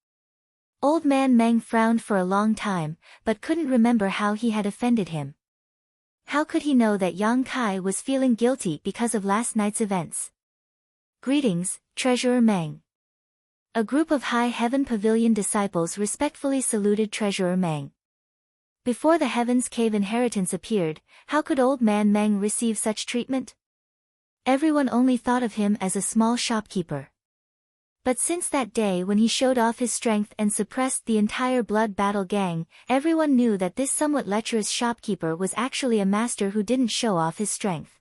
Old Man Meng frowned for a long time, but couldn't remember how he had offended him. How could he know that Yang Kai was feeling guilty because of last night's events? Greetings, Treasurer Meng. A group of High Heaven Pavilion disciples respectfully saluted Treasurer Meng. Before the Heaven's Cave inheritance appeared, how could Old Man Meng receive such treatment? Everyone only thought of him as a small shopkeeper. But since that day when he showed off his strength and suppressed the entire blood battle gang, everyone knew that this somewhat lecherous shopkeeper was actually a master who didn't show off his strength.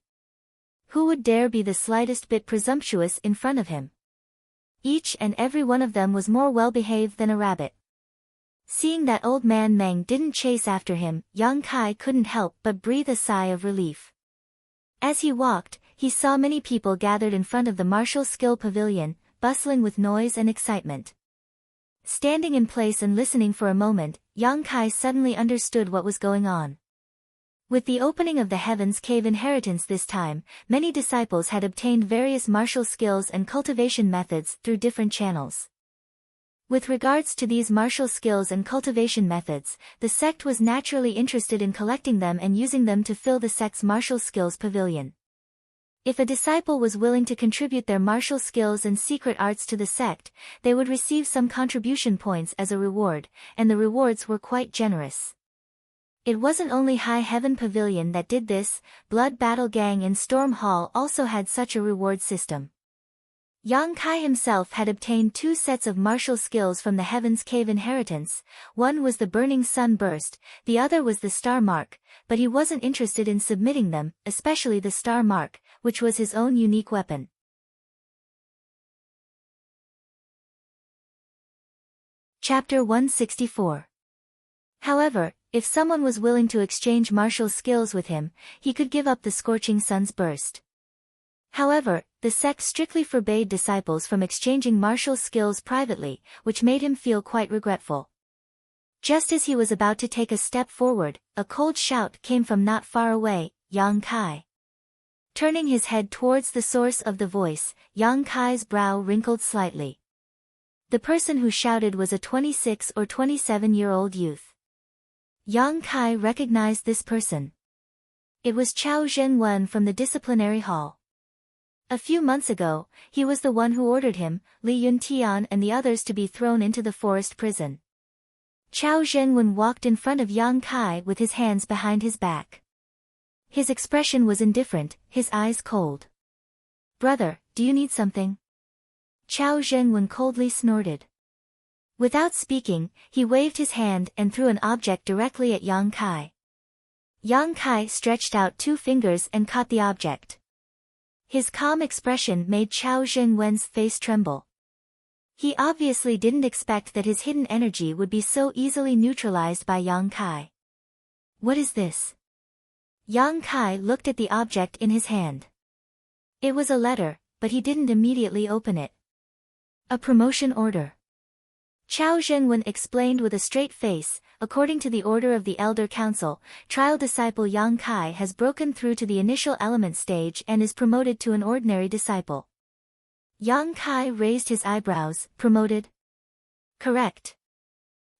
Who would dare be the slightest bit presumptuous in front of him? Each and every one of them was more well-behaved than a rabbit. Seeing that Old Man Meng didn't chase after him, Yang Kai couldn't help but breathe a sigh of relief. As he walked, he saw many people gathered in front of the Martial Skill Pavilion, bustling with noise and excitement. Standing in place and listening for a moment, Yang Kai suddenly understood what was going on. With the opening of the Heaven's Cave inheritance this time, many disciples had obtained various martial skills and cultivation methods through different channels. With regards to these martial skills and cultivation methods, the sect was naturally interested in collecting them and using them to fill the sect's martial skills pavilion. If a disciple was willing to contribute their martial skills and secret arts to the sect, they would receive some contribution points as a reward, and the rewards were quite generous. It wasn't only High Heaven Pavilion that did this, Blood Battle Gang in Storm Hall also had such a reward system. Yang Kai himself had obtained 2 sets of martial skills from the Heaven's Cave inheritance. One was the Burning Sun Burst, the other was the Star Mark, but he wasn't interested in submitting them, especially the Star Mark, which was his own unique weapon. Chapter 164. However, if someone was willing to exchange martial skills with him, he could give up the Scorching Sun's Burst. However, the sect strictly forbade disciples from exchanging martial skills privately, which made him feel quite regretful. Just as he was about to take a step forward, a cold shout came from not far away, "Yang Kai." Turning his head towards the source of the voice, Yang Kai's brow wrinkled slightly. The person who shouted was a 26 or 27-year-old youth. Yang Kai recognized this person. It was Chao Zhenwen from the disciplinary hall. A few months ago, he was the one who ordered him, Li Yuntian and the others to be thrown into the forest prison. Chao Zhenwen walked in front of Yang Kai with his hands behind his back. His expression was indifferent, his eyes cold. "Brother, do you need something?" Chao Zhenwen coldly snorted. Without speaking, he waved his hand and threw an object directly at Yang Kai. Yang Kai stretched out 2 fingers and caught the object. His calm expression made Chao Zhenwen's face tremble. He obviously didn't expect that his hidden energy would be so easily neutralized by Yang Kai. "What is this?" Yang Kai looked at the object in his hand. It was a letter, but he didn't immediately open it. "A promotion order." Chao Zhenwen explained with a straight face. According to the order of the Elder Council, trial disciple Yang Kai has broken through to the initial element stage and is promoted to an ordinary disciple. Yang Kai raised his eyebrows. "Promoted?" "Correct."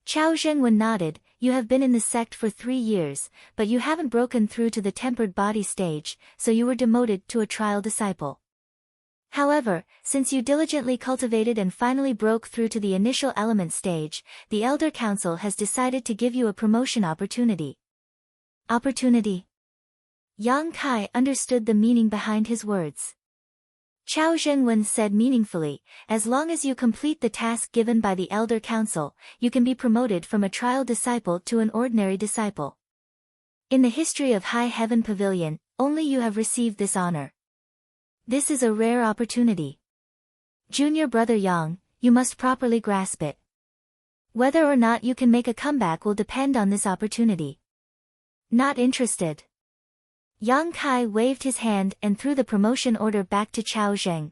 Chao Zhenwen nodded. "You have been in the sect for 3 years, but you haven't broken through to the tempered body stage, so you were demoted to a trial disciple. However, since you diligently cultivated and finally broke through to the initial element stage, the Elder Council has decided to give you a promotion opportunity." "Opportunity?" Yang Kai understood the meaning behind his words. Chao Zhenwen said meaningfully, "As long as you complete the task given by the Elder Council, you can be promoted from a trial disciple to an ordinary disciple. In the history of High Heaven Pavilion, only you have received this honor. This is a rare opportunity. Junior brother Yang, you must properly grasp it. Whether or not you can make a comeback will depend on this opportunity." "Not interested." Yang Kai waved his hand and threw the promotion order back to Chao Zheng.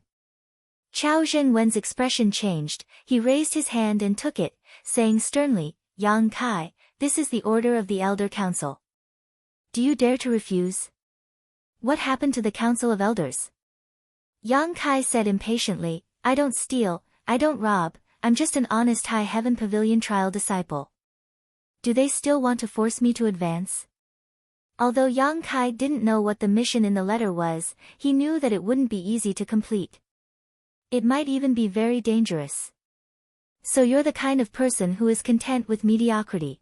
Chao Zhenwen's expression changed, he raised his hand and took it, saying sternly, "Yang Kai, this is the order of the Elder Council. Do you dare to refuse? What happened to the Council of Elders? Yang Kai said impatiently, I don't steal, I don't rob, I'm just an honest High Heaven Pavilion trial disciple. Do they still want to force me to advance? Although Yang Kai didn't know what the mission in the letter was, he knew that it wouldn't be easy to complete. It might even be very dangerous. So you're the kind of person who is content with mediocrity.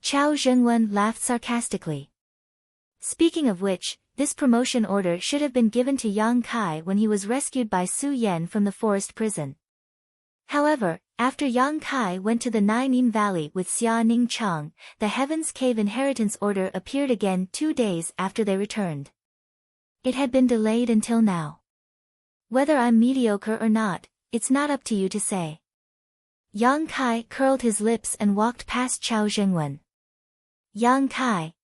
Chao Zhengwen laughed sarcastically. Speaking of which, this promotion order should have been given to Yang Kai when he was rescued by Su Yan from the forest prison. However, after Yang Kai went to the Nine Valley with Xia Ning Chang, the Heaven's Cave Inheritance Order appeared again 2 days after they returned. It had been delayed until now. Whether I'm mediocre or not, it's not up to you to say. Yang Kai curled his lips and walked past Chao Zhengwen. Yang Kai!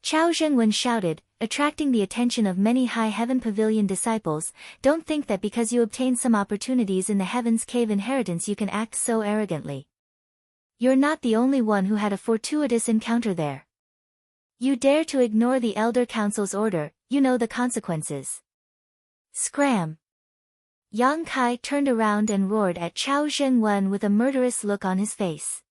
Chao Zhengwen shouted, attracting the attention of many High Heaven Pavilion disciples, don't think that because you obtained some opportunities in the Heaven's Cave Inheritance you can act so arrogantly. You're not the only one who had a fortuitous encounter there. You dare to ignore the Elder Council's order, you know the consequences. Scram! Yang Kai turned around and roared at Chao Zhengwen with a murderous look on his face.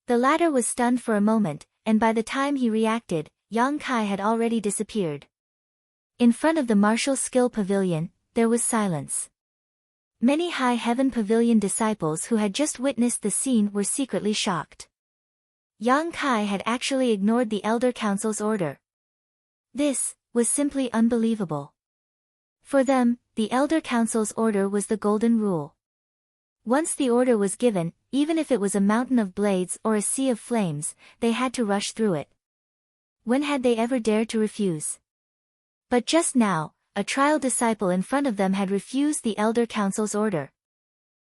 The latter was stunned for a moment, and by the time he reacted, Yang Kai had already disappeared. In front of the Martial Skill Pavilion, there was silence. Many High Heaven Pavilion disciples who had just witnessed the scene were secretly shocked. Yang Kai had actually ignored the Elder Council's order. This was simply unbelievable. For them, the Elder Council's order was the golden rule. Once the order was given, even if it was a mountain of blades or a sea of flames, they had to rush through it. When had they ever dared to refuse? But just now, a trial disciple in front of them had refused the Elder Council's order.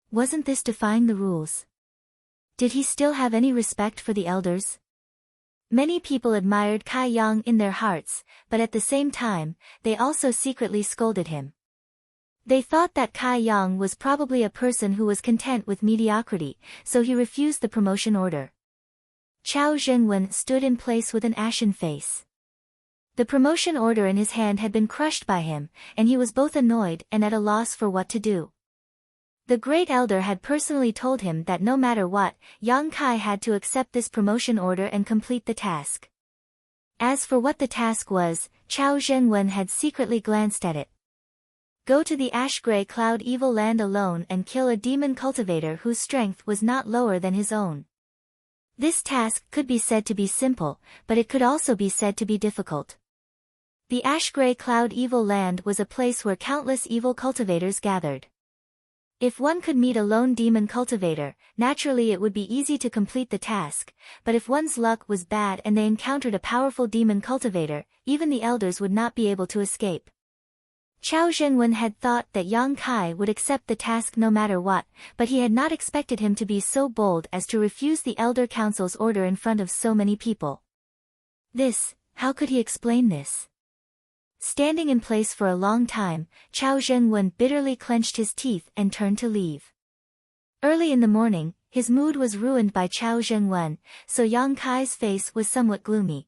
Wasn't this defying the rules? Did he still have any respect for the elders? Many people admired Kai Yang in their hearts, but at the same time, they also secretly scolded him. They thought that Kai Yang was probably a person who was content with mediocrity, so he refused the promotion order. Chao Zhengwen stood in place with an ashen face. The promotion order in his hand had been crushed by him, and he was both annoyed and at a loss for what to do. The great elder had personally told him that no matter what, Yang Kai had to accept this promotion order and complete the task. As for what the task was, Chao Zhengwen had secretly glanced at it. Go to the ash-gray cloud evil land alone and kill a demon cultivator whose strength was not lower than his own. This task could be said to be simple, but it could also be said to be difficult. The ash-gray cloud evil land was a place where countless evil cultivators gathered. If one could meet a lone demon cultivator, naturally it would be easy to complete the task, but if one's luck was bad and they encountered a powerful demon cultivator, even the elders would not be able to escape. Chao Zhengwen had thought that Yang Kai would accept the task no matter what, but he had not expected him to be so bold as to refuse the Elder Council's order in front of so many people. How could he explain this? Standing in place for a long time, Chao Zhengwen bitterly clenched his teeth and turned to leave. Early in the morning, his mood was ruined by Chao Zhengwen, so Yang Kai's face was somewhat gloomy.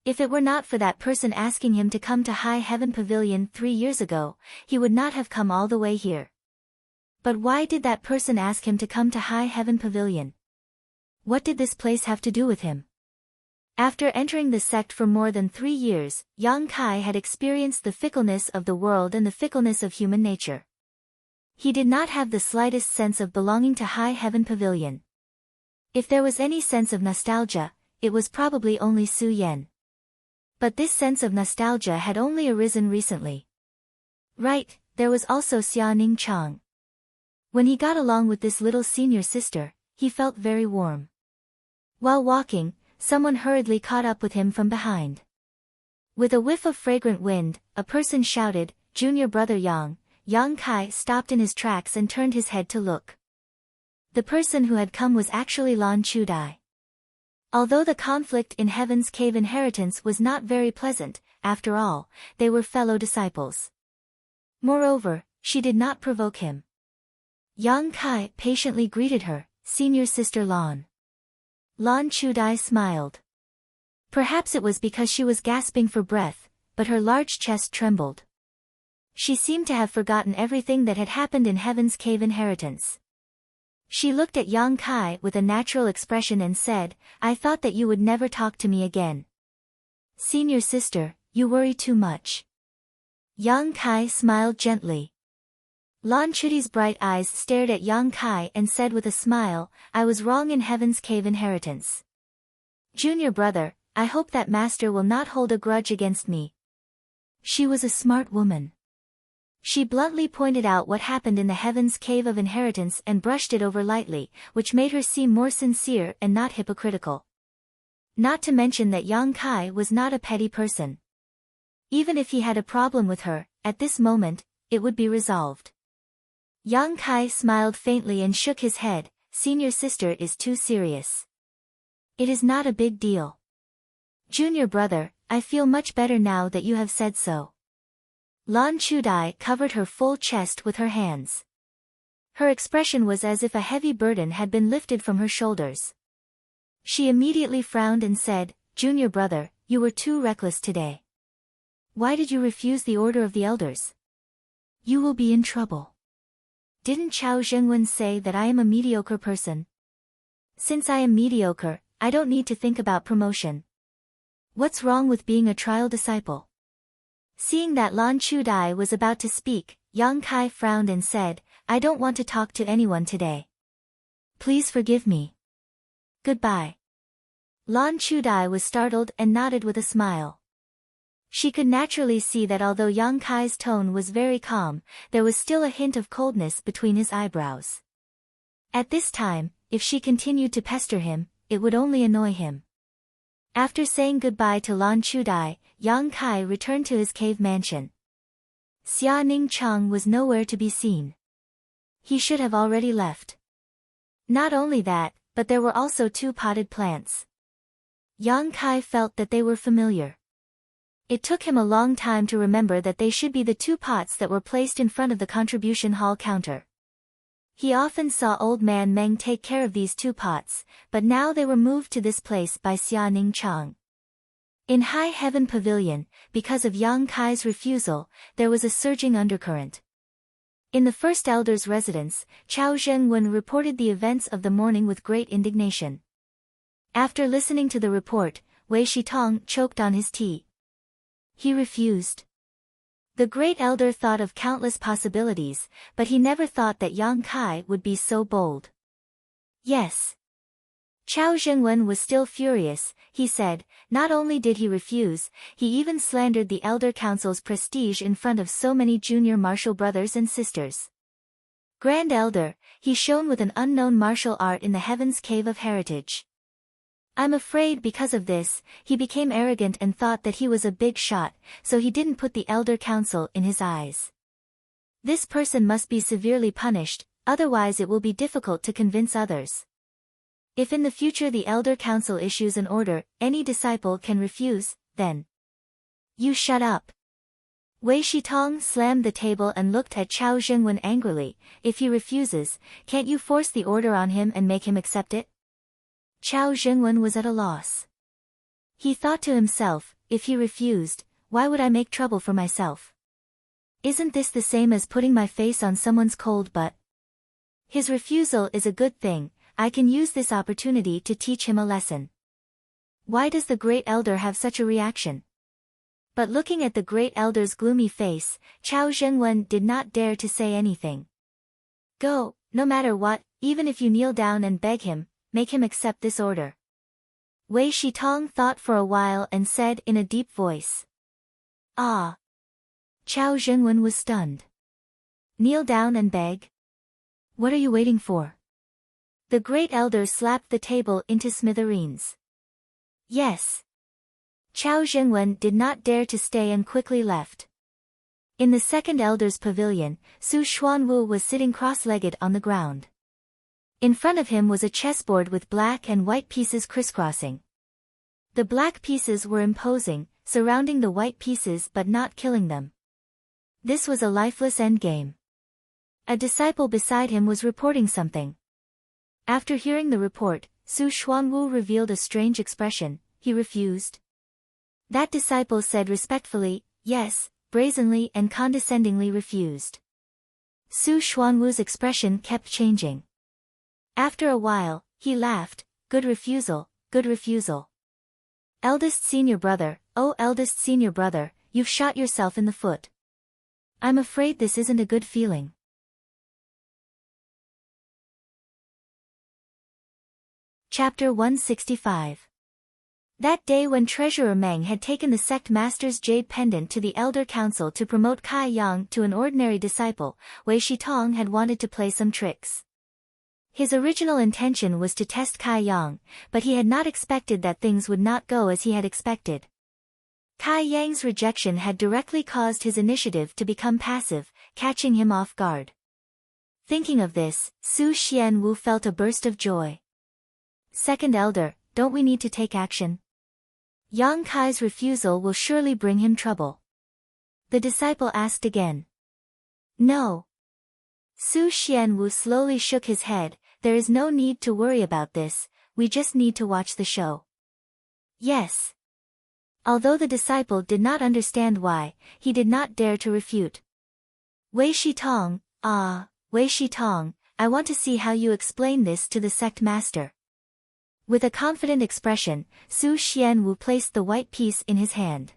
If it were not for that person asking him to come to High Heaven Pavilion 3 years ago, he would not have come all the way here. But why did that person ask him to come to High Heaven Pavilion? What did this place have to do with him? After entering the sect for more than 3 years, Yang Kai had experienced the fickleness of the world and the fickleness of human nature. He did not have the slightest sense of belonging to High Heaven Pavilion. If there was any sense of nostalgia, it was probably only Su Yan. But this sense of nostalgia had only arisen recently. Right, there was also Xia Ning Chang. When he got along with this little senior sister, he felt very warm. While walking, someone hurriedly caught up with him from behind. With a whiff of fragrant wind, a person shouted, "Junior brother Yang." Yang Kai stopped in his tracks and turned his head to look. The person who had come was actually Lan Chudai. Although the conflict in Heaven's Cave Inheritance was not very pleasant, after all, they were fellow disciples. Moreover, she did not provoke him. Yang Kai patiently greeted her, "Senior Sister Lan." Lan Chudai smiled. Perhaps it was because she was gasping for breath, but her large chest trembled. She seemed to have forgotten everything that had happened in Heaven's Cave inheritance. She looked at Yang Kai with a natural expression and said, "I thought that you would never talk to me again. Senior sister, you worry too much." Yang Kai smiled gently. Lan Chudi's bright eyes stared at Yang Kai and said with a smile, "I was wrong in Heaven's Cave inheritance. Junior brother, I hope that master will not hold a grudge against me." She was a smart woman. She bluntly pointed out what happened in the Heaven's Cave of Inheritance and brushed it over lightly, which made her seem more sincere and not hypocritical. Not to mention that Yang Kai was not a petty person. Even if he had a problem with her, at this moment, it would be resolved. Yang Kai smiled faintly and shook his head. "Senior sister is too serious. It is not a big deal. Junior brother, I feel much better now that you have said so." Lan Chudai covered her full chest with her hands. Her expression was as if a heavy burden had been lifted from her shoulders. She immediately frowned and said, "Junior brother, you were too reckless today. Why did you refuse the order of the elders? You will be in trouble. Didn't Chao Zhengwen say that I am a mediocre person? Since I am mediocre, I don't need to think about promotion. What's wrong with being a trial disciple?" Seeing that Lan Chudai was about to speak, Yang Kai frowned and said, "I don't want to talk to anyone today. Please forgive me. Goodbye." Lan Chudai was startled and nodded with a smile. She could naturally see that although Yang Kai's tone was very calm, there was still a hint of coldness between his eyebrows. At this time, if she continued to pester him, it would only annoy him. After saying goodbye to Lan Chudai, Yang Kai returned to his cave mansion. Xia Ning Chang was nowhere to be seen. He should have already left. Not only that, but there were also 2 potted plants. Yang Kai felt that they were familiar. It took him a long time to remember that they should be the 2 pots that were placed in front of the contribution hall counter. He often saw old man Meng take care of these 2 pots, but now they were moved to this place by Xia Ning Chang. In High Heaven Pavilion, because of Yang Kai's refusal, there was a surging undercurrent. In the first elder's residence, Chao Zhengwen reported the events of the morning with great indignation. After listening to the report, Wei Shitong choked on his tea. He refused. The great elder thought of countless possibilities, but he never thought that Yang Kai would be so bold. Yes. Chao Zhengwen was still furious. He said, not only did he refuse, he even slandered the elder council's prestige in front of so many junior martial brothers and sisters. Grand Elder, he shone with an unknown martial art in the Heaven's Cave of Heritage. I'm afraid because of this, he became arrogant and thought that he was a big shot, so he didn't put the elder council in his eyes. This person must be severely punished, otherwise it will be difficult to convince others. If in the future the elder council issues an order, any disciple can refuse, then you shut up. Wei Shitong slammed the table and looked at Chao Zhengwen angrily. If he refuses, can't you force the order on him and make him accept it? Chao Zhengwen was at a loss. He thought to himself, if he refused, why would I make trouble for myself? Isn't this the same as putting my face on someone's cold butt? His refusal is a good thing. I can use this opportunity to teach him a lesson. Why does the great elder have such a reaction? But looking at the great elder's gloomy face, Chao Zhengwen did not dare to say anything. Go, no matter what, even if you kneel down and beg him, make him accept this order. Wei Shitong thought for a while and said in a deep voice. Ah! Chao Zhengwen was stunned. Kneel down and beg? What are you waiting for? The great elder slapped the table into smithereens. Yes. Chao Zhengwen did not dare to stay and quickly left. In the second elder's pavilion, Su Xuanwu was sitting cross-legged on the ground. In front of him was a chessboard with black and white pieces crisscrossing. The black pieces were imposing, surrounding the white pieces but not killing them. This was a lifeless endgame. A disciple beside him was reporting something. After hearing the report, Su Xuanwu revealed a strange expression. He refused. That disciple said respectfully, yes, brazenly and condescendingly refused. Su Xuanwu's expression kept changing. After a while, he laughed. Good refusal, good refusal. Eldest senior brother, oh eldest senior brother, you've shot yourself in the foot. I'm afraid this isn't a good feeling. Chapter 165. That day when Treasurer Meng had taken the sect master's jade pendant to the elder council to promote Kai Yang to an ordinary disciple, Wei Shitong had wanted to play some tricks. His original intention was to test Kai Yang, but he had not expected that things would not go as he had expected. Kai Yang's rejection had directly caused his initiative to become passive, catching him off guard. Thinking of this, Su Xianwu felt a burst of joy. Second elder, don't we need to take action? Yang Kai's refusal will surely bring him trouble. The disciple asked again. No. Su Xianwu slowly shook his head. There is no need to worry about this, we just need to watch the show. Yes. Although the disciple did not understand why, he did not dare to refute. Wei Shitong, Wei Shitong, I want to see how you explain this to the sect master. With a confident expression, Su Xianwu placed the white piece in his hand.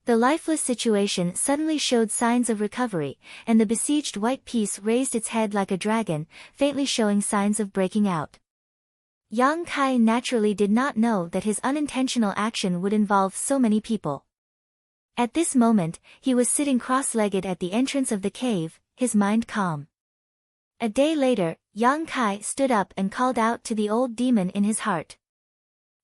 The lifeless situation suddenly showed signs of recovery, and the besieged white piece raised its head like a dragon, faintly showing signs of breaking out. Yang Kai naturally did not know that his unintentional action would involve so many people. At this moment, he was sitting cross-legged at the entrance of the cave, his mind calm. A day later, Yang Kai stood up and called out to the old demon in his heart.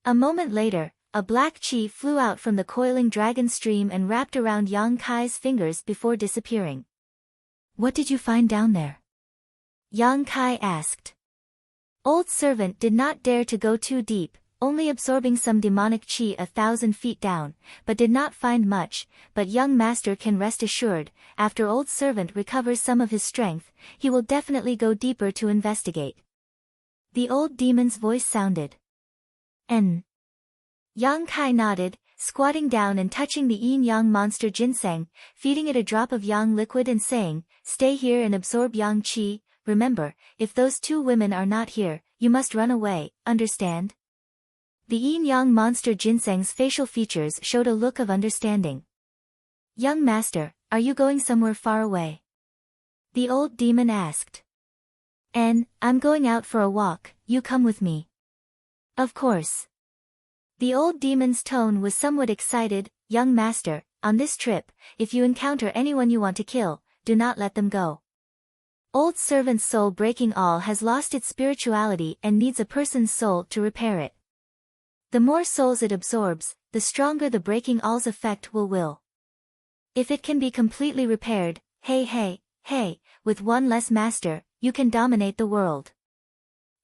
A moment later, a black chi flew out from the coiling dragon stream and wrapped around Yang Kai's fingers before disappearing. What did you find down there? Yang Kai asked. Old servant did not dare to go too deep, only absorbing some demonic chi 1,000 feet down, but did not find much, but young master can rest assured, after old servant recovers some of his strength, he will definitely go deeper to investigate. The old demon's voice sounded. Yang Kai nodded, squatting down and touching the yin-yang monster ginseng, feeding it a drop of yang liquid and saying, stay here and absorb yang chi, remember, if those two women are not here, you must run away, understand? The yin-yang monster ginseng's facial features showed a look of understanding. Young master, are you going somewhere far away? The old demon asked. I'm going out for a walk, you come with me. Of course. The old demon's tone was somewhat excited. Young master, on this trip, if you encounter anyone you want to kill, do not let them go. Old servant's soul breaking all has lost its spirituality and needs a person's soul to repair it. The more souls it absorbs, the stronger the breaking all's effect will. If it can be completely repaired, hey, with one less master, you can dominate the world.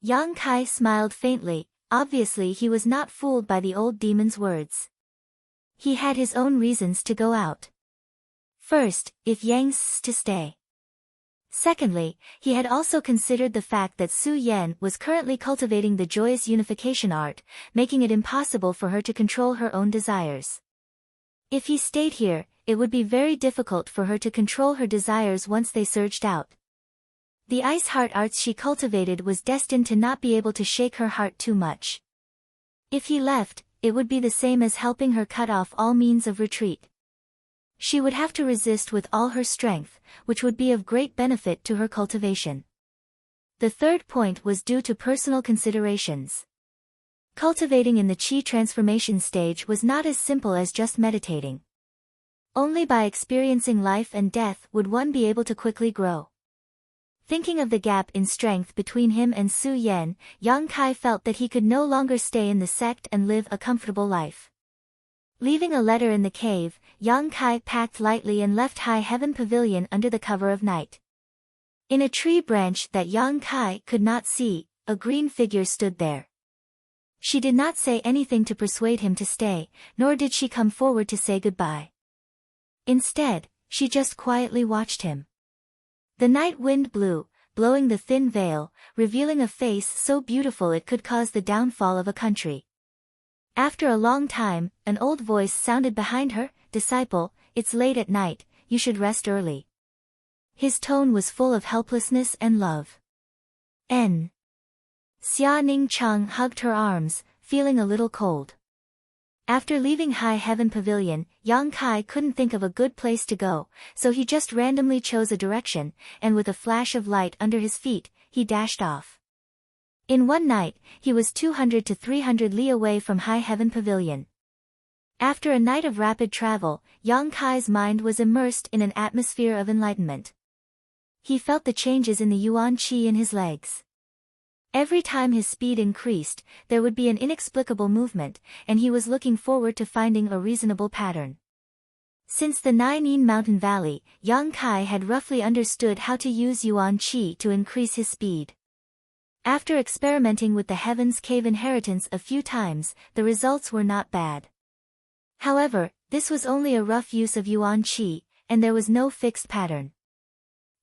Yang Kai smiled faintly. Obviously he was not fooled by the old demon's words. He had his own reasons to go out. First, if Yang's to stay. Secondly, he had also considered the fact that Su Yan was currently cultivating the joyous unification art, making it impossible for her to control her own desires. If he stayed here, it would be very difficult for her to control her desires once they surged out. The ice heart arts she cultivated was destined to not be able to shake her heart too much. If he left, it would be the same as helping her cut off all means of retreat. She would have to resist with all her strength, which would be of great benefit to her cultivation. The third point was due to personal considerations. Cultivating in the chi transformation stage was not as simple as just meditating. Only by experiencing life and death would one be able to quickly grow. Thinking of the gap in strength between him and Su Yan, Yang Kai felt that he could no longer stay in the sect and live a comfortable life. Leaving a letter in the cave, Yang Kai packed lightly and left High Heaven Pavilion under the cover of night. In a tree branch that Yang Kai could not see, a green figure stood there. She did not say anything to persuade him to stay, nor did she come forward to say goodbye. Instead, she just quietly watched him. The night wind blew, blowing the thin veil, revealing a face so beautiful it could cause the downfall of a country. After a long time, an old voice sounded behind her, "Disciple, it's late at night, you should rest early." His tone was full of helplessness and love. N. Xia Ning Cheng hugged her arms, feeling a little cold. After leaving High Heaven Pavilion, Yang Kai couldn't think of a good place to go, so he just randomly chose a direction, and with a flash of light under his feet, he dashed off. In one night, he was 200 to 300 li away from High Heaven Pavilion. After a night of rapid travel, Yang Kai's mind was immersed in an atmosphere of enlightenment. He felt the changes in the yuan qi in his legs. Every time his speed increased, there would be an inexplicable movement, and he was looking forward to finding a reasonable pattern. Since the Nine Mountain Valley, Yang Kai had roughly understood how to use yuan qi to increase his speed. After experimenting with the Heaven's Cave inheritance a few times, the results were not bad. However, this was only a rough use of yuan qi, and there was no fixed pattern.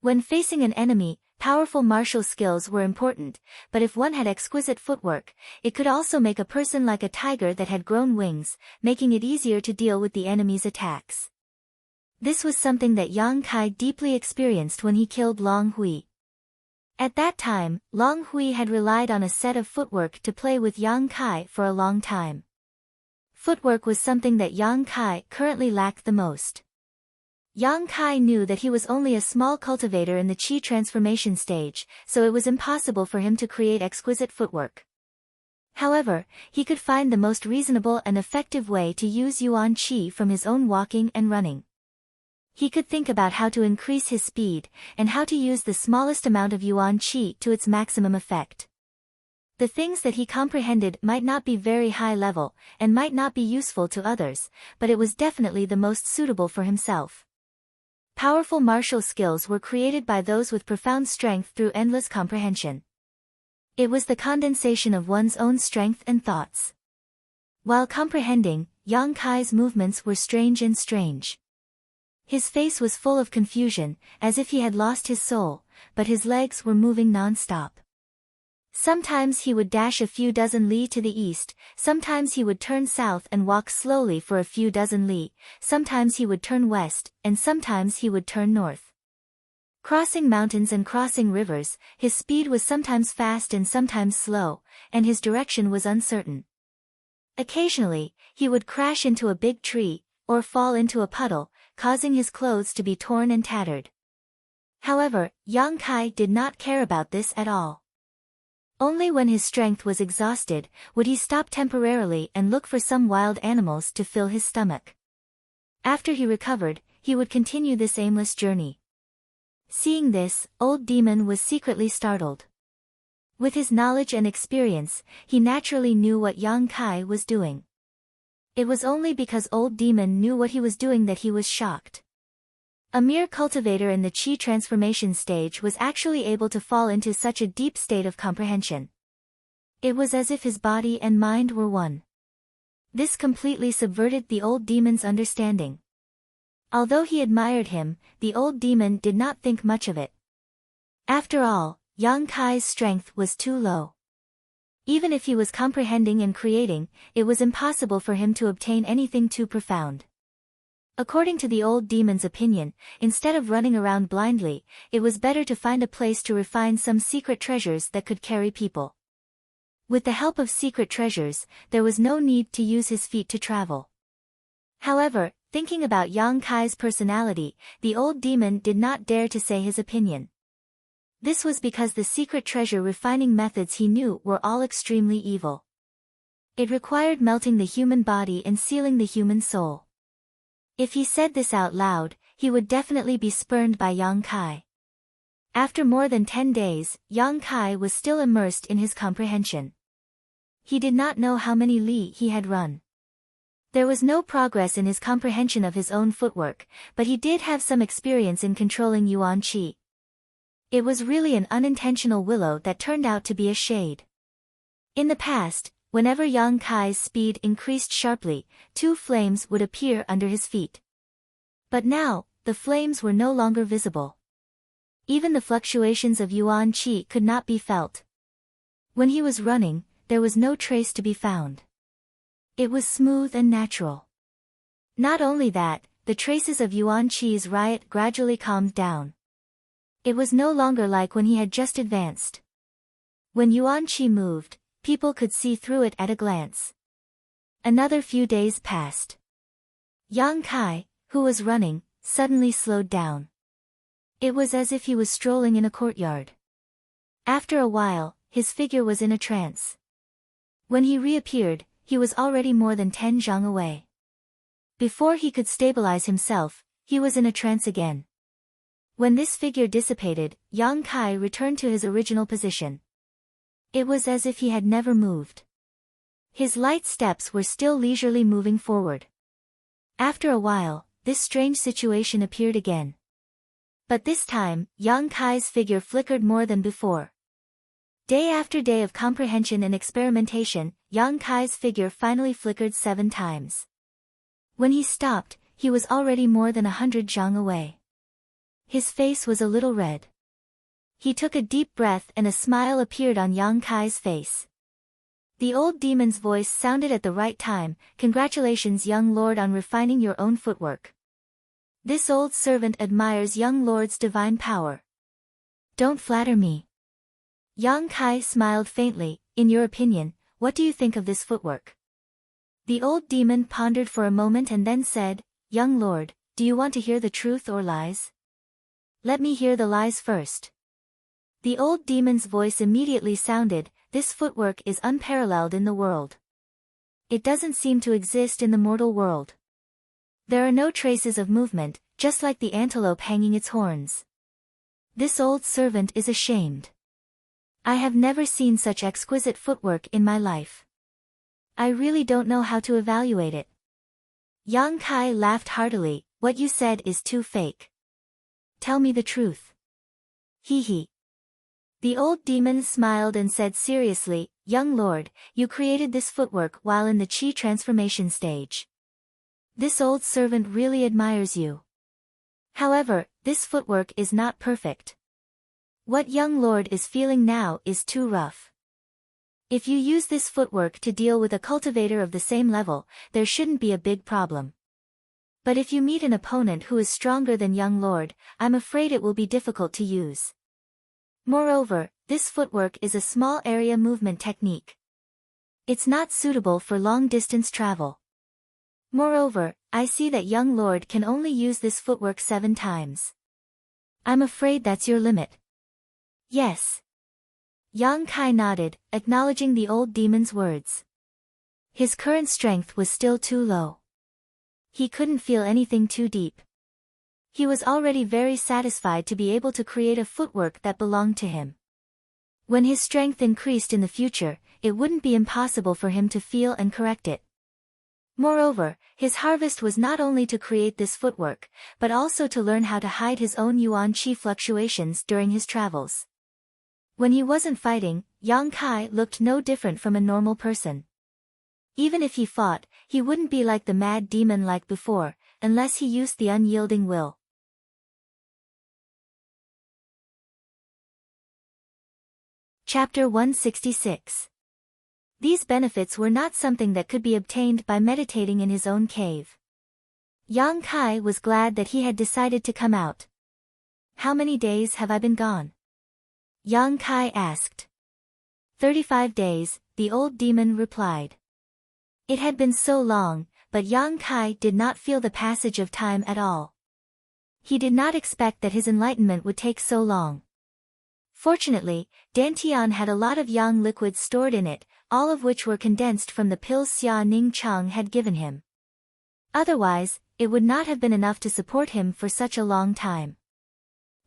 When facing an enemy, powerful martial skills were important, but if one had exquisite footwork, it could also make a person like a tiger that had grown wings, making it easier to deal with the enemy's attacks. This was something that Yang Kai deeply experienced when he killed Long Hui. At that time, Long Hui had relied on a set of footwork to play with Yang Kai for a long time. Footwork was something that Yang Kai currently lacked the most. Yang Kai knew that he was only a small cultivator in the Qi transformation stage, so it was impossible for him to create exquisite footwork. However, he could find the most reasonable and effective way to use yuan qi from his own walking and running. He could think about how to increase his speed, and how to use the smallest amount of yuan qi to its maximum effect. The things that he comprehended might not be very high level, and might not be useful to others, but it was definitely the most suitable for himself. Powerful martial skills were created by those with profound strength through endless comprehension. It was the condensation of one's own strength and thoughts. While comprehending, Yang Kai's movements were strange. His face was full of confusion, as if he had lost his soul, but his legs were moving non-stop. Sometimes he would dash a few dozen li to the east, sometimes he would turn south and walk slowly for a few dozen li, sometimes he would turn west, and sometimes he would turn north. Crossing mountains and crossing rivers, his speed was sometimes fast and sometimes slow, and his direction was uncertain. Occasionally, he would crash into a big tree, or fall into a puddle, causing his clothes to be torn and tattered. However, Yang Kai did not care about this at all. Only when his strength was exhausted, would he stop temporarily and look for some wild animals to fill his stomach. After he recovered, he would continue this aimless journey. Seeing this, Old Demon was secretly startled. With his knowledge and experience, he naturally knew what Yang Kai was doing. It was only because Old Demon knew what he was doing that he was shocked. A mere cultivator in the Qi transformation stage was actually able to fall into such a deep state of comprehension. It was as if his body and mind were one. This completely subverted the Old Demon's understanding. Although he admired him, the Old Demon did not think much of it. After all, Yang Kai's strength was too low. Even if he was comprehending and creating, it was impossible for him to obtain anything too profound. According to the Old Demon's opinion, instead of running around blindly, it was better to find a place to refine some secret treasures that could carry people. With the help of secret treasures, there was no need to use his feet to travel. However, thinking about Yang Kai's personality, the Old Demon did not dare to say his opinion. This was because the secret treasure refining methods he knew were all extremely evil. It required melting the human body and sealing the human soul. If he said this out loud, he would definitely be spurned by Yang Kai. After more than 10 days, Yang Kai was still immersed in his comprehension. He did not know how many li he had run. There was no progress in his comprehension of his own footwork, but he did have some experience in controlling yuan qi. It was really an unintentional willow that turned out to be a shade. In the past, whenever Yang Kai's speed increased sharply, 2 flames would appear under his feet. But now, the flames were no longer visible. Even the fluctuations of yuan qi could not be felt. When he was running, there was no trace to be found. It was smooth and natural. Not only that, the traces of yuan qi's riot gradually calmed down. It was no longer like when he had just advanced. When yuan qi moved, people could see through it at a glance. Another few days passed. Yang Kai, who was running, suddenly slowed down. It was as if he was strolling in a courtyard. After a while, his figure was in a trance. When he reappeared, he was already more than 10 zhang away. Before he could stabilize himself, he was in a trance again. When this figure dissipated, Yang Kai returned to his original position. It was as if he had never moved. His light steps were still leisurely moving forward. After a while, this strange situation appeared again. But this time, Yang Kai's figure flickered more than before. Day after day of comprehension and experimentation, Yang Kai's figure finally flickered 7 times. When he stopped, he was already more than 100 zhang away. His face was a little red. He took a deep breath and a smile appeared on Yang Kai's face. The old demon's voice sounded at the right time. "Congratulations, young lord, on refining your own footwork. This old servant admires young lord's divine power. Don't flatter me." Yang Kai smiled faintly. "In your opinion, what do you think of this footwork?" The old demon pondered for a moment and then said, "Young lord, do you want to hear the truth or lies?" "Let me hear the lies first." The old demon's voice immediately sounded, "This footwork is unparalleled in the world. It doesn't seem to exist in the mortal world. There are no traces of movement, just like the antelope hanging its horns. This old servant is ashamed. I have never seen such exquisite footwork in my life. I really don't know how to evaluate it." Yang Kai laughed heartily. "What you said is too fake. Tell me the truth." "Hee hee." The old demon smiled and said seriously, "Young lord, you created this footwork while in the qi transformation stage. This old servant really admires you. However, this footwork is not perfect. What young lord is feeling now is too rough. If you use this footwork to deal with a cultivator of the same level, there shouldn't be a big problem. But if you meet an opponent who is stronger than young lord, I'm afraid it will be difficult to use. Moreover, this footwork is a small area movement technique. It's not suitable for long-distance travel. Moreover, I see that young lord can only use this footwork 7 times. I'm afraid that's your limit." "Yes." Yang Kai nodded, acknowledging the old demon's words. His current strength was still too low. He couldn't feel anything too deep. He was already very satisfied to be able to create a footwork that belonged to him. When his strength increased in the future, it wouldn't be impossible for him to feel and correct it. Moreover, his harvest was not only to create this footwork, but also to learn how to hide his own yuan qi fluctuations during his travels. When he wasn't fighting, Yang Kai looked no different from a normal person. Even if he fought, he wouldn't be like the mad demon like before, unless he used the unyielding will. Chapter 166. These benefits were not something that could be obtained by meditating in his own cave. Yang Kai was glad that he had decided to come out. "How many days have I been gone?" Yang Kai asked. 35 days, the old demon replied. It had been so long, but Yang Kai did not feel the passage of time at all. He did not expect that his enlightenment would take so long. Fortunately, Dantian had a lot of yang liquids stored in it, all of which were condensed from the pills Xia Ning Chang had given him. Otherwise, it would not have been enough to support him for such a long time.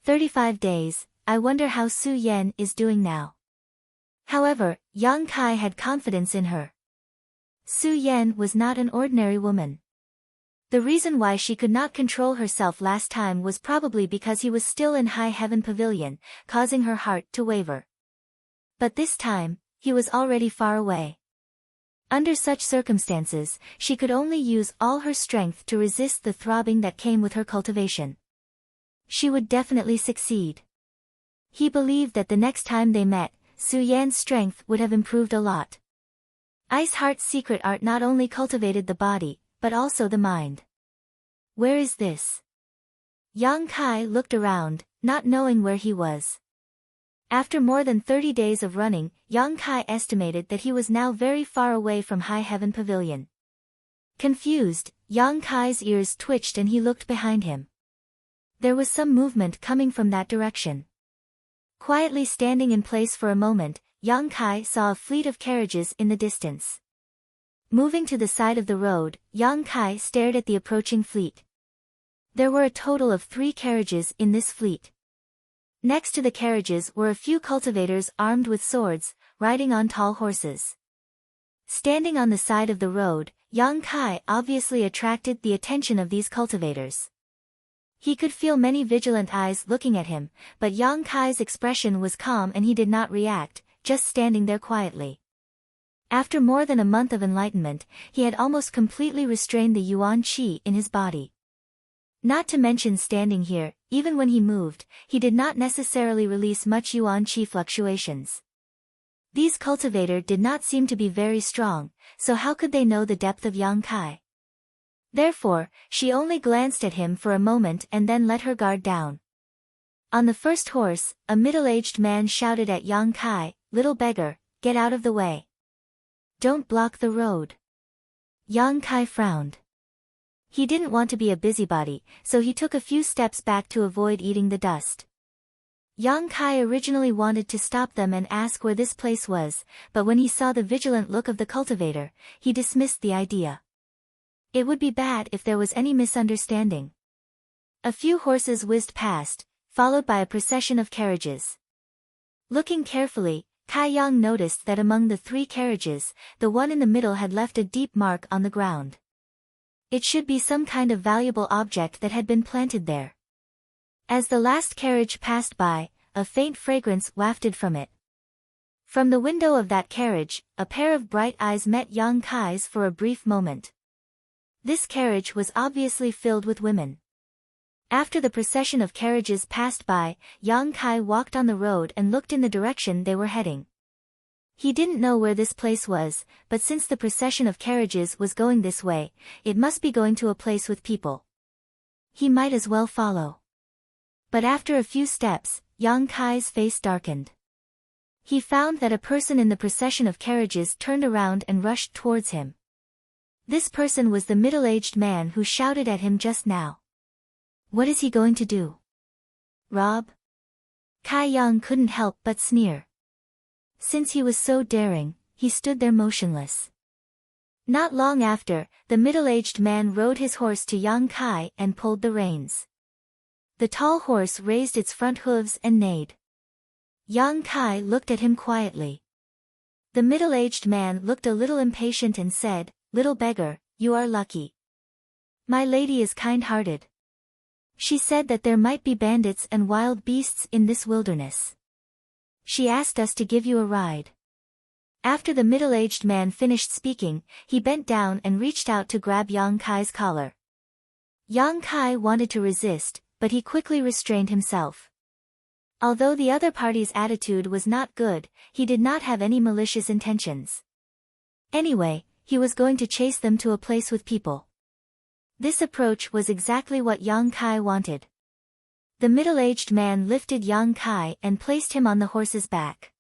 35 days, I wonder how Su Yan is doing now. However, Yang Kai had confidence in her. Su Yan was not an ordinary woman. The reason why she could not control herself last time was probably because he was still in High Heaven Pavilion, causing her heart to waver. But this time, he was already far away. Under such circumstances, she could only use all her strength to resist the throbbing that came with her cultivation. She would definitely succeed. He believed that the next time they met, Su Yan's strength would have improved a lot. Ice Heart's secret art not only cultivated the body, but also the mind. Where is this? Yang Kai looked around, not knowing where he was. After more than 30 days of running, Yang Kai estimated that he was now very far away from High Heaven Pavilion. Confused, Yang Kai's ears twitched and he looked behind him. There was some movement coming from that direction. Quietly standing in place for a moment, Yang Kai saw a fleet of carriages in the distance. Moving to the side of the road, Yang Kai stared at the approaching fleet. There were a total of 3 carriages in this fleet. Next to the carriages were a few cultivators armed with swords, riding on tall horses. Standing on the side of the road, Yang Kai obviously attracted the attention of these cultivators. He could feel many vigilant eyes looking at him, but Yang Kai's expression was calm and he did not react, just standing there quietly. After more than a month of enlightenment, he had almost completely restrained the Yuan Qi in his body. Not to mention standing here, even when he moved, he did not necessarily release much Yuan Qi fluctuations. These cultivators did not seem to be very strong, so how could they know the depth of Yang Kai? Therefore, she only glanced at him for a moment and then let her guard down. On the first horse, a middle-aged man shouted at Yang Kai, "Little beggar, get out of the way. Don't block the road." Yang Kai frowned. He didn't want to be a busybody, so he took a few steps back to avoid eating the dust. Yang Kai originally wanted to stop them and ask where this place was, but when he saw the vigilant look of the cultivator, he dismissed the idea. It would be bad if there was any misunderstanding. A few horses whizzed past, followed by a procession of carriages. Looking carefully, Kai Yang noticed that among the 3 carriages, the one in the middle had left a deep mark on the ground. It should be some kind of valuable object that had been planted there. As the last carriage passed by, a faint fragrance wafted from it. From the window of that carriage, a pair of bright eyes met Yang Kai's for a brief moment. This carriage was obviously filled with women. After the procession of carriages passed by, Yang Kai walked on the road and looked in the direction they were heading. He didn't know where this place was, but since the procession of carriages was going this way, it must be going to a place with people. He might as well follow. But after a few steps, Yang Kai's face darkened. He found that a person in the procession of carriages turned around and rushed towards him. This person was the middle-aged man who shouted at him just now. What is he going to do? Rob? Kai Yang couldn't help but sneer. Since he was so daring, he stood there motionless. Not long after, the middle-aged man rode his horse to Yang Kai and pulled the reins. The tall horse raised its front hooves and neighed. Yang Kai looked at him quietly. The middle-aged man looked a little impatient and said, "Little beggar, you are lucky. My lady is kind-hearted. She said that there might be bandits and wild beasts in this wilderness. She asked us to give you a ride." After the middle-aged man finished speaking, he bent down and reached out to grab Yang Kai's collar. Yang Kai wanted to resist, but he quickly restrained himself. Although the other party's attitude was not good, he did not have any malicious intentions. Anyway, he was going to chase them to a place with people. This approach was exactly what Yang Kai wanted. The middle-aged man lifted Yang Kai and placed him on the horse's back.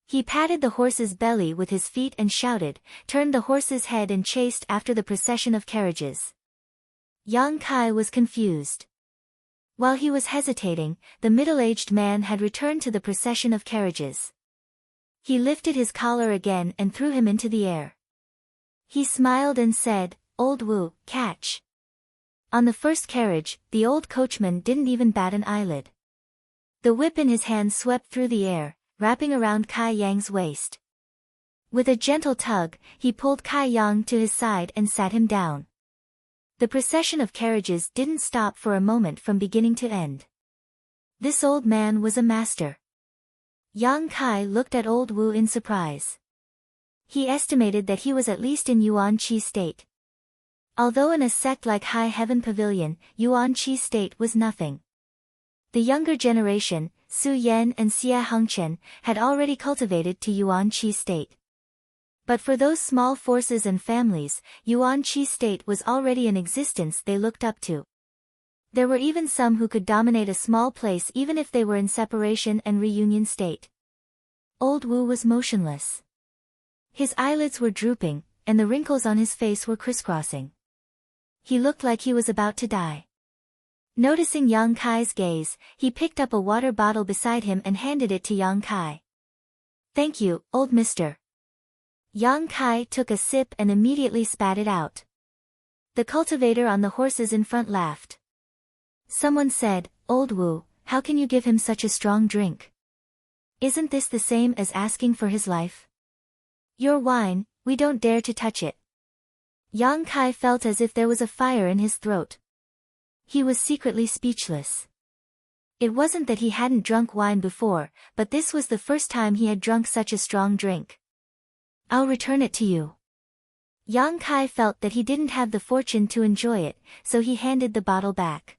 He patted the horse's belly with his feet and shouted, turned the horse's head and chased after the procession of carriages. Yang Kai was confused. While he was hesitating, the middle-aged man had returned to the procession of carriages. He lifted his collar again and threw him into the air. He smiled and said, "Old Wu, catch." On the first carriage, the old coachman didn't even bat an eyelid. The whip in his hand swept through the air, wrapping around Kai Yang's waist. With a gentle tug, he pulled Kai Yang to his side and sat him down. The procession of carriages didn't stop for a moment from beginning to end. This old man was a master. Yang Kai looked at old Wu in surprise. He estimated that he was at least in Yuan Qi state. Although in a sect like High Heaven Pavilion, Yuan Qi state was nothing. The younger generation, Su Yan and Xia Hengchen, had already cultivated to Yuan Qi state. But for those small forces and families, Yuan Qi state was already an existence they looked up to. There were even some who could dominate a small place even if they were in separation and reunion state. Old Wu was motionless. His eyelids were drooping, and the wrinkles on his face were crisscrossing. He looked like he was about to die. Noticing Yang Kai's gaze, he picked up a water bottle beside him and handed it to Yang Kai. "Thank you, old mister." Yang Kai took a sip and immediately spat it out. The cultivator on the horses in front laughed. Someone said, "Old Wu, how can you give him such a strong drink? Isn't this the same as asking for his life? Your wine, we don't dare to touch it." Yang Kai felt as if there was a fire in his throat. He was secretly speechless. It wasn't that he hadn't drunk wine before, but this was the first time he had drunk such a strong drink. "I'll return it to you." Yang Kai felt that he didn't have the fortune to enjoy it, so he handed the bottle back.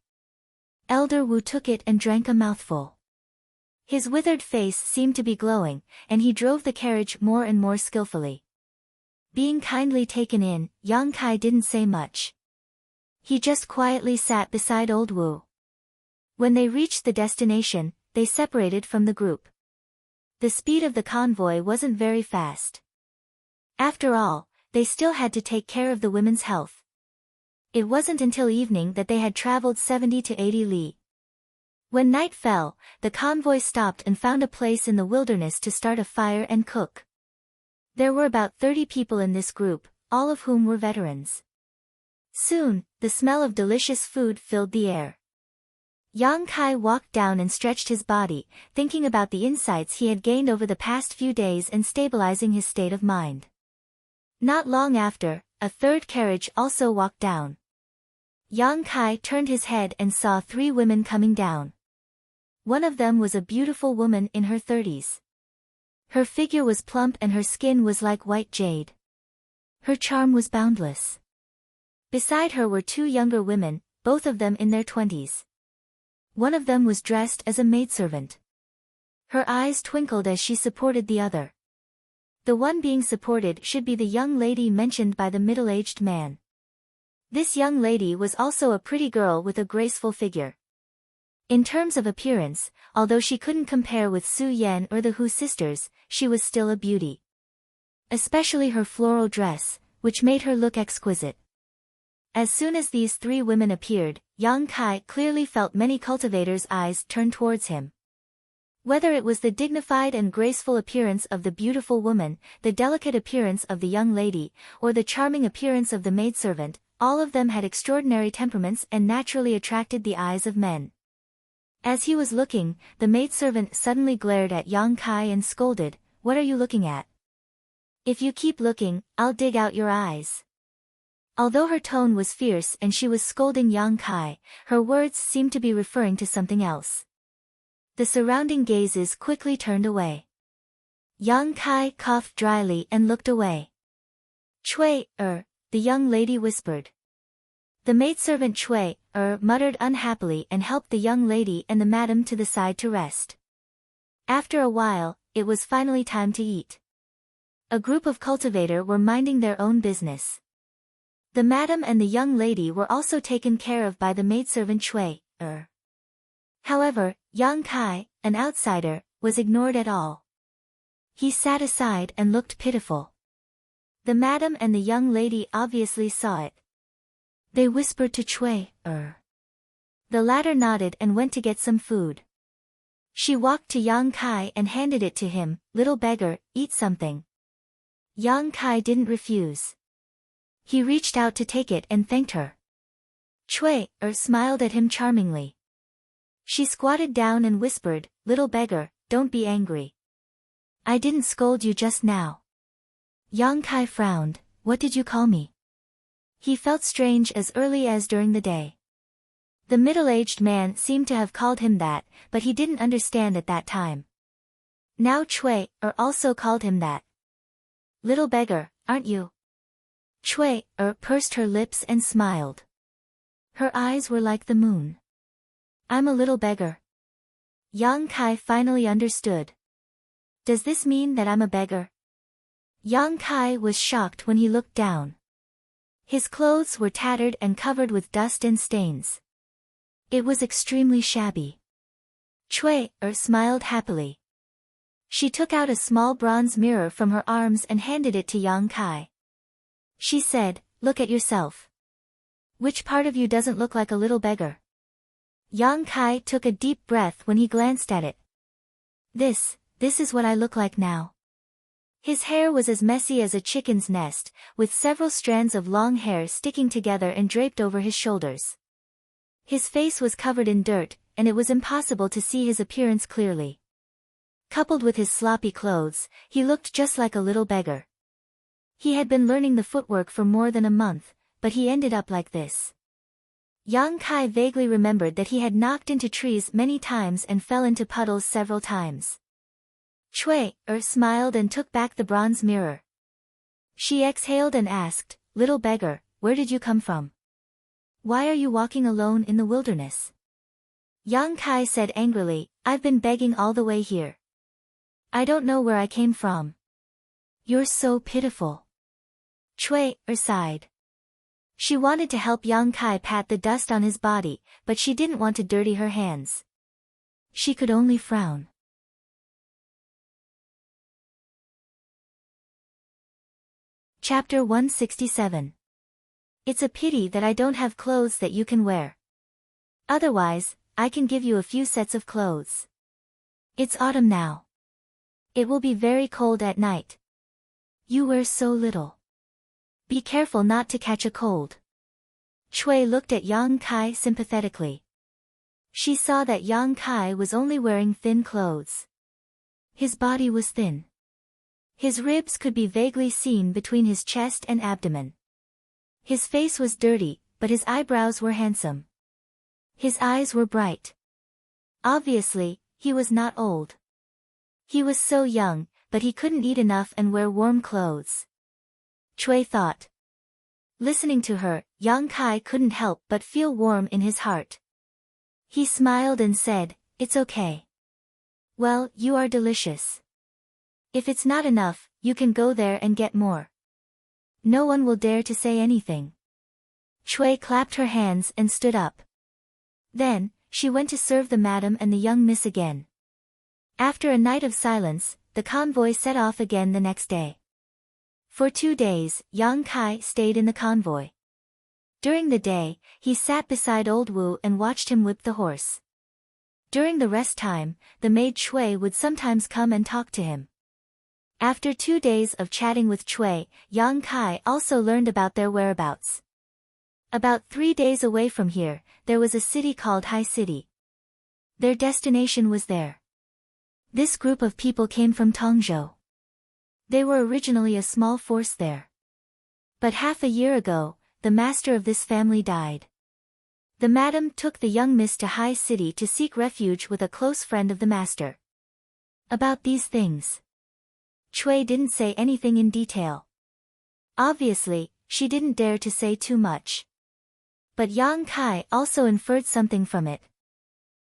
Elder Wu took it and drank a mouthful. His withered face seemed to be glowing, and he drove the carriage more and more skillfully. Being kindly taken in, Yang Kai didn't say much. He just quietly sat beside old Wu. When they reached the destination, they separated from the group. The speed of the convoy wasn't very fast. After all, they still had to take care of the women's health. It wasn't until evening that they had traveled 70 to 80 li. When night fell, the convoy stopped and found a place in the wilderness to start a fire and cook. There were about 30 people in this group, all of whom were veterans. Soon, the smell of delicious food filled the air. Yang Kai walked down and stretched his body, thinking about the insights he had gained over the past few days and stabilizing his state of mind. Not long after, a third carriage also walked down. Yang Kai turned his head and saw 3 women coming down. One of them was a beautiful woman in her 30s. Her figure was plump and her skin was like white jade. Her charm was boundless. Beside her were 2 younger women, both of them in their 20s. One of them was dressed as a maidservant. Her eyes twinkled as she supported the other. The one being supported should be the young lady mentioned by the middle-aged man. This young lady was also a pretty girl with a graceful figure. In terms of appearance, although she couldn't compare with Su Yan or the Hu sisters, she was still a beauty. Especially her floral dress, which made her look exquisite. As soon as these 3 women appeared, Yang Kai clearly felt many cultivators' eyes turn towards him. Whether it was the dignified and graceful appearance of the beautiful woman, the delicate appearance of the young lady, or the charming appearance of the maidservant, all of them had extraordinary temperaments and naturally attracted the eyes of men. As he was looking, the maidservant suddenly glared at Yang Kai and scolded, "What are you looking at? If you keep looking, I'll dig out your eyes." Although her tone was fierce and she was scolding Yang Kai, her words seemed to be referring to something else. The surrounding gazes quickly turned away. Yang Kai coughed dryly and looked away. "Chui, the young lady whispered. The maidservant Chui, muttered unhappily and helped the young lady and the madam to the side to rest. After a while, it was finally time to eat. A group of cultivator were minding their own business. The madam and the young lady were also taken care of by the maidservant Chui, However, Yang Kai, an outsider, was ignored at all. He sat aside and looked pitiful. The madam and the young lady obviously saw it. They whispered to Chui, The latter nodded and went to get some food. She walked to Yang Kai and handed it to him, "Little beggar, eat something." Yang Kai didn't refuse. He reached out to take it and thanked her. Chui, smiled at him charmingly. She squatted down and whispered, "Little beggar, don't be angry. I didn't scold you just now." Yang Kai frowned, "What did you call me?" He felt strange as early as during the day. The middle-aged man seemed to have called him that, but he didn't understand at that time. Now Chui, also called him that. "Little beggar, aren't you?" Chui, pursed her lips and smiled. Her eyes were like the moon. "I'm a little beggar." Yang Kai finally understood. Does this mean that I'm a beggar? Yang Kai was shocked when he looked down. His clothes were tattered and covered with dust and stains. It was extremely shabby. Chui smiled happily. She took out a small bronze mirror from her arms and handed it to Yang Kai. She said, "Look at yourself. Which part of you doesn't look like a little beggar?" Yang Kai took a deep breath when he glanced at it. This is what I look like now. His hair was as messy as a chicken's nest, with several strands of long hair sticking together and draped over his shoulders. His face was covered in dirt, and it was impossible to see his appearance clearly. Coupled with his sloppy clothes, he looked just like a little beggar. He had been learning the footwork for more than a month, but he ended up like this. Yang Kai vaguely remembered that he had knocked into trees many times and fell into puddles several times. Chui smiled and took back the bronze mirror. She exhaled and asked, "Little beggar, where did you come from? Why are you walking alone in the wilderness?" Yang Kai said angrily, "I've been begging all the way here. I don't know where I came from." "You're so pitiful." Chui sighed. She wanted to help Yang Kai pat the dust on his body, but she didn't want to dirty her hands. She could only frown. Chapter 167. It's a pity that I don't have clothes that you can wear. Otherwise, I can give you a few sets of clothes. It's autumn now. It will be very cold at night. You wear so little. Be careful not to catch a cold. Chui looked at Yang Kai sympathetically. She saw that Yang Kai was only wearing thin clothes. His body was thin. His ribs could be vaguely seen between his chest and abdomen. His face was dirty, but his eyebrows were handsome. His eyes were bright. Obviously, he was not old. He was so young, but he couldn't eat enough and wear warm clothes. Chui thought. Listening to her, Yang Kai couldn't help but feel warm in his heart. He smiled and said, "It's okay. Well, you are delicious. If it's not enough, you can go there and get more. No one will dare to say anything." Chui clapped her hands and stood up. Then, she went to serve the madam and the young miss again. After a night of silence, the convoy set off again the next day. For 2 days, Yang Kai stayed in the convoy. During the day, he sat beside old Wu and watched him whip the horse. During the rest time, the maid Chui would sometimes come and talk to him. After 2 days of chatting with Chui, Yang Kai also learned about their whereabouts. About 3 days away from here, there was a city called High City. Their destination was there. This group of people came from Tongzhou. They were originally a small force there. But half a year ago, the master of this family died. The madam took the young miss to High City to seek refuge with a close friend of the master. About these things, Chui didn't say anything in detail. Obviously, she didn't dare to say too much. But Yang Kai also inferred something from it.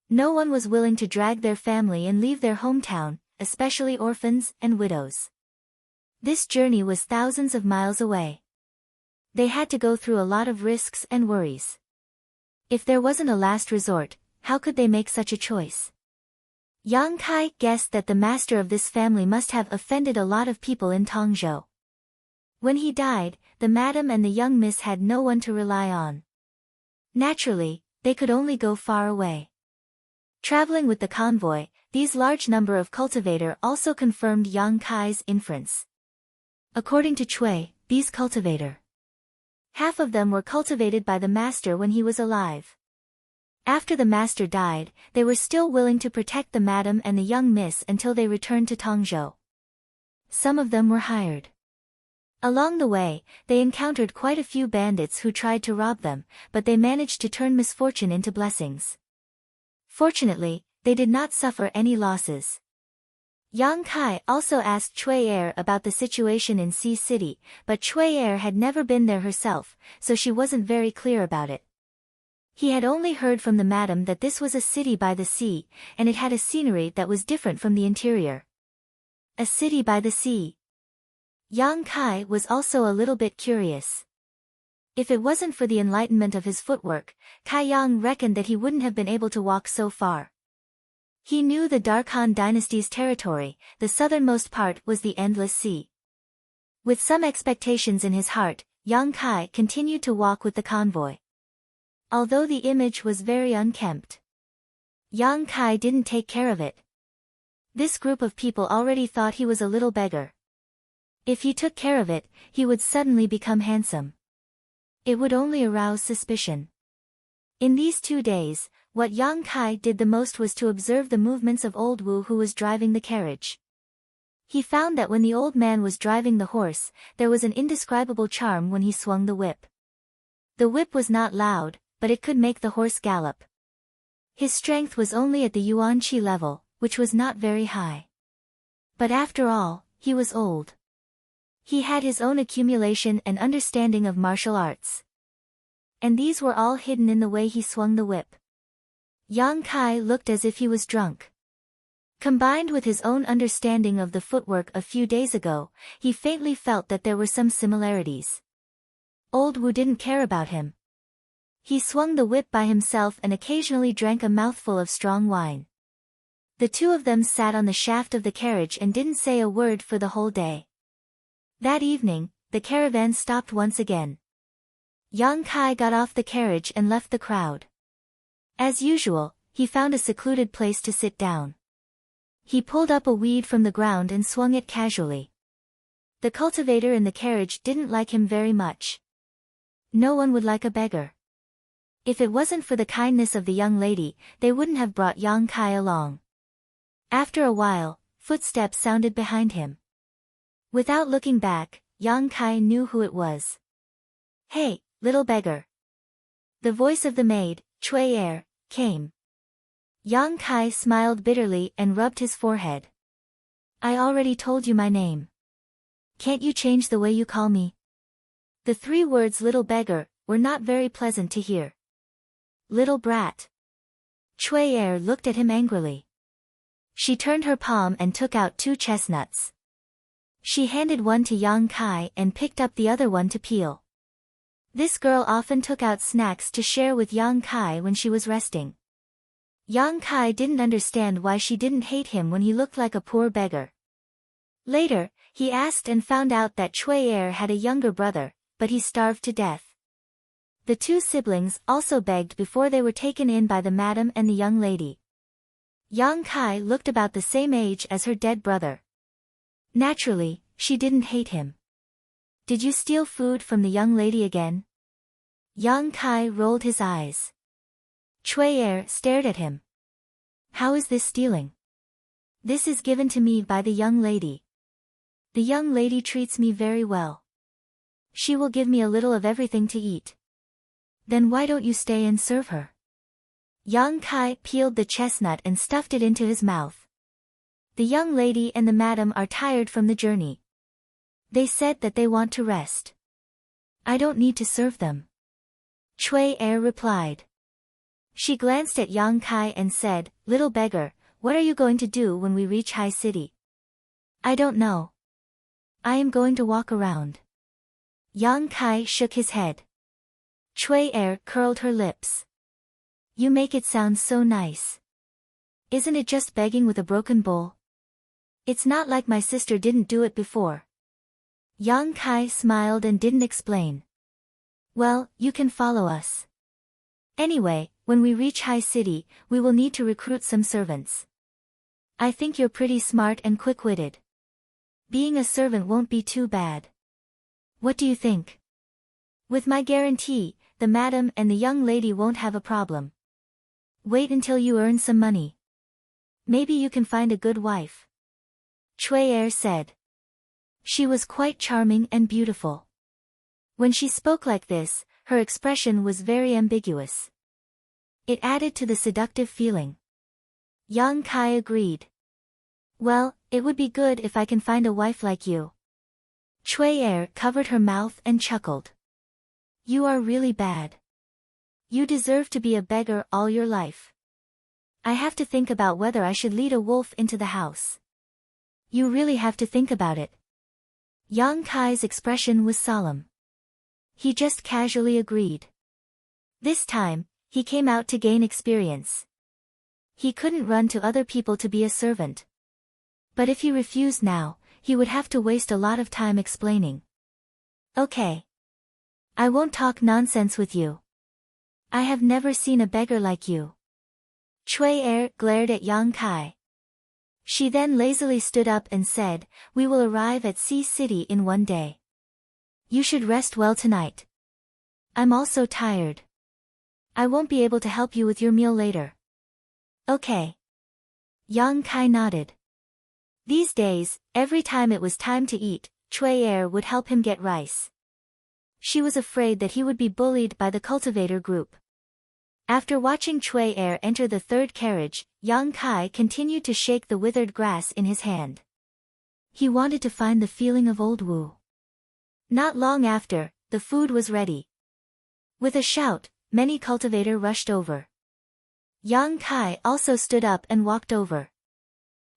No one was willing to drag their family and leave their hometown, especially orphans and widows. This journey was thousands of miles away. They had to go through a lot of risks and worries. If there wasn't a last resort, how could they make such a choice? Yang Kai guessed that the master of this family must have offended a lot of people in Tongzhou. When he died, the madam and the young miss had no one to rely on. Naturally, they could only go far away. Traveling with the convoy, these large number of cultivator also confirmed Yang Kai's inference. According to Chui, these cultivator, half of them were cultivated by the master when he was alive. After the master died, they were still willing to protect the madam and the young miss until they returned to Tongzhou. Some of them were hired. Along the way, they encountered quite a few bandits who tried to rob them, but they managed to turn misfortune into blessings. Fortunately, they did not suffer any losses. Yang Kai also asked Chui about the situation in Sea City, but Chui had never been there herself, so she wasn't very clear about it. He had only heard from the madam that this was a city by the sea, and it had a scenery that was different from the interior. A city by the sea. Yang Kai was also a little bit curious. If it wasn't for the enlightenment of his footwork, Kai Yang reckoned that he wouldn't have been able to walk so far. He knew the Dark Han dynasty's territory, the southernmost part was the endless sea. With some expectations in his heart, Yang Kai continued to walk with the convoy. Although the image was very unkempt, Yang Kai didn't take care of it. This group of people already thought he was a little beggar. If he took care of it, he would suddenly become handsome. It would only arouse suspicion. In these 2 days, what Yang Kai did the most was to observe the movements of old Wu, who was driving the carriage. He found that when the old man was driving the horse, there was an indescribable charm when he swung the whip. The whip was not loud, but it could make the horse gallop. His strength was only at the Yuan Qi level, which was not very high. But after all, he was old. He had his own accumulation and understanding of martial arts. And these were all hidden in the way he swung the whip. Yang Kai looked as if he was drunk. Combined with his own understanding of the footwork a few days ago, he faintly felt that there were some similarities. Old Wu didn't care about him. He swung the whip by himself and occasionally drank a mouthful of strong wine. The two of them sat on the shaft of the carriage and didn't say a word for the whole day. That evening, the caravan stopped once again. Yang Kai got off the carriage and left the crowd. As usual, he found a secluded place to sit down. He pulled up a weed from the ground and swung it casually. The cultivator in the carriage didn't like him very much. No one would like a beggar. If it wasn't for the kindness of the young lady, they wouldn't have brought Yang Kai along. After a while, footsteps sounded behind him. Without looking back, Yang Kai knew who it was. "Hey, little beggar." The voice of the maid, Cui Er, came. Yang Kai smiled bitterly and rubbed his forehead. "I already told you my name. Can't you change the way you call me?" The 3 words "little beggar" were not very pleasant to hear. "Little brat." Cui Er looked at him angrily. She turned her palm and took out 2 chestnuts. She handed one to Yang Kai and picked up the other one to peel. This girl often took out snacks to share with Yang Kai when she was resting. Yang Kai didn't understand why she didn't hate him when he looked like a poor beggar. Later, he asked and found out that Cui Er had a younger brother, but he starved to death. The 2 siblings also begged before they were taken in by the madam and the young lady. Yang Kai looked about the same age as her dead brother. Naturally, she didn't hate him. "Did you steal food from the young lady again?" Yang Kai rolled his eyes. Cui Er stared at him. "How is this stealing?" "This is given to me by the young lady. The young lady treats me very well. She will give me a little of everything to eat." "Then why don't you stay and serve her?" Yang Kai peeled the chestnut and stuffed it into his mouth. "The young lady and the madam are tired from the journey. They said that they want to rest. I don't need to serve them." Cui Er replied. She glanced at Yang Kai and said, "Little beggar, what are you going to do when we reach High City?" "I don't know. I am going to walk around." Yang Kai shook his head. Cui Er curled her lips. "You make it sound so nice. Isn't it just begging with a broken bowl? It's not like my sister didn't do it before." Yang Kai smiled and didn't explain. "Well, you can follow us. Anyway, when we reach High City, we will need to recruit some servants. I think you're pretty smart and quick-witted. Being a servant won't be too bad. What do you think? With my guarantee, the madam and the young lady won't have a problem. Wait until you earn some money. Maybe you can find a good wife." Cui Er said. She was quite charming and beautiful. When she spoke like this, her expression was very ambiguous. It added to the seductive feeling. Yang Kai agreed. "Well, it would be good if I can find a wife like you." Cui Er covered her mouth and chuckled. "You are really bad. You deserve to be a beggar all your life. I have to think about whether I should lead a wolf into the house. You really have to think about it. Yang Kai's expression was solemn. He just casually agreed. This time, he came out to gain experience. He couldn't run to other people to be a servant. But if he refused now, he would have to waste a lot of time explaining. Okay. I won't talk nonsense with you. I have never seen a beggar like you. Cui glared at Yang Kai. She then lazily stood up and said, "We will arrive at Sea City in one day. You should rest well tonight. I'm also tired. I won't be able to help you with your meal later." Okay. Yang Kai nodded. These days, every time it was time to eat, Cui would help him get rice. She was afraid that he would be bullied by the cultivator group. After watching Cui enter the third carriage, Yang Kai continued to shake the withered grass in his hand. He wanted to find the feeling of old Wu. Not long after, the food was ready. With a shout, many cultivators rushed over. Yang Kai also stood up and walked over.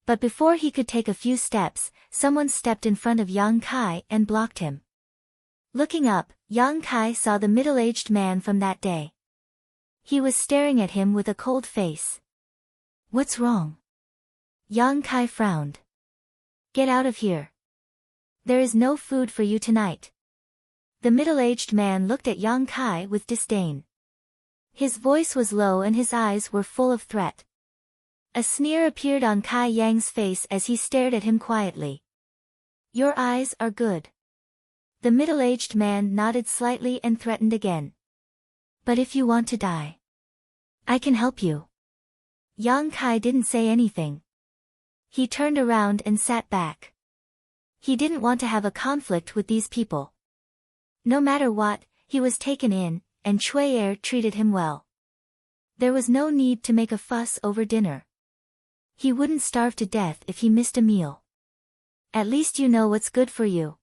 But before he could take a few steps, someone stepped in front of Yang Kai and blocked him. Looking up, Yang Kai saw the middle-aged man from that day. He was staring at him with a cold face. What's wrong? Yang Kai frowned. Get out of here. There is no food for you tonight. The middle-aged man looked at Yang Kai with disdain. His voice was low and his eyes were full of threat. A sneer appeared on Kai Yang's face as he stared at him quietly. Your eyes are good. The middle-aged man nodded slightly and threatened again. But if you want to die, I can help you. Yang Kai didn't say anything. He turned around and sat back. He didn't want to have a conflict with these people. No matter what, he was taken in, and Cui treated him well. There was no need to make a fuss over dinner. He wouldn't starve to death if he missed a meal. At least you know what's good for you.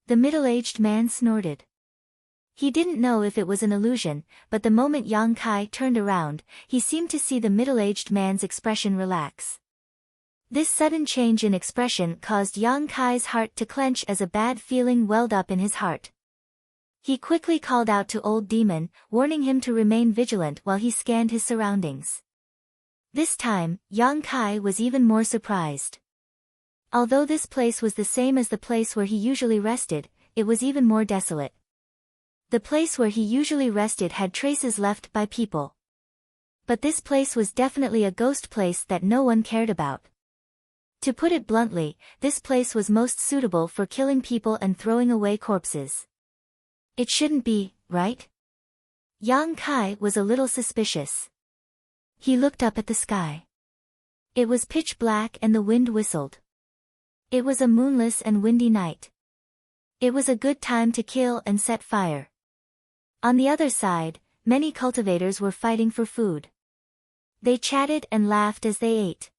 The middle-aged man snorted. He didn't know if it was an illusion, but the moment Yang Kai turned around, he seemed to see the middle-aged man's expression relax. This sudden change in expression caused Yang Kai's heart to clench as a bad feeling welled up in his heart. He quickly called out to Old Demon, warning him to remain vigilant while he scanned his surroundings. This time, Yang Kai was even more surprised. Although this place was the same as the place where he usually rested, it was even more desolate. The place where he usually rested had traces left by people. But this place was definitely a ghost place that no one cared about. To put it bluntly, this place was most suitable for killing people and throwing away corpses. It shouldn't be, right? Yang Kai was a little suspicious. He looked up at the sky. It was pitch black and the wind whistled. It was a moonless and windy night. It was a good time to kill and set fire. On the other side, many cultivators were fighting for food. They chatted and laughed as they ate.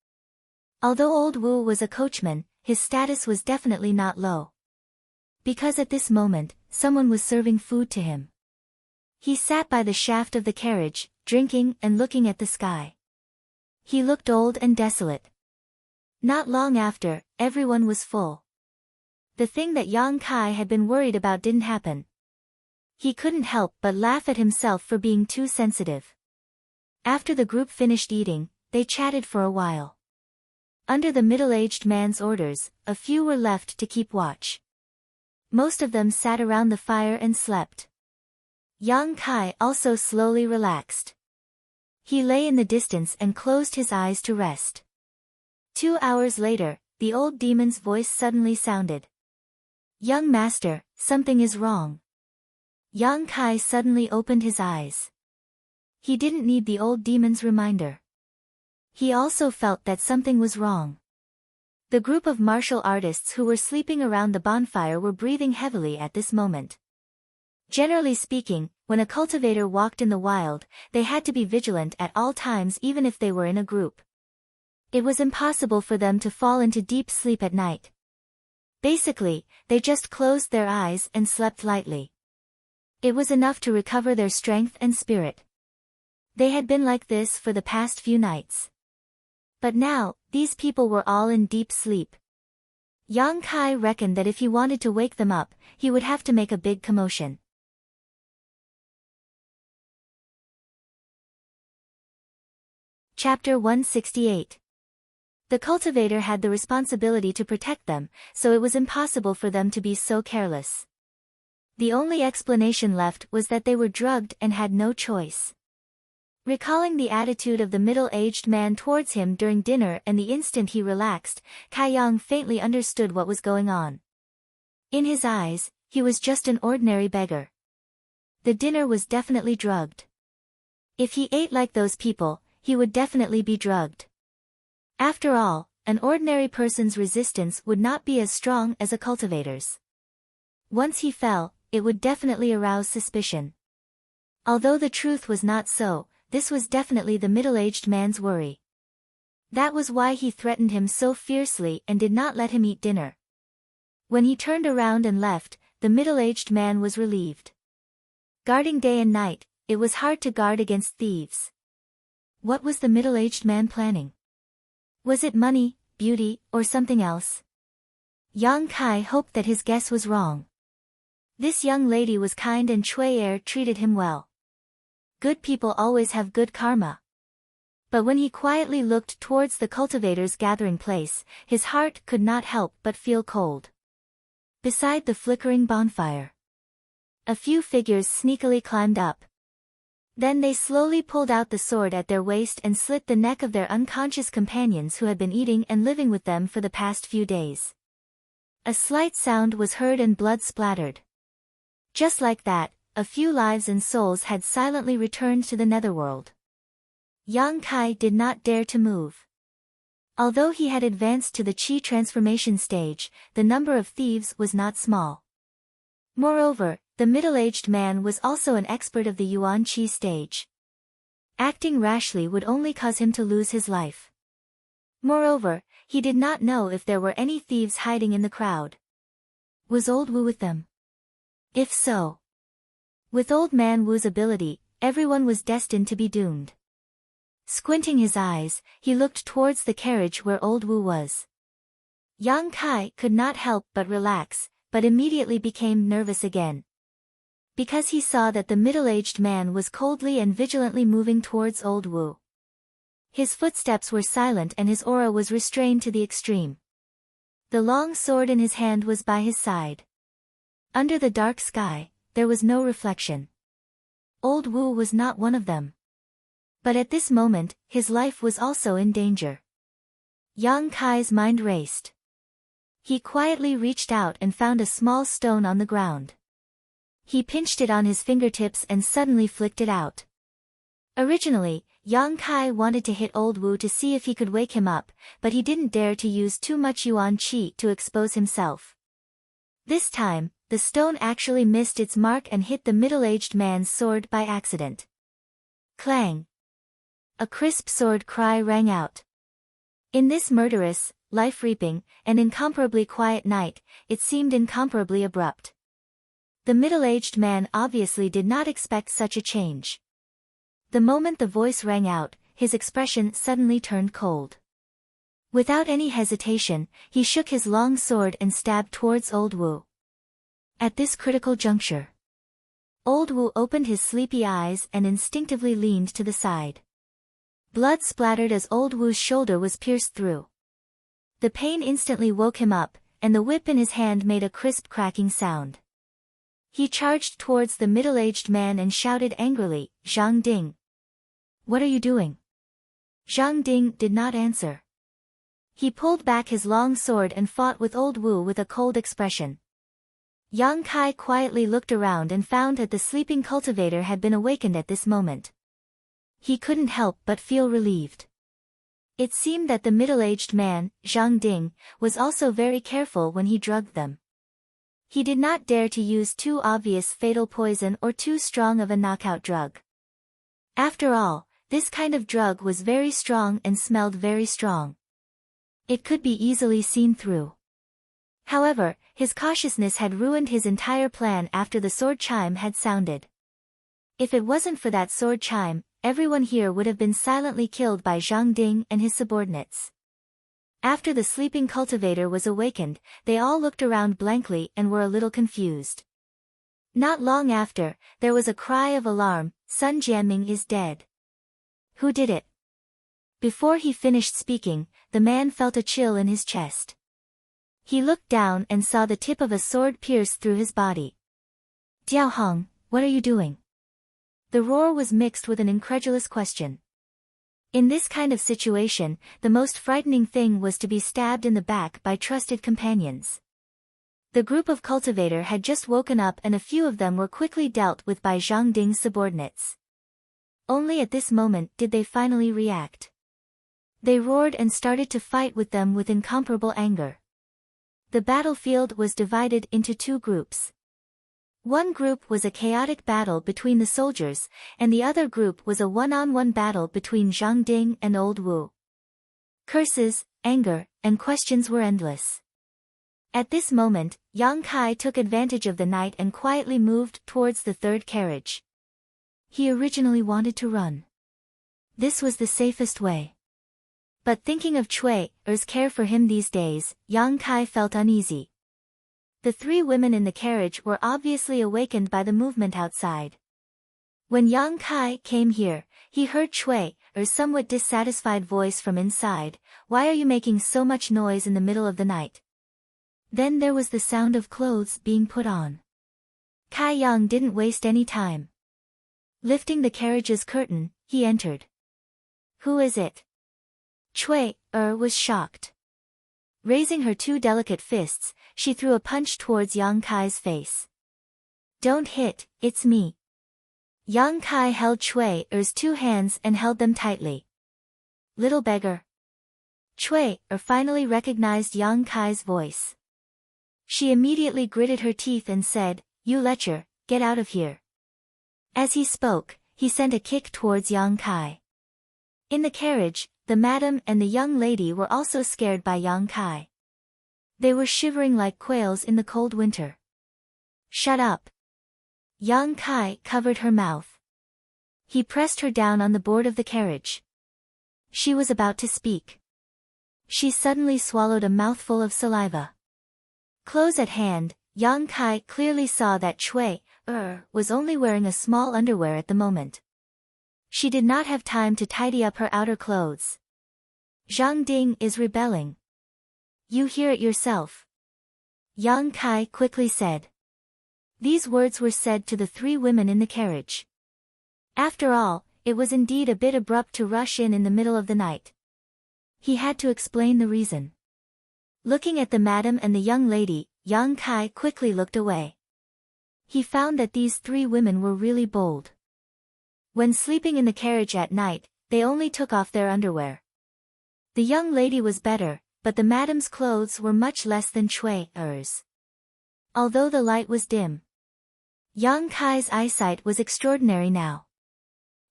Although Old Wu was a coachman, his status was definitely not low. Because at this moment, someone was serving food to him. He sat by the shaft of the carriage, drinking and looking at the sky. He looked old and desolate. Not long after, everyone was full. The thing that Yang Kai had been worried about didn't happen. He couldn't help but laugh at himself for being too sensitive. After the group finished eating, they chatted for a while. Under the middle-aged man's orders, a few were left to keep watch. Most of them sat around the fire and slept. Yang Kai also slowly relaxed. He lay in the distance and closed his eyes to rest. 2 hours later, the old demon's voice suddenly sounded. Young master, something is wrong. Yang Kai suddenly opened his eyes. He didn't need the old demon's reminder. He also felt that something was wrong. The group of martial artists who were sleeping around the bonfire were breathing heavily at this moment. Generally speaking, when a cultivator walked in the wild, they had to be vigilant at all times even if they were in a group. It was impossible for them to fall into deep sleep at night. Basically, they just closed their eyes and slept lightly. It was enough to recover their strength and spirit. They had been like this for the past few nights. But now, these people were all in deep sleep. Yang Kai reckoned that if he wanted to wake them up, he would have to make a big commotion. Chapter 168. The cultivator had the responsibility to protect them, so it was impossible for them to be so careless. The only explanation left was that they were drugged and had no choice. Recalling the attitude of the middle-aged man towards him during dinner and the instant he relaxed, Kai Yang faintly understood what was going on. In his eyes, he was just an ordinary beggar. The dinner was definitely drugged. If he ate like those people, he would definitely be drugged. After all, an ordinary person's resistance would not be as strong as a cultivator's. Once he fell, it would definitely arouse suspicion. Although the truth was not so, this was definitely the middle-aged man's worry. That was why he threatened him so fiercely and did not let him eat dinner. When he turned around and left, the middle-aged man was relieved. Guarding day and night, it was hard to guard against thieves. What was the middle-aged man planning? Was it money, beauty, or something else? Yang Kai hoped that his guess was wrong. This young lady was kind and Cui Er treated him well. Good people always have good karma. But when he quietly looked towards the cultivator's gathering place, his heart could not help but feel cold. Beside the flickering bonfire, a few figures sneakily climbed up. Then they slowly pulled out the sword at their waist and slit the neck of their unconscious companions who had been eating and living with them for the past few days. A slight sound was heard and blood splattered. Just like that, a few lives and souls had silently returned to the netherworld. Yang Kai did not dare to move. Although he had advanced to the Qi transformation stage, the number of thieves was not small. Moreover, the middle-aged man was also an expert of the Yuan Qi stage. Acting rashly would only cause him to lose his life. Moreover, he did not know if there were any thieves hiding in the crowd. Was Old Wu with them? If so, with Old Man Wu's ability, everyone was destined to be doomed. Squinting his eyes, he looked towards the carriage where Old Wu was. Yang Kai could not help but relax, but immediately became nervous again. Because he saw that the middle-aged man was coldly and vigilantly moving towards Old Wu. His footsteps were silent and his aura was restrained to the extreme. The long sword in his hand was by his side. Under the dark sky, there was no reflection. Old Wu was not one of them. But at this moment, his life was also in danger. Yang Kai's mind raced. He quietly reached out and found a small stone on the ground. He pinched it on his fingertips and suddenly flicked it out. Originally, Yang Kai wanted to hit Old Wu to see if he could wake him up, but he didn't dare to use too much Yuan Qi to expose himself. This time, the stone actually missed its mark and hit the middle-aged man's sword by accident. Clang! A crisp sword cry rang out. In this murderous, life-reaping, and incomparably quiet night, it seemed incomparably abrupt. The middle-aged man obviously did not expect such a change. The moment the voice rang out, his expression suddenly turned cold. Without any hesitation, he shook his long sword and stabbed towards Old Wu. At this critical juncture, Old Wu opened his sleepy eyes and instinctively leaned to the side. Blood splattered as Old Wu's shoulder was pierced through. The pain instantly woke him up, and the whip in his hand made a crisp cracking sound. He charged towards the middle-aged man and shouted angrily, "Zhang Ding! What are you doing?" Zhang Ding did not answer. He pulled back his long sword and fought with Old Wu with a cold expression. Yang Kai quietly looked around and found that the sleeping cultivator had been awakened at this moment. He couldn't help but feel relieved. It seemed that the middle-aged man, Zhang Ding, was also very careful when he drugged them. He did not dare to use too obvious fatal poison or too strong of a knockout drug. After all, this kind of drug was very strong and smelled very strong. It could be easily seen through. However, his cautiousness had ruined his entire plan after the sword chime had sounded. If it wasn't for that sword chime, everyone here would have been silently killed by Zhang Ding and his subordinates. After the sleeping cultivator was awakened, they all looked around blankly and were a little confused. Not long after, there was a cry of alarm, Sun Jianming is dead. Who did it? Before he finished speaking, the man felt a chill in his chest. He looked down and saw the tip of a sword pierce through his body. Diao Hong, what are you doing? The roar was mixed with an incredulous question. In this kind of situation, the most frightening thing was to be stabbed in the back by trusted companions. The group of cultivator had just woken up and a few of them were quickly dealt with by Zhang Ding's subordinates. Only at this moment did they finally react. They roared and started to fight with them with incomparable anger. The battlefield was divided into two groups. One group was a chaotic battle between the soldiers, and the other group was a one-on-one battle between Zhang Ding and Old Wu. Curses, anger, and questions were endless. At this moment, Yang Kai took advantage of the night and quietly moved towards the third carriage. He originally wanted to run. This was the safest way. But thinking of Cui Er's care for him these days, Yang Kai felt uneasy. The three women in the carriage were obviously awakened by the movement outside. When Yang Kai came here, he heard Cui Er's somewhat dissatisfied voice from inside, "Why are you making so much noise in the middle of the night?" Then there was the sound of clothes being put on. Kai Yang didn't waste any time. Lifting the carriage's curtain, he entered. "Who is it?" Cui Er was shocked. Raising her two delicate fists, she threw a punch towards Yang Kai's face. "Don't hit, it's me." Yang Kai held Cui Er's two hands and held them tightly. "Little beggar." Cui Er finally recognized Yang Kai's voice. She immediately gritted her teeth and said, "You lecher, get out of here." As he spoke, he sent a kick towards Yang Kai. In the carriage, the madam and the young lady were also scared by Yang Kai. They were shivering like quails in the cold winter. "Shut up." Yang Kai covered her mouth. He pressed her down on the board of the carriage. She was about to speak. She suddenly swallowed a mouthful of saliva. Close at hand, Yang Kai clearly saw that Cui Er was only wearing a small underwear at the moment. She did not have time to tidy up her outer clothes. "Zhang Ding is rebelling. You hear it yourself," Yang Kai quickly said. These words were said to the three women in the carriage. After all, it was indeed a bit abrupt to rush in the middle of the night. He had to explain the reason. Looking at the madam and the young lady, Yang Kai quickly looked away. He found that these three women were really bold. When sleeping in the carriage at night, they only took off their underwear. The young lady was better, but the madam's clothes were much less than Cui Er's. Although the light was dim, Yang Kai's eyesight was extraordinary now.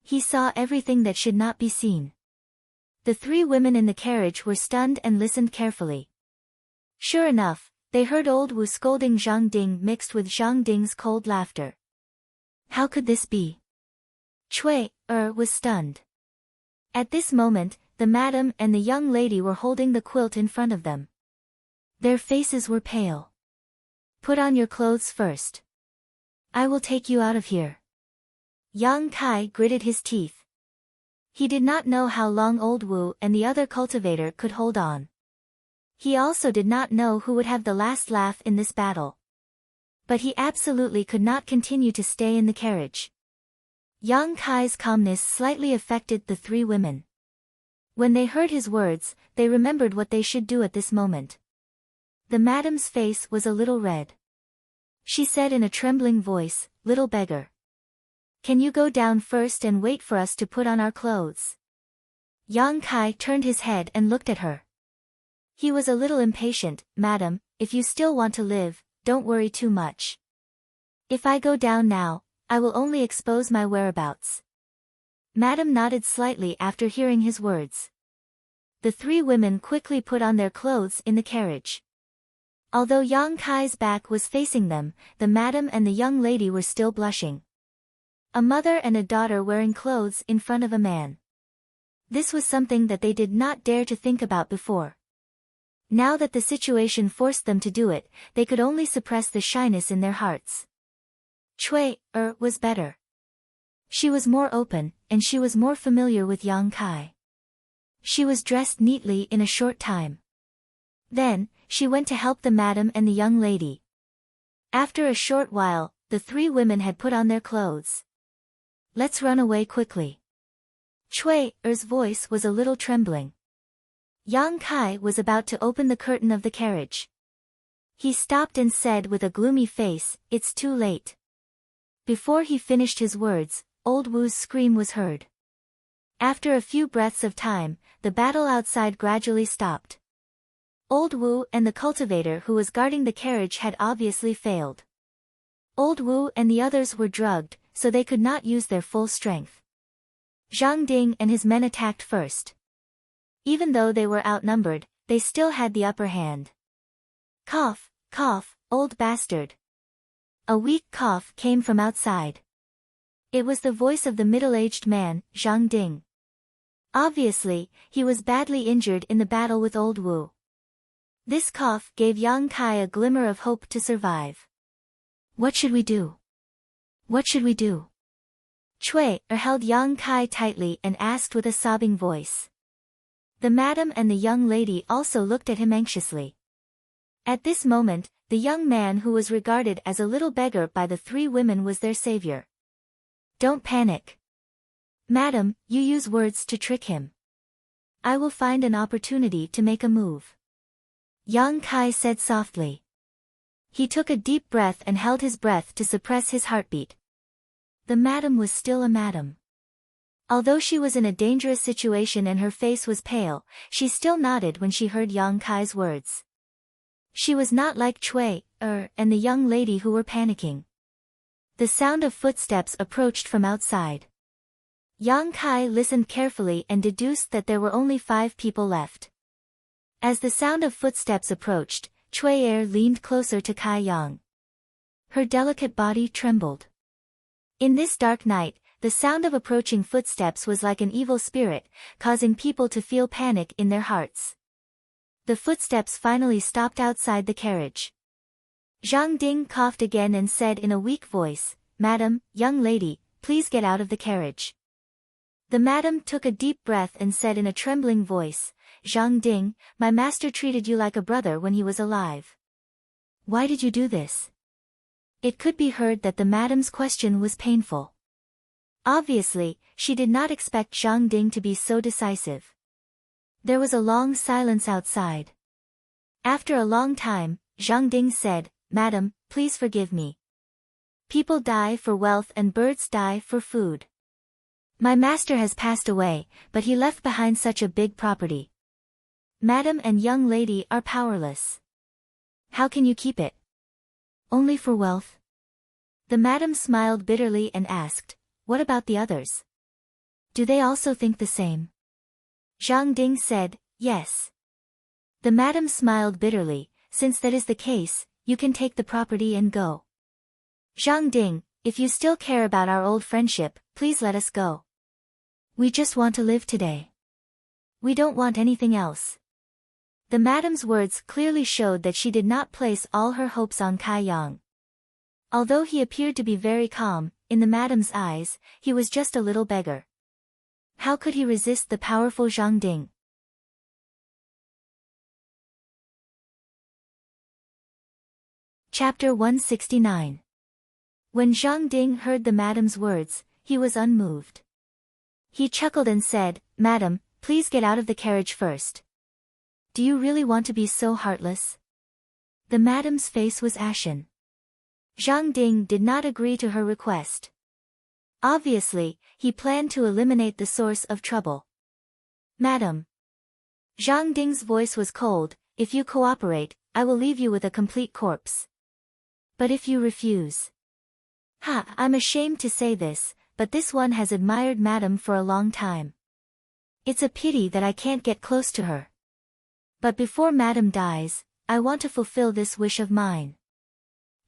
He saw everything that should not be seen. The three women in the carriage were stunned and listened carefully. Sure enough, they heard Old Wu scolding Zhang Ding mixed with Zhang Ding's cold laughter. How could this be? Cui Er was stunned. At this moment, the madam and the young lady were holding the quilt in front of them. Their faces were pale. "Put on your clothes first. I will take you out of here." Yang Kai gritted his teeth. He did not know how long Old Wu and the other cultivator could hold on. He also did not know who would have the last laugh in this battle. But he absolutely could not continue to stay in the carriage. Yang Kai's calmness slightly affected the three women. When they heard his words, they remembered what they should do at this moment. The madam's face was a little red. She said in a trembling voice, "Little beggar. Can you go down first and wait for us to put on our clothes?" Yang Kai turned his head and looked at her. He was a little impatient. "Madam, if you still want to live, don't worry too much. If I go down now, I will only expose my whereabouts." Madam nodded slightly after hearing his words. The three women quickly put on their clothes in the carriage. Although Yang Kai's back was facing them, the madam and the young lady were still blushing. A mother and a daughter wearing clothes in front of a man. This was something that they did not dare to think about before. Now that the situation forced them to do it, they could only suppress the shyness in their hearts. Cui was better. She was more open, and she was more familiar with Yang Kai. She was dressed neatly in a short time. Then, she went to help the madam and the young lady. After a short while, the three women had put on their clothes. Let's run away quickly. Cui's voice was a little trembling. Yang Kai was about to open the curtain of the carriage. He stopped and said with a gloomy face, "It's too late." Before he finished his words, Old Wu's scream was heard. After a few breaths of time, the battle outside gradually stopped. Old Wu and the cultivator who was guarding the carriage had obviously failed. Old Wu and the others were drugged, so they could not use their full strength. Zhang Ding and his men attacked first. Even though they were outnumbered, they still had the upper hand. Cough, cough, old bastard. A weak cough came from outside. It was the voice of the middle-aged man, Zhang Ding. Obviously, he was badly injured in the battle with Old Wu. This cough gave Yang Kai a glimmer of hope to survive. What should we do? What should we do? Cui held Yang Kai tightly and asked with a sobbing voice. The madam and the young lady also looked at him anxiously. At this moment, the young man who was regarded as a little beggar by the three women was their savior. Don't panic. Madam, you use words to trick him. I will find an opportunity to make a move. Yang Kai said softly. He took a deep breath and held his breath to suppress his heartbeat. The madam was still a madam. Although she was in a dangerous situation and her face was pale, she still nodded when she heard Yang Kai's words. She was not like Cui and the young lady who were panicking. The sound of footsteps approached from outside. Yang Kai listened carefully and deduced that there were only 5 people left. As the sound of footsteps approached, Cui leaned closer to Kai Yang. Her delicate body trembled. In this dark night, the sound of approaching footsteps was like an evil spirit, causing people to feel panic in their hearts. The footsteps finally stopped outside the carriage. Zhang Ding coughed again and said in a weak voice, "Madam, young lady, please get out of the carriage." The madam took a deep breath and said in a trembling voice, "Zhang Ding, my master treated you like a brother when he was alive. Why did you do this?" It could be heard that the madam's question was painful. Obviously, she did not expect Zhang Ding to be so decisive. There was a long silence outside. After a long time, Zhang Ding said, "Madam, please forgive me. People die for wealth and birds die for food. My master has passed away, but he left behind such a big property. Madam and young lady are powerless. How can you keep it? Only for wealth?" The madam smiled bitterly and asked, "What about the others? Do they also think the same?" Zhang Ding said, "Yes." The madam smiled bitterly, "Since that is the case, you can take the property and go. Zhang Ding, if you still care about our old friendship, please let us go. We just want to live today. We don't want anything else." The madam's words clearly showed that she did not place all her hopes on Kai Yang. Although he appeared to be very calm, in the madam's eyes, he was just a little beggar. How could he resist the powerful Zhang Ding? Chapter 169. When Zhang Ding heard the madam's words, he was unmoved. He chuckled and said, "Madam, please get out of the carriage first. Do you really want to be so heartless?" The madam's face was ashen. Zhang Ding did not agree to her request. Obviously, he planned to eliminate the source of trouble. "Madam." Zhang Ding's voice was cold, "If you cooperate, I will leave you with a complete corpse. But if you refuse..." I'm ashamed to say this, but this one has admired Madam for a long time. It's a pity that I can't get close to her. But before Madam dies, I want to fulfill this wish of mine."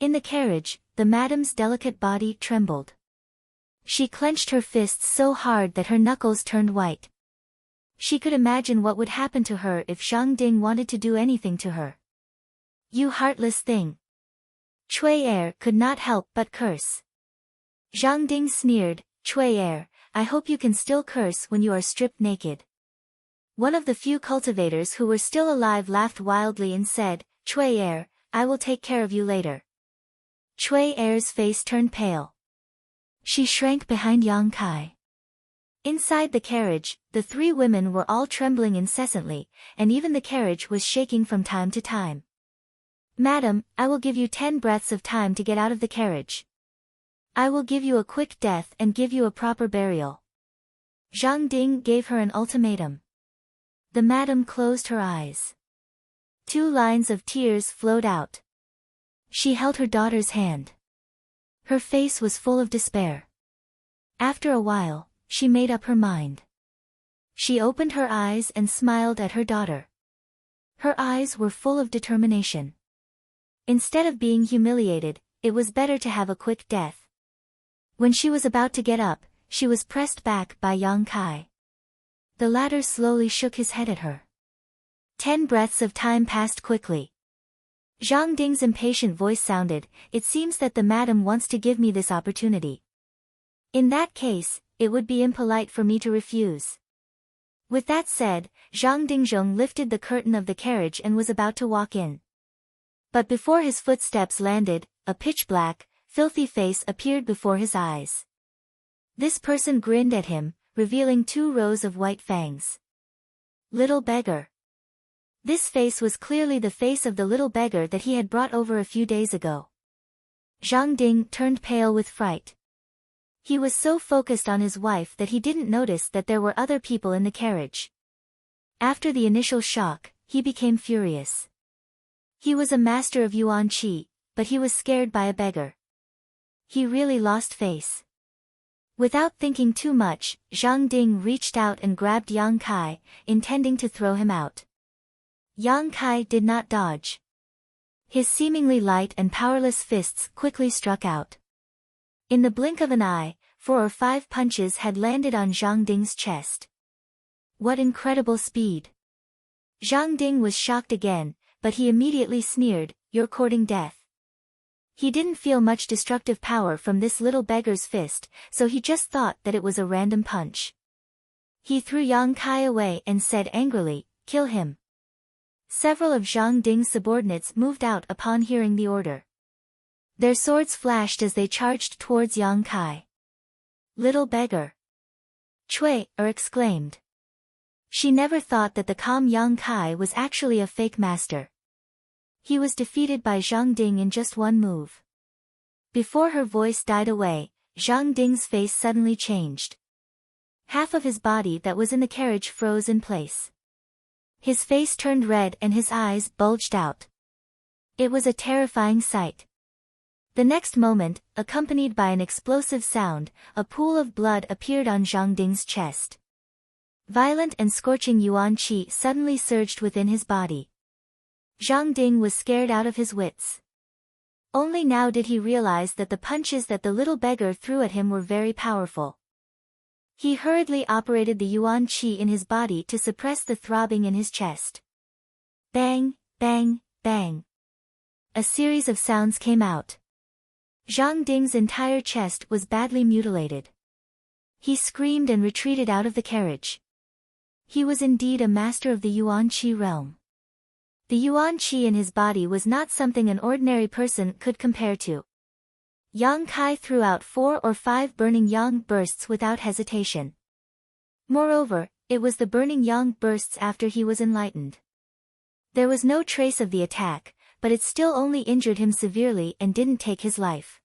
In the carriage, the madam's delicate body trembled. She clenched her fists so hard that her knuckles turned white. She could imagine what would happen to her if Zhang Ding wanted to do anything to her. "You heartless thing." Cui Er could not help but curse. Zhang Ding sneered, "Cui Er, I hope you can still curse when you are stripped naked." One of the few cultivators who were still alive laughed wildly and said, "Cui Er, I will take care of you later." Cui Er's face turned pale. She shrank behind Yang Kai. Inside the carriage, the three women were all trembling incessantly, and even the carriage was shaking from time to time. "Madam, I will give you 10 breaths of time to get out of the carriage. I will give you a quick death and give you a proper burial." Zhang Ding gave her an ultimatum. The madam closed her eyes. 2 lines of tears flowed out. She held her daughter's hand. Her face was full of despair. After a while, she made up her mind. She opened her eyes and smiled at her daughter. Her eyes were full of determination. Instead of being humiliated, it was better to have a quick death. When she was about to get up, she was pressed back by Yang Kai. The latter slowly shook his head at her. 10 breaths of time passed quickly. Zhang Ding's impatient voice sounded, "It seems that the madam wants to give me this opportunity. In that case, it would be impolite for me to refuse." With that said, Zhang Dingzhong lifted the curtain of the carriage and was about to walk in. But before his footsteps landed, a pitch-black, filthy face appeared before his eyes. This person grinned at him, revealing 2 rows of white fangs. "Little beggar." This face was clearly the face of the little beggar that he had brought over a few days ago. Zhang Ding turned pale with fright. He was so focused on his wife that he didn't notice that there were other people in the carriage. After the initial shock, he became furious. He was a master of Yuan Qi, but he was scared by a beggar. He really lost face. Without thinking too much, Zhang Ding reached out and grabbed Yang Kai, intending to throw him out. Yang Kai did not dodge. His seemingly light and powerless fists quickly struck out. In the blink of an eye, 4 or 5 punches had landed on Zhang Ding's chest. What incredible speed! Zhang Ding was shocked again, but he immediately sneered, "You're courting death." He didn't feel much destructive power from this little beggar's fist, so he just thought that it was a random punch. He threw Yang Kai away and said angrily, "Kill him." Several of Zhang Ding's subordinates moved out upon hearing the order. Their swords flashed as they charged towards Yang Kai. "Little beggar!" Cui Er exclaimed. She never thought that the calm Yang Kai was actually a fake master. He was defeated by Zhang Ding in just 1 move. Before her voice died away, Zhang Ding's face suddenly changed. Half of his body that was in the carriage froze in place. His face turned red and his eyes bulged out. It was a terrifying sight. The next moment, accompanied by an explosive sound, a pool of blood appeared on Zhang Ding's chest. Violent and scorching Yuan Qi suddenly surged within his body. Zhang Ding was scared out of his wits. Only now did he realize that the punches that the little beggar threw at him were very powerful. He hurriedly operated the Yuan Qi in his body to suppress the throbbing in his chest. Bang, bang, bang. A series of sounds came out. Zhang Ding's entire chest was badly mutilated. He screamed and retreated out of the carriage. He was indeed a master of the Yuan Qi realm. The Yuan Qi in his body was not something an ordinary person could compare to. Yang Kai threw out 4 or 5 burning yang bursts without hesitation. Moreover, it was the burning yang bursts after he was enlightened. There was no trace of the attack, but it still only injured him severely and didn't take his life.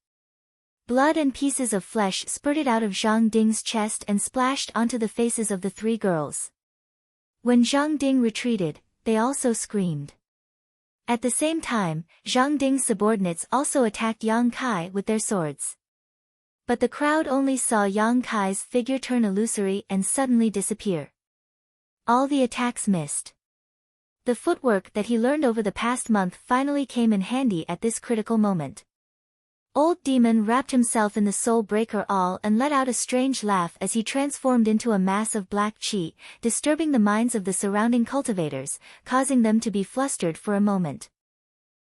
Blood and pieces of flesh spurted out of Zhang Ding's chest and splashed onto the faces of the 3 girls. When Zhang Ding retreated, they also screamed. At the same time, Zhang Ding's subordinates also attacked Yang Kai with their swords. But the crowd only saw Yang Kai's figure turn illusory and suddenly disappear. All the attacks missed. The footwork that he learned over the past month finally came in handy at this critical moment. Old Demon wrapped himself in the soul breaker all and let out a strange laugh as he transformed into a mass of black chi, disturbing the minds of the surrounding cultivators, causing them to be flustered for a moment.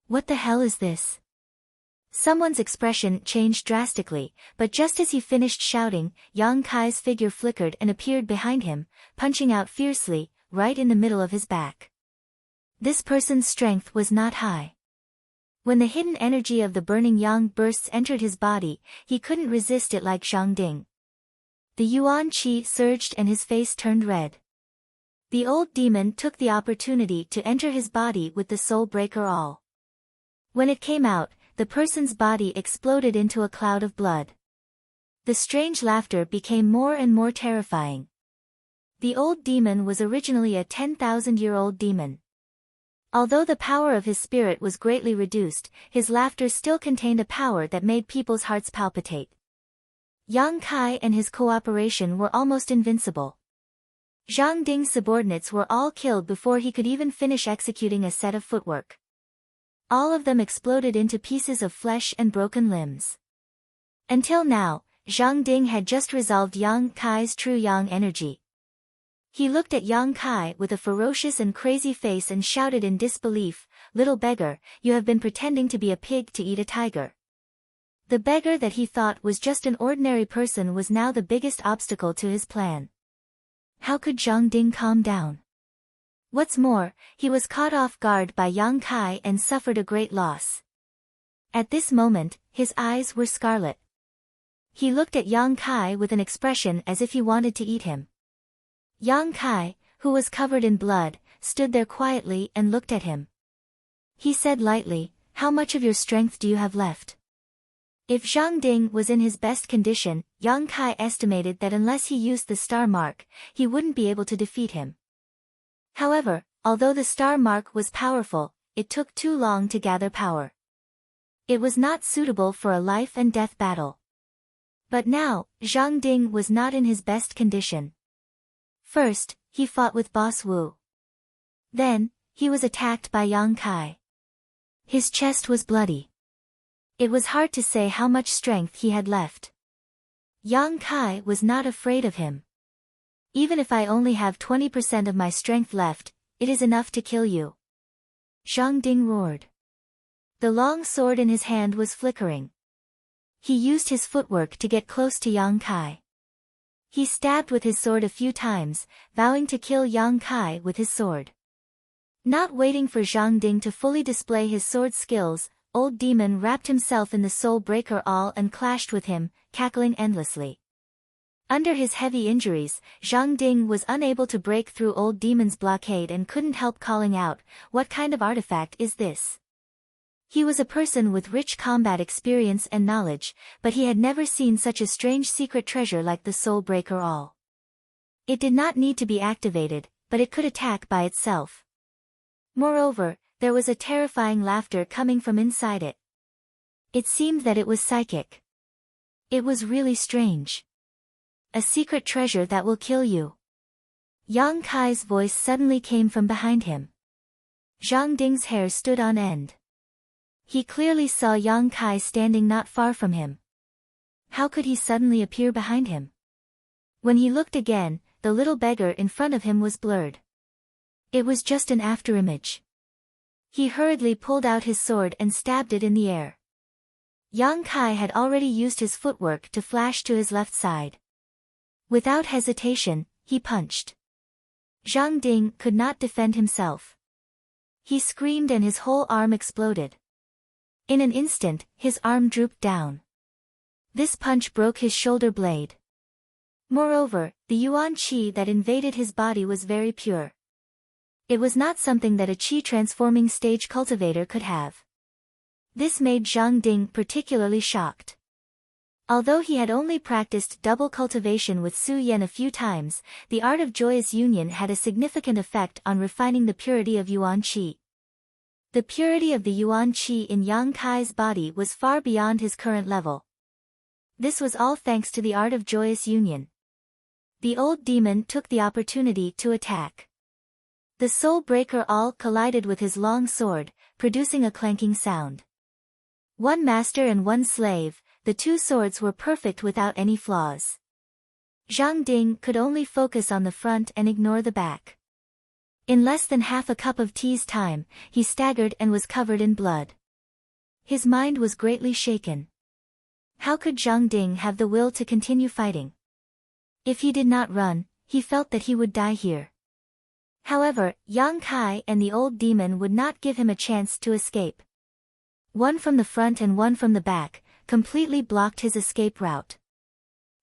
What the hell is this? Someone's expression changed drastically, but just as he finished shouting, Yang Kai's figure flickered and appeared behind him, punching out fiercely, right in the middle of his back. This person's strength was not high. When the hidden energy of the burning yang bursts entered his body, he couldn't resist it like Zhang Ding. The yuan qi surged and his face turned red. The old demon took the opportunity to enter his body with the soul breaker all. When it came out, the person's body exploded into a cloud of blood. The strange laughter became more and more terrifying. The old demon was originally a 10,000-year-old demon. Although the power of his spirit was greatly reduced, his laughter still contained a power that made people's hearts palpitate. Yang Kai and his cooperation were almost invincible. Zhang Ding's subordinates were all killed before he could even finish executing a set of footwork. All of them exploded into pieces of flesh and broken limbs. Until now, Zhang Ding had just resolved Yang Kai's true yang energy. He looked at Yang Kai with a ferocious and crazy face and shouted in disbelief, "Little beggar, you have been pretending to be a pig to eat a tiger." The beggar that he thought was just an ordinary person was now the biggest obstacle to his plan. How could Zhang Ding calm down? What's more, he was caught off guard by Yang Kai and suffered a great loss. At this moment, his eyes were scarlet. He looked at Yang Kai with an expression as if he wanted to eat him. Yang Kai, who was covered in blood, stood there quietly and looked at him. He said lightly, "How much of your strength do you have left?" If Zhang Ding was in his best condition, Yang Kai estimated that unless he used the star mark, he wouldn't be able to defeat him. However, although the star mark was powerful, it took too long to gather power. It was not suitable for a life and death battle. But now, Zhang Ding was not in his best condition. First, he fought with Boss Wu. Then, he was attacked by Yang Kai. His chest was bloody. It was hard to say how much strength he had left. Yang Kai was not afraid of him. "Even if I only have 20% of my strength left, it is enough to kill you." Zhang Ding roared. The long sword in his hand was flickering. He used his footwork to get close to Yang Kai. He stabbed with his sword a few times, vowing to kill Yang Kai with his sword. Not waiting for Zhang Ding to fully display his sword skills, Old Demon wrapped himself in the soul breaker all and clashed with him, cackling endlessly. Under his heavy injuries, Zhang Ding was unable to break through Old Demon's blockade and couldn't help calling out, "What kind of artifact is this?" He was a person with rich combat experience and knowledge, but he had never seen such a strange secret treasure like the Soul Breaker All. It did not need to be activated, but it could attack by itself. Moreover, there was a terrifying laughter coming from inside it. It seemed that it was psychic. It was really strange. "A secret treasure that will kill you." Yang Kai's voice suddenly came from behind him. Zhang Ding's hair stood on end. He clearly saw Yang Kai standing not far from him. How could he suddenly appear behind him? When he looked again, the little beggar in front of him was blurred. It was just an afterimage. He hurriedly pulled out his sword and stabbed it in the air. Yang Kai had already used his footwork to flash to his left side. Without hesitation, he punched. Zhang Ding could not defend himself. He screamed and his whole arm exploded. In an instant, his arm drooped down. This punch broke his shoulder blade. Moreover, the yuan qi that invaded his body was very pure. It was not something that a qi-transforming stage cultivator could have. This made Zhang Ding particularly shocked. Although he had only practiced double cultivation with Su Yan a few times, the art of joyous union had a significant effect on refining the purity of yuan qi. The purity of the yuan qi in Yang Kai's body was far beyond his current level. This was all thanks to the art of joyous union. The old demon took the opportunity to attack. The soul breaker all collided with his long sword, producing a clanking sound. One master and one slave, the two swords were perfect without any flaws. Zhang Ding could only focus on the front and ignore the back. In less than half a cup of tea's time, he staggered and was covered in blood. His mind was greatly shaken. How could Zhang Ding have the will to continue fighting? If he did not run, he felt that he would die here. However, Yang Kai and the old demon would not give him a chance to escape. One from the front and one from the back, completely blocked his escape route.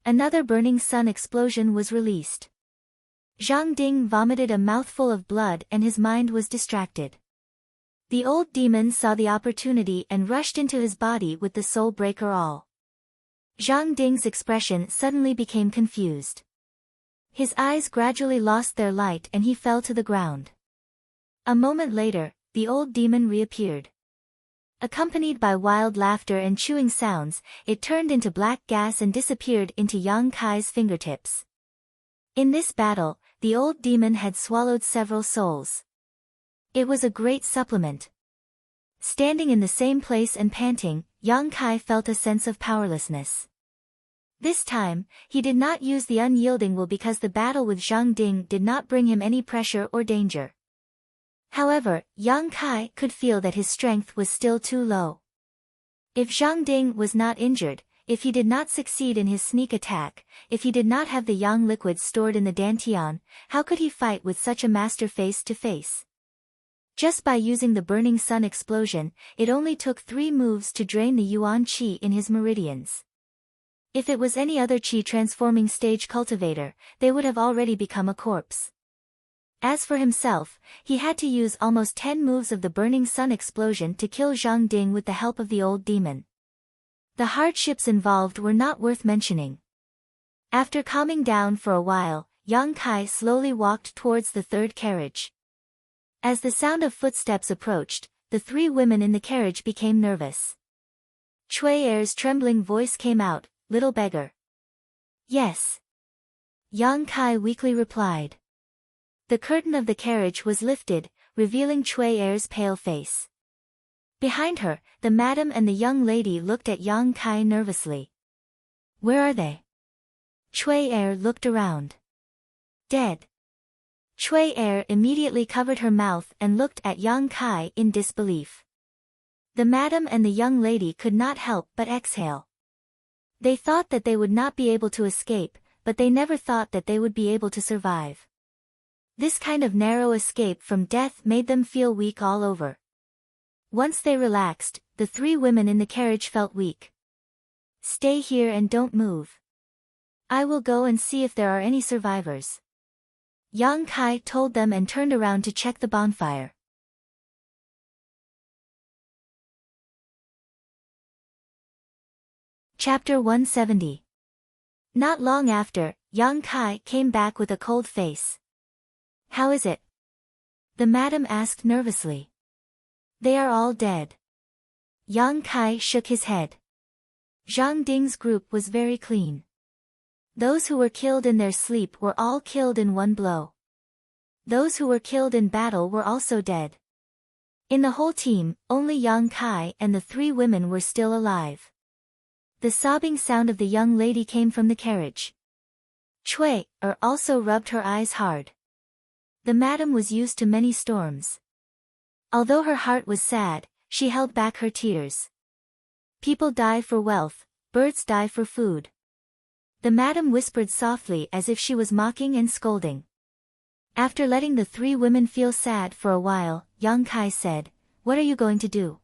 Another burning sun explosion was released. Zhang Ding vomited a mouthful of blood and his mind was distracted. The old demon saw the opportunity and rushed into his body with the soul breaker all. Zhang Ding's expression suddenly became confused. His eyes gradually lost their light and he fell to the ground. A moment later, the old demon reappeared. Accompanied by wild laughter and chewing sounds, it turned into black gas and disappeared into Yang Kai's fingertips. In this battle, the old demon had swallowed several souls. It was a great supplement. Standing in the same place and panting, Yang Kai felt a sense of powerlessness. This time, he did not use the unyielding will because the battle with Zhang Ding did not bring him any pressure or danger. However, Yang Kai could feel that his strength was still too low. If Zhang Ding was not injured, if he did not succeed in his sneak attack, if he did not have the yang liquid stored in the dantian, how could he fight with such a master face to face? Just by using the burning sun explosion, it only took 3 moves to drain the yuan qi in his meridians. If it was any other qi transforming stage cultivator, they would have already become a corpse. As for himself, he had to use almost 10 moves of the burning sun explosion to kill Zhang Ding with the help of the old demon. The hardships involved were not worth mentioning. After calming down for a while, Yang Kai slowly walked towards the third carriage. As the sound of footsteps approached, the 3 women in the carriage became nervous. Cui Er's trembling voice came out, "Little beggar." "Yes." Yang Kai weakly replied. The curtain of the carriage was lifted, revealing Cui Er's pale face. Behind her, the madam and the young lady looked at Yang Kai nervously. "Where are they?" Cui Er looked around. "Dead." Cui Er immediately covered her mouth and looked at Yang Kai in disbelief. The madam and the young lady could not help but exhale. They thought that they would not be able to escape, but they never thought that they would be able to survive. This kind of narrow escape from death made them feel weak all over. Once they relaxed, the 3 women in the carriage felt weak. "Stay here and don't move. I will go and see if there are any survivors." Yang Kai told them and turned around to check the bonfire. Chapter 170. Not long after, Yang Kai came back with a cold face. "How is it?" the madam asked nervously. "They are all dead." Yang Kai shook his head. Zhang Ding's group was very clean. Those who were killed in their sleep were all killed in one blow. Those who were killed in battle were also dead. In the whole team, only Yang Kai and the 3 women were still alive. The sobbing sound of the young lady came from the carriage. Cui Er also rubbed her eyes hard. The madam was used to many storms. Although her heart was sad, she held back her tears. People die for wealth, birds die for food. The madam whispered softly as if she was mocking and scolding. After letting the 3 women feel sad for a while, Yang Kai said, "What are you going to do?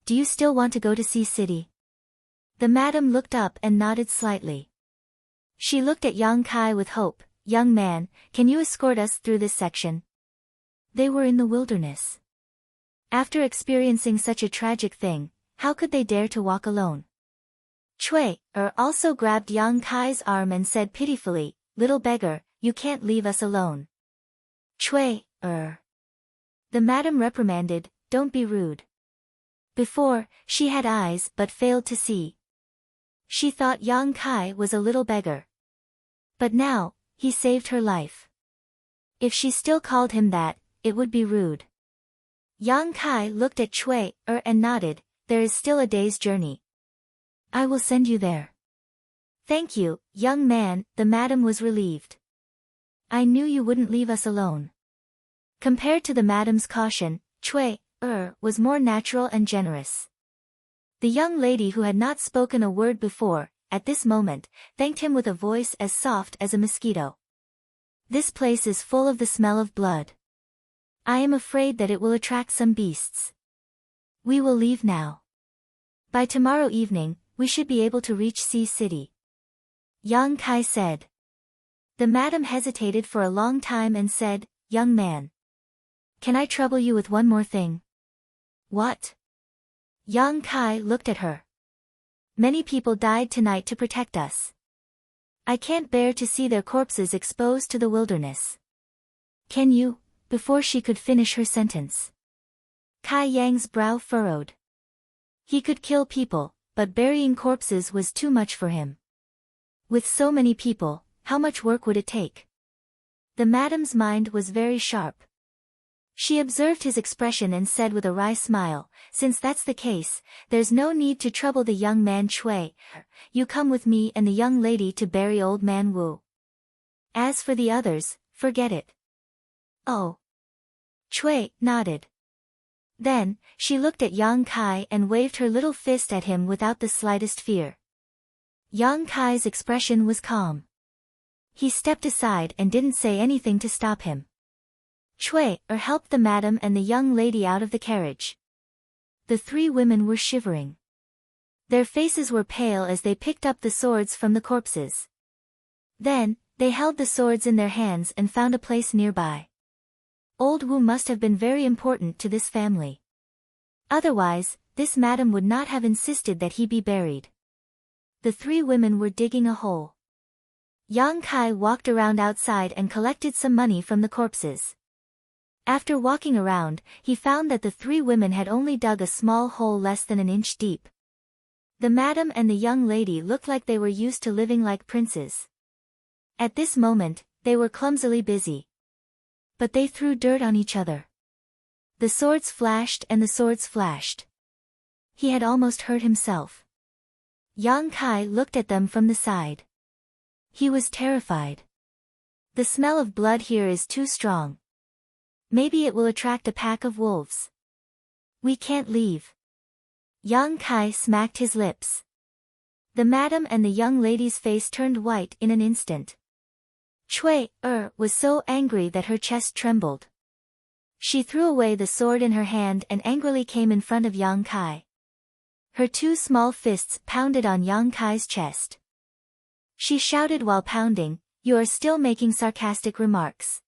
Do you still want to go to Sea City?" The madam looked up and nodded slightly. She looked at Yang Kai with hope. "Young man, can you escort us through this section?" They were in the wilderness. After experiencing such a tragic thing, how could they dare to walk alone? Cui Er also grabbed Yang Kai's arm and said pitifully, "Little beggar, you can't leave us alone." Cui Er. The madam reprimanded, "Don't be rude." Before, she had eyes but failed to see. She thought Yang Kai was a little beggar. But now, he saved her life. If she still called him that, it would be rude. Yang Kai looked at Cui Er and nodded, there is still a day's journey. I will send you there. Thank you, young man, the madam was relieved. I knew you wouldn't leave us alone. Compared to the madam's caution, Cui was more natural and generous. The young lady who had not spoken a word before, at this moment, thanked him with a voice as soft as a mosquito. This place is full of the smell of blood. I am afraid that it will attract some beasts. We will leave now. By tomorrow evening, we should be able to reach Sea City. Yang Kai said. The madam hesitated for a long time and said, Young man. Can I trouble you with one more thing? What? Yang Kai looked at her. Many people died tonight to protect us. I can't bear to see their corpses exposed to the wilderness. Can you? Before she could finish her sentence, Kai Yang's brow furrowed. He could kill people, but burying corpses was too much for him. With so many people, how much work would it take? The madam's mind was very sharp. She observed his expression and said with a wry smile, since that's the case, there's no need to trouble the young man Cui. You come with me and the young lady to bury old man Wu. As for the others, forget it. Oh. Cui nodded. Then, she looked at Yang Kai and waved her little fist at him without the slightest fear. Yang Kai's expression was calm. He stepped aside and didn't say anything to stop him. Cui helped the madam and the young lady out of the carriage. The three women were shivering. Their faces were pale as they picked up the swords from the corpses. Then, they held the swords in their hands and found a place nearby. Old Wu must have been very important to this family. Otherwise, this madam would not have insisted that he be buried. The three women were digging a hole. Yang Kai walked around outside and collected some money from the corpses. After walking around, he found that the three women had only dug a small hole less than an inch deep. The madam and the young lady looked like they were used to living like princes. At this moment, they were clumsily busy. But they threw dirt on each other. The swords flashed and the swords flashed. He had almost hurt himself. Yang Kai looked at them from the side. He was terrified. The smell of blood here is too strong. Maybe it will attract a pack of wolves. We can't leave. Yang Kai smacked his lips. The madam and the young lady's face turned white in an instant. Cui was so angry that her chest trembled. She threw away the sword in her hand and angrily came in front of Yang Kai. Her two small fists pounded on Yang Kai's chest. She shouted while pounding, "You are still making sarcastic remarks.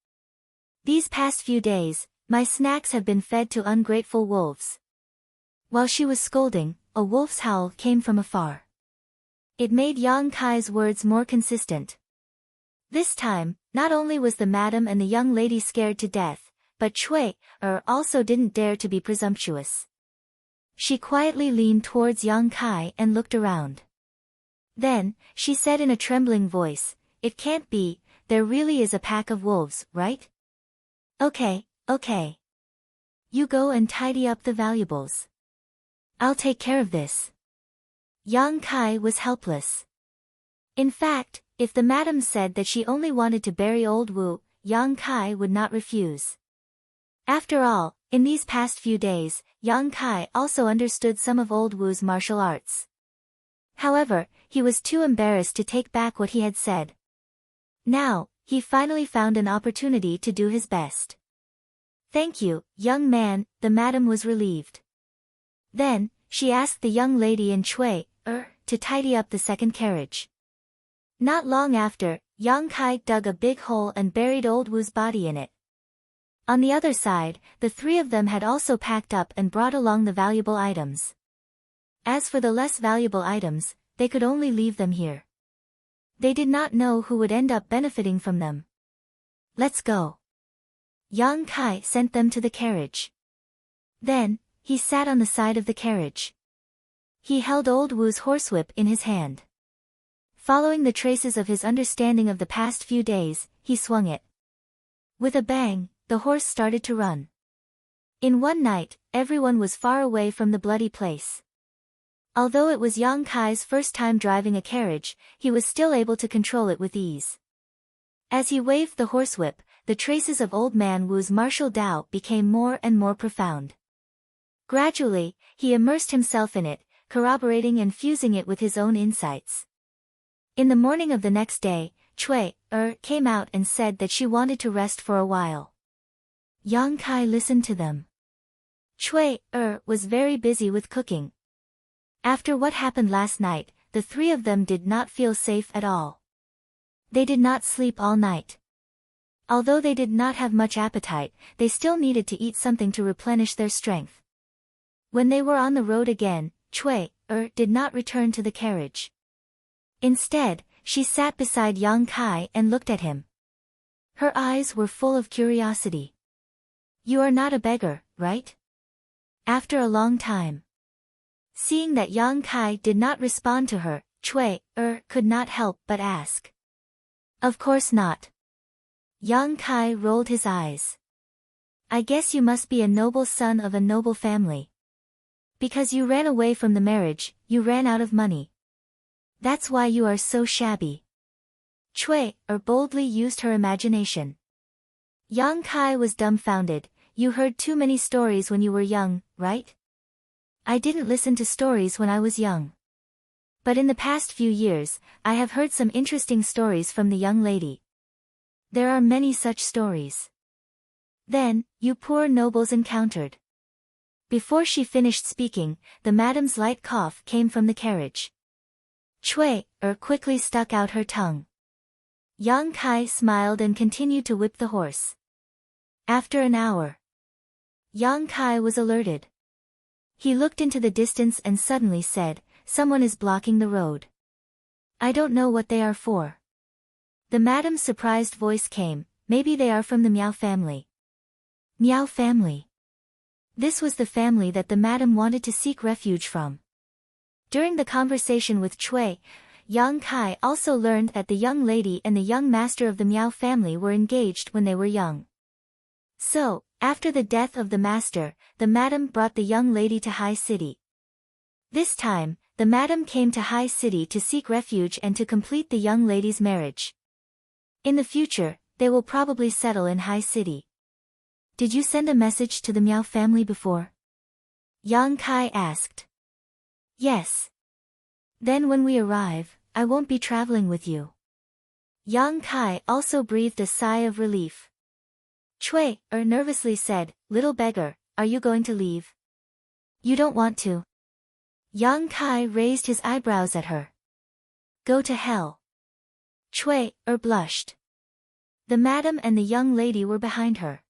These past few days, my snacks have been fed to ungrateful wolves." While she was scolding, a wolf's howl came from afar. It made Yang Kai's words more consistent. This time, not only was the madam and the young lady scared to death, but Cui also didn't dare to be presumptuous. She quietly leaned towards Yang Kai and looked around. Then, she said in a trembling voice, "It can't be, there really is a pack of wolves, right? Okay. You go and tidy up the valuables. I'll take care of this." Yang Kai was helpless. In fact, if the madam said that she only wanted to bury old Wu, Yang Kai would not refuse. After all, in these past few days, Yang Kai also understood some of old Wu's martial arts. However, he was too embarrassed to take back what he had said. Now, he finally found an opportunity to do his best. "Thank you, young man," the madam was relieved. Then, she asked the young lady and Cui to tidy up the second carriage. Not long after, Yang Kai dug a big hole and buried old Wu's body in it. On the other side, the three of them had also packed up and brought along the valuable items. As for the less valuable items, they could only leave them here. They did not know who would end up benefiting from them. "Let's go." Yang Kai sent them to the carriage. Then, he sat on the side of the carriage. He held old Wu's horsewhip in his hand. Following the traces of his understanding of the past few days, he swung it. With a bang, the horse started to run. In one night, everyone was far away from the bloody place. Although it was Yang Kai's first time driving a carriage, he was still able to control it with ease. As he waved the horsewhip, the traces of Old Man Wu's martial Tao became more and more profound. Gradually, he immersed himself in it, corroborating and fusing it with his own insights. In the morning of the next day, Cui came out and said that she wanted to rest for a while. Yang Kai listened to them. Cui was very busy with cooking. After what happened last night, the three of them did not feel safe at all. They did not sleep all night. Although they did not have much appetite, they still needed to eat something to replenish their strength. When they were on the road again, Cui did not return to the carriage. Instead, she sat beside Yang Kai and looked at him. Her eyes were full of curiosity. "You are not a beggar, right?" After a long time. Seeing that Yang Kai did not respond to her, Cui could not help but ask. "Of course not." Yang Kai rolled his eyes. "I guess you must be a noble son of a noble family. Because you ran away from the marriage, you ran out of money. That's why you are so shabby." Cui boldly used her imagination. Yang Kai was dumbfounded. "You heard too many stories when you were young, right?" "I didn't listen to stories when I was young. But in the past few years, I have heard some interesting stories from the young lady. There are many such stories." Then, you poor nobles encountered. Before she finished speaking, the madam's light cough came from the carriage. Cui quickly stuck out her tongue. Yang Kai smiled and continued to whip the horse. After an hour, Yang Kai was alerted. He looked into the distance and suddenly said, "Someone is blocking the road. I don't know what they are for." The madam's surprised voice came, "Maybe they are from the Miao family." Miao family. This was the family that the madam wanted to seek refuge from. During the conversation with Cui, Yang Kai also learned that the young lady and the young master of the Miao family were engaged when they were young. So, after the death of the master, the madam brought the young lady to High City. This time, the madam came to High City to seek refuge and to complete the young lady's marriage. In the future, they will probably settle in High City. "Did you send a message to the Miao family before?" Yang Kai asked. "Yes. Then when we arrive, I won't be traveling with you." Yang Kai also breathed a sigh of relief. Cui nervously said, "Little beggar, are you going to leave? You don't want to?" Yang Kai raised his eyebrows at her. "Go to hell." Cui blushed. The madam and the young lady were behind her.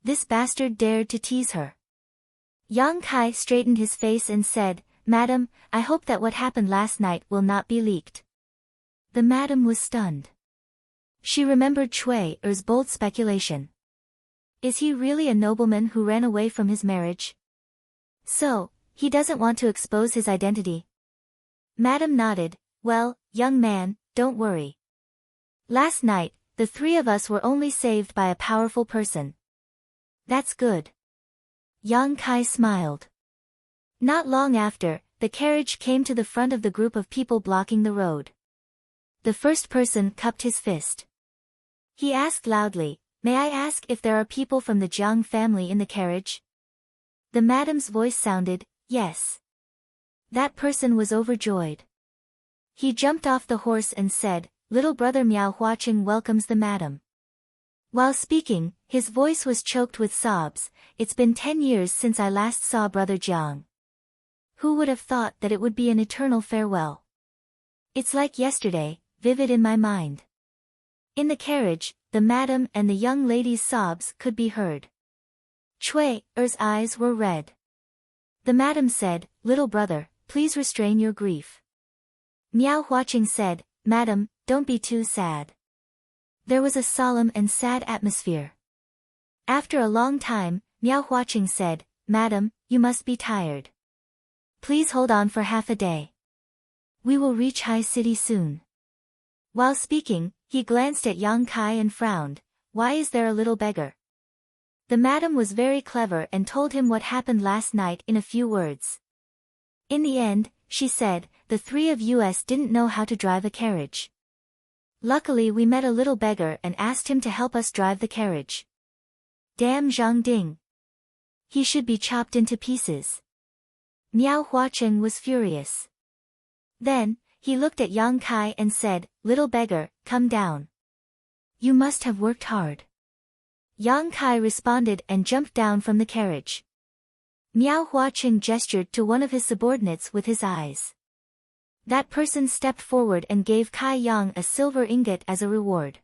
This bastard dared to tease her. Yang Kai straightened his face and said, "Madam, I hope that what happened last night will not be leaked." The madam was stunned. She remembered Cui's bold speculation. Is he really a nobleman who ran away from his marriage? So, he doesn't want to expose his identity? Madam nodded. "Well, young man, don't worry. Last night, the three of us were only saved by a powerful person." "That's good." Yang Kai smiled. Not long after, the carriage came to the front of the group of people blocking the road. The first person cupped his fist. He asked loudly, "May I ask if there are people from the Jiang family in the carriage?" The madam's voice sounded, "Yes." That person was overjoyed. He jumped off the horse and said, "Little brother Miao Huaqing welcomes the madam." While speaking, his voice was choked with sobs. "It's been 10 years since I last saw brother Jiang. Who would have thought that it would be an eternal farewell? It's like yesterday, vivid in my mind." In the carriage, the madam and the young lady's sobs could be heard. Cui's eyes were red. The madam said, "Little brother, please restrain your grief." Miao Huaqing said, "Madam, don't be too sad." There was a solemn and sad atmosphere. After a long time, Miao Huaqing said, "Madam, you must be tired. Please hold on for half a day. We will reach High City soon." While speaking, he glanced at Yang Kai and frowned. "Why is there a little beggar?" The madam was very clever and told him what happened last night in a few words. In the end, she said, the three of us didn't know how to drive a carriage. Luckily we met a little beggar and asked him to help us drive the carriage. Damn Zhang Ding. He should be chopped into pieces. Miao Huacheng was furious. Then, he looked at Yang Kai and said, little beggar, come down. You must have worked hard. Yang Kai responded and jumped down from the carriage. Miao Huacheng gestured to one of his subordinates with his eyes. That person stepped forward and gave Kai Yang a silver ingot as a reward.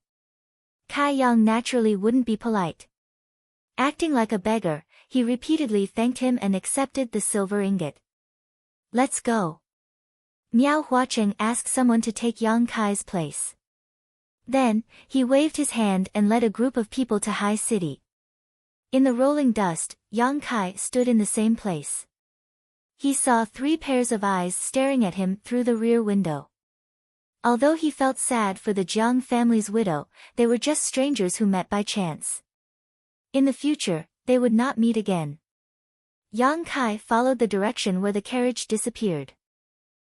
Kai Yang naturally wouldn't be polite. Acting like a beggar, he repeatedly thanked him and accepted the silver ingot. Let's go. Miao Huacheng asked someone to take Yang Kai's place. Then, he waved his hand and led a group of people to High City. In the rolling dust, Yang Kai stood in the same place. He saw 3 pairs of eyes staring at him through the rear window. Although he felt sad for the Jiang family's widow, they were just strangers who met by chance. In the future, they would not meet again. Yang Kai followed the direction where the carriage disappeared.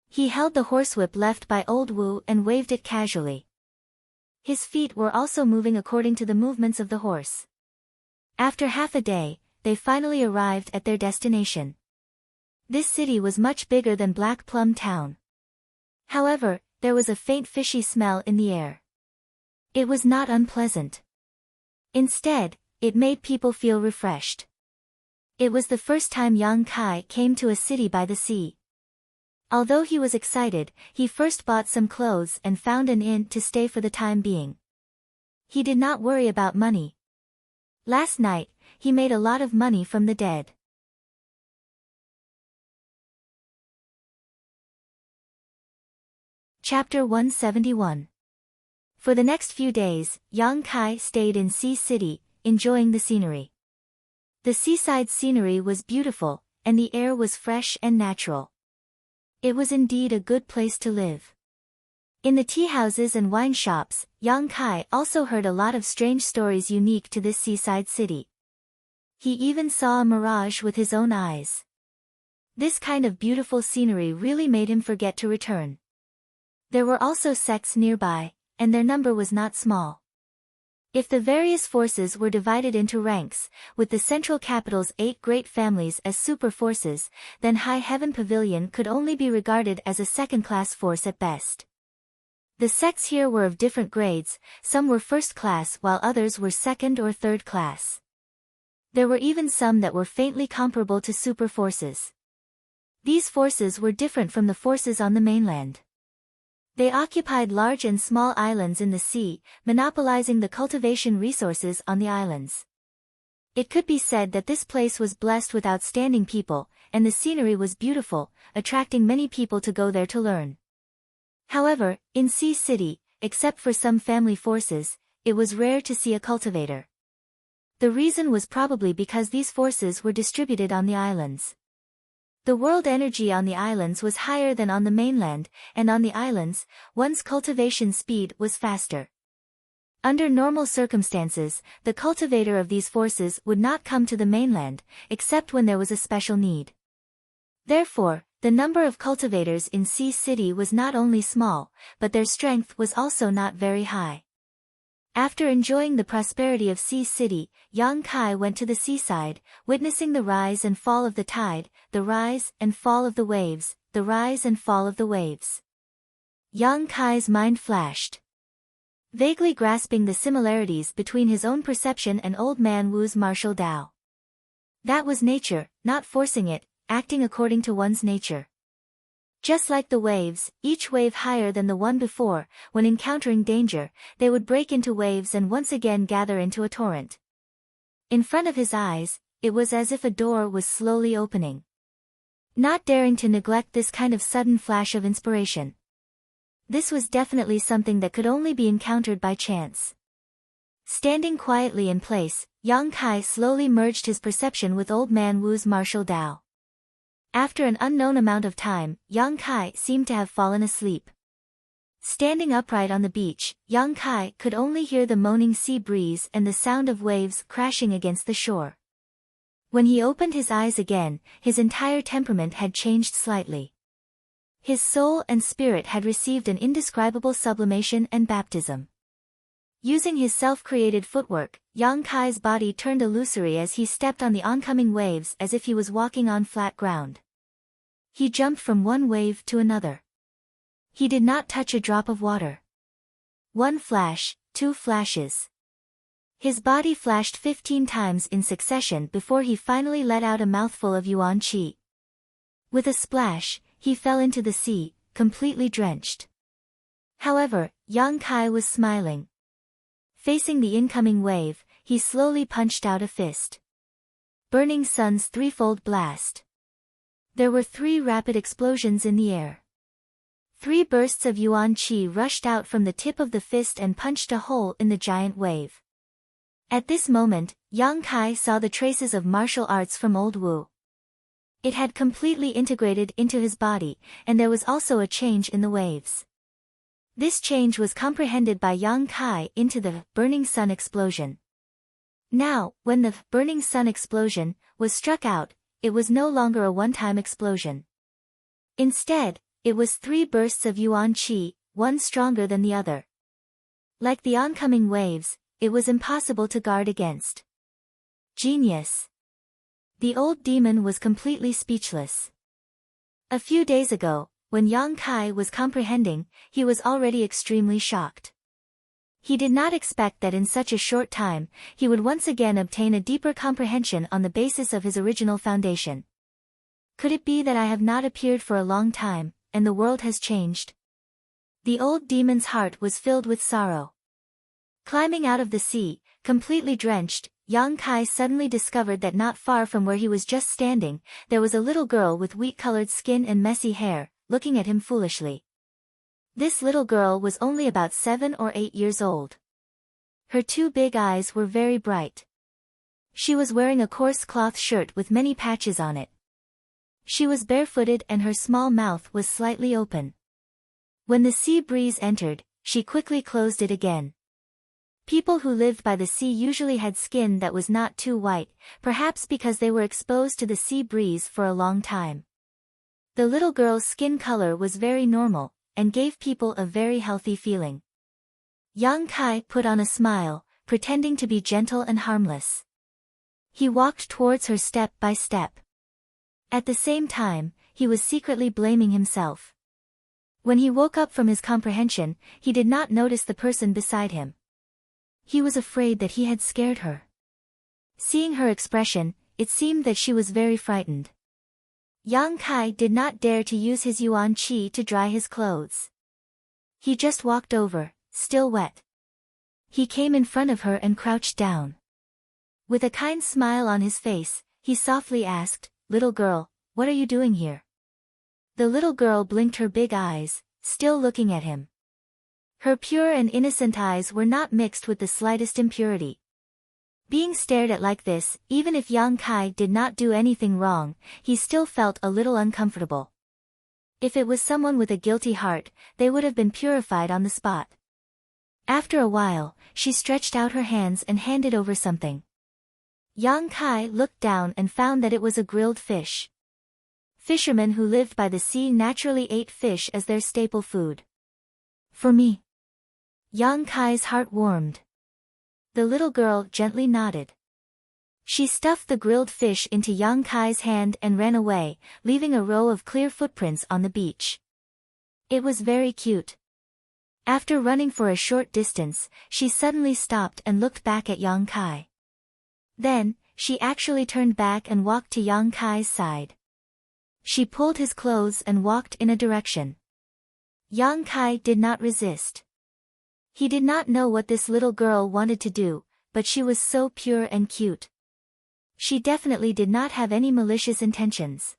He held the horsewhip left by old Wu and waved it casually. His feet were also moving according to the movements of the horse. After half a day, they finally arrived at their destination. This city was much bigger than Black Plum Town. However, there was a faint fishy smell in the air. It was not unpleasant. Instead, it made people feel refreshed. It was the first time Yang Kai came to a city by the sea. Although he was excited, he first bought some clothes and found an inn to stay for the time being. He did not worry about money. Last night, he made a lot of money from the dead. Chapter 171. For the next few days, Yang Kai stayed in Sea City, enjoying the scenery. The seaside scenery was beautiful, and the air was fresh and natural. It was indeed a good place to live. In the tea houses and wine shops, Yang Kai also heard a lot of strange stories unique to this seaside city. He even saw a mirage with his own eyes. This kind of beautiful scenery really made him forget to return. There were also sects nearby, and their number was not small. If the various forces were divided into ranks, with the central capital's 8 great families as super forces, then High Heaven Pavilion could only be regarded as a second-class force at best. The sects here were of different grades, some were first class while others were second or third class. There were even some that were faintly comparable to super forces. These forces were different from the forces on the mainland. They occupied large and small islands in the sea, monopolizing the cultivation resources on the islands. It could be said that this place was blessed with outstanding people, and the scenery was beautiful, attracting many people to go there to learn. However, in Sea City, except for some family forces, it was rare to see a cultivator. The reason was probably because these forces were distributed on the islands. The world energy on the islands was higher than on the mainland, and on the islands, one's cultivation speed was faster. Under normal circumstances, the cultivator of these forces would not come to the mainland, except when there was a special need. Therefore, the number of cultivators in Sea City was not only small, but their strength was also not very high. After enjoying the prosperity of Sea City, Yang Kai went to the seaside, witnessing the rise and fall of the tide, the rise and fall of the waves, the rise and fall of the waves. Yang Kai's mind flashed. Vaguely grasping the similarities between his own perception and Old Man Wu's martial Dao. That was nature, not forcing it, acting according to one's nature. Just like the waves, each wave higher than the one before, when encountering danger, they would break into waves and once again gather into a torrent. In front of his eyes, it was as if a door was slowly opening. Not daring to neglect this kind of sudden flash of inspiration. This was definitely something that could only be encountered by chance. Standing quietly in place, Yang Kai slowly merged his perception with Old Man Wu's martial Dao. After an unknown amount of time, Yang Kai seemed to have fallen asleep. Standing upright on the beach, Yang Kai could only hear the moaning sea breeze and the sound of waves crashing against the shore. When he opened his eyes again, his entire temperament had changed slightly. His soul and spirit had received an indescribable sublimation and baptism. Using his self-created footwork, Yang Kai's body turned illusory as he stepped on the oncoming waves as if he was walking on flat ground. He jumped from one wave to another. He did not touch a drop of water. One flash, two flashes. His body flashed 15 times in succession before he finally let out a mouthful of yuan qi. With a splash, he fell into the sea, completely drenched. However, Yang Kai was smiling. Facing the incoming wave, he slowly punched out a fist. Burning Sun's threefold blast. There were 3 rapid explosions in the air. 3 bursts of yuan qi rushed out from the tip of the fist and punched a hole in the giant wave. At this moment, Yang Kai saw the traces of martial arts from Old Wu. It had completely integrated into his body, and there was also a change in the waves. This change was comprehended by Yang Kai into the Burning Sun explosion. Now, when the Burning Sun explosion was struck out, it was no longer a one-time explosion. Instead, it was 3 bursts of yuan qi, one stronger than the other. Like the oncoming waves, it was impossible to guard against. Genius. The old demon was completely speechless. A few days ago, when Yang Kai was comprehending, he was already extremely shocked. He did not expect that in such a short time, he would once again obtain a deeper comprehension on the basis of his original foundation. Could it be that I have not appeared for a long time, and the world has changed? The old demon's heart was filled with sorrow. Climbing out of the sea, completely drenched, Yang Kai suddenly discovered that not far from where he was just standing, there was a little girl with wheat-colored skin and messy hair, looking at him foolishly. This little girl was only about 7 or 8 years old. Her 2 big eyes were very bright. She was wearing a coarse cloth shirt with many patches on it. She was barefooted and her small mouth was slightly open. When the sea breeze entered, she quickly closed it again. People who lived by the sea usually had skin that was not too white, perhaps because they were exposed to the sea breeze for a long time. The little girl's skin color was very normal, and gave people a very healthy feeling. Yang Kai put on a smile, pretending to be gentle and harmless. He walked towards her step by step. At the same time, he was secretly blaming himself. When he woke up from his comprehension, he did not notice the person beside him. He was afraid that he had scared her. Seeing her expression, it seemed that she was very frightened. Yang Kai did not dare to use his yuan qi to dry his clothes. He just walked over, still wet. He came in front of her and crouched down. With a kind smile on his face, he softly asked, "Little girl, what are you doing here?" The little girl blinked her big eyes, still looking at him. Her pure and innocent eyes were not mixed with the slightest impurity. Being stared at like this, even if Yang Kai did not do anything wrong, he still felt a little uncomfortable. If it was someone with a guilty heart, they would have been purified on the spot. After a while, she stretched out her hands and handed over something. Yang Kai looked down and found that it was a grilled fish. Fishermen who lived by the sea naturally ate fish as their staple food. "For me." Yang Kai's heart warmed. The little girl gently nodded. She stuffed the grilled fish into Yang Kai's hand and ran away, leaving a row of clear footprints on the beach. It was very cute. After running for a short distance, she suddenly stopped and looked back at Yang Kai. Then, she actually turned back and walked to Yang Kai's side. She pulled his clothes and walked in a direction. Yang Kai did not resist. He did not know what this little girl wanted to do, but she was so pure and cute. She definitely did not have any malicious intentions.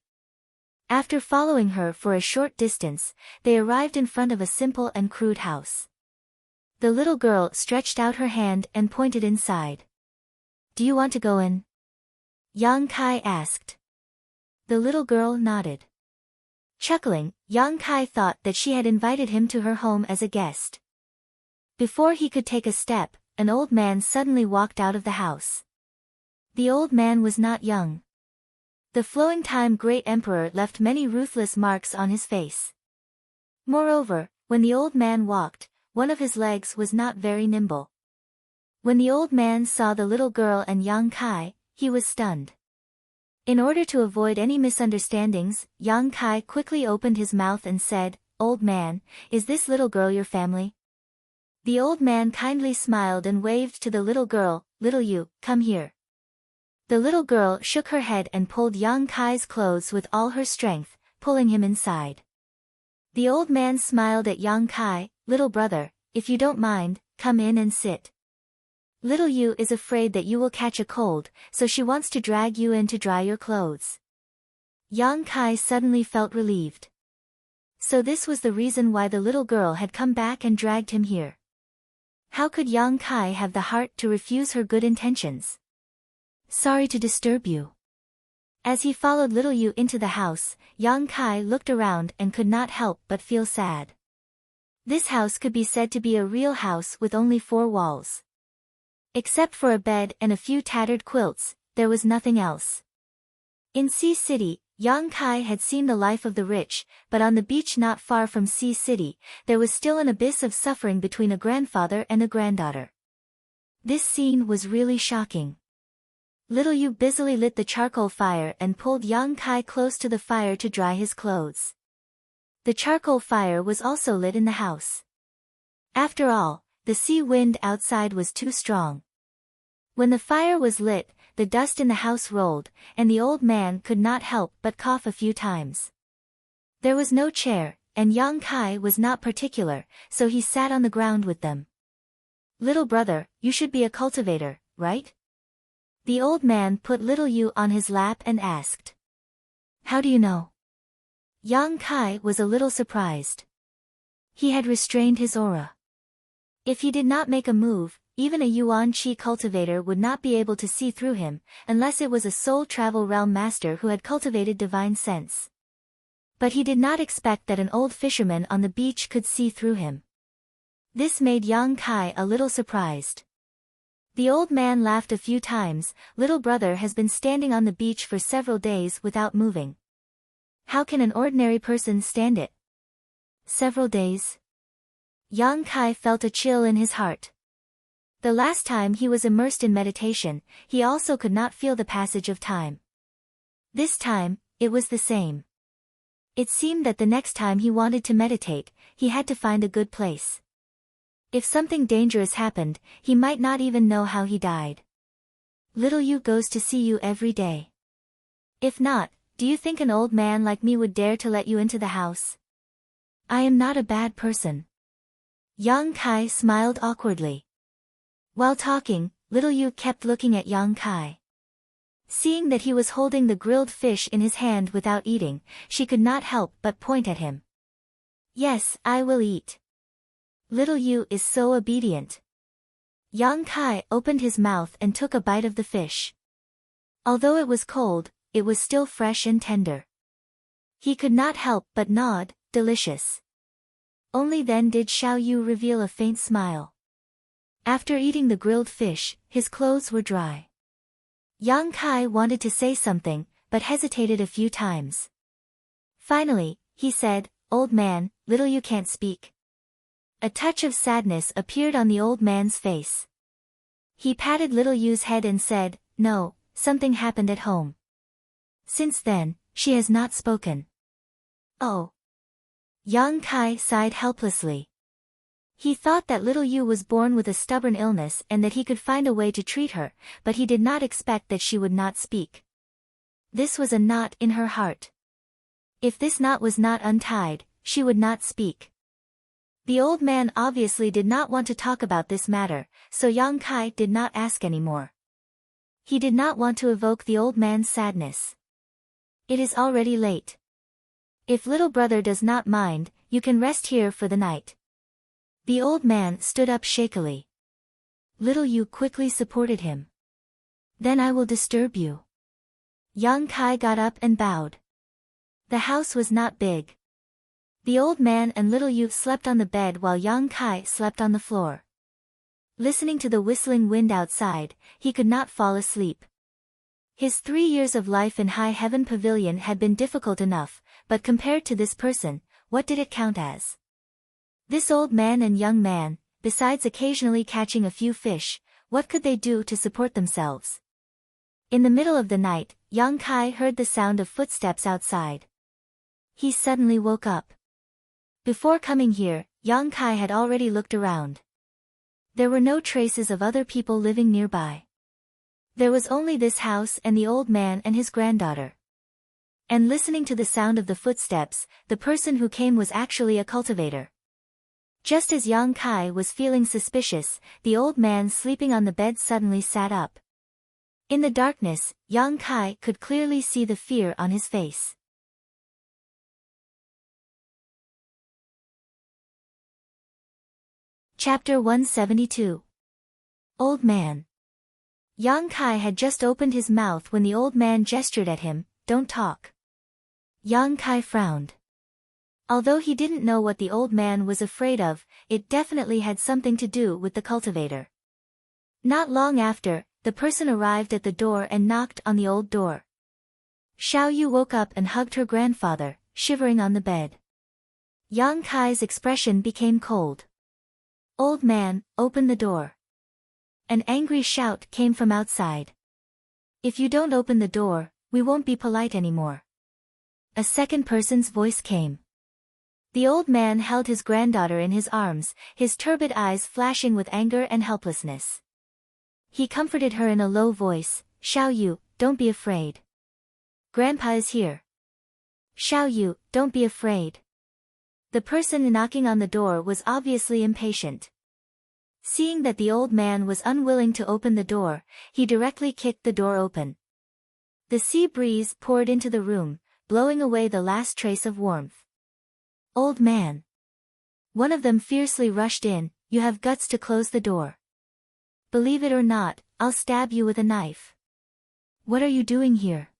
After following her for a short distance, they arrived in front of a simple and crude house. The little girl stretched out her hand and pointed inside. "Do you want to go in?" Yang Kai asked. The little girl nodded. Chuckling, Yang Kai thought that she had invited him to her home as a guest. Before he could take a step, an old man suddenly walked out of the house. The old man was not young. The flowing time great emperor left many ruthless marks on his face. Moreover, when the old man walked, one of his legs was not very nimble. When the old man saw the little girl and Yang Kai, he was stunned. In order to avoid any misunderstandings, Yang Kai quickly opened his mouth and said, "Old man, is this little girl your family?" The old man kindly smiled and waved to the little girl, "Little you, come here." The little girl shook her head and pulled Yang Kai's clothes with all her strength, pulling him inside. The old man smiled at Yang Kai, "Little brother, if you don't mind, come in and sit. Little you is afraid that you will catch a cold, so she wants to drag you in to dry your clothes." Yang Kai suddenly felt relieved. So this was the reason why the little girl had come back and dragged him here. How could Yang Kai have the heart to refuse her good intentions? "Sorry to disturb you." As he followed little Yu into the house, Yang Kai looked around and could not help but feel sad. This house could be said to be a real house with only 4 walls. Except for a bed and a few tattered quilts, there was nothing else. In Sea City, Yang Kai had seen the life of the rich, but on the beach not far from Sea City, there was still an abyss of suffering between a grandfather and a granddaughter. This scene was really shocking. Little Yu busily lit the charcoal fire and pulled Yang Kai close to the fire to dry his clothes. The charcoal fire was also lit in the house. After all, the sea wind outside was too strong. When the fire was lit, the dust in the house rolled, and the old man could not help but cough a few times. There was no chair, and Yang Kai was not particular, so he sat on the ground with them. "Little brother, you should be a cultivator, right?" The old man put little Yu on his lap and asked. "How do you know?" Yang Kai was a little surprised. He had restrained his aura. If he did not make a move, even a Yuan Qi cultivator would not be able to see through him, unless it was a soul travel realm master who had cultivated divine sense. But he did not expect that an old fisherman on the beach could see through him. This made Yang Kai a little surprised. The old man laughed a few times. "Little brother has been standing on the beach for several days without moving. How can an ordinary person stand it?" "Several days?" Yang Kai felt a chill in his heart. The last time he was immersed in meditation, he also could not feel the passage of time. This time, it was the same. It seemed that the next time he wanted to meditate, he had to find a good place. If something dangerous happened, he might not even know how he died. "Little Yu goes to see you every day. If not, do you think an old man like me would dare to let you into the house?" "I am not a bad person." Yang Kai smiled awkwardly. While talking, little Yu kept looking at Yang Kai. Seeing that he was holding the grilled fish in his hand without eating, she could not help but point at him. "Yes, I will eat." Little Yu is so obedient. Yang Kai opened his mouth and took a bite of the fish. Although it was cold, it was still fresh and tender. He could not help but nod, "Delicious." Only then did Xiao Yu reveal a faint smile. After eating the grilled fish, his clothes were dry. Yang Kai wanted to say something, but hesitated a few times. Finally, he said, "Old man, little you can't speak." A touch of sadness appeared on the old man's face. He patted little Yu's head and said, "No, something happened at home. Since then, she has not spoken." "Oh." Yang Kai sighed helplessly. He thought that little Yu was born with a stubborn illness and that he could find a way to treat her, but he did not expect that she would not speak. This was a knot in her heart. If this knot was not untied, she would not speak. The old man obviously did not want to talk about this matter, so Yang Kai did not ask any more. He did not want to evoke the old man's sadness. "It is already late. If little brother does not mind, you can rest here for the night." The old man stood up shakily. Little Yu quickly supported him. "Then I will disturb you." Yang Kai got up and bowed. The house was not big. The old man and little Yu slept on the bed while Yang Kai slept on the floor. Listening to the whistling wind outside, he could not fall asleep. His 3 years of life in High Heaven Pavilion had been difficult enough, but compared to this person, what did it count as? This old man and young man, besides occasionally catching a few fish, what could they do to support themselves? In the middle of the night, Yang Kai heard the sound of footsteps outside. He suddenly woke up. Before coming here, Yang Kai had already looked around. There were no traces of other people living nearby. There was only this house and the old man and his granddaughter. And listening to the sound of the footsteps, the person who came was actually a cultivator. Just as Yang Kai was feeling suspicious, the old man sleeping on the bed suddenly sat up. In the darkness, Yang Kai could clearly see the fear on his face. Chapter 172. Old Man. Yang Kai had just opened his mouth when the old man gestured at him, "Don't talk." Yang Kai frowned. Although he didn't know what the old man was afraid of, it definitely had something to do with the cultivator. Not long after, the person arrived at the door and knocked on the old door. Xiao Yu woke up and hugged her grandfather, shivering on the bed. Yang Kai's expression became cold. "Old man, open the door." An angry shout came from outside. "If you don't open the door, we won't be polite anymore." A second person's voice came. The old man held his granddaughter in his arms, his turbid eyes flashing with anger and helplessness. He comforted her in a low voice, "Xiao Yu, don't be afraid. Grandpa is here." "Xiao Yu, don't be afraid." The person knocking on the door was obviously impatient. Seeing that the old man was unwilling to open the door, he directly kicked the door open. The sea breeze poured into the room, blowing away the last trace of warmth. "Old man." One of them fiercely rushed in, "You have guts to close the door. Believe it or not, I'll stab you with a knife. What are you doing here?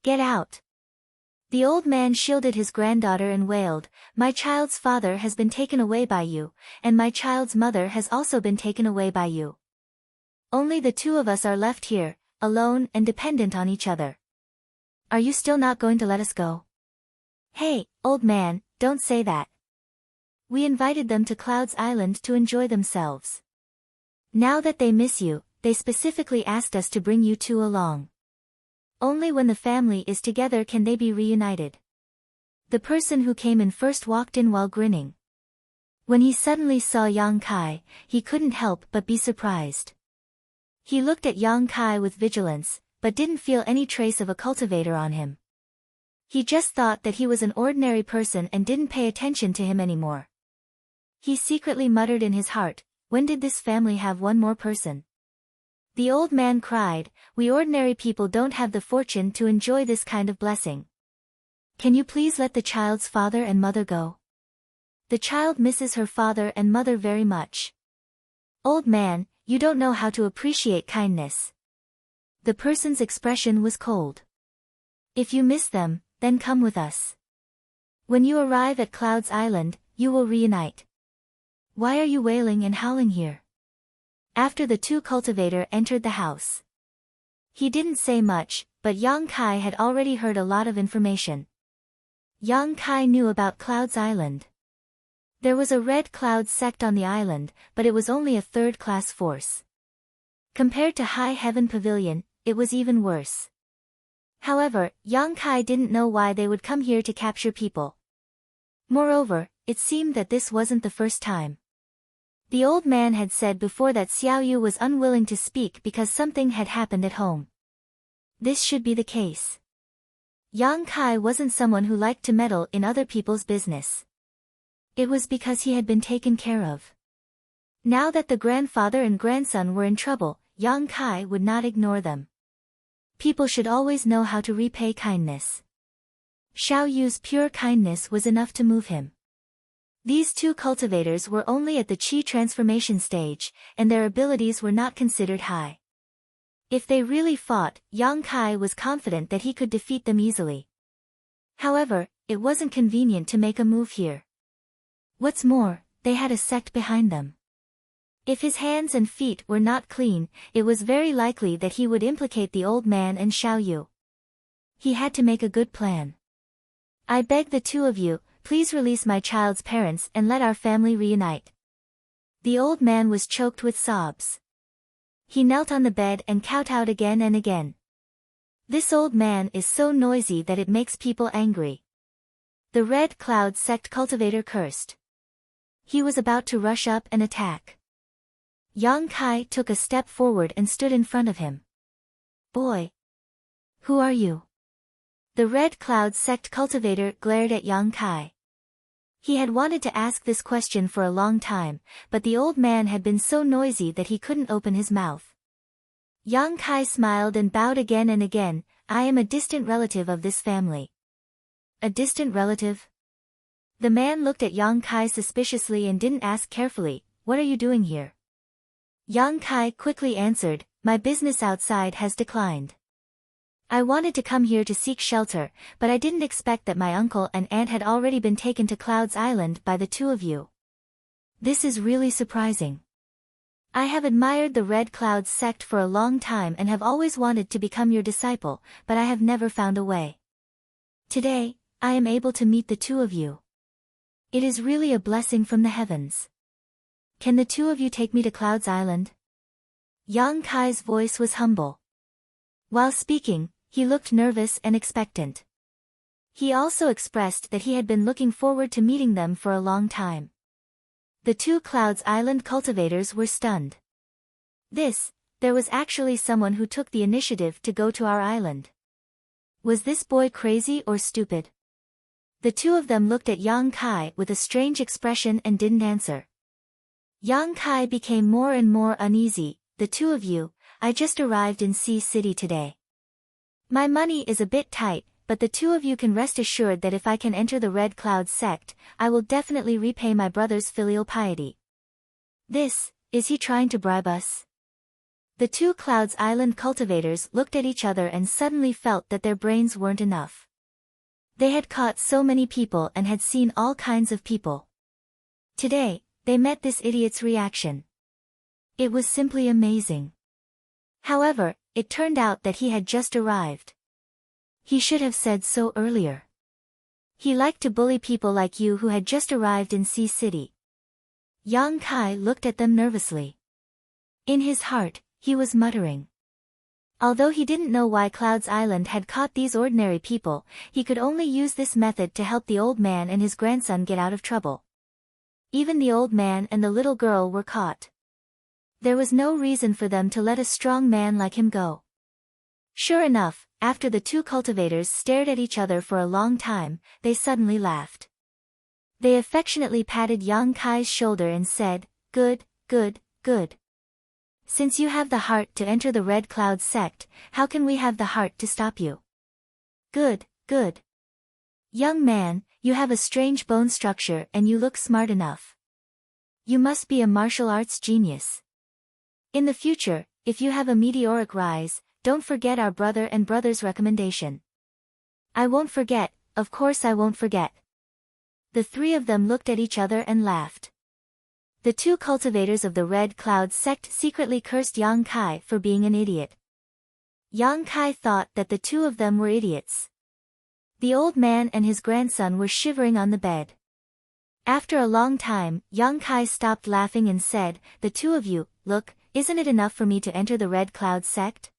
Get out." The old man shielded his granddaughter and wailed, "My child's father has been taken away by you, and my child's mother has also been taken away by you. Only the two of us are left here, alone and dependent on each other. Are you still not going to let us go?" "Hey, old man, don't say that. We invited them to Clouds Island to enjoy themselves. Now that they miss you, they specifically asked us to bring you two along. Only when the family is together can they be reunited." The person who came in first walked in while grinning. When he suddenly saw Yang Kai, he couldn't help but be surprised. He looked at Yang Kai with vigilance, but didn't feel any trace of a cultivator on him. He just thought that he was an ordinary person and didn't pay attention to him anymore. He secretly muttered in his heart, "When did this family have one more person?" The old man cried, "We ordinary people don't have the fortune to enjoy this kind of blessing. Can you please let the child's father and mother go? The child misses her father and mother very much." "Old man, you don't know how to appreciate kindness." The person's expression was cold. "If you miss them, then come with us. When you arrive at Clouds Island, you will reunite. Why are you wailing and howling here?" After the two cultivator entered the house. He didn't say much, but Yang Kai had already heard a lot of information. Yang Kai knew about Clouds Island. There was a Red Cloud sect on the island, but it was only a third-class force. Compared to High Heaven Pavilion, it was even worse. However, Yang Kai didn't know why they would come here to capture people. Moreover, it seemed that this wasn't the first time. The old man had said before that Xiao Yu was unwilling to speak because something had happened at home. This should be the case. Yang Kai wasn't someone who liked to meddle in other people's business. It was because he had been taken care of. Now that the grandfather and grandson were in trouble, Yang Kai would not ignore them. People should always know how to repay kindness. Xiao Yu's pure kindness was enough to move him. These two cultivators were only at the Qi transformation stage, and their abilities were not considered high. If they really fought, Yang Kai was confident that he could defeat them easily. However, it wasn't convenient to make a move here. What's more, they had a sect behind them. If his hands and feet were not clean, it was very likely that he would implicate the old man and Xiao Yu. He had to make a good plan. I beg the two of you, please release my child's parents and let our family reunite. The old man was choked with sobs. He knelt on the bed and kowtowed again and again. This old man is so noisy that it makes people angry. The Red Cloud sect cultivator cursed. He was about to rush up and attack. Yang Kai took a step forward and stood in front of him. Boy! Who are you? The Red Cloud sect cultivator glared at Yang Kai. He had wanted to ask this question for a long time, but the old man had been so noisy that he couldn't open his mouth. Yang Kai smiled and bowed again and again. I am a distant relative of this family. A distant relative? The man looked at Yang Kai suspiciously and didn't ask carefully, what are you doing here? Yang Kai quickly answered, my business outside has declined. I wanted to come here to seek shelter, but I didn't expect that my uncle and aunt had already been taken to Cloud's Island by the two of you. This is really surprising. I have admired the Red Cloud sect for a long time and have always wanted to become your disciple, but I have never found a way. Today, I am able to meet the two of you. It is really a blessing from the heavens. Can the two of you take me to Cloud's Island? Yang Kai's voice was humble. While speaking, he looked nervous and expectant. He also expressed that he had been looking forward to meeting them for a long time. The two Cloud's Island cultivators were stunned. There was actually someone who took the initiative to go to our island. Was this boy crazy or stupid? The two of them looked at Yang Kai with a strange expression and didn't answer. Yang Kai became more and more uneasy. The two of you, I just arrived in Sea City today. My money is a bit tight, but the two of you can rest assured that if I can enter the Red Cloud sect, I will definitely repay my brother's filial piety. Is he trying to bribe us? The two Clouds Island cultivators looked at each other and suddenly felt that their brains weren't enough. They had caught so many people and had seen all kinds of people. Today, they met this idiot's reaction. It was simply amazing. However, it turned out that he had just arrived. He should have said so earlier. He liked to bully people like you who had just arrived in Sea City. Yang Kai looked at them nervously. In his heart, he was muttering. Although he didn't know why Cloud's Island had caught these ordinary people, he could only use this method to help the old man and his grandson get out of trouble. Even the old man and the little girl were caught. There was no reason for them to let a strong man like him go. Sure enough, after the two cultivators stared at each other for a long time, they suddenly laughed. They affectionately patted Yang Kai's shoulder and said, good, good, good. Since you have the heart to enter the Red Cloud sect, how can we have the heart to stop you? Good, good. Young man, you have a strange bone structure and you look smart enough. You must be a martial arts genius. In the future, if you have a meteoric rise, don't forget our brother and brother's recommendation. I won't forget, of course I won't forget. The three of them looked at each other and laughed. The two cultivators of the Red Cloud sect secretly cursed Yang Kai for being an idiot. Yang Kai thought that the two of them were idiots. The old man and his grandson were shivering on the bed. After a long time, Yang Kai stopped laughing and said, the two of you, look, isn't it enough for me to enter the Red Cloud sect?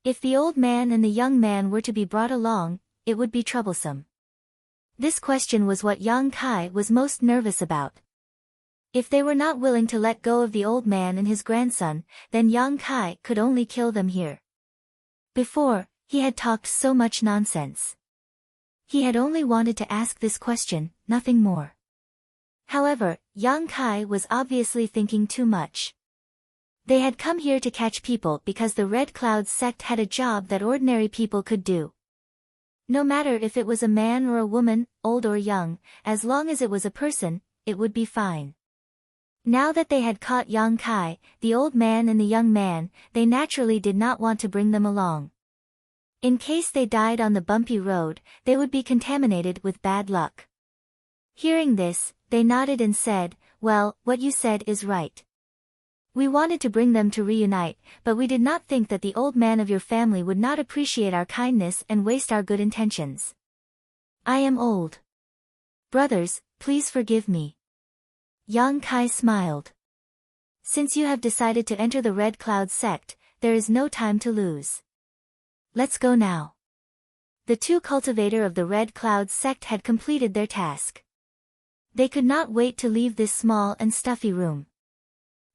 If the old man and the young man were to be brought along, it would be troublesome. This question was what Yang Kai was most nervous about. If they were not willing to let go of the old man and his grandson, then Yang Kai could only kill them here. Before, he had talked so much nonsense. He had only wanted to ask this question, nothing more. However, Yang Kai was obviously thinking too much. They had come here to catch people because the Red Cloud sect had a job that ordinary people could do. No matter if it was a man or a woman, old or young, as long as it was a person, it would be fine. Now that they had caught Yang Kai, the old man and the young man, they naturally did not want to bring them along. In case they died on the bumpy road, they would be contaminated with bad luck. Hearing this, they nodded and said, well, what you said is right. We wanted to bring them to reunite, but we did not think that the old man of your family would not appreciate our kindness and waste our good intentions. I am old. Brothers, please forgive me. Yang Kai smiled. Since you have decided to enter the Red Cloud sect, there is no time to lose. Let's go now. The two cultivator of the Red Cloud sect had completed their task. They could not wait to leave this small and stuffy room.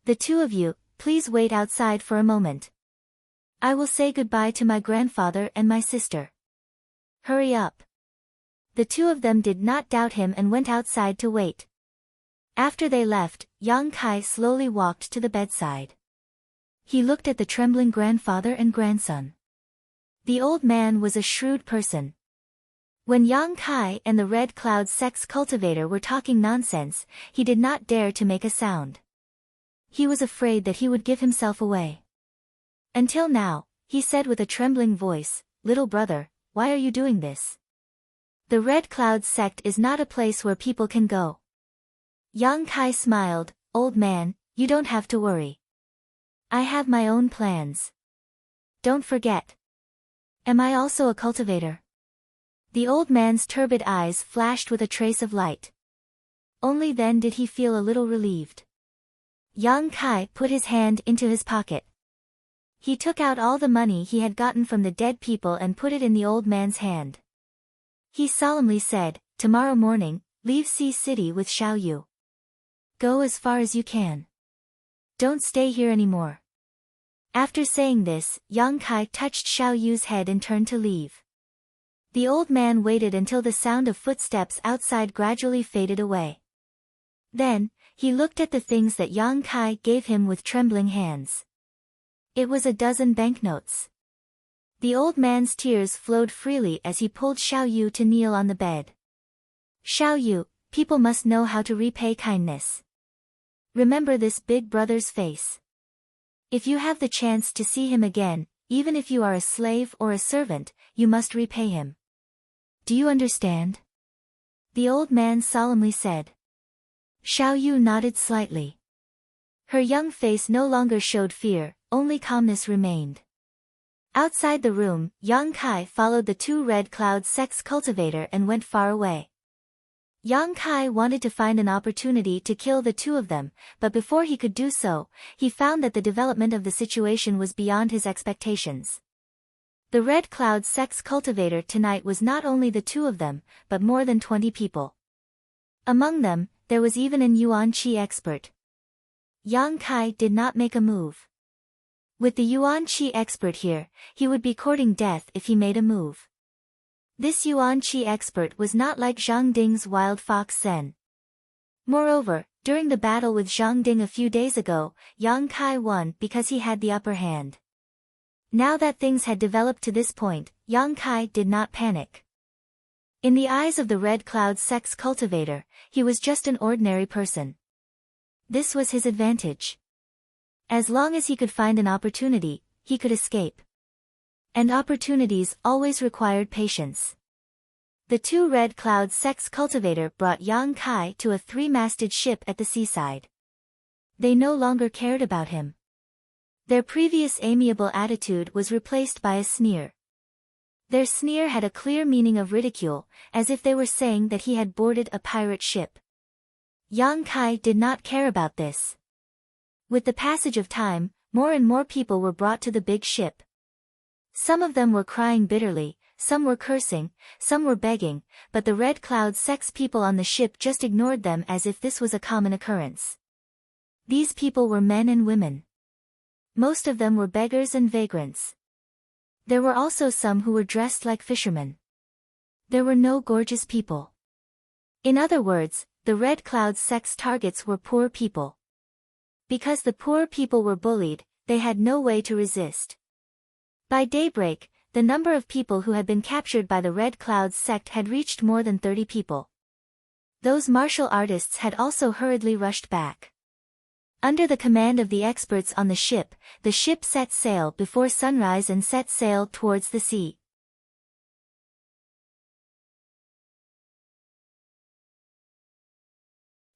The two of you, please wait outside for a moment. I will say goodbye to my grandfather and my sister. Hurry up. The two of them did not doubt him and went outside to wait. After they left, Yang Kai slowly walked to the bedside. He looked at the trembling grandfather and grandson. The old man was a shrewd person. When Yang Kai and the Red Cloud sect's cultivator were talking nonsense, he did not dare to make a sound. He was afraid that he would give himself away. Until now, he said with a trembling voice, "Little brother, why are you doing this? The Red Cloud sect is not a place where people can go." Yang Kai smiled, "Old man, you don't have to worry. I have my own plans. Don't forget. Am I also a cultivator?" The old man's turbid eyes flashed with a trace of light. Only then did he feel a little relieved. Yang Kai put his hand into his pocket. He took out all the money he had gotten from the dead people and put it in the old man's hand. He solemnly said, "Tomorrow morning, leave Sea City with Xiao Yu. Go as far as you can. Don't stay here anymore." After saying this, Yang Kai touched Xiao Yu's head and turned to leave. The old man waited until the sound of footsteps outside gradually faded away. Then, he looked at the things that Yang Kai gave him with trembling hands. It was a dozen banknotes. The old man's tears flowed freely as he pulled Xiao Yu to kneel on the bed. "Xiao Yu, people must know how to repay kindness. Remember this big brother's face. If you have the chance to see him again, even if you are a slave or a servant, you must repay him. Do you understand?" The old man solemnly said. Xiao Yu nodded slightly. Her young face no longer showed fear, only calmness remained. Outside the room, Yang Kai followed the two Red Cloud sect's cultivator and went far away. Yang Kai wanted to find an opportunity to kill the two of them, but before he could do so, he found that the development of the situation was beyond his expectations. The Red Cloud sect's cultivator tonight was not only the two of them, but more than 20 people. Among them, there was even an Yuan Qi expert. Yang Kai did not make a move. With the Yuan Qi expert here, he would be courting death if he made a move. This Yuan Qi expert was not like Zhang Ding's wild fox Zen. Moreover, during the battle with Zhang Ding a few days ago, Yang Kai won because he had the upper hand. Now that things had developed to this point, Yang Kai did not panic. In the eyes of the Red Cloud sect's cultivator, he was just an ordinary person. This was his advantage. As long as he could find an opportunity, he could escape. And opportunities always required patience. The two Red Cloud sect's cultivator brought Yang Kai to a three-masted ship at the seaside. They no longer cared about him. Their previous amiable attitude was replaced by a sneer. Their sneer had a clear meaning of ridicule, as if they were saying that he had boarded a pirate ship. Yang Kai did not care about this. With the passage of time, more and more people were brought to the big ship. Some of them were crying bitterly, some were cursing, some were begging, but the Red Cloud sect's people on the ship just ignored them as if this was a common occurrence. These people were men and women. Most of them were beggars and vagrants. There were also some who were dressed like fishermen. There were no gorgeous people. In other words, the Red Cloud sect's targets were poor people. Because the poor people were bullied, they had no way to resist. By daybreak, the number of people who had been captured by the Red Cloud sect had reached more than 30 people. Those martial artists had also hurriedly rushed back. Under the command of the experts on the ship set sail before sunrise and set sail towards the sea.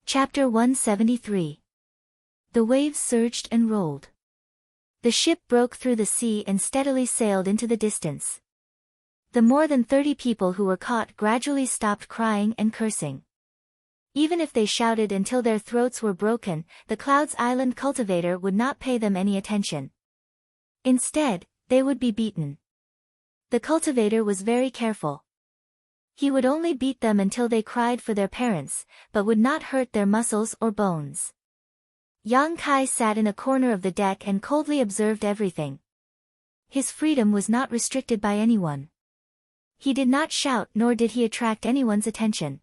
Chapter 173. The waves surged and rolled. The ship broke through the sea and steadily sailed into the distance. The more than 30 people who were caught gradually stopped crying and cursing. Even if they shouted until their throats were broken, the Clouds Island cultivator would not pay them any attention. Instead, they would be beaten. The cultivator was very careful. He would only beat them until they cried for their parents, but would not hurt their muscles or bones. Yang Kai sat in a corner of the deck and coldly observed everything. His freedom was not restricted by anyone. He did not shout nor did he attract anyone's attention.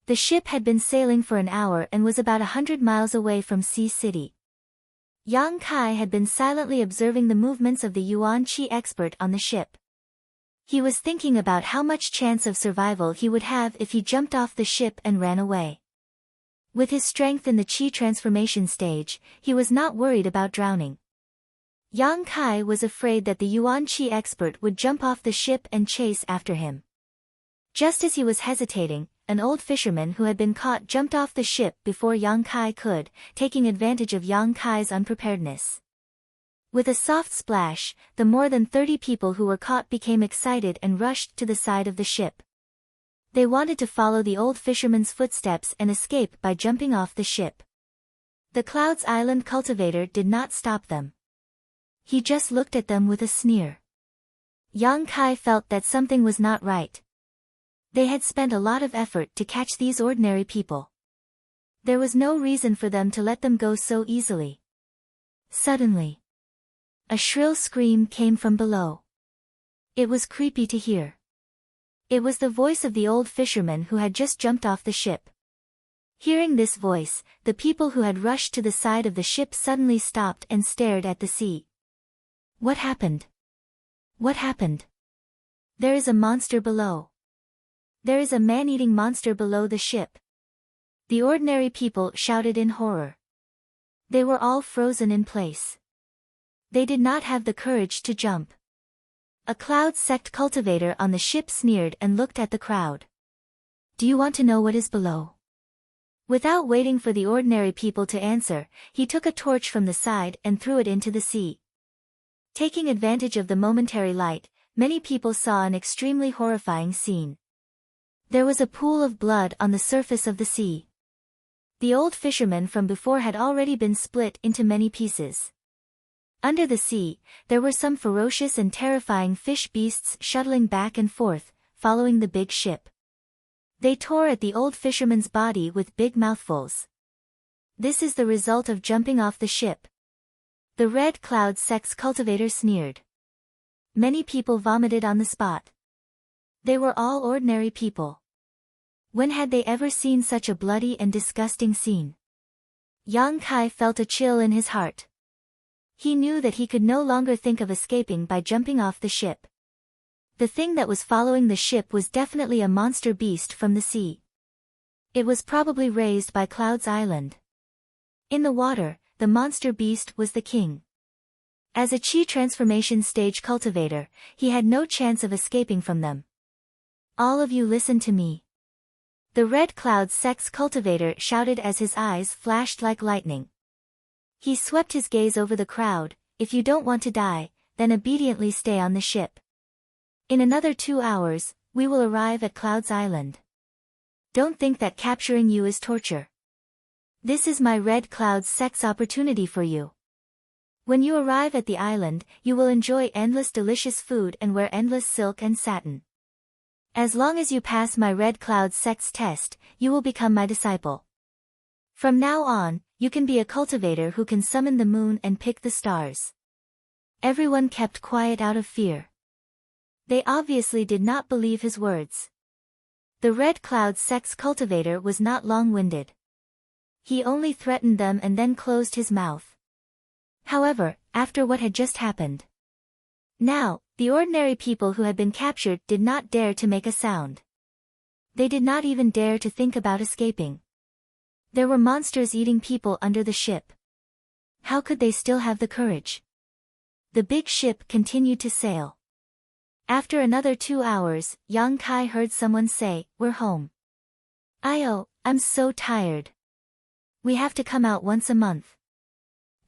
The ship had been sailing for an hour and was about 100 miles away from Sea City. Yang Kai had been silently observing the movements of the Yuan Qi expert on the ship. He was thinking about how much chance of survival he would have if he jumped off the ship and ran away. With his strength in the Qi transformation stage, he was not worried about drowning. Yang Kai was afraid that the Yuan Qi expert would jump off the ship and chase after him. Just as he was hesitating, an old fisherman who had been caught jumped off the ship before Yang Kai could, taking advantage of Yang Kai's unpreparedness. With a soft splash, the more than 30 people who were caught became excited and rushed to the side of the ship. They wanted to follow the old fisherman's footsteps and escape by jumping off the ship. The Clouds Island cultivator did not stop them. He just looked at them with a sneer. Yang Kai felt that something was not right. They had spent a lot of effort to catch these ordinary people. There was no reason for them to let them go so easily. Suddenly, a shrill scream came from below. It was creepy to hear. It was the voice of the old fisherman who had just jumped off the ship. Hearing this voice, the people who had rushed to the side of the ship suddenly stopped and stared at the sea. What happened? What happened? There is a monster below. There is a man-eating monster below the ship. The ordinary people shouted in horror. They were all frozen in place. They did not have the courage to jump. A cloud sect cultivator on the ship sneered and looked at the crowd. Do you want to know what is below? Without waiting for the ordinary people to answer, he took a torch from the side and threw it into the sea. Taking advantage of the momentary light, many people saw an extremely horrifying scene. There was a pool of blood on the surface of the sea. The old fisherman from before had already been split into many pieces. Under the sea, there were some ferocious and terrifying fish beasts shuttling back and forth, following the big ship. They tore at the old fisherman's body with big mouthfuls. This is the result of jumping off the ship. The Red Cloud Sect's cultivator sneered. Many people vomited on the spot. They were all ordinary people. When had they ever seen such a bloody and disgusting scene? Yang Kai felt a chill in his heart. He knew that he could no longer think of escaping by jumping off the ship. The thing that was following the ship was definitely a monster beast from the sea. It was probably raised by Clouds Island. In the water, the monster beast was the king. As a Qi transformation stage cultivator, he had no chance of escaping from them. All of you listen to me. The Red Cloud Sect's cultivator shouted as his eyes flashed like lightning. He swept his gaze over the crowd. If you don't want to die, then obediently stay on the ship. In another 2 hours, we will arrive at Clouds Island. Don't think that capturing you is torture. This is my Red Cloud Sect's opportunity for you. When you arrive at the island, you will enjoy endless delicious food and wear endless silk and satin. As long as you pass my Red Cloud Sect's test, you will become my disciple. From now on, you can be a cultivator who can summon the moon and pick the stars. Everyone kept quiet out of fear. They obviously did not believe his words. The Red Cloud Sect's cultivator was not long-winded. He only threatened them and then closed his mouth. However, after what had just happened. Now, the ordinary people who had been captured did not dare to make a sound. They did not even dare to think about escaping. There were monsters eating people under the ship. How could they still have the courage? The big ship continued to sail. After another 2 hours, Yang Kai heard someone say, "We're home." "I'm so tired. We have to come out once a month."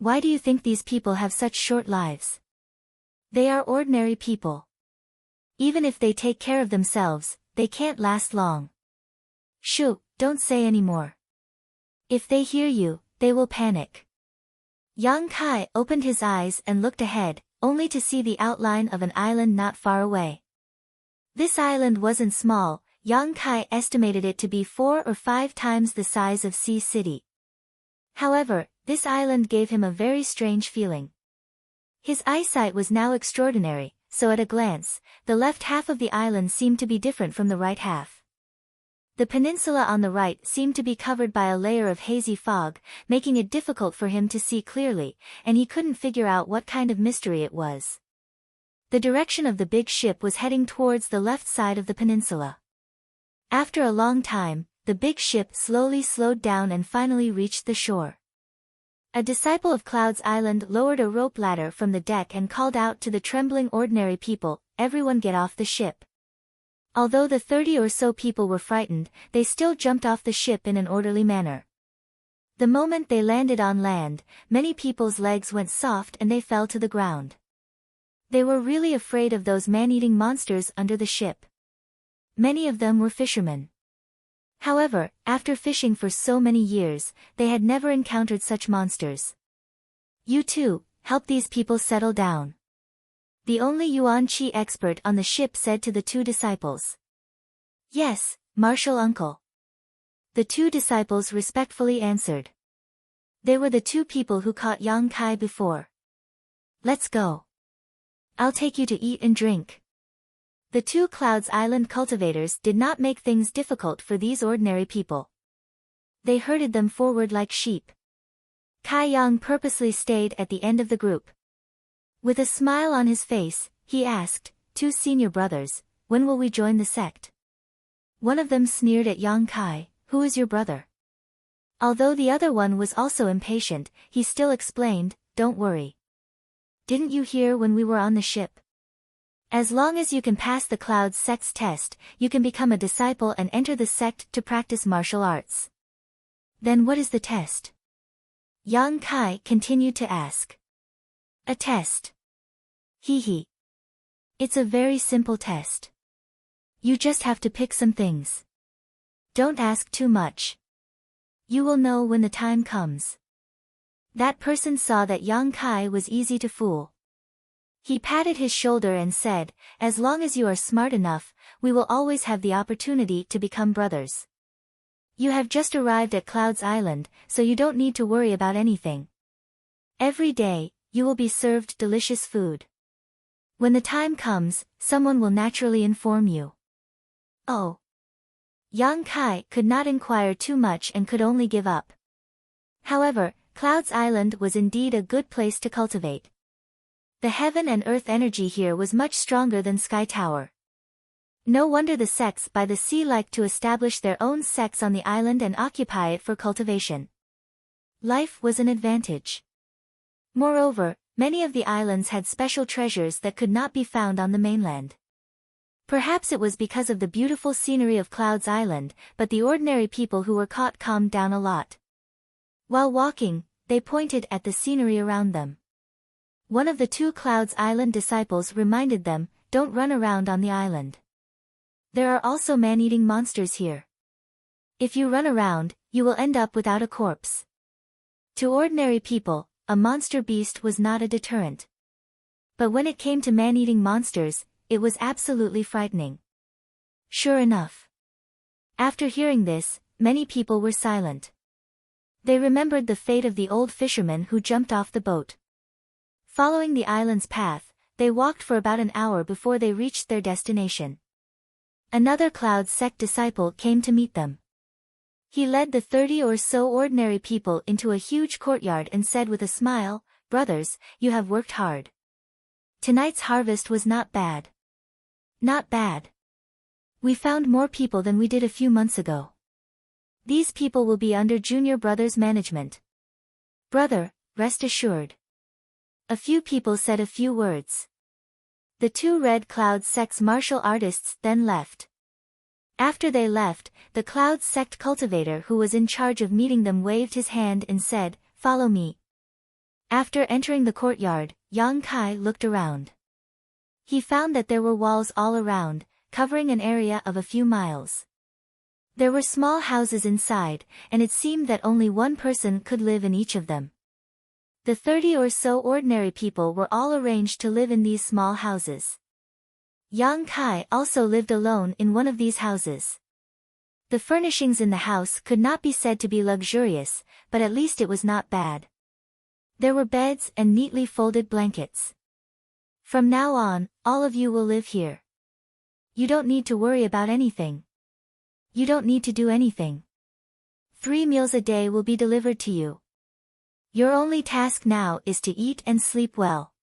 Why do you think these people have such short lives? They are ordinary people. Even if they take care of themselves, they can't last long. Shoo, don't say any more. If they hear you, they will panic. Yang Kai opened his eyes and looked ahead, only to see the outline of an island not far away. This island wasn't small. Yang Kai estimated it to be 4 or 5 times the size of Sea City. However, this island gave him a very strange feeling. His eyesight was now extraordinary, so at a glance, the left half of the island seemed to be different from the right half. The peninsula on the right seemed to be covered by a layer of hazy fog, making it difficult for him to see clearly, and he couldn't figure out what kind of mystery it was. The direction of the big ship was heading towards the left side of the peninsula. After a long time, the big ship slowly slowed down and finally reached the shore. A disciple of Cloud's Island lowered a rope ladder from the deck and called out to the trembling ordinary people, "Everyone get off the ship." Although the 30 or so people were frightened, they still jumped off the ship in an orderly manner. The moment they landed on land, many people's legs went soft and they fell to the ground. They were really afraid of those man-eating monsters under the ship. Many of them were fishermen. However, after fishing for so many years, they had never encountered such monsters. "You too, help these people settle down," the only Yuan Qi expert on the ship said to the 2 disciples. "Yes, Martial Uncle," the 2 disciples respectfully answered. They were the 2 people who caught Yang Kai before. "Let's go. I'll take you to eat and drink." The 2 Clouds Island cultivators did not make things difficult for these ordinary people. They herded them forward like sheep. Kai Yang purposely stayed at the end of the group. With a smile on his face, he asked, "2 senior brothers, when will we join the sect?" One of them sneered at Yang Kai, "Who is your brother?" Although the other one was also impatient, he still explained, "Don't worry. Didn't you hear when we were on the ship? As long as you can pass the Clouds sect's test, you can become a disciple and enter the sect to practice martial arts." "Then what is the test?" Yang Kai continued to ask. "A test. Hee. It's a very simple test. You just have to pick some things. Don't ask too much. You will know when the time comes." That person saw that Yang Kai was easy to fool. He patted his shoulder and said, "As long as you are smart enough, we will always have the opportunity to become brothers. You have just arrived at Cloud's Island, so you don't need to worry about anything. Every day, you will be served delicious food. When the time comes, someone will naturally inform you." "Oh." Yang Kai could not inquire too much and could only give up. However, Cloud's Island was indeed a good place to cultivate. The heaven and earth energy here was much stronger than Sky Tower. No wonder the sects by the sea liked to establish their own sects on the island and occupy it for cultivation. Life was an advantage. Moreover, many of the islands had special treasures that could not be found on the mainland. Perhaps it was because of the beautiful scenery of Cloud's Island, but the ordinary people who were caught calmed down a lot. While walking, they pointed at the scenery around them. One of the 2 Clouds Island disciples reminded them, "Don't run around on the island. There are also man-eating monsters here. If you run around, you will end up without a corpse." To ordinary people, a monster beast was not a deterrent. But when it came to man-eating monsters, it was absolutely frightening. Sure enough. After hearing this, many people were silent. They remembered the fate of the old fisherman who jumped off the boat. Following the island's path, they walked for about an hour before they reached their destination. Another Cloud sect disciple came to meet them. He led the 30 or so ordinary people into a huge courtyard and said with a smile, "Brothers, you have worked hard. Tonight's harvest was not bad." "Not bad. We found more people than we did a few months ago. These people will be under Junior Brothers' management. Brother, rest assured." A few people said a few words. The 2 Red Cloud sect's martial artists then left. After they left, the Cloud sect cultivator who was in charge of meeting them waved his hand and said, "Follow me." After entering the courtyard, Yang Kai looked around. He found that there were walls all around, covering an area of a few miles. There were small houses inside, and it seemed that only one person could live in each of them. The 30 or so ordinary people were all arranged to live in these small houses. Yang Kai also lived alone in one of these houses. The furnishings in the house could not be said to be luxurious, but at least it was not bad. There were beds and neatly folded blankets. From now on, all of you will live here. You don't need to worry about anything. You don't need to do anything. 3 meals a day will be delivered to you. Your only task now is to eat and sleep well.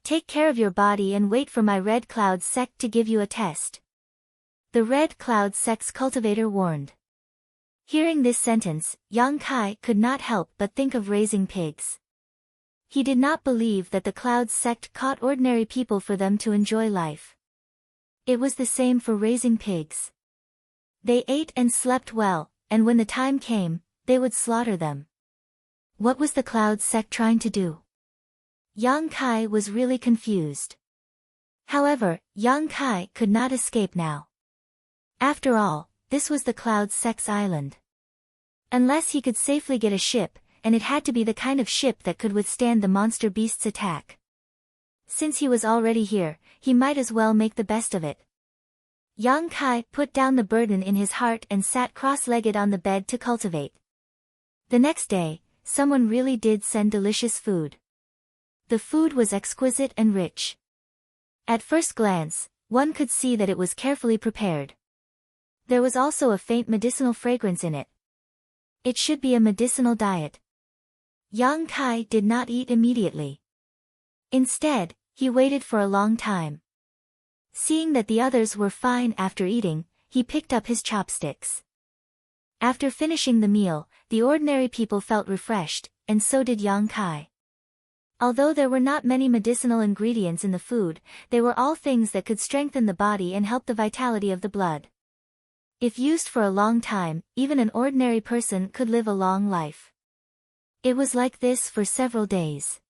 Take care of your body and wait for my Red Cloud sect to give you a test. The Red Cloud sect's cultivator warned. Hearing this sentence, Yang Kai could not help but think of raising pigs. He did not believe that the Cloud sect caught ordinary people for them to enjoy life. It was the same for raising pigs. They ate and slept well, and when the time came, they would slaughter them. What was the Cloud sect trying to do? Yang Kai was really confused. However, Yang Kai could not escape now. After all, this was the Cloud sect's island. Unless he could safely get a ship, and it had to be the kind of ship that could withstand the monster beast's attack. Since he was already here, he might as well make the best of it. Yang Kai put down the burden in his heart and sat cross-legged on the bed to cultivate. The next day, someone really did send delicious food. The food was exquisite and rich. At first glance, one could see that it was carefully prepared. There was also a faint medicinal fragrance in it. It should be a medicinal diet. Yang Kai did not eat immediately. Instead, he waited for a long time. Seeing that the others were fine after eating, he picked up his chopsticks. After finishing the meal, the ordinary people felt refreshed, and so did Yang Kai. Although there were not many medicinal ingredients in the food, they were all things that could strengthen the body and help the vitality of the blood. If used for a long time, even an ordinary person could live a long life. It was like this for several days.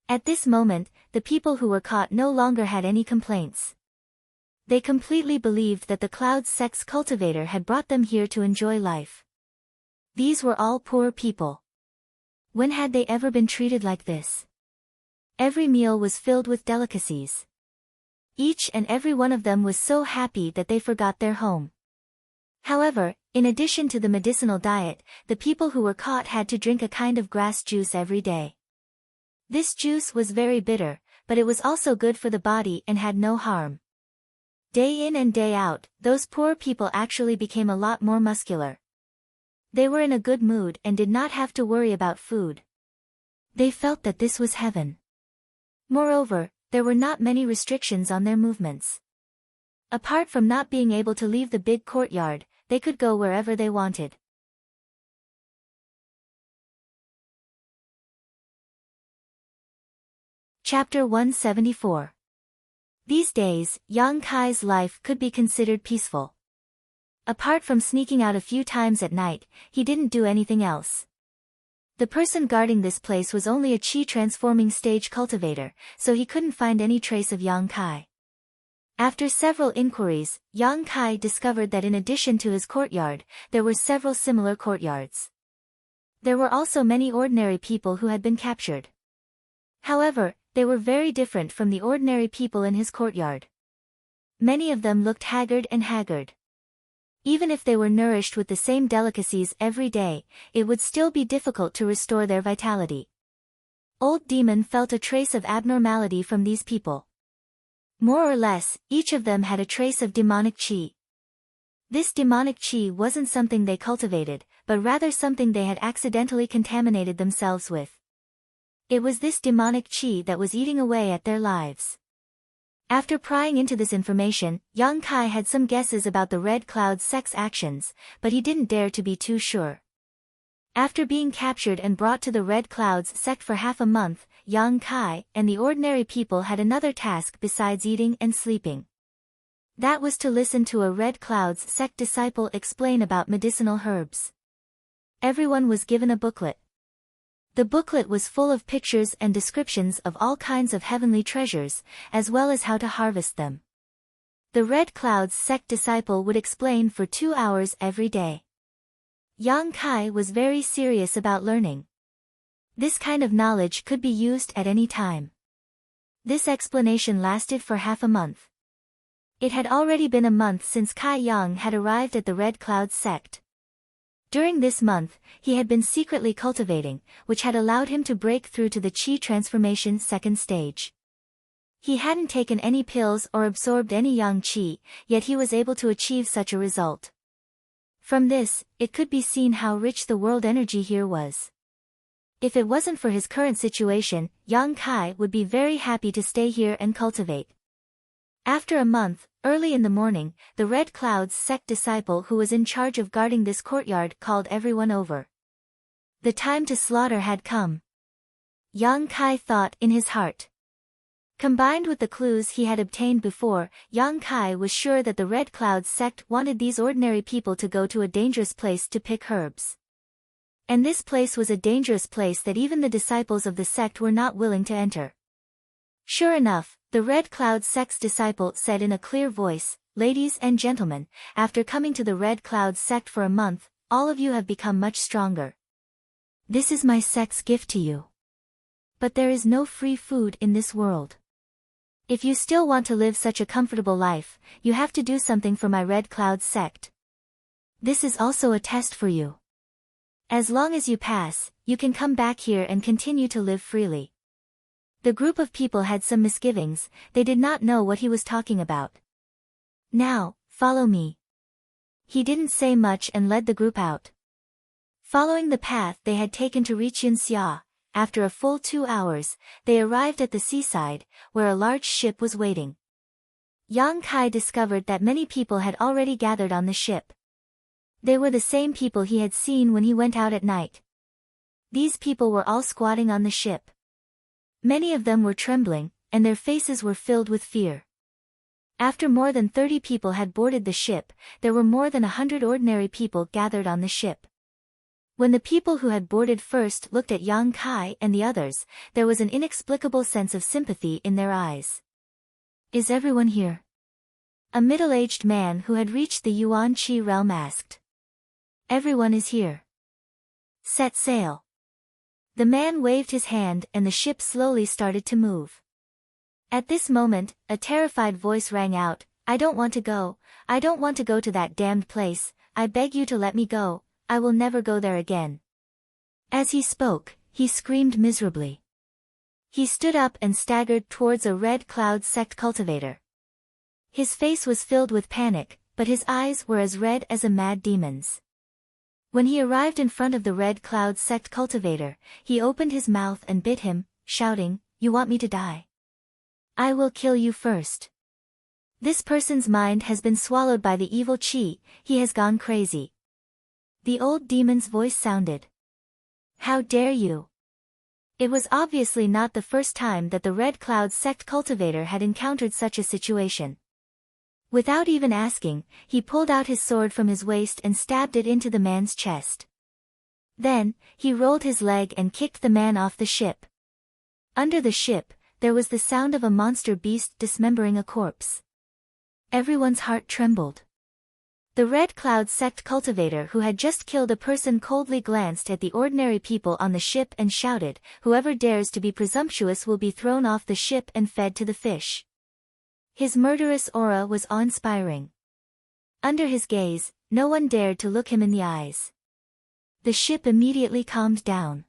At this moment, the people who were caught no longer had any complaints. They completely believed that the Cloud sect's cultivator had brought them here to enjoy life. These were all poor people. When had they ever been treated like this? Every meal was filled with delicacies. Each and every one of them was so happy that they forgot their home. However, in addition to the medicinal diet, the people who were caught had to drink a kind of grass juice every day. This juice was very bitter, but it was also good for the body and had no harm. Day in and day out, those poor people actually became a lot more muscular. They were in a good mood and did not have to worry about food. They felt that this was heaven. Moreover, there were not many restrictions on their movements. Apart from not being able to leave the big courtyard, they could go wherever they wanted. Chapter 174. These days, Yang Kai's life could be considered peaceful. Apart from sneaking out a few times at night, he didn't do anything else. The person guarding this place was only a chi transforming stage cultivator, so he couldn't find any trace of Yang Kai. After several inquiries, Yang Kai discovered that in addition to his courtyard, there were several similar courtyards. There were also many ordinary people who had been captured. However, they were very different from the ordinary people in his courtyard. Many of them looked haggard and haggard. Even if they were nourished with the same delicacies every day, it would still be difficult to restore their vitality. Old Demon felt a trace of abnormality from these people. More or less, each of them had a trace of demonic chi. This demonic chi wasn't something they cultivated, but rather something they had accidentally contaminated themselves with. It was this demonic chi that was eating away at their lives. After prying into this information, Yang Kai had some guesses about the Red Cloud sect's actions, but he didn't dare to be too sure. After being captured and brought to the Red Cloud's sect for half a month, Yang Kai and the ordinary people had another task besides eating and sleeping. That was to listen to a Red Cloud's sect disciple explain about medicinal herbs. Everyone was given a booklet. The booklet was full of pictures and descriptions of all kinds of heavenly treasures, as well as how to harvest them. The Red Cloud's sect disciple would explain for 2 hours every day. Yang Kai was very serious about learning. This kind of knowledge could be used at any time. This explanation lasted for half a month. It had already been a month since Kai Yang had arrived at the Red Cloud sect. During this month, he had been secretly cultivating, which had allowed him to break through to the Qi transformation second stage. He hadn't taken any pills or absorbed any Yang Qi, yet he was able to achieve such a result. From this, it could be seen how rich the world energy here was. If it wasn't for his current situation, Yang Kai would be very happy to stay here and cultivate. After a month, early in the morning, the Red Cloud's sect disciple who was in charge of guarding this courtyard called everyone over. The time to slaughter had come. Yang Kai thought in his heart. Combined with the clues he had obtained before, Yang Kai was sure that the Red Cloud sect wanted these ordinary people to go to a dangerous place to pick herbs. And this place was a dangerous place that even the disciples of the sect were not willing to enter. Sure enough, the Red Cloud sect's disciple said in a clear voice, "Ladies and gentlemen, after coming to the Red Cloud sect for a month, all of you have become much stronger. This is my sect's gift to you. But there is no free food in this world. If you still want to live such a comfortable life, you have to do something for my Red Cloud sect. This is also a test for you. As long as you pass, you can come back here and continue to live freely." The group of people had some misgivings, they did not know what he was talking about. "Now, follow me." He didn't say much and led the group out. Following the path they had taken to reach Yunxia, after a full 2 hours, they arrived at the seaside, where a large ship was waiting. Yang Kai discovered that many people had already gathered on the ship. They were the same people he had seen when he went out at night. These people were all squatting on the ship. Many of them were trembling, and their faces were filled with fear. After more than 30 people had boarded the ship, there were more than 100 ordinary people gathered on the ship. When the people who had boarded first looked at Yang Kai and the others, there was an inexplicable sense of sympathy in their eyes. "Is everyone here?" A middle-aged man who had reached the Yuan Qi realm asked. "Everyone is here. Set sail." The man waved his hand and the ship slowly started to move. At this moment, a terrified voice rang out, "I don't want to go, I don't want to go to that damned place, I beg you to let me go, I will never go there again." As he spoke, he screamed miserably. He stood up and staggered towards a Red Cloud sect cultivator. His face was filled with panic, but his eyes were as red as a mad demon's. When he arrived in front of the Red Cloud sect cultivator, he opened his mouth and bit him, shouting, "You want me to die? I will kill you first." This person's mind has been swallowed by the evil Qi, he has gone crazy. The old demon's voice sounded. "How dare you?" It was obviously not the first time that the Red Cloud sect cultivator had encountered such a situation. Without even asking, he pulled out his sword from his waist and stabbed it into the man's chest. Then, he rolled his leg and kicked the man off the ship. Under the ship, there was the sound of a monster beast dismembering a corpse. Everyone's heart trembled. The Red Cloud sect cultivator who had just killed a person coldly glanced at the ordinary people on the ship and shouted, "Whoever dares to be presumptuous will be thrown off the ship and fed to the fish." His murderous aura was awe-inspiring. Under his gaze, no one dared to look him in the eyes. The ship immediately calmed down.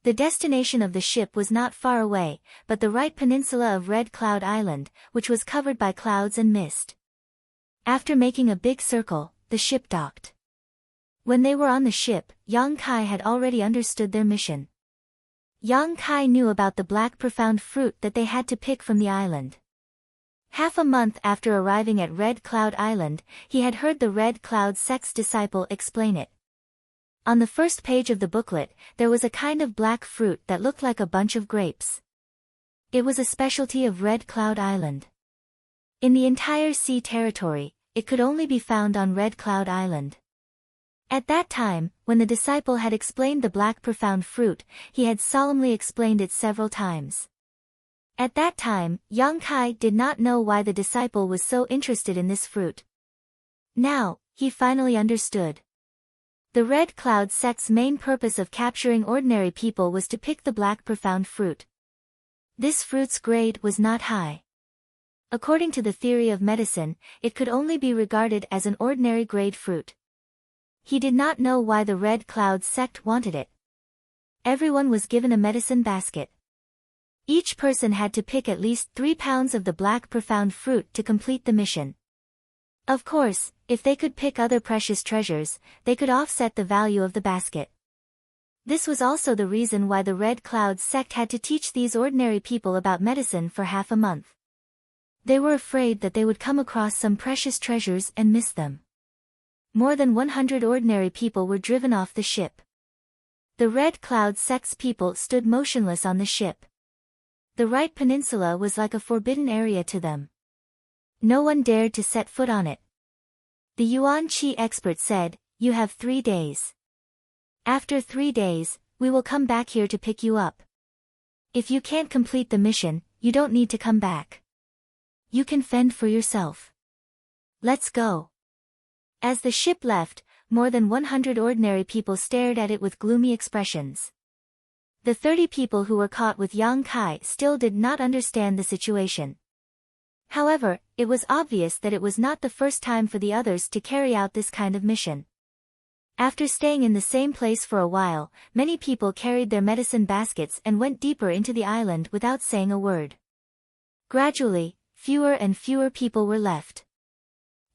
The destination of the ship was not far away, but the right peninsula of Red Cloud Island, which was covered by clouds and mist. After making a big circle, the ship docked. When they were on the ship, Yang Kai had already understood their mission. Yang Kai knew about the black profound fruit that they had to pick from the island. Half a month after arriving at Red Cloud Island, he had heard the Red Cloud sect's disciple explain it. On the first page of the booklet, there was a kind of black fruit that looked like a bunch of grapes. It was a specialty of Red Cloud Island. In the entire sea territory, it could only be found on Red Cloud Island. At that time, when the disciple had explained the black profound fruit, he had solemnly explained it several times. At that time, Yang Kai did not know why the disciple was so interested in this fruit. Now, he finally understood. The Red Cloud sect's main purpose of capturing ordinary people was to pick the black profound fruit. This fruit's grade was not high. According to the theory of medicine, it could only be regarded as an ordinary grade fruit. He did not know why the Red Cloud sect wanted it. Everyone was given a medicine basket. Each person had to pick at least 3 pounds of the black profound fruit to complete the mission. Of course, if they could pick other precious treasures, they could offset the value of the basket. This was also the reason why the Red Cloud sect had to teach these ordinary people about medicine for half a month. They were afraid that they would come across some precious treasures and miss them. More than 100 ordinary people were driven off the ship. The Red Cloud sect's people stood motionless on the ship. The Right Peninsula was like a forbidden area to them. No one dared to set foot on it. The Yuan Qi expert said, "You have 3 days. After 3 days, we will come back here to pick you up. If you can't complete the mission, you don't need to come back. You can fend for yourself. Let's go." As the ship left, more than 100 ordinary people stared at it with gloomy expressions. The 30 people who were caught with Yang Kai still did not understand the situation. However, it was obvious that it was not the first time for the others to carry out this kind of mission. After staying in the same place for a while, many people carried their medicine baskets and went deeper into the island without saying a word. Gradually, fewer and fewer people were left.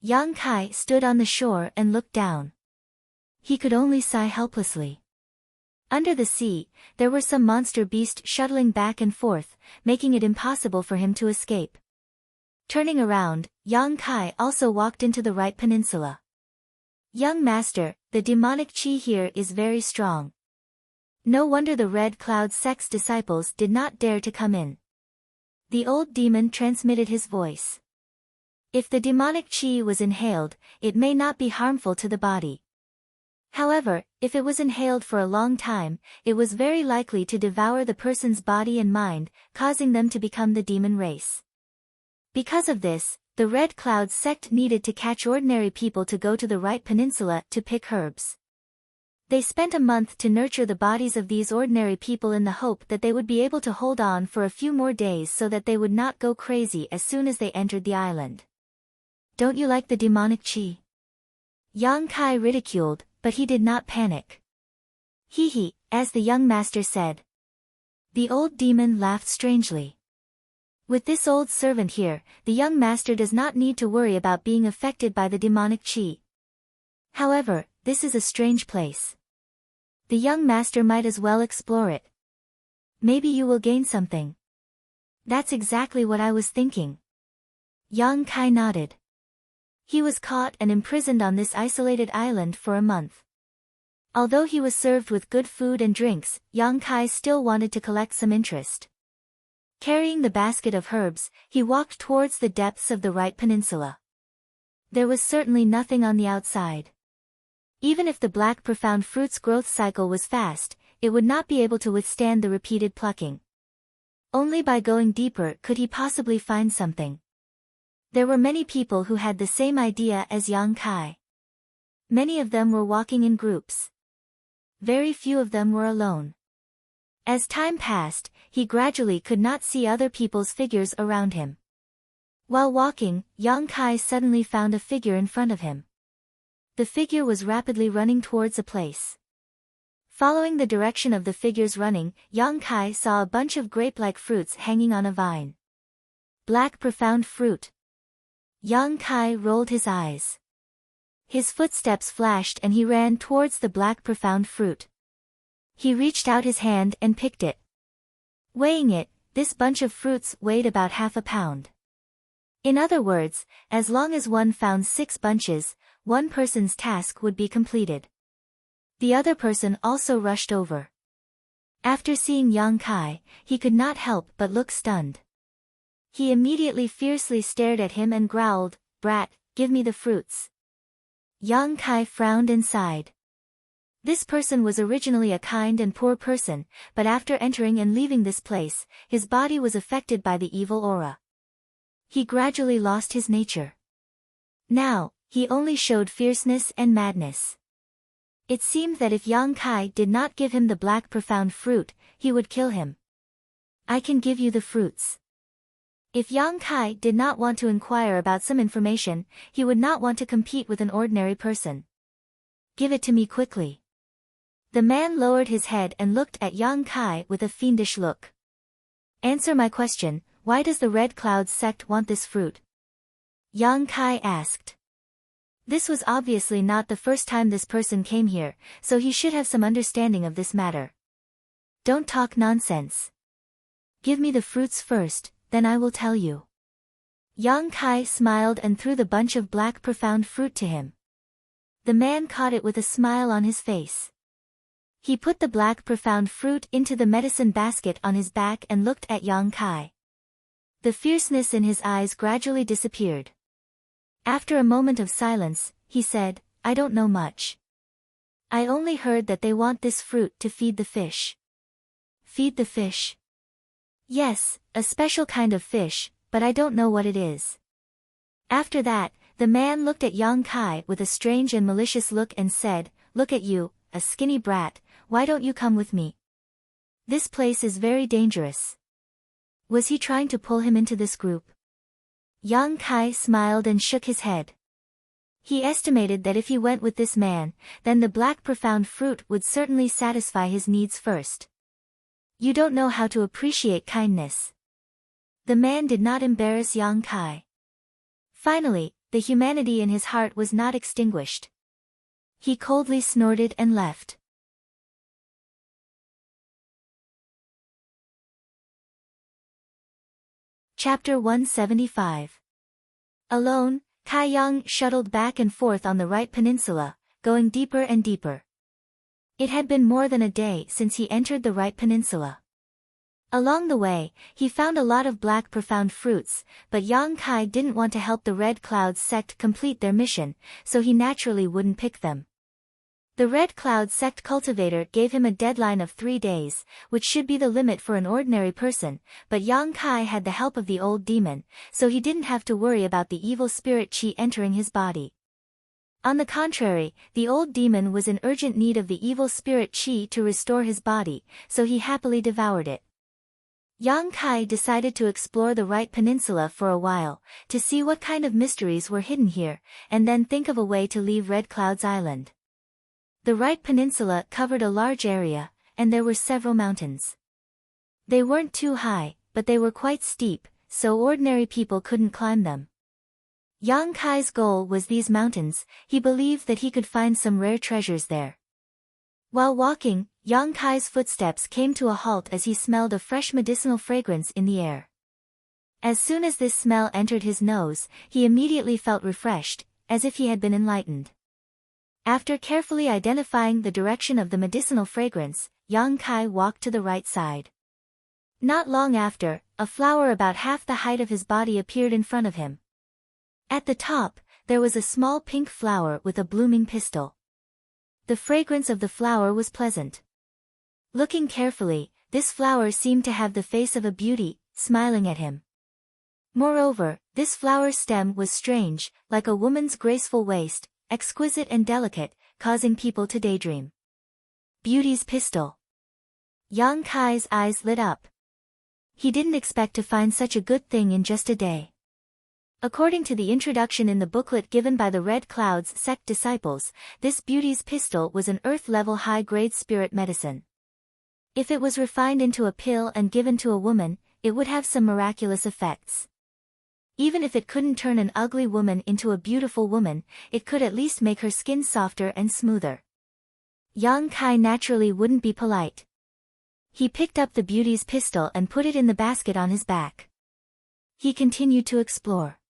Yang Kai stood on the shore and looked down. He could only sigh helplessly. Under the sea, there were some monster beasts shuttling back and forth, making it impossible for him to escape. Turning around, Yang Kai also walked into the Right Peninsula. "Young master, the demonic chi here is very strong. No wonder the Red Cloud sect's disciples did not dare to come in." The old demon transmitted his voice. If the demonic chi was inhaled, it may not be harmful to the body. However, if it was inhaled for a long time, it was very likely to devour the person's body and mind, causing them to become the demon race. Because of this, the Red Cloud sect needed to catch ordinary people to go to the Right Peninsula to pick herbs. They spent a month to nurture the bodies of these ordinary people in the hope that they would be able to hold on for a few more days so that they would not go crazy as soon as they entered the island. "Don't you like the demonic chi?" Yang Kai ridiculed, but he did not panic. "Hee," as the young master said. The old demon laughed strangely. With this old servant here, the young master does not need to worry about being affected by the demonic chi. However, this is a strange place. The young master might as well explore it. Maybe you will gain something. That's exactly what I was thinking. Yang Kai nodded. He was caught and imprisoned on this isolated island for a month. Although he was served with good food and drinks, Yang Kai still wanted to collect some interest. Carrying the basket of herbs, he walked towards the depths of the Right Peninsula. There was certainly nothing on the outside. Even if the black profound fruit's growth cycle was fast, it would not be able to withstand the repeated plucking. Only by going deeper could he possibly find something. There were many people who had the same idea as Yang Kai. Many of them were walking in groups. Very few of them were alone. As time passed, he gradually could not see other people's figures around him. While walking, Yang Kai suddenly found a figure in front of him. The figure was rapidly running towards a place. Following the direction of the figure's running, Yang Kai saw a bunch of grape-like fruits hanging on a vine. Black profound fruit. Yang Kai rolled his eyes. His footsteps flashed and he ran towards the black profound fruit. He reached out his hand and picked it. Weighing it, this bunch of fruits weighed about half a pound. In other words, as long as one found 6 bunches, one person's task would be completed. The other person also rushed over. After seeing Yang Kai, he could not help but look stunned. He immediately fiercely stared at him and growled, "Brat, give me the fruits." Yang Kai frowned and sighed. This person was originally a kind and poor person, but after entering and leaving this place, his body was affected by the evil aura. He gradually lost his nature. Now, he only showed fierceness and madness. It seemed that if Yang Kai did not give him the black profound fruit, he would kill him. I can give you the fruits. If Yang Kai did not want to inquire about some information, he would not want to compete with an ordinary person. Give it to me quickly. The man lowered his head and looked at Yang Kai with a fiendish look. Answer my question, why does the Red Clouds sect want this fruit? Yang Kai asked. This was obviously not the first time this person came here, so he should have some understanding of this matter. Don't talk nonsense. Give me the fruits first, then I will tell you. Yang Kai smiled and threw the bunch of black profound fruit to him. The man caught it with a smile on his face. He put the black profound fruit into the medicine basket on his back and looked at Yang Kai. The fierceness in his eyes gradually disappeared. After a moment of silence, he said, I don't know much. I only heard that they want this fruit to feed the fish. Feed the fish? Yes, a special kind of fish, but I don't know what it is. After that, the man looked at Yang Kai with a strange and malicious look and said, Look at you, a skinny brat, why don't you come with me? This place is very dangerous. Was he trying to pull him into this group? Yang Kai smiled and shook his head. He estimated that if he went with this man, then the black profound fruit would certainly satisfy his needs first. You don't know how to appreciate kindness. The man did not embarrass Yang Kai. Finally, the humanity in his heart was not extinguished. He coldly snorted and left. Chapter 175. Alone, Kai Yang shuttled back and forth on the right peninsula, going deeper and deeper. It had been more than a day since he entered the right peninsula. Along the way, he found a lot of black profound fruits, but Yang Kai didn't want to help the Red Clouds sect complete their mission, so he naturally wouldn't pick them. The Red Cloud sect cultivator gave him a deadline of 3 days, which should be the limit for an ordinary person, but Yang Kai had the help of the old demon, so he didn't have to worry about the evil spirit chi entering his body. On the contrary, the old demon was in urgent need of the evil spirit chi to restore his body, so he happily devoured it. Yang Kai decided to explore the right peninsula for a while, to see what kind of mysteries were hidden here, and then think of a way to leave Red Clouds Island. The right peninsula covered a large area, and there were several mountains. They weren't too high, but they were quite steep, so ordinary people couldn't climb them. Yang Kai's goal was these mountains. He believed that he could find some rare treasures there. While walking, Yang Kai's footsteps came to a halt as he smelled a fresh medicinal fragrance in the air. As soon as this smell entered his nose, he immediately felt refreshed, as if he had been enlightened. After carefully identifying the direction of the medicinal fragrance, Yang Kai walked to the right side. Not long after, a flower about half the height of his body appeared in front of him. At the top, there was a small pink flower with a blooming pistil. The fragrance of the flower was pleasant. Looking carefully, this flower seemed to have the face of a beauty, smiling at him. Moreover, this flower's stem was strange, like a woman's graceful waist, exquisite and delicate, causing people to daydream. Beauty's pistil. Yang Kai's eyes lit up. He didn't expect to find such a good thing in just a day. According to the introduction in the booklet given by the Red Clouds sect disciples, this beauty's pistil was an earth-level high-grade spirit medicine. If it was refined into a pill and given to a woman, it would have some miraculous effects. Even if it couldn't turn an ugly woman into a beautiful woman, it could at least make her skin softer and smoother. Yang Kai naturally wouldn't be polite. He picked up the beauty's pistil and put it in the basket on his back. He continued to explore.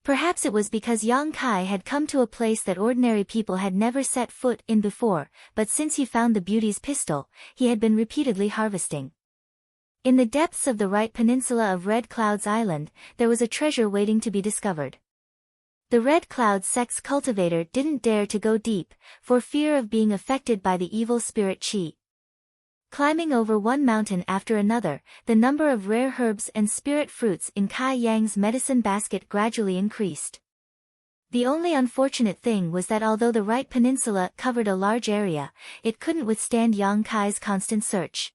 Perhaps it was because Yang Kai had come to a place that ordinary people had never set foot in before, but since he found the beauty's pistil, he had been repeatedly harvesting. In the depths of the right peninsula of Red Clouds Island, there was a treasure waiting to be discovered. The Red Cloud Sect's cultivator didn't dare to go deep, for fear of being affected by the evil spirit Qi. Climbing over one mountain after another, the number of rare herbs and spirit fruits in Kai Yang's medicine basket gradually increased. The only unfortunate thing was that although the right peninsula covered a large area, it couldn't withstand Yang Kai's constant search.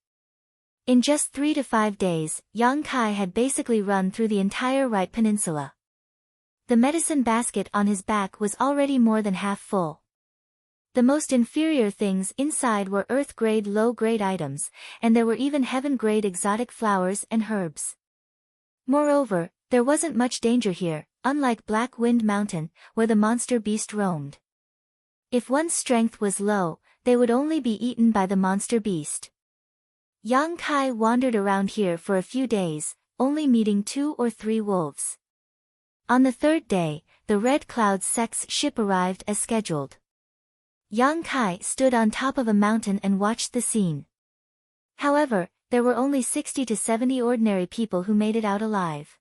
In just 3 to 5 days, Yang Kai had basically run through the entire right peninsula. The medicine basket on his back was already more than half full. The most inferior things inside were earth-grade low-grade items, and there were even heaven-grade exotic flowers and herbs. Moreover, there wasn't much danger here, unlike Black Wind Mountain, where the monster beast roamed. If one's strength was low, they would only be eaten by the monster beast. Yang Kai wandered around here for a few days, only meeting 2 or 3 wolves. On the 3rd day, the Red Cloud Sect's ship arrived as scheduled. Yang Kai stood on top of a mountain and watched the scene. However, there were only 60 to 70 ordinary people who made it out alive.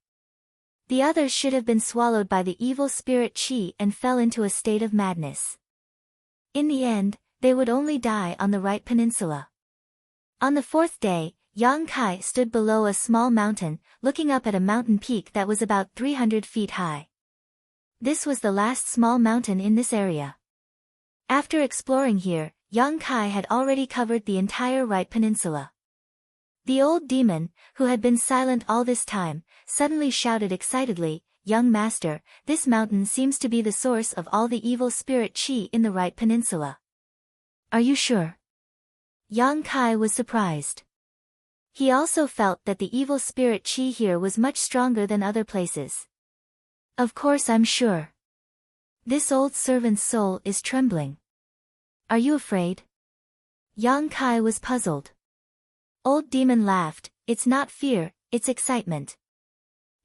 The others should have been swallowed by the evil spirit Qi and fell into a state of madness. In the end, they would only die on the right peninsula. On the 4th day, Yang Kai stood below a small mountain, looking up at a mountain peak that was about 300 feet high. This was the last small mountain in this area. After exploring here, Yang Kai had already covered the entire right peninsula. The old demon, who had been silent all this time, suddenly shouted excitedly, "Young master, this mountain seems to be the source of all the evil spirit Qi in the right peninsula." "Are you sure?" Yang Kai was surprised. He also felt that the evil spirit Qi here was much stronger than other places. "Of course I'm sure. This old servant's soul is trembling. Are you afraid?" Yang Kai was puzzled. Old demon laughed, "It's not fear, it's excitement.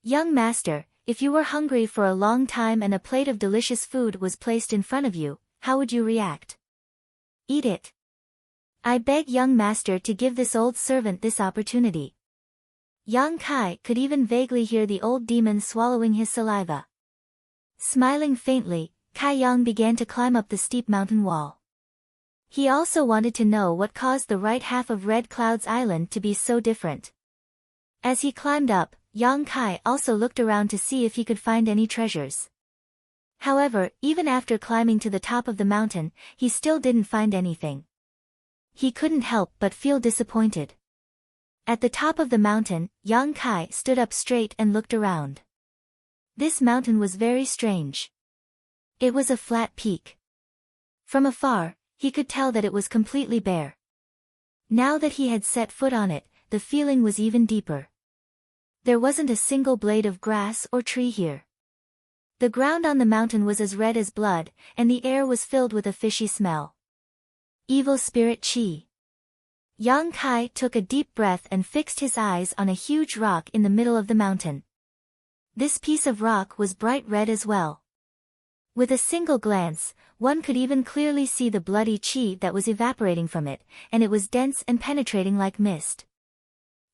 Young master, if you were hungry for a long time and a plate of delicious food was placed in front of you, how would you react? Eat it. I beg young master to give this old servant this opportunity." Yang Kai could even vaguely hear the old demon swallowing his saliva. Smiling faintly, Kai Yang began to climb up the steep mountain wall. He also wanted to know what caused the right half of Red Cloud's island to be so different. As he climbed up, Yang Kai also looked around to see if he could find any treasures. However, even after climbing to the top of the mountain, he still didn't find anything. He couldn't help but feel disappointed. At the top of the mountain, Yang Kai stood up straight and looked around. This mountain was very strange. It was a flat peak. From afar, he could tell that it was completely bare. Now that he had set foot on it, the feeling was even deeper. There wasn't a single blade of grass or tree here. The ground on the mountain was as red as blood, and the air was filled with a fishy smell. Evil spirit Qi. Yang Kai took a deep breath and fixed his eyes on a huge rock in the middle of the mountain. This piece of rock was bright red as well. With a single glance, one could even clearly see the bloody Qi that was evaporating from it, and it was dense and penetrating like mist.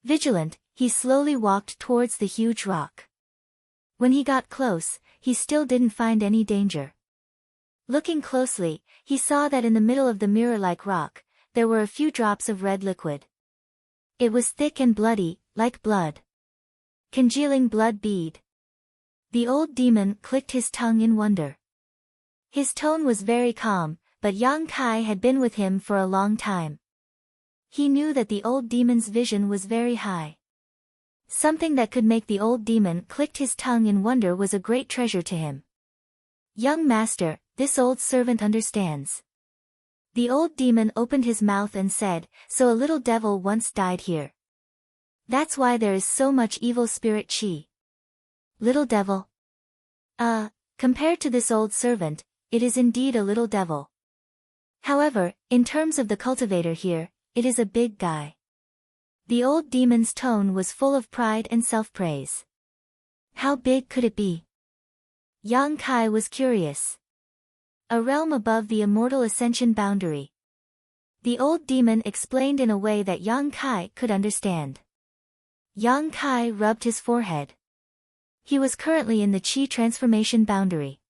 Vigilant, he slowly walked towards the huge rock. When he got close, he still didn't find any danger. Looking closely, he saw that in the middle of the mirror-like rock, there were a few drops of red liquid. It was thick and bloody, like blood. Congealing blood bead. The old demon clicked his tongue in wonder. His tone was very calm, but Yang Kai had been with him for a long time. He knew that the old demon's vision was very high. Something that could make the old demon click his tongue in wonder was a great treasure to him. "Young master, this old servant understands." The old demon opened his mouth and said, "So a little devil once died here. That's why there is so much evil spirit Qi." Little devil? Compared to this old servant, it is indeed a little devil. However, in terms of the cultivator here, it is a big guy. The old demon's tone was full of pride and self-praise. How big could it be? Yang Kai was curious. A realm above the immortal ascension boundary. The old demon explained in a way that Yang Kai could understand. Yang Kai rubbed his forehead. He was currently in the Qi transformation boundary.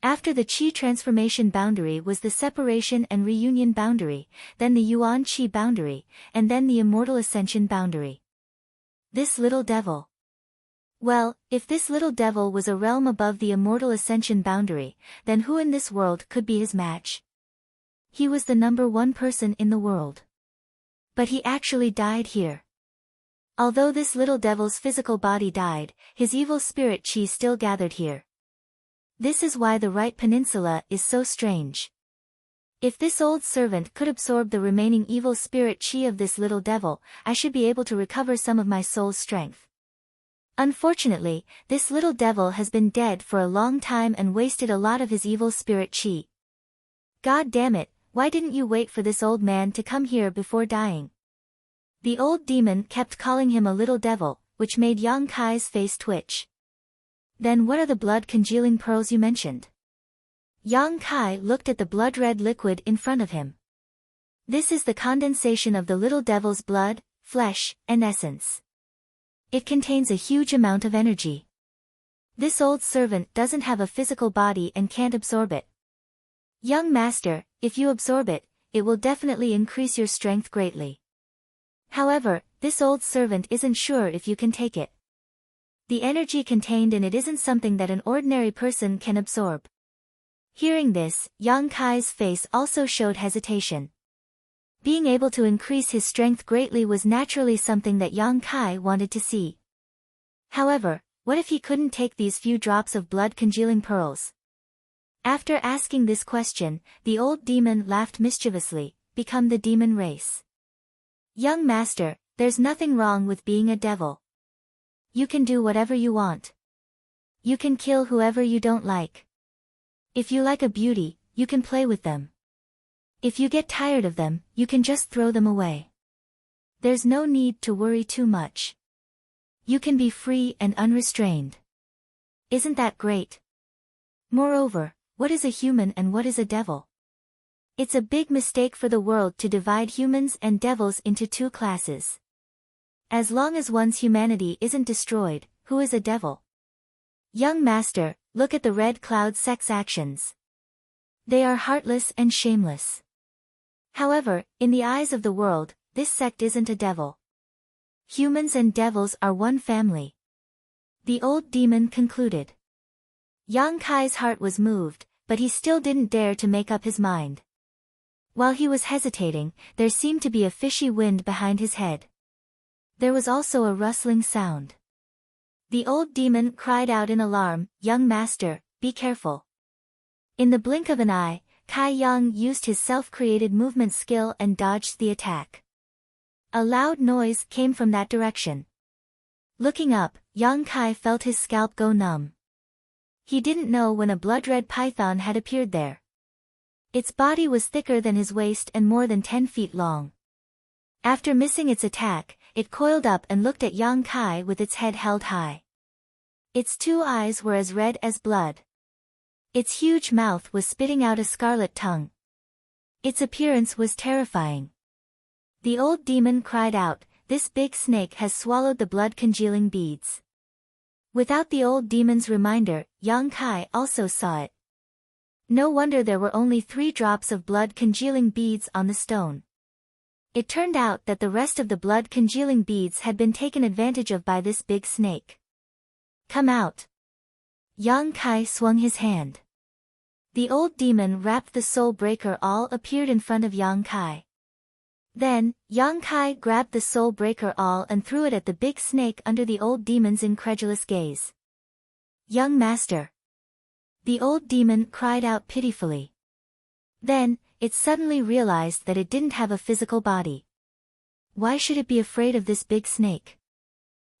After the Qi transformation boundary was the separation and reunion boundary, then the Yuan Qi boundary, and then the immortal ascension boundary. This little devil. Well, if this little devil was a realm above the immortal ascension boundary, then who in this world could be his match? He was the number one person in the world. But he actually died here. Although this little devil's physical body died, his evil spirit Qi still gathered here. This is why the right peninsula is so strange. If this old servant could absorb the remaining evil spirit Qi of this little devil, I should be able to recover some of my soul's strength. Unfortunately, this little devil has been dead for a long time and wasted a lot of his evil spirit Qi. God damn it, why didn't you wait for this old man to come here before dying? The old demon kept calling him a little devil, which made Yang Kai's face twitch. Then what are the blood-congealing pearls you mentioned? Yang Kai looked at the blood-red liquid in front of him. This is the condensation of the little devil's blood, flesh, and essence. It contains a huge amount of energy. This old servant doesn't have a physical body and can't absorb it. Young master, if you absorb it, it will definitely increase your strength greatly. However, this old servant isn't sure if you can take it. The energy contained in it isn't something that an ordinary person can absorb. Hearing this, Yang Kai's face also showed hesitation. Being able to increase his strength greatly was naturally something that Yang Kai wanted to see. However, what if he couldn't take these few drops of blood-congealing pearls? After asking this question, the old demon laughed mischievously, become the demon race. Young master, there's nothing wrong with being a devil. You can do whatever you want. You can kill whoever you don't like. If you like a beauty, you can play with them. If you get tired of them, you can just throw them away. There's no need to worry too much. You can be free and unrestrained. Isn't that great? Moreover, what is a human and what is a devil? It's a big mistake for the world to divide humans and devils into two classes. As long as one's humanity isn't destroyed, who is a devil? Young master, look at the red cloud sect's actions. They are heartless and shameless. However, in the eyes of the world, this sect isn't a devil. Humans and devils are one family. The old demon concluded. Yang Kai's heart was moved, but he still didn't dare to make up his mind. While he was hesitating, there seemed to be a fishy wind behind his head. There was also a rustling sound. The old demon cried out in alarm, "Young master, be careful." In the blink of an eye, Kai Yang used his self-created movement skill and dodged the attack. A loud noise came from that direction. Looking up, Yang Kai felt his scalp go numb. He didn't know when a blood-red python had appeared there. Its body was thicker than his waist and more than 10 feet long. After missing its attack, it coiled up and looked at Yang Kai with its head held high. Its two eyes were as red as blood. Its huge mouth was spitting out a scarlet tongue. Its appearance was terrifying. The old demon cried out, "This big snake has swallowed the blood-congealing beads." Without the old demon's reminder, Yang Kai also saw it. No wonder there were only 3 drops of blood-congealing beads on the stone. It turned out that the rest of the blood-congealing beads had been taken advantage of by this big snake. "Come out." Yang Kai swung his hand. The old demon wrapped the soul breaker all appeared in front of Yang Kai. Then, Yang Kai grabbed the soul breaker all and threw it at the big snake under the old demon's incredulous gaze. "Young master." The old demon cried out pitifully. Then, it suddenly realized that it didn't have a physical body. Why should it be afraid of this big snake?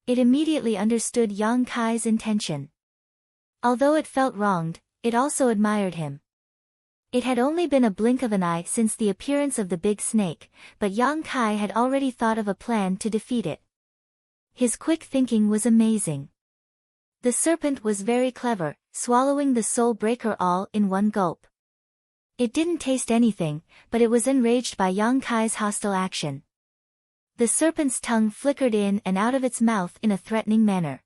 It immediately understood Yang Kai's intention. Although it felt wronged, it also admired him. It had only been a blink of an eye since the appearance of the big snake, but Yang Kai had already thought of a plan to defeat it. His quick thinking was amazing. The serpent was very clever, swallowing the soul breaker all in one gulp. It didn't taste anything, but it was enraged by Yang Kai's hostile action. The serpent's tongue flickered in and out of its mouth in a threatening manner.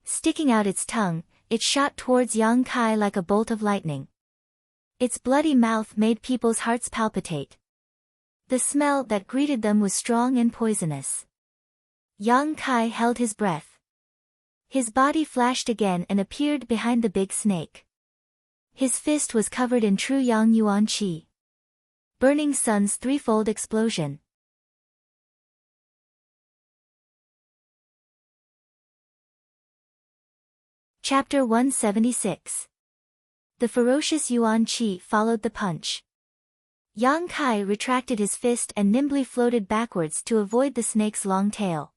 Sticking out its tongue, it shot towards Yang Kai like a bolt of lightning. Its bloody mouth made people's hearts palpitate. The smell that greeted them was strong and poisonous. Yang Kai held his breath. His body flashed again and appeared behind the big snake. His fist was covered in true Yang Yuan Qi. Burning Sun's threefold explosion. Chapter 176. The ferocious Yuan Qi followed the punch. Yang Kai retracted his fist and nimbly floated backwards to avoid the snake's long tail.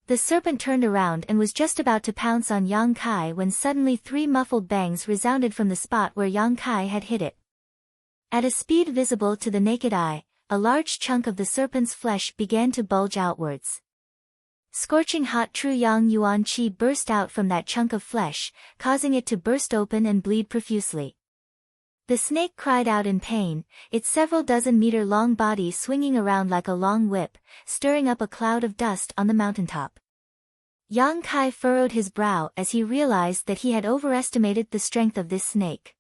The serpent turned around and was just about to pounce on Yang Kai when suddenly 3 muffled bangs resounded from the spot where Yang Kai had hit it. At a speed visible to the naked eye, a large chunk of the serpent's flesh began to bulge outwards. Scorching hot true Yang Yuan Qi burst out from that chunk of flesh, causing it to burst open and bleed profusely. The snake cried out in pain, its several dozen-meter-long body swinging around like a long whip, stirring up a cloud of dust on the mountaintop. Yang Kai furrowed his brow as he realized that he had overestimated the strength of this snake.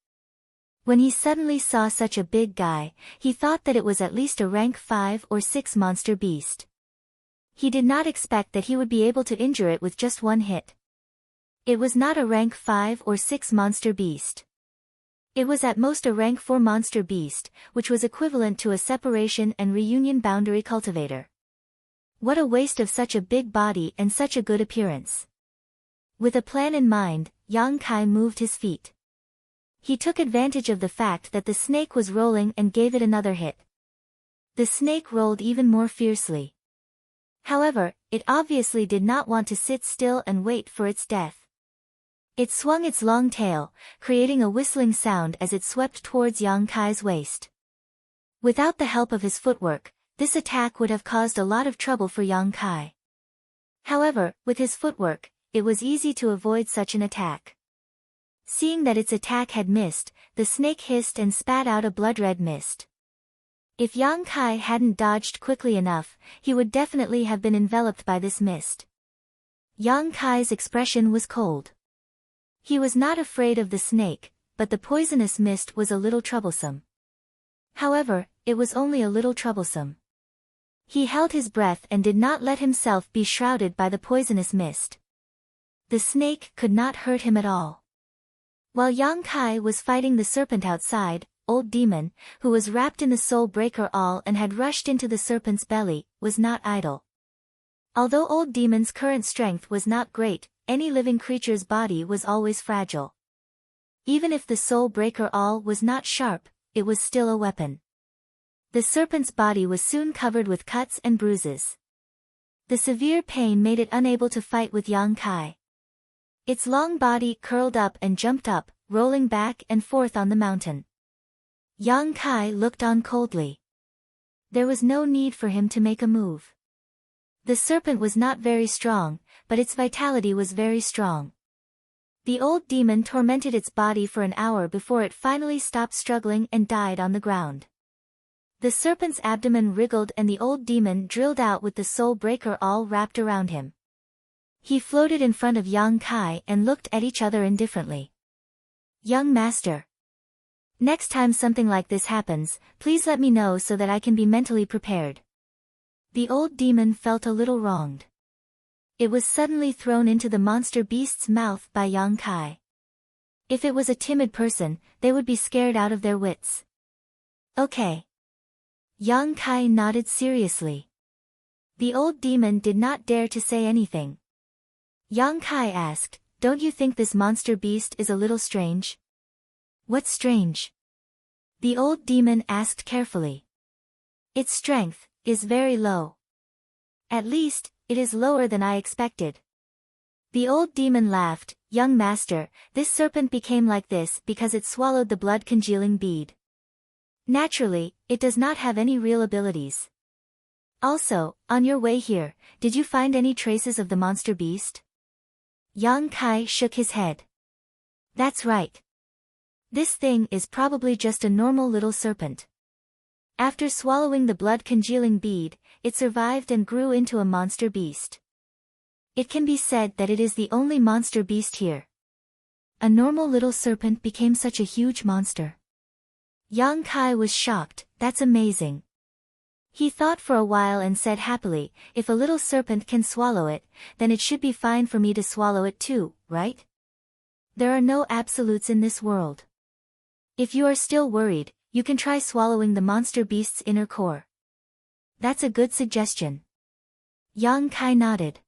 When he suddenly saw such a big guy, he thought that it was at least a rank 5 or 6 monster beast. He did not expect that he would be able to injure it with just one hit. It was not a rank 5 or 6 monster beast. It was at most a rank 4 monster beast, which was equivalent to a separation and reunion boundary cultivator. What a waste of such a big body and such a good appearance. With a plan in mind, Yang Kai moved his feet. He took advantage of the fact that the snake was rolling and gave it another hit. The snake rolled even more fiercely. However, it obviously did not want to sit still and wait for its death. It swung its long tail, creating a whistling sound as it swept towards Yang Kai's waist. Without the help of his footwork, this attack would have caused a lot of trouble for Yang Kai. However, with his footwork, it was easy to avoid such an attack. Seeing that its attack had missed, the snake hissed and spat out a blood-red mist. If Yang Kai hadn't dodged quickly enough, he would definitely have been enveloped by this mist. Yang Kai's expression was cold. He was not afraid of the snake, but the poisonous mist was a little troublesome. However, it was only a little troublesome. He held his breath and did not let himself be shrouded by the poisonous mist. The snake could not hurt him at all. While Yang Kai was fighting the serpent outside, Old Demon, who was wrapped in the soul breaker all and had rushed into the serpent's belly, was not idle. Although Old Demon's current strength was not great, any living creature's body was always fragile. Even if the soul breaker all was not sharp, it was still a weapon. The serpent's body was soon covered with cuts and bruises. The severe pain made it unable to fight with Yang Kai. Its long body curled up and jumped up, rolling back and forth on the mountain. Yang Kai looked on coldly. There was no need for him to make a move. The serpent was not very strong, but its vitality was very strong. The old demon tormented its body for an hour before it finally stopped struggling and died on the ground. The serpent's abdomen wriggled and the old demon drilled out with the soul breaker all wrapped around him. He floated in front of Yang Kai and looked at each other indifferently. Young master. Next time something like this happens, please let me know so that I can be mentally prepared. The old demon felt a little wronged. It was suddenly thrown into the monster beast's mouth by Yang Kai. If it was a timid person, they would be scared out of their wits. Okay. Yang Kai nodded seriously. The old demon did not dare to say anything. Yang Kai asked, "Don't you think this monster beast is a little strange?" "What's strange?" the old demon asked carefully. "Its strength is very low. At least, it is lower than I expected." The old demon laughed, "Young master, this serpent became like this because it swallowed the blood-congealing bead. Naturally, it does not have any real abilities. Also, on your way here, did you find any traces of the monster beast?" Yang Kai shook his head. "That's right. This thing is probably just a normal little serpent. After swallowing the blood-congealing bead, it survived and grew into a monster beast. It can be said that it is the only monster beast here." A normal little serpent became such a huge monster. Yang Kai was shocked. That's amazing. He thought for a while and said happily, if a little serpent can swallow it, then it should be fine for me to swallow it too, right? There are no absolutes in this world. If you are still worried, you can try swallowing the monster beast's inner core. That's a good suggestion. Yang Kai nodded.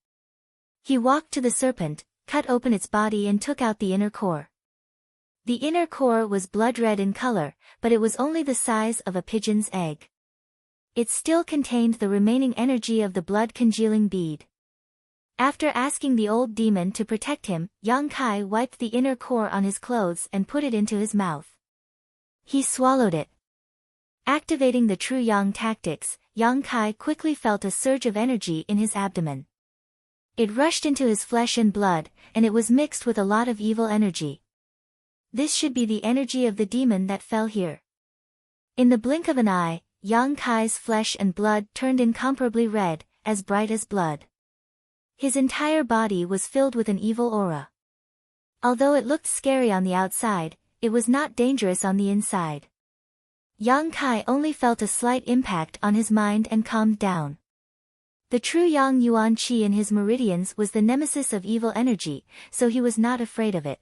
He walked to the serpent, cut open its body and took out the inner core. The inner core was blood red in color, but it was only the size of a pigeon's egg. It still contained the remaining energy of the blood-congealing bead. After asking the old demon to protect him, Yang Kai wiped the inner core on his clothes and put it into his mouth. He swallowed it. Activating the true Yang tactics, Yang Kai quickly felt a surge of energy in his abdomen. It rushed into his flesh and blood, and it was mixed with a lot of evil energy. This should be the energy of the demon that fell here. In the blink of an eye, Yang Kai's flesh and blood turned incomparably red, as bright as blood. His entire body was filled with an evil aura. Although it looked scary on the outside, it was not dangerous on the inside. Yang Kai only felt a slight impact on his mind and calmed down. The true Yang Yuan Qi in his meridians was the nemesis of evil energy, so he was not afraid of it.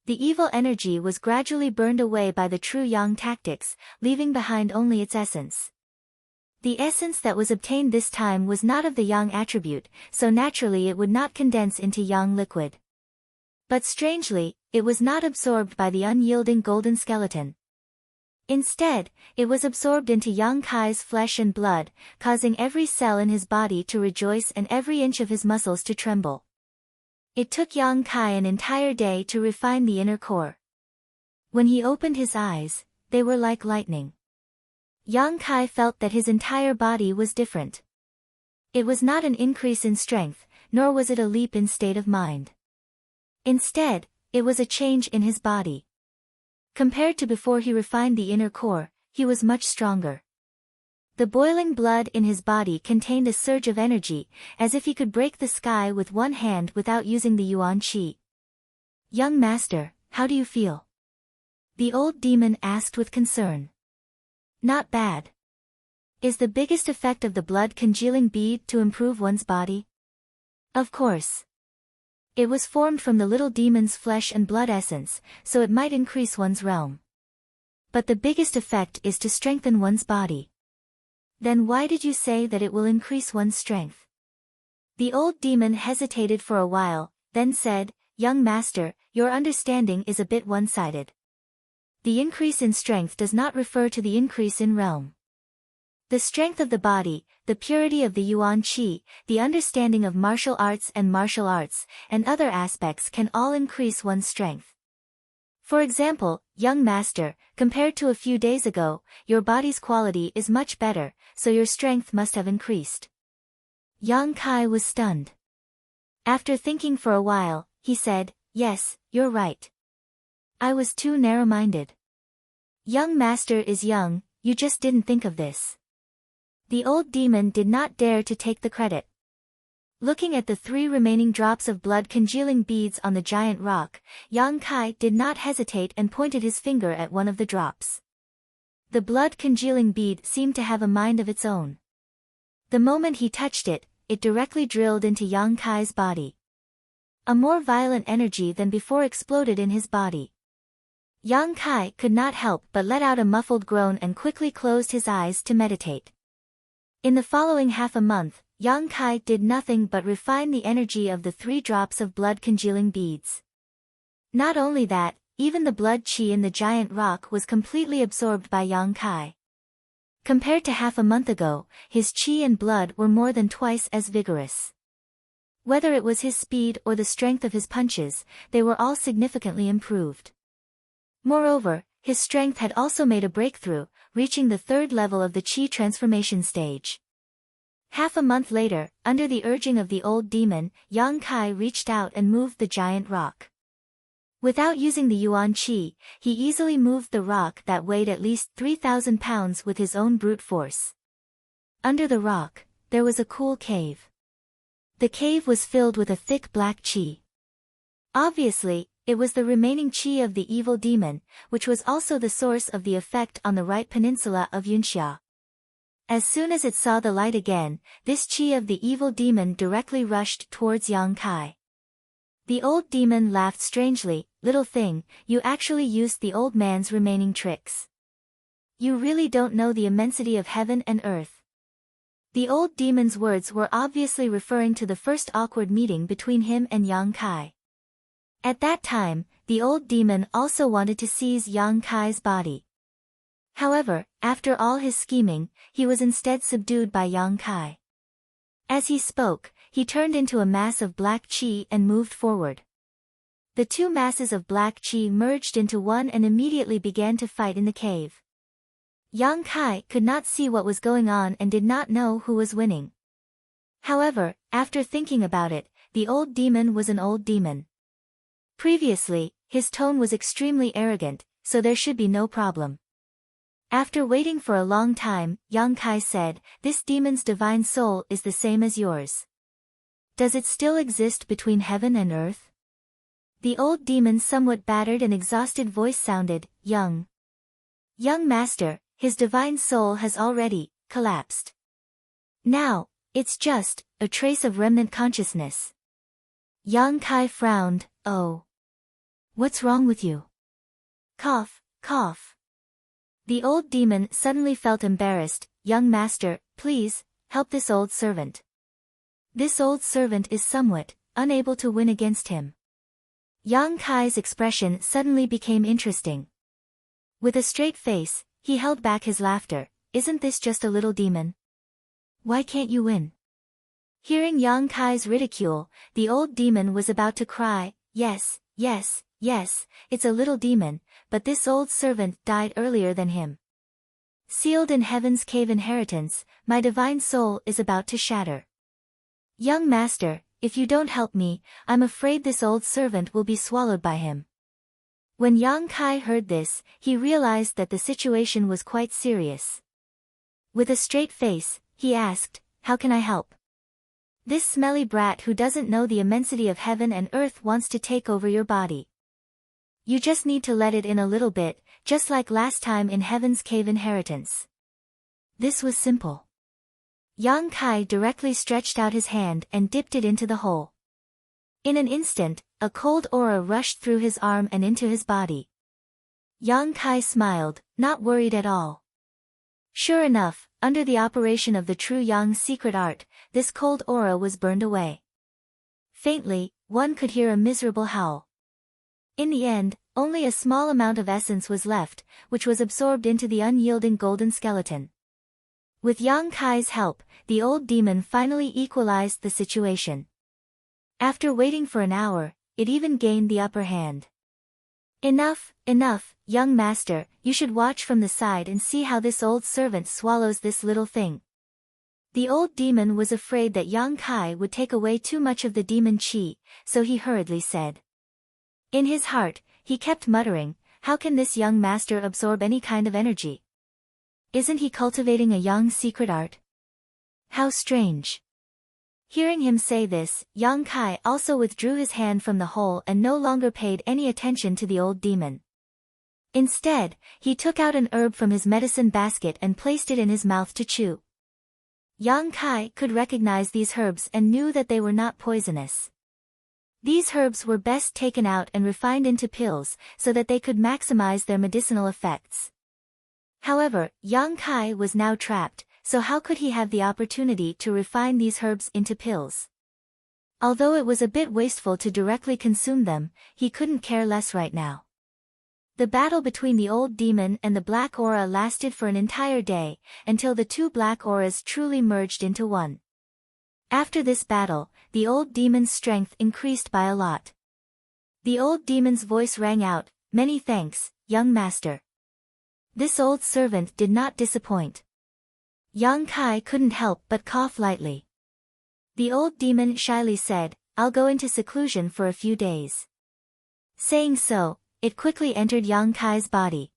The evil energy was gradually burned away by the true Yang tactics, leaving behind only its essence. The essence that was obtained this time was not of the Yang attribute, so naturally it would not condense into Yang liquid. But strangely, it was not absorbed by the unyielding golden skeleton. Instead, it was absorbed into Yang Kai's flesh and blood, causing every cell in his body to rejoice and every inch of his muscles to tremble. It took Yang Kai an entire day to refine the inner core. When he opened his eyes, they were like lightning. Yang Kai felt that his entire body was different. It was not an increase in strength, nor was it a leap in state of mind. Instead, it was a change in his body. Compared to before he refined the inner core, he was much stronger. The boiling blood in his body contained a surge of energy, as if he could break the sky with one hand without using the Yuan Qi. Young master, how do you feel? The old demon asked with concern. Not bad. Is the biggest effect of the blood-congealing bead to improve one's body? Of course. It was formed from the little demon's flesh and blood essence, so it might increase one's realm. But the biggest effect is to strengthen one's body. Then why did you say that it will increase one's strength? The old demon hesitated for a while, then said, Young master, your understanding is a bit one-sided. The increase in strength does not refer to the increase in realm. The strength of the body, the purity of the Yuan Qi, the understanding of martial arts and other aspects can all increase one's strength. For example, young master, compared to a few days ago, your body's quality is much better, so your strength must have increased. Yang Kai was stunned. After thinking for a while, he said, Yes, you're right. I was too narrow-minded. Young master is young, you just didn't think of this. The old demon did not dare to take the credit. Looking at the 3 remaining drops of blood-congealing beads on the giant rock, Yang Kai did not hesitate and pointed his finger at one of the drops. The blood-congealing bead seemed to have a mind of its own. The moment he touched it, it directly drilled into Yang Kai's body. A more violent energy than before exploded in his body. Yang Kai could not help but let out a muffled groan and quickly closed his eyes to meditate. In the following half a month, Yang Kai did nothing but refine the energy of the 3 drops of blood-congealing beads. Not only that, even the blood qi in the giant rock was completely absorbed by Yang Kai. Compared to half a month ago, his qi and blood were more than twice as vigorous. Whether it was his speed or the strength of his punches, they were all significantly improved. Moreover, his strength had also made a breakthrough, reaching the 3rd level of the qi transformation stage. Half a month later, under the urging of the old demon, Yang Kai reached out and moved the giant rock. Without using the Yuan Qi, he easily moved the rock that weighed at least 3,000 pounds with his own brute force. Under the rock, there was a cool cave. The cave was filled with a thick black qi. Obviously, it was the remaining chi of the evil demon, which was also the source of the effect on the right peninsula of Yunxia. As soon as it saw the light again, this chi of the evil demon directly rushed towards Yang Kai. The old demon laughed strangely. "Little thing, you actually used the old man's remaining tricks. You really don't know the immensity of heaven and earth." The old demon's words were obviously referring to the first awkward meeting between him and Yang Kai. At that time, the old demon also wanted to seize Yang Kai's body. However, after all his scheming, he was instead subdued by Yang Kai. As he spoke, he turned into a mass of black qi and moved forward. The two masses of black qi merged into one and immediately began to fight in the cave. Yang Kai could not see what was going on and did not know who was winning. However, after thinking about it, the old demon was an old demon. Previously, his tone was extremely arrogant, so there should be no problem. After waiting for a long time, Yang Kai said, "This demon's divine soul is the same as yours. Does it still exist between heaven and earth?" The old demon's somewhat battered and exhausted voice sounded, "Young master, his divine soul has already collapsed. Now, it's just a trace of remnant consciousness." Yang Kai frowned. "Oh. What's wrong with you?" Cough, cough. The old demon suddenly felt embarrassed. "Young master, please, help this old servant. This old servant is somewhat unable to win against him." Yang Kai's expression suddenly became interesting. With a straight face, he held back his laughter. "Isn't this just a little demon? Why can't you win?" Hearing Yang Kai's ridicule, the old demon was about to cry, "Yes, yes, yes, it's a little demon, but this old servant died earlier than him. Sealed in heaven's cave inheritance, my divine soul is about to shatter. Young master, if you don't help me, I'm afraid this old servant will be swallowed by him." When Yang Kai heard this, he realized that the situation was quite serious. With a straight face, he asked, "How can I help? This smelly brat who doesn't know the immensity of heaven and earth wants to take over your body. You just need to let it in a little bit, just like last time in heaven's cave inheritance." This was simple. Yang Kai directly stretched out his hand and dipped it into the hole. In an instant, a cold aura rushed through his arm and into his body. Yang Kai smiled, not worried at all. Sure enough, under the operation of the true Yang's secret art, this cold aura was burned away. Faintly, one could hear a miserable howl. In the end, only a small amount of essence was left, which was absorbed into the unyielding golden skeleton. With Yang Kai's help, the old demon finally equalized the situation. After waiting for an hour, it even gained the upper hand. "Enough, enough, young master, you should watch from the side and see how this old servant swallows this little thing." The old demon was afraid that Yang Kai would take away too much of the demon chi, so he hurriedly said. In his heart, he kept muttering, "How can this young master absorb any kind of energy? Isn't he cultivating a Yang secret art? How strange." Hearing him say this, Yang Kai also withdrew his hand from the hole and no longer paid any attention to the old demon. Instead, he took out an herb from his medicine basket and placed it in his mouth to chew. Yang Kai could recognize these herbs and knew that they were not poisonous. These herbs were best taken out and refined into pills so that they could maximize their medicinal effects. However, Yang Kai was now trapped, so how could he have the opportunity to refine these herbs into pills? Although it was a bit wasteful to directly consume them, he couldn't care less right now. The battle between the old demon and the black aura lasted for an entire day, until the two black auras truly merged into one. After this battle, the old demon's strength increased by a lot. The old demon's voice rang out, "Many thanks, young master." This old servant did not disappoint. Yang Kai couldn't help but cough lightly. The old demon shyly said, "I'll go into seclusion for a few days." Saying so, it quickly entered Yang Kai's body.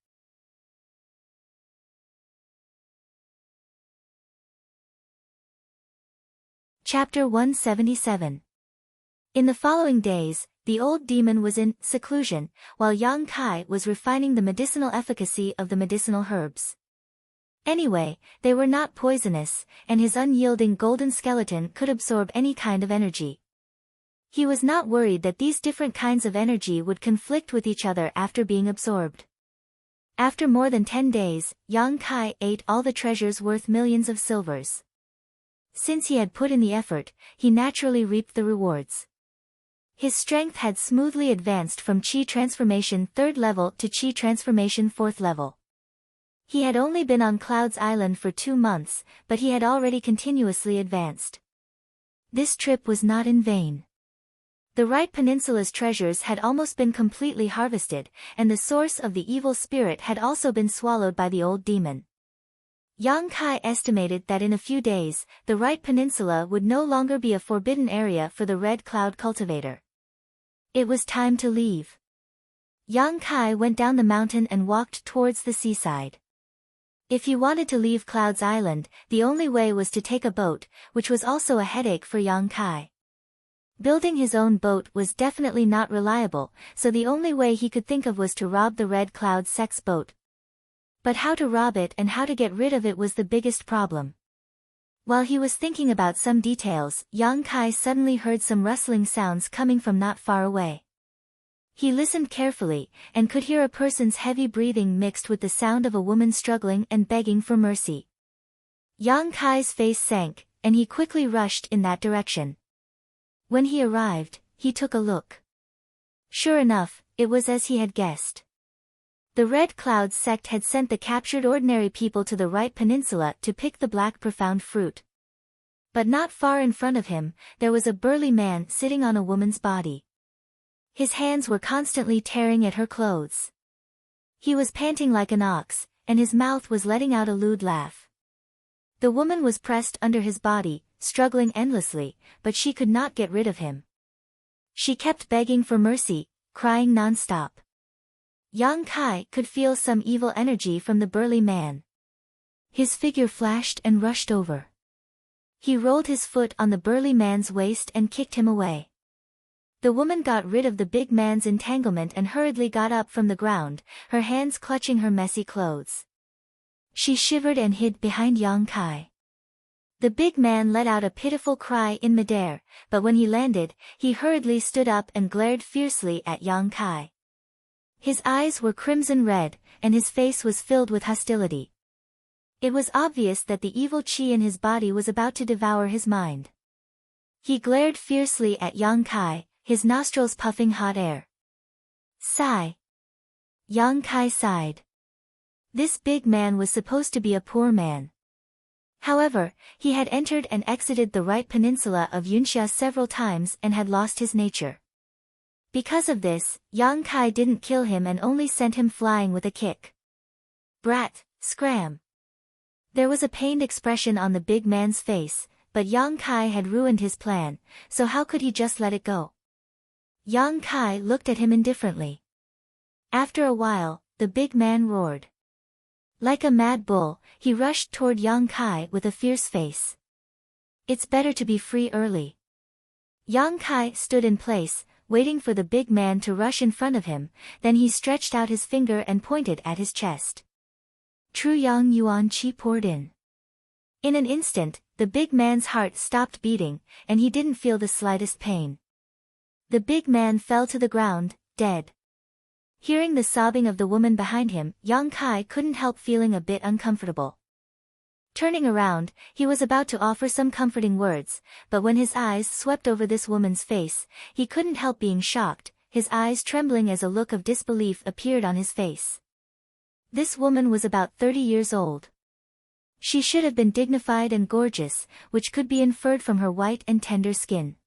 Chapter 177. In the following days, The old demon was in seclusion, while Yang Kai was refining the medicinal efficacy of the medicinal herbs. Anyway, they were not poisonous, and his unyielding golden skeleton could absorb any kind of energy. He was not worried that these different kinds of energy would conflict with each other after being absorbed. After more than 10 days, Yang Kai ate all the treasures worth millions of silvers. Since he had put in the effort, he naturally reaped the rewards. His strength had smoothly advanced from Qi Transformation 3rd level to Qi Transformation 4th level. He had only been on Cloud's Island for 2 months, but he had already continuously advanced. This trip was not in vain. The Right Peninsula's treasures had almost been completely harvested, and the source of the evil spirit had also been swallowed by the old demon. Yang Kai estimated that in a few days, the Right Peninsula would no longer be a forbidden area for the Red Cloud cultivator. It was time to leave. Yang Kai went down the mountain and walked towards the seaside. If he wanted to leave Cloud's Island, the only way was to take a boat, which was also a headache for Yang Kai. Building his own boat was definitely not reliable, so the only way he could think of was to rob the Red Cloud sex boat. But how to rob it and how to get rid of it was the biggest problem. While he was thinking about some details, Yang Kai suddenly heard some rustling sounds coming from not far away. He listened carefully, and could hear a person's heavy breathing mixed with the sound of a woman struggling and begging for mercy. Yang Kai's face sank, and he quickly rushed in that direction. When he arrived, he took a look. Sure enough, it was as he had guessed. The Red Cloud sect had sent the captured ordinary people to the Right Peninsula to pick the black profound fruit. But not far in front of him, there was a burly man sitting on a woman's body. His hands were constantly tearing at her clothes. He was panting like an ox, and his mouth was letting out a lewd laugh. The woman was pressed under his body, struggling endlessly, but she could not get rid of him. She kept begging for mercy, crying non-stop. Yang Kai could feel some evil energy from the burly man. His figure flashed and rushed over. He rolled his foot on the burly man's waist and kicked him away. The woman got rid of the big man's entanglement and hurriedly got up from the ground, her hands clutching her messy clothes. She shivered and hid behind Yang Kai. The big man let out a pitiful cry in midair, but when he landed, he hurriedly stood up and glared fiercely at Yang Kai. His eyes were crimson red, and his face was filled with hostility. It was obvious that the evil qi in his body was about to devour his mind. He glared fiercely at Yang Kai, his nostrils puffing hot air. Sigh. Yang Kai sighed. This big man was supposed to be a poor man. However, he had entered and exited the Right Peninsula of Yunxia several times and had lost his nature. Because of this, Yang Kai didn't kill him and only sent him flying with a kick. Brat, scram. There was a pained expression on the big man's face, but Yang Kai had ruined his plan, so how could he just let it go? Yang Kai looked at him indifferently. After a while, the big man roared. Like a mad bull, he rushed toward Yang Kai with a fierce face. It's better to be free early. Yang Kai stood in place, waiting for the big man to rush in front of him, then he stretched out his finger and pointed at his chest. True Yang Yuan Qi poured in. In an instant, the big man's heart stopped beating, and he didn't feel the slightest pain. The big man fell to the ground, dead. Hearing the sobbing of the woman behind him, Yang Kai couldn't help feeling a bit uncomfortable. Turning around, he was about to offer some comforting words, but when his eyes swept over this woman's face, he couldn't help being shocked, his eyes trembling as a look of disbelief appeared on his face. This woman was about 30 years old. She should have been dignified and gorgeous, which could be inferred from her white and tender skin.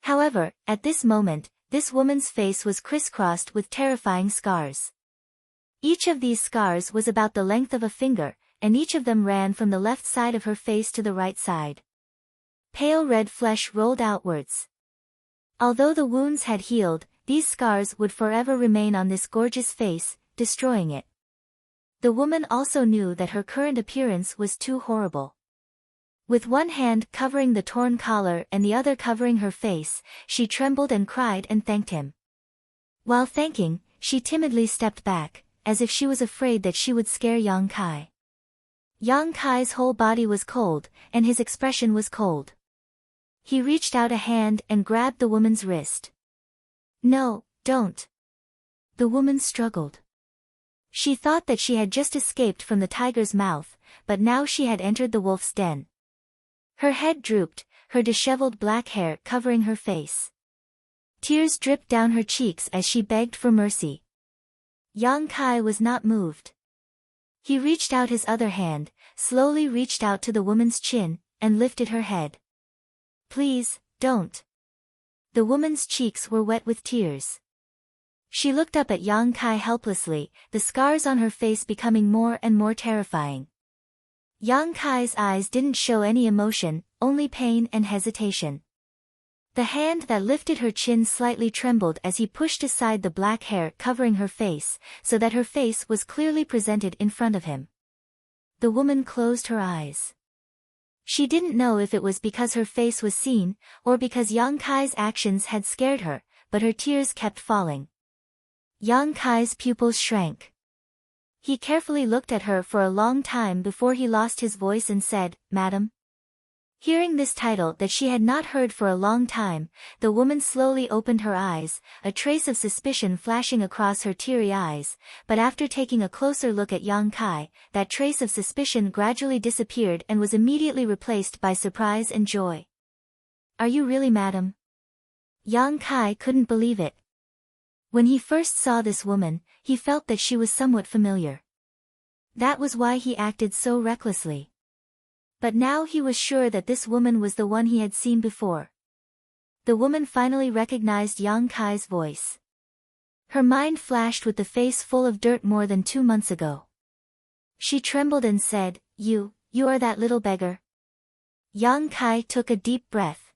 However, at this moment, this woman's face was crisscrossed with terrifying scars. Each of these scars was about the length of a finger, and each of them ran from the left side of her face to the right side. Pale red flesh rolled outwards. Although the wounds had healed, these scars would forever remain on this gorgeous face, destroying it. The woman also knew that her current appearance was too horrible. With one hand covering the torn collar and the other covering her face, she trembled and cried and thanked him. While thanking, she timidly stepped back, as if she was afraid that she would scare Yang Kai. Yang Kai's whole body was cold, and his expression was cold. He reached out a hand and grabbed the woman's wrist. "No, don't." The woman struggled. She thought that she had just escaped from the tiger's mouth, but now she had entered the wolf's den. Her head drooped, her disheveled black hair covering her face. Tears dripped down her cheeks as she begged for mercy. Yang Kai was not moved. He reached out his other hand, slowly reached out to the woman's chin, and lifted her head. "Please, don't." The woman's cheeks were wet with tears. She looked up at Yang Kai helplessly, the scars on her face becoming more and more terrifying. Yang Kai's eyes didn't show any emotion, only pain and hesitation. The hand that lifted her chin slightly trembled as he pushed aside the black hair covering her face, so that her face was clearly presented in front of him. The woman closed her eyes. She didn't know if it was because her face was seen, or because Yang Kai's actions had scared her, but her tears kept falling. Yang Kai's pupils shrank. He carefully looked at her for a long time before he lost his voice and said, "Madam?" Hearing this title that she had not heard for a long time, the woman slowly opened her eyes, a trace of suspicion flashing across her teary eyes, but after taking a closer look at Yang Kai, that trace of suspicion gradually disappeared and was immediately replaced by surprise and joy. "Are you really madam?" Yang Kai couldn't believe it. When he first saw this woman, he felt that she was somewhat familiar. That was why he acted so recklessly. But now he was sure that this woman was the one he had seen before. The woman finally recognized Yang Kai's voice. Her mind flashed with the face full of dirt more than 2 months ago. She trembled and said, You are that little beggar." Yang Kai took a deep breath.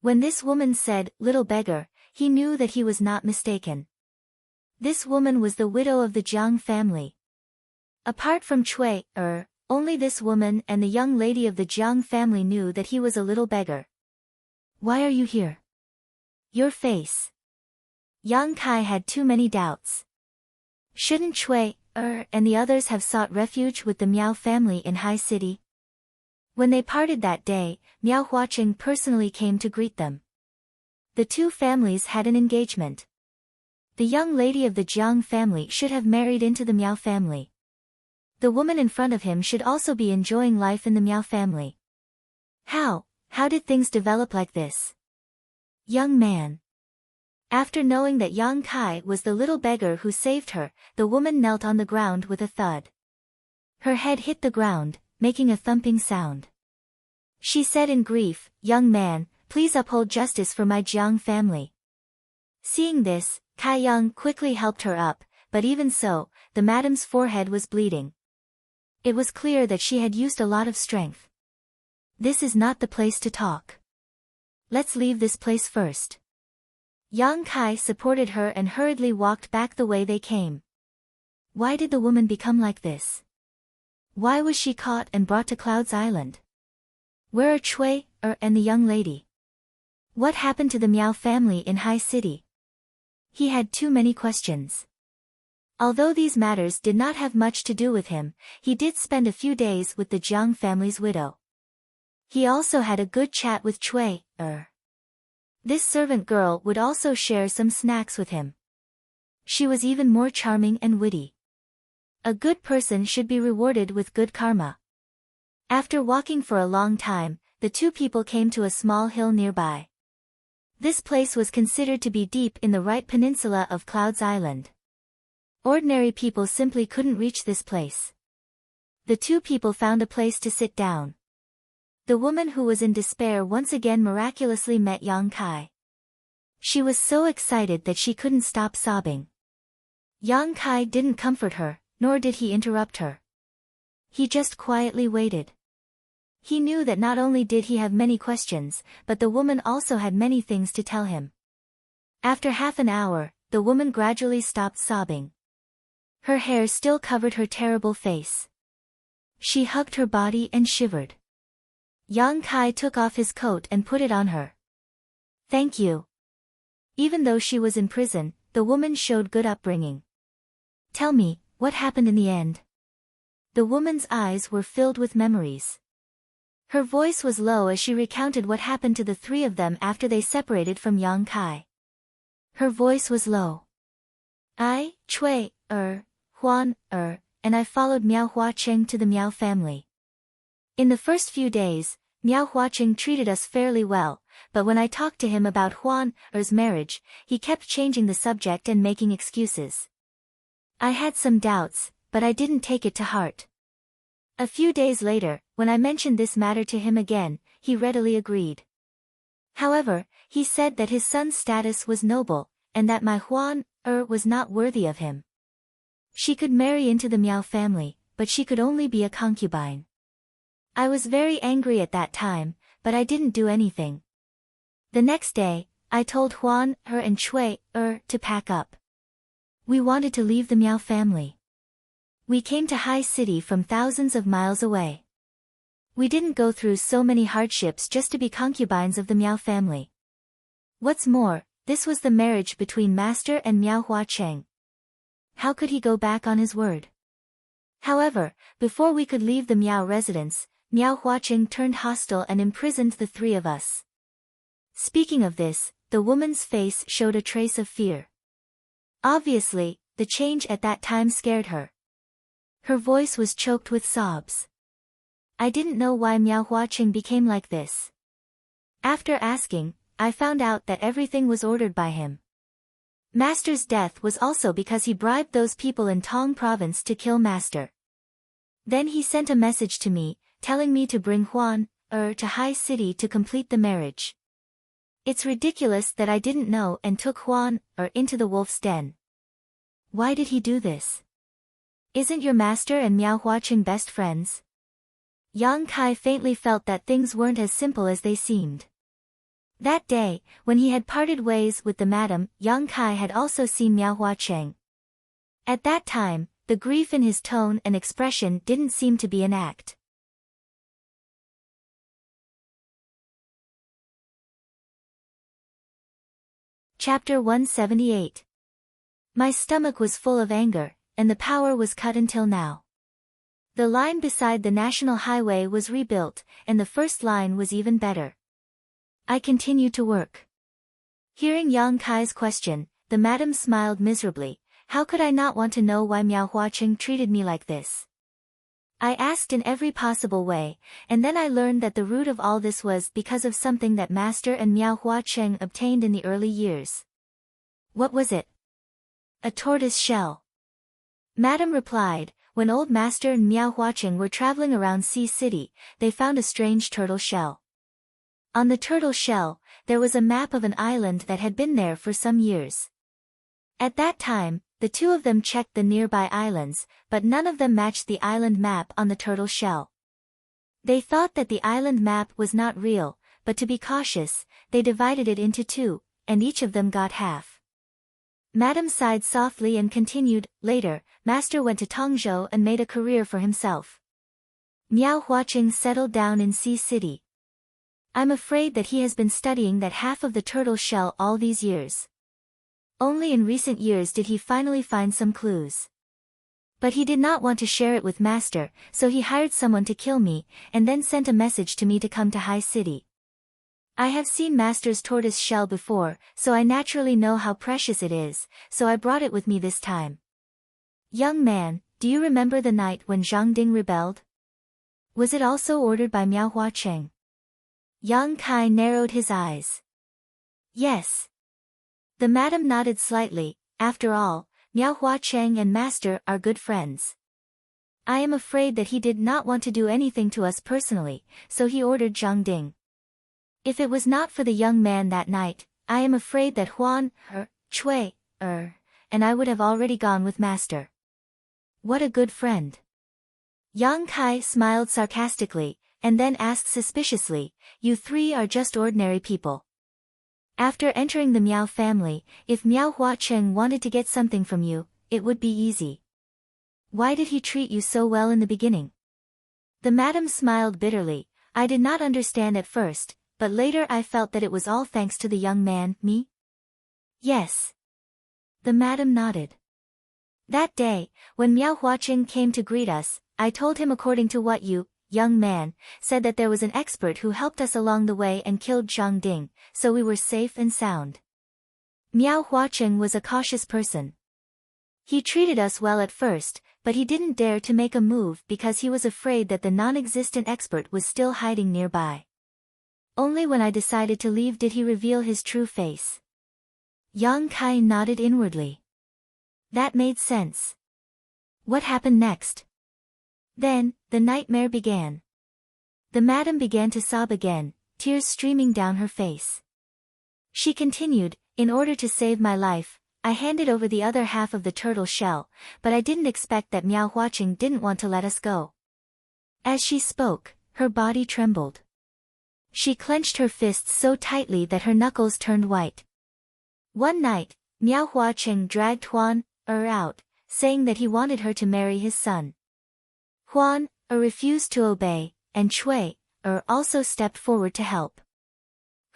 When this woman said, "little beggar," he knew that he was not mistaken. This woman was the widow of the Jiang family. Apart from Cui, only this woman and the young lady of the Jiang family knew that he was a little beggar. "Why are you here?" "Your face." Yang Kai had too many doubts. Shouldn't Cui, and the others have sought refuge with the Miao family in Hai City? When they parted that day, Miao Huaqing personally came to greet them. The two families had an engagement. The young lady of the Jiang family should have married into the Miao family. The woman in front of him should also be enjoying life in the Miao family. How did things develop like this? Young man. After knowing that Yang Kai was the little beggar who saved her, the woman knelt on the ground with a thud. Her head hit the ground, making a thumping sound. She said in grief, "Young man, please uphold justice for my Jiang family." Seeing this, Kai Yang quickly helped her up, but even so, the madam's forehead was bleeding. It was clear that she had used a lot of strength. "This is not the place to talk. Let's leave this place first." Yang Kai supported her and hurriedly walked back the way they came. Why did the woman become like this? Why was she caught and brought to Cloud's Island? Where are Cui, and the young lady? What happened to the Miao family in Hai City? He had too many questions. Although these matters did not have much to do with him, he did spend a few days with the Jiang family's widow. He also had a good chat with Cui. This servant girl would also share some snacks with him. She was even more charming and witty. A good person should be rewarded with good karma. After walking for a long time, the two people came to a small hill nearby. This place was considered to be deep in the right peninsula of Cloud's Island. Ordinary people simply couldn't reach this place. The two people found a place to sit down. The woman who was in despair once again miraculously met Yang Kai. She was so excited that she couldn't stop sobbing. Yang Kai didn't comfort her, nor did he interrupt her. He just quietly waited. He knew that not only did he have many questions, but the woman also had many things to tell him. After half an hour, the woman gradually stopped sobbing. Her hair still covered her terrible face. She hugged her body and shivered. Yang Kai took off his coat and put it on her. Thank you. Even though she was in prison, the woman showed good upbringing. Tell me, what happened in the end? The woman's eyes were filled with memories. Her voice was low as she recounted what happened to the three of them after they separated from Yang Kai. Her voice was low. I, Chui, Huan, and I followed Miao Huacheng to the Miao family. In the first few days, Miao Huacheng treated us fairly well, but when I talked to him about Huan's marriage, he kept changing the subject and making excuses. I had some doubts, but I didn't take it to heart. A few days later, when I mentioned this matter to him again, he readily agreed. However, he said that his son's status was noble, and that my Huan was not worthy of him. She could marry into the Miao family, but she could only be a concubine. I was very angry at that time, but I didn't do anything. The next day, I told Huan and Chui to pack up. We wanted to leave the Miao family. We came to High City from thousands of miles away. We didn't go through so many hardships just to be concubines of the Miao family. What's more, this was the marriage between Master and Miao Huacheng. How could he go back on his word? However, before we could leave the Miao residence, Miao Huacheng turned hostile and imprisoned the three of us. Speaking of this, the woman's face showed a trace of fear. Obviously, the change at that time scared her. Her voice was choked with sobs. I didn't know why Miao Huacheng became like this. After asking, I found out that everything was ordered by him. Master's death was also because he bribed those people in Tong province to kill Master. Then he sent a message to me, telling me to bring Huan to High City to complete the marriage. It's ridiculous that I didn't know and took Huan into the wolf's den. Why did he do this? Isn't your master and Miao Huacheng best friends? Yang Kai faintly felt that things weren't as simple as they seemed. That day, when he had parted ways with the madam, Yang Kai had also seen Miao Huacheng. At that time, the grief in his tone and expression didn't seem to be an act. Chapter 178. My stomach was full of anger, and the power was cut until now. The line beside the national highway was rebuilt, and the first line was even better. I continued to work. Hearing Yang Kai's question, the madam smiled miserably. How could I not want to know why Miao Huacheng treated me like this? I asked in every possible way, and then I learned that the root of all this was because of something that Master and Miao Huacheng obtained in the early years. What was it? A tortoise shell. Madam replied, when old Master and Miao Huacheng were traveling around Sea City, they found a strange turtle shell. On the turtle shell, there was a map of an island that had been there for some years. At that time, the two of them checked the nearby islands, but none of them matched the island map on the turtle shell. They thought that the island map was not real, but to be cautious, they divided it into two, and each of them got half. Madam sighed softly and continued, later, Master went to Tongzhou and made a career for himself. Miao Huacheng settled down in Sea City. I'm afraid that he has been studying that half of the turtle shell all these years. Only in recent years did he finally find some clues. But he did not want to share it with Master, so he hired someone to kill me, and then sent a message to me to come to High City. I have seen Master's tortoise shell before, so I naturally know how precious it is, so I brought it with me this time. Young man, do you remember the night when Zhang Ding rebelled? Was it also ordered by Miao Huacheng? Yang Kai narrowed his eyes. Yes. The madam nodded slightly. After all, Miao Huacheng and Master are good friends. I am afraid that he did not want to do anything to us personally, so he ordered Zhang Ding. If it was not for the young man that night, I am afraid that Huan, Chui, and I would have already gone with Master. What a good friend. Yang Kai smiled sarcastically, and then asked suspiciously, you three are just ordinary people. After entering the Miao family, if Miao Huacheng wanted to get something from you, it would be easy. Why did he treat you so well in the beginning? The madam smiled bitterly. I did not understand at first, but later I felt that it was all thanks to the young man, me? Yes. The madam nodded. That day, when Miao Huaqing came to greet us, I told him according to what you, young man, said that there was an expert who helped us along the way and killed Zhang Ding, so we were safe and sound. Miao Huaqing was a cautious person. He treated us well at first, but he didn't dare to make a move because he was afraid that the non-existent expert was still hiding nearby. Only when I decided to leave did he reveal his true face. Yang Kai nodded inwardly. That made sense. What happened next? Then, the nightmare began. The madam began to sob again, tears streaming down her face. She continued, in order to save my life, I handed over the other half of the turtle shell, but I didn't expect that Miao Huaqing didn't want to let us go. As she spoke, her body trembled. She clenched her fists so tightly that her knuckles turned white. One night, Miao Huaqing dragged Huan out, saying that he wanted her to marry his son. Huan refused to obey, and Cui also stepped forward to help.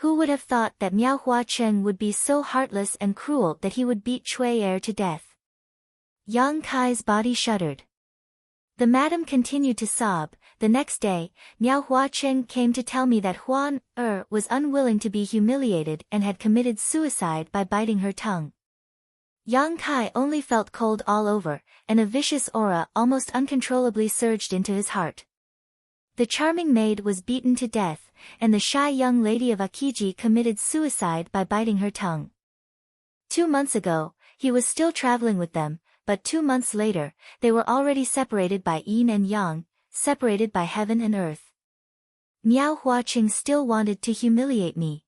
Who would have thought that Miao Huaqing would be so heartless and cruel that he would beat Cui to death? Yang Kai's body shuddered. The madam continued to sob. The next day, Miao Huaqing came to tell me that Huan was unwilling to be humiliated and had committed suicide by biting her tongue. Yang Kai only felt cold all over, and a vicious aura almost uncontrollably surged into his heart. The charming maid was beaten to death, and the shy young lady of Akiji committed suicide by biting her tongue. 2 months ago, he was still traveling with them, but 2 months later, they were already separated by yin and yang, separated by heaven and earth. Miao Huaqing still wanted to humiliate me.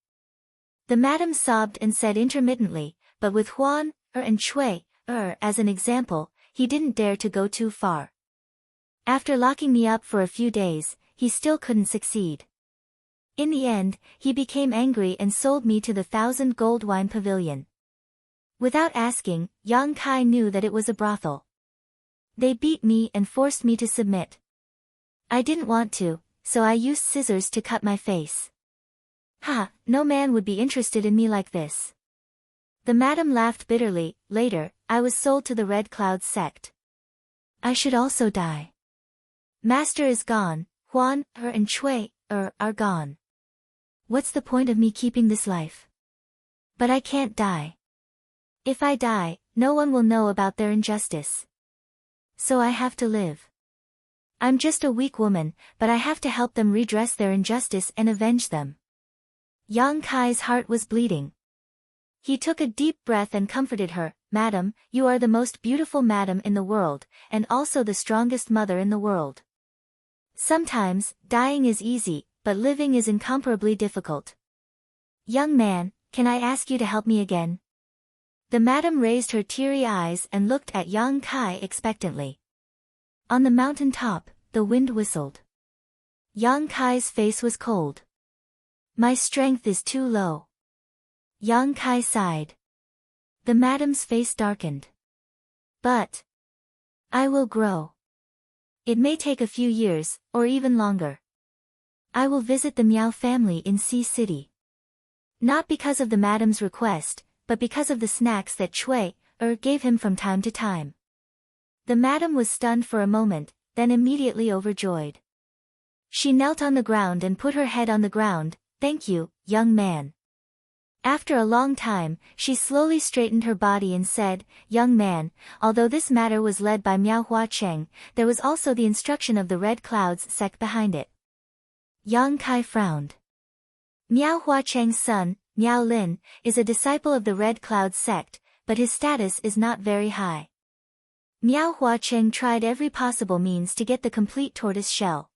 The madam sobbed and said intermittently, but with Huan and Cui as an example, he didn't dare to go too far. After locking me up for a few days, he still couldn't succeed. In the end, he became angry and sold me to the 1,000 gold wine pavilion. Without asking, Yang Kai knew that it was a brothel. They beat me and forced me to submit. I didn't want to, so I used scissors to cut my face. No man would be interested in me like this. The madam laughed bitterly. Later, I was sold to the Red Cloud sect. I should also die. Master is gone, Huan and Cui are gone. What's the point of me keeping this life? But I can't die. If I die, no one will know about their injustice. So I have to live. I'm just a weak woman, but I have to help them redress their injustice and avenge them. Yang Kai's heart was bleeding. He took a deep breath and comforted her. Madam, you are the most beautiful madam in the world, and also the strongest mother in the world. Sometimes, dying is easy, but living is incomparably difficult. Young man, can I ask you to help me again? The madam raised her teary eyes and looked at Yang Kai expectantly. On the mountain top, the wind whistled. Yang Kai's face was cold. My strength is too low. Yang Kai sighed. The madam's face darkened. But I will grow. It may take a few years, or even longer. I will visit the Miao family in Sea City. Not because of the madam's request, but because of the snacks that Cui gave him from time to time. The madam was stunned for a moment, then immediately overjoyed. She knelt on the ground and put her head on the ground. Thank you, young man. After a long time, she slowly straightened her body and said, Young man, although this matter was led by Miao Huaqing, there was also the instruction of the Red Clouds sect behind it. Yang Kai frowned. Miao Huaqing's son, Miao Lin, is a disciple of the Red Cloud sect, but his status is not very high. Miao Huaqing tried every possible means to get the complete tortoise shell.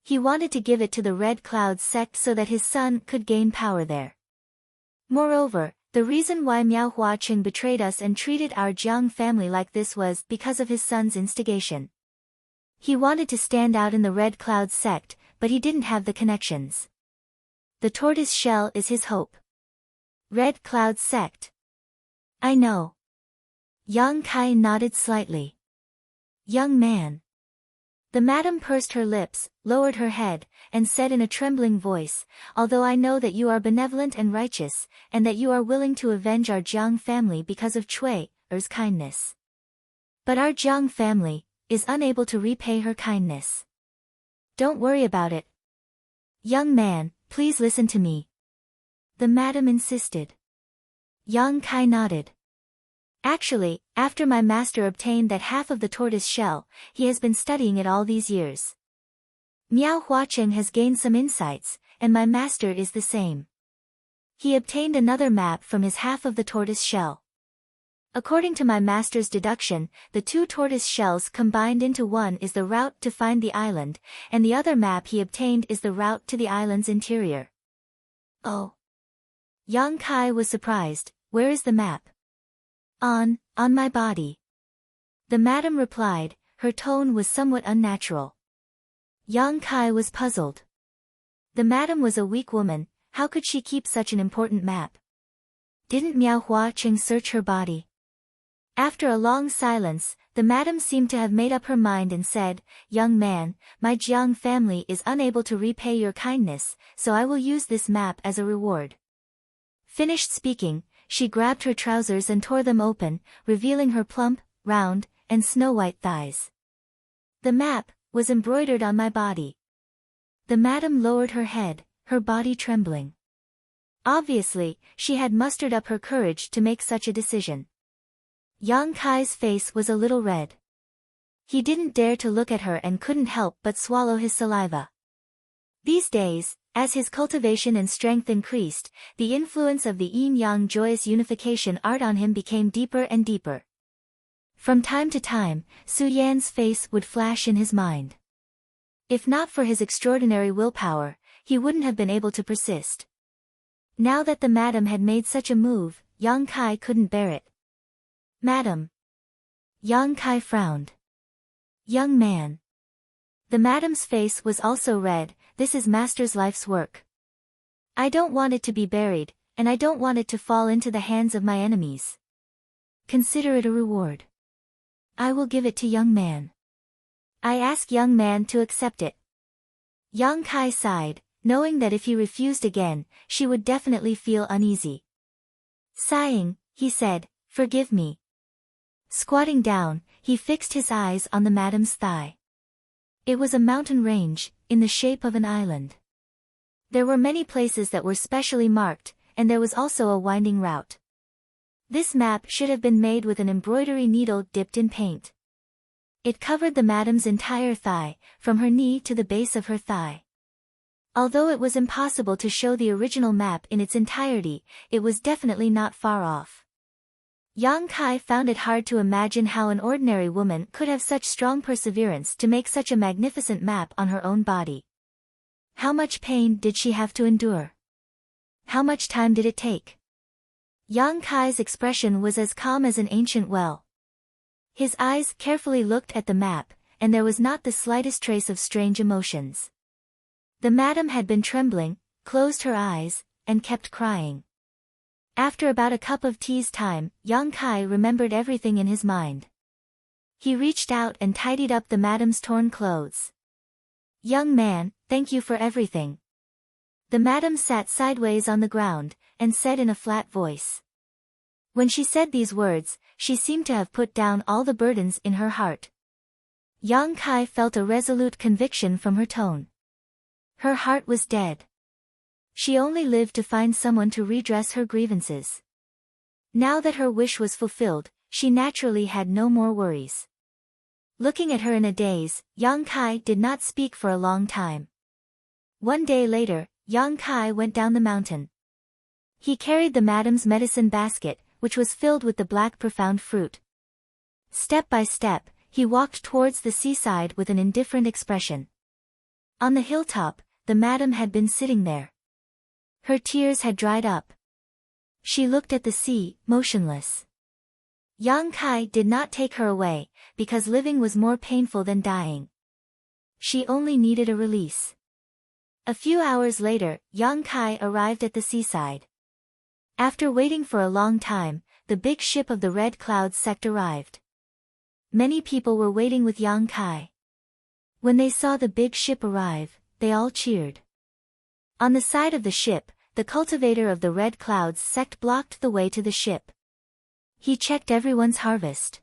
He wanted to give it to the Red Cloud sect so that his son could gain power there. Moreover, the reason why Miao Huaqing betrayed us and treated our Jiang family like this was because of his son's instigation. He wanted to stand out in the Red Cloud sect, but he didn't have the connections. The tortoise shell is his hope. Red Cloud sect. I know. Yang Kai nodded slightly. Young man. The madam pursed her lips, lowered her head, and said in a trembling voice, "Although I know that you are benevolent and righteous, and that you are willing to avenge our Jiang family because of Cui-er's kindness. But our Jiang family is unable to repay her kindness. Don't worry about it. Young man, please listen to me." The madam insisted. Yang Kai nodded. "Actually, after my master obtained that half of the tortoise shell, he has been studying it all these years. Miao Huacheng has gained some insights, and my master is the same. He obtained another map from his half of the tortoise shell. According to my master's deduction, the two tortoise shells combined into one is the route to find the island, and the other map he obtained is the route to the island's interior." "Oh." Yang Kai was surprised. "Where is the map?" On my body." The madam replied, her tone was somewhat unnatural. Yang Kai was puzzled. The madam was a weak woman, how could she keep such an important map? Didn't Miao Huacheng search her body? After a long silence, the madam seemed to have made up her mind and said, "Young man, my Jiang family is unable to repay your kindness, so I will use this map as a reward." Finished speaking, she grabbed her trousers and tore them open, revealing her plump, round, and snow-white thighs. "The map was embroidered on my body." The madam lowered her head, her body trembling. Obviously, she had mustered up her courage to make such a decision. Yang Kai's face was a little red. He didn't dare to look at her and couldn't help but swallow his saliva. These days, as his cultivation and strength increased, the influence of the yin-yang joyous unification art on him became deeper and deeper. From time to time, Su Yan's face would flash in his mind. If not for his extraordinary willpower, he wouldn't have been able to persist. Now that the madam had made such a move, Yang Kai couldn't bear it. "Madam." Yang Kai frowned. "Young man." The madam's face was also red. "This is master's life's work. I don't want it to be buried, and I don't want it to fall into the hands of my enemies. Consider it a reward. I will give it to young man. I ask young man to accept it." Yang Kai sighed, knowing that if he refused again, she would definitely feel uneasy. Sighing, he said, "Forgive me." Squatting down, he fixed his eyes on the madam's thigh. It was a mountain range, in the shape of an island. There were many places that were specially marked, and there was also a winding route. This map should have been made with an embroidery needle dipped in paint. It covered the madam's entire thigh, from her knee to the base of her thigh. Although it was impossible to show the original map in its entirety, it was definitely not far off. Yang Kai found it hard to imagine how an ordinary woman could have such strong perseverance to make such a magnificent map on her own body. How much pain did she have to endure? How much time did it take? Yang Kai's expression was as calm as an ancient well. His eyes carefully looked at the map, and there was not the slightest trace of strange emotions. The madam had been trembling, closed her eyes, and kept crying. After about a cup of tea's time, Yang Kai remembered everything in his mind. He reached out and tidied up the madam's torn clothes. "Young man, thank you for everything." The madam sat sideways on the ground, and said in a flat voice. When she said these words, she seemed to have put down all the burdens in her heart. Yang Kai felt a resolute conviction from her tone. Her heart was dead. She only lived to find someone to redress her grievances. Now that her wish was fulfilled, she naturally had no more worries. Looking at her in a daze, Yang Kai did not speak for a long time. One day later, Yang Kai went down the mountain. He carried the madam's medicine basket, which was filled with the black profound fruit. Step by step, he walked towards the seaside with an indifferent expression. On the hilltop, the madam had been sitting there. Her tears had dried up. She looked at the sea, motionless. Yang Kai did not take her away, because living was more painful than dying. She only needed a release. A few hours later, Yang Kai arrived at the seaside. After waiting for a long time, the big ship of the Red Cloud sect arrived. Many people were waiting with Yang Kai. When they saw the big ship arrive, they all cheered. On the side of the ship, the cultivator of the Red Clouds sect blocked the way to the ship. He checked everyone's harvest.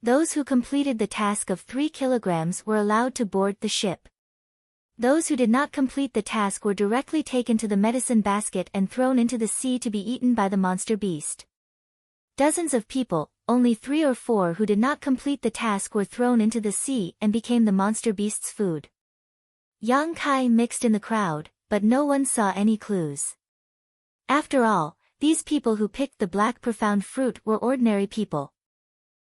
Those who completed the task of 3 kilograms were allowed to board the ship. Those who did not complete the task were directly taken to the medicine basket and thrown into the sea to be eaten by the monster beast. Dozens of people, only 3 or 4 who did not complete the task, were thrown into the sea and became the monster beast's food. Yang Kai mixed in the crowd, but no one saw any clues. After all, these people who picked the black profound fruit were ordinary people.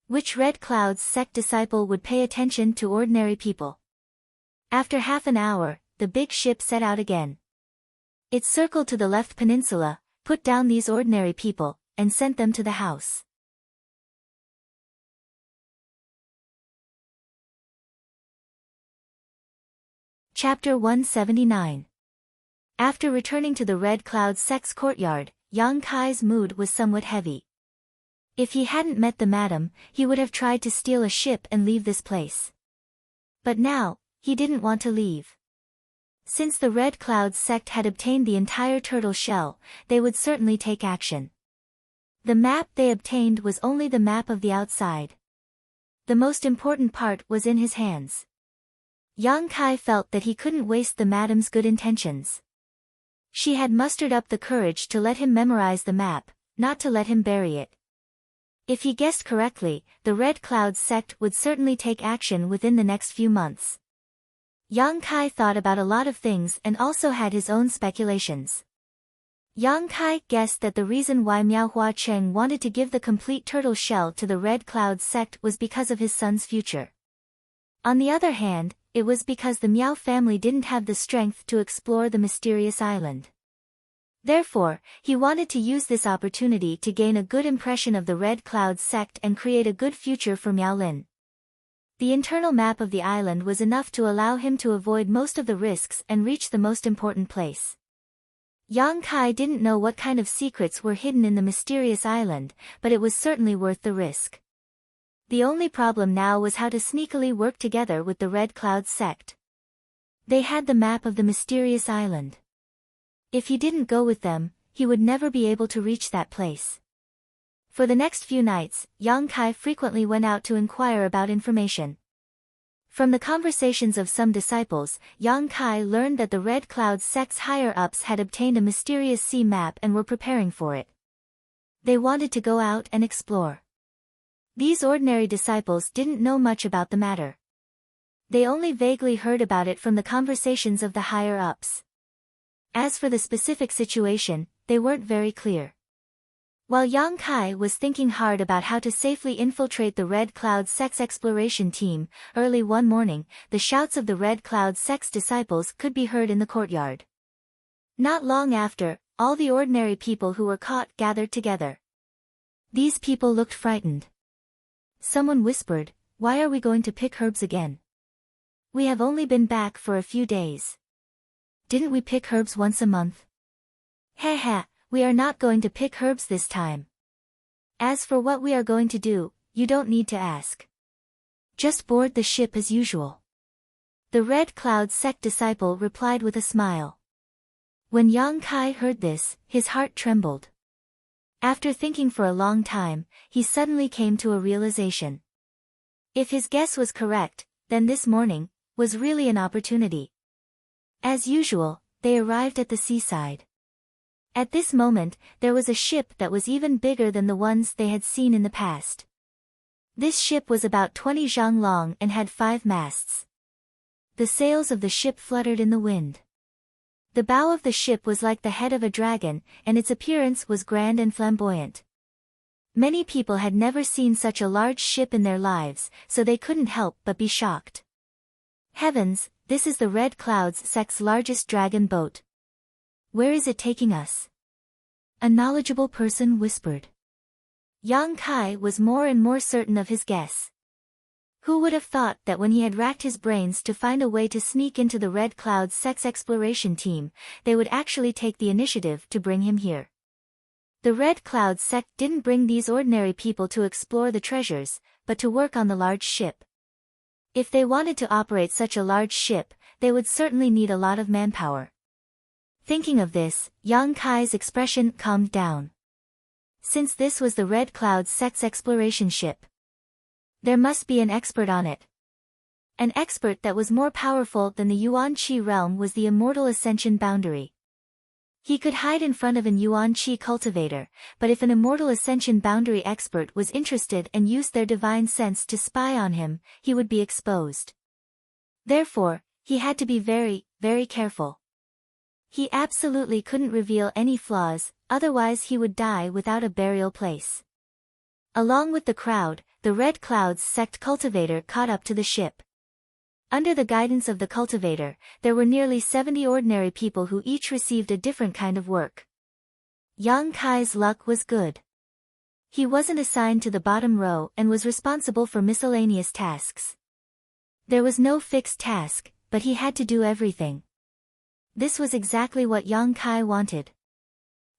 Which Red Clouds sect disciple would pay attention to ordinary people? After half an hour, the big ship set out again. It circled to the left peninsula, put down these ordinary people, and sent them to the house. Chapter 179. After returning to the Red Cloud sect's courtyard, Yang Kai's mood was somewhat heavy. If he hadn't met the madam, he would have tried to steal a ship and leave this place. But now, he didn't want to leave. Since the Red Cloud sect had obtained the entire turtle shell, they would certainly take action. The map they obtained was only the map of the outside. The most important part was in his hands. Yang Kai felt that he couldn't waste the madam's good intentions. She had mustered up the courage to let him memorize the map, not to let him bury it. If he guessed correctly, the Red Cloud sect would certainly take action within the next few months. Yang Kai thought about a lot of things and also had his own speculations. Yang Kai guessed that the reason why Miao Hua Cheng wanted to give the complete turtle shell to the Red Cloud sect was because of his son's future. On the other hand, it was because the Miao family didn't have the strength to explore the mysterious island. Therefore, he wanted to use this opportunity to gain a good impression of the Red Cloud sect and create a good future for Miao Lin. The internal map of the island was enough to allow him to avoid most of the risks and reach the most important place. Yang Kai didn't know what kind of secrets were hidden in the mysterious island, but it was certainly worth the risk. The only problem now was how to sneakily work together with the Red Cloud sect. They had the map of the mysterious island. If he didn't go with them, he would never be able to reach that place. For the next few nights, Yang Kai frequently went out to inquire about information. From the conversations of some disciples, Yang Kai learned that the Red Cloud sect's higher-ups had obtained a mysterious sea map and were preparing for it. They wanted to go out and explore. These ordinary disciples didn't know much about the matter. They only vaguely heard about it from the conversations of the higher-ups. As for the specific situation, they weren't very clear. While Yang Kai was thinking hard about how to safely infiltrate the Red Cloud sect's exploration team, early one morning, the shouts of the Red Cloud sect's disciples could be heard in the courtyard. Not long after, all the ordinary people who were caught gathered together. These people looked frightened. Someone whispered, "Why are we going to pick herbs again? We have only been back for a few days. Didn't we pick herbs once a month?" "Heh, we are not going to pick herbs this time. As for what we are going to do, you don't need to ask. Just board the ship as usual." The Red Cloud sect disciple replied with a smile. When Yang Kai heard this, his heart trembled. After thinking for a long time, he suddenly came to a realization. If his guess was correct, then this morning was really an opportunity. As usual, they arrived at the seaside. At this moment, there was a ship that was even bigger than the ones they had seen in the past. This ship was about 20 zhang long and had 5 masts. The sails of the ship fluttered in the wind. The bow of the ship was like the head of a dragon, and its appearance was grand and flamboyant. Many people had never seen such a large ship in their lives, so they couldn't help but be shocked. Heavens, this is the Red Clouds sect's largest dragon boat. Where is it taking us? A knowledgeable person whispered. Yang Kai was more and more certain of his guess. Who would have thought that when he had racked his brains to find a way to sneak into the Red Cloud sect's exploration team, they would actually take the initiative to bring him here. The Red Cloud sect didn't bring these ordinary people to explore the treasures, but to work on the large ship. If they wanted to operate such a large ship, they would certainly need a lot of manpower. Thinking of this, Yang Kai's expression calmed down. Since this was the Red Cloud sect's exploration ship, there must be an expert on it. An expert that was more powerful than the Yuan Qi realm was the immortal ascension boundary. He could hide in front of an Yuan Qi cultivator, but if an immortal ascension boundary expert was interested and used their divine sense to spy on him, he would be exposed. Therefore, he had to be very, very careful. He absolutely couldn't reveal any flaws, otherwise he would die without a burial place. Along with the crowd, the Red Cloud's sect cultivator caught up to the ship. Under the guidance of the cultivator, there were nearly 70 ordinary people who each received a different kind of work. Yang Kai's luck was good. He wasn't assigned to the bottom row and was responsible for miscellaneous tasks. There was no fixed task, but he had to do everything. This was exactly what Yang Kai wanted.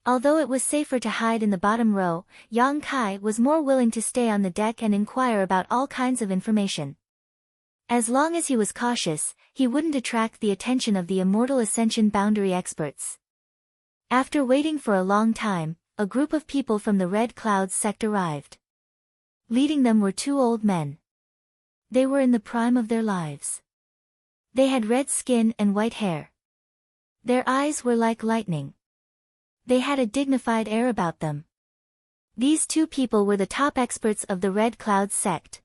Although it was safer to hide in the bottom row, Yang Kai was more willing to stay on the deck and inquire about all kinds of information. As long as he was cautious, he wouldn't attract the attention of the immortal ascension boundary experts. After waiting for a long time, a group of people from the Red Cloud sect arrived. Leading them were two old men. They were in the prime of their lives. They had red skin and white hair. Their eyes were like lightning. They had a dignified air about them. These two people were the top experts of the Red Cloud sect.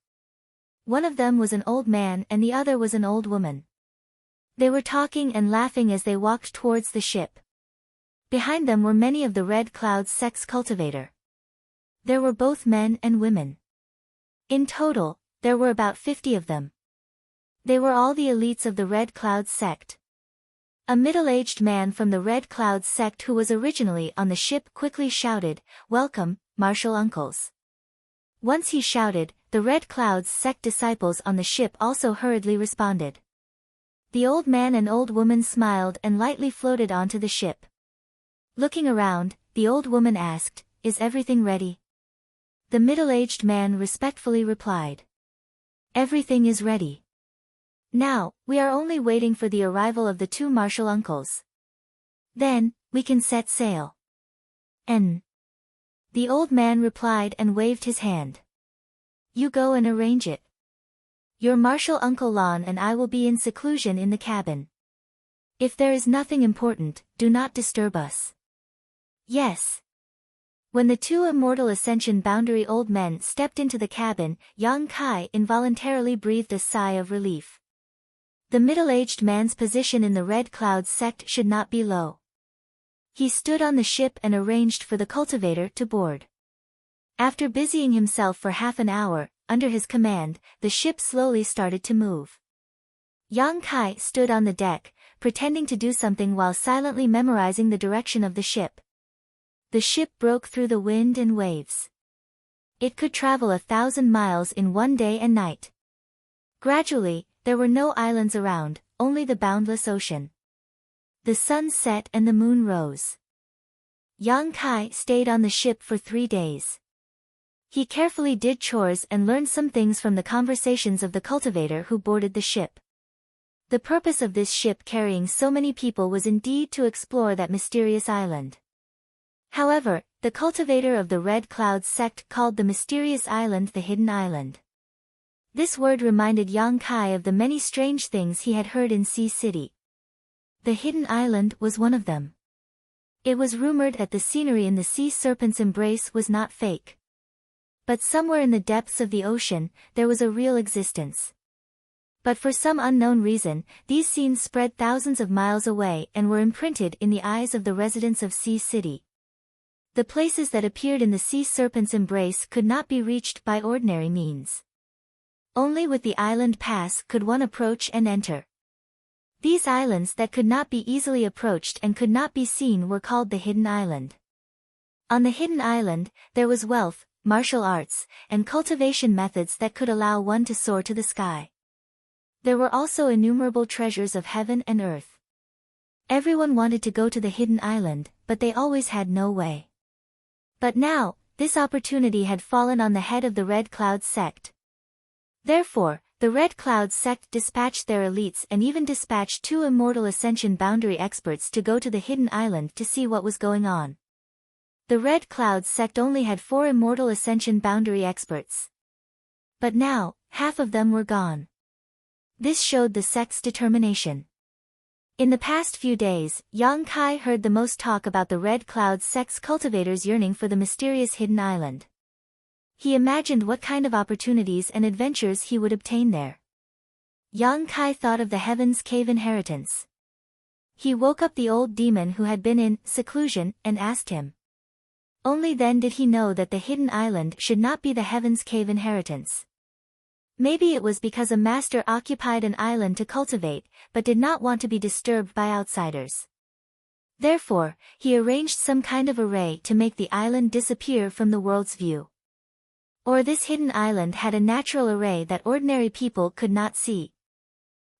One of them was an old man and the other was an old woman. They were talking and laughing as they walked towards the ship. Behind them were many of the Red Cloud sect's cultivator. There were both men and women. In total, there were about 50 of them. They were all the elites of the Red Cloud sect. A middle-aged man from the Red Cloud sect who was originally on the ship quickly shouted, "Welcome, martial uncles." Once he shouted, the Red Cloud's sect disciples on the ship also hurriedly responded. The old man and old woman smiled and lightly floated onto the ship. Looking around, the old woman asked, "Is everything ready?" The middle-aged man respectfully replied, "Everything is ready. Now, we are only waiting for the arrival of the two martial uncles. Then, we can set sail." The old man replied and waved his hand. "You go and arrange it. Your martial uncle Lon and I will be in seclusion in the cabin. If there is nothing important, do not disturb us." "Yes." When the two immortal ascension boundary old men stepped into the cabin, Yang Kai involuntarily breathed a sigh of relief. The middle-aged man's position in the Red Cloud sect should not be low. He stood on the ship and arranged for the cultivator to board. After busying himself for half an hour, under his command, the ship slowly started to move. Yang Kai stood on the deck, pretending to do something while silently memorizing the direction of the ship. The ship broke through the wind and waves. It could travel 1,000 miles in one day and night. Gradually, there were no islands around, only the boundless ocean. The sun set and the moon rose. Yang Kai stayed on the ship for 3 days. He carefully did chores and learned some things from the conversations of the cultivator who boarded the ship. The purpose of this ship carrying so many people was indeed to explore that mysterious island. However, the cultivator of the Red Cloud sect called the mysterious island the Hidden Island. This word reminded Yang Kai of the many strange things he had heard in Sea City. The Hidden Island was one of them. It was rumored that the scenery in the sea serpent's embrace was not fake. But somewhere in the depths of the ocean, there was a real existence. But for some unknown reason, these scenes spread thousands of miles away and were imprinted in the eyes of the residents of Sea City. The places that appeared in the sea serpent's embrace could not be reached by ordinary means. Only with the island pass could one approach and enter. These islands that could not be easily approached and could not be seen were called the Hidden Island. On the Hidden Island, there was wealth, martial arts, and cultivation methods that could allow one to soar to the sky. There were also innumerable treasures of heaven and earth. Everyone wanted to go to the Hidden Island, but they always had no way. But now, this opportunity had fallen on the head of the Red Cloud sect. Therefore, The Red Cloud sect dispatched their elites and even dispatched 2 Immortal Ascension Boundary experts to go to the hidden island to see what was going on. The Red Cloud sect only had 4 Immortal Ascension Boundary experts. But now, half of them were gone. This showed the sect's determination. In the past few days, Yang Kai heard the most talk about the Red Cloud sect's cultivators yearning for the mysterious hidden island. He imagined what kind of opportunities and adventures he would obtain there. Yang Kai thought of the Heaven's Cave inheritance. He woke up the old demon who had been in seclusion and asked him. Only then did he know that the hidden island should not be the Heaven's Cave inheritance. Maybe it was because a master occupied an island to cultivate, but did not want to be disturbed by outsiders. Therefore, he arranged some kind of array to make the island disappear from the world's view. Or this hidden island had a natural array that ordinary people could not see.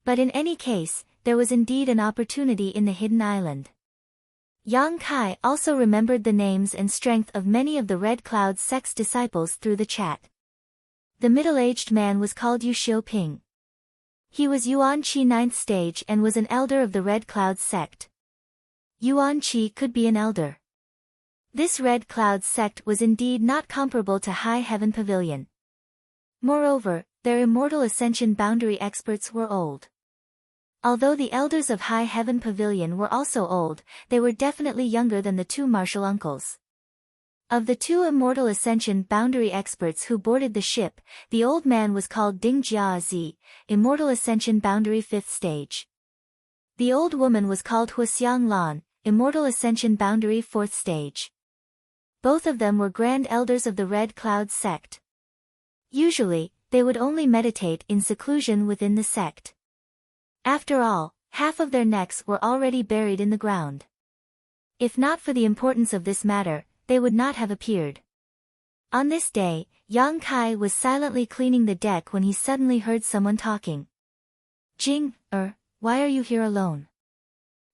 But in any case, there was indeed an opportunity in the hidden island. Yang Kai also remembered the names and strength of many of the Red Cloud sect's disciples through the chat. The middle-aged man was called Yu Xiaoping. He was Yuan Qi 9th stage and was an elder of the Red Cloud sect. Yuan Qi could be an elder. This Red Cloud sect was indeed not comparable to High Heaven Pavilion. Moreover, their Immortal Ascension Boundary experts were old. Although the elders of High Heaven Pavilion were also old, they were definitely younger than the 2 martial uncles. Of the 2 Immortal Ascension Boundary experts who boarded the ship, the old man was called Ding Jiazi, Immortal Ascension Boundary 5th stage. The old woman was called Huaxiang Lan, Immortal Ascension Boundary 4th stage. Both of them were Grand Elders of the Red Cloud sect. Usually, they would only meditate in seclusion within the sect. After all, half of their necks were already buried in the ground. If not for the importance of this matter, they would not have appeared. On this day, Yang Kai was silently cleaning the deck when he suddenly heard someone talking. Jing, why are you here alone?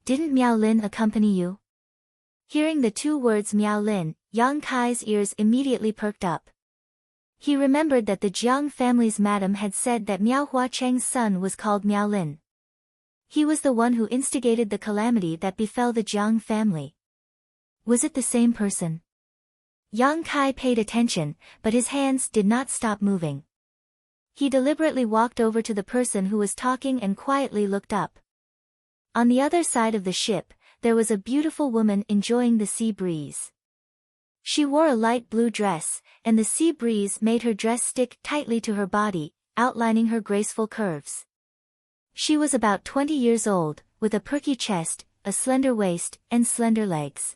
Didn't Miao Lin accompany you? Hearing the 2 words Miao Lin, Yang Kai's ears immediately perked up. He remembered that the Jiang family's madam had said that Miao Huacheng's son was called Miao Lin. He was the one who instigated the calamity that befell the Jiang family. Was it the same person? Yang Kai paid attention, but his hands did not stop moving. He deliberately walked over to the person who was talking and quietly looked up. On the other side of the ship, there was a beautiful woman enjoying the sea breeze. She wore a light blue dress, and the sea breeze made her dress stick tightly to her body, outlining her graceful curves. She was about 20 years old, with a perky chest, a slender waist, and slender legs.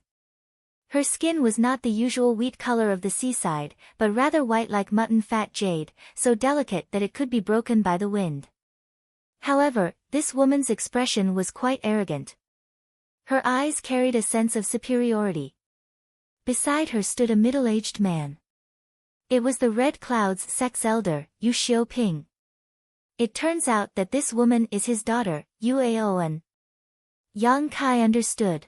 Her skin was not the usual wheat color of the seaside, but rather white like mutton fat jade, so delicate that it could be broken by the wind. However, this woman's expression was quite arrogant. Her eyes carried a sense of superiority. Beside her stood a middle-aged man. It was the Red Cloud's sect's elder, Yu Xiaoping. It turns out that this woman is his daughter, Yu Aoan. Yang Kai understood.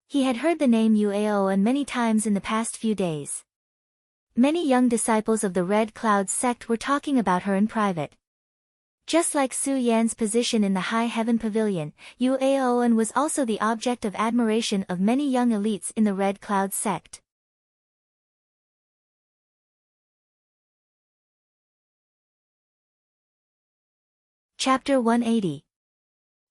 He had heard the name Yu Aoan many times in the past few days. Many young disciples of the Red Cloud sect were talking about her in private. Just like Su Yan's position in the High Heaven Pavilion, Yu Aoan was also the object of admiration of many young elites in the Red Cloud sect. Chapter 180.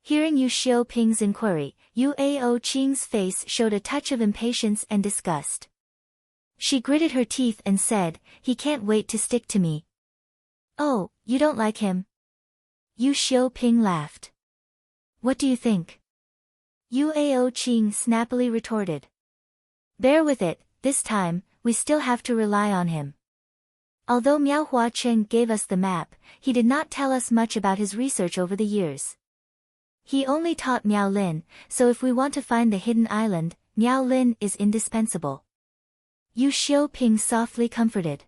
Hearing Yu Xiaoping's inquiry, Yu Aoqing's face showed a touch of impatience and disgust. She gritted her teeth and said, "He can't wait to stick to me." "Oh, you don't like him?" Yu Xiaoping laughed. "What do you think?" Yu Aoqing snappily retorted. "Bear with it, this time, we still have to rely on him. Although Miao Huacheng gave us the map, he did not tell us much about his research over the years. He only taught Miao Lin, so if we want to find the hidden island, Miao Lin is indispensable." Yu Xiaoping softly comforted.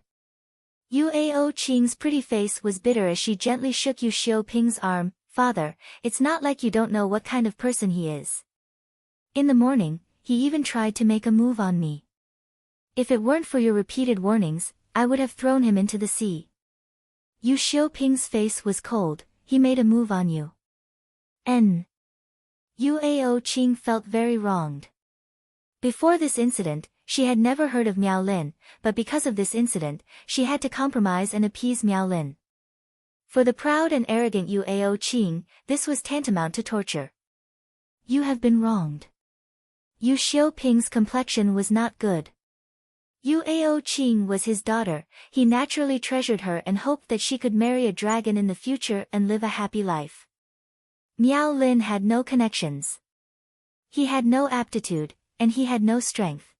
Yu Aoqing's pretty face was bitter as she gently shook Yu Xiaoping's arm. "Father, it's not like you don't know what kind of person he is. In the morning, he even tried to make a move on me. If it weren't for your repeated warnings, I would have thrown him into the sea." Yu Xiaoping's face was cold. He made a move on you. Yu Aoqing felt very wronged. Before this incident, she had never heard of Miao Lin, but because of this incident, she had to compromise and appease Miao Lin. For the proud and arrogant Yu Aoqing, this was tantamount to torture. You have been wronged. Yu Xiaoping's complexion was not good. Yu Aoqing was his daughter. He naturally treasured her and hoped that she could marry a dragon in the future and live a happy life. Miao Lin had no connections. He had no aptitude, and he had no strength.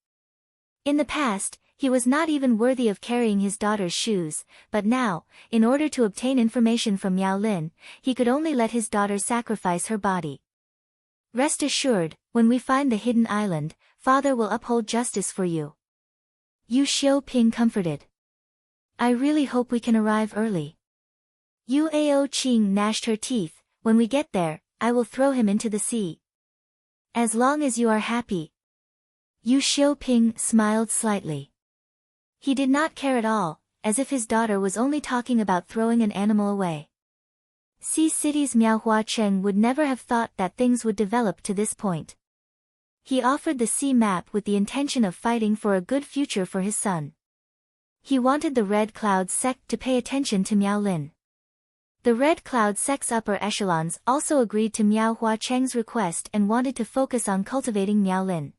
In the past, he was not even worthy of carrying his daughter's shoes, but now, in order to obtain information from Miao Lin, he could only let his daughter sacrifice her body. Rest assured, when we find the hidden island, Father will uphold justice for you. Yu Xiaoping comforted. I really hope we can arrive early. Yu Aoqing gnashed her teeth. When we get there, I will throw him into the sea. As long as you are happy. Yu Xiaoping smiled slightly. He did not care at all, as if his daughter was only talking about throwing an animal away. Sea City's Miao Huacheng would never have thought that things would develop to this point. He offered the sea map with the intention of fighting for a good future for his son. He wanted the Red Cloud sect to pay attention to Miao Lin. The Red Cloud sect's upper echelons also agreed to Miao Huacheng's request and wanted to focus on cultivating Miao Lin.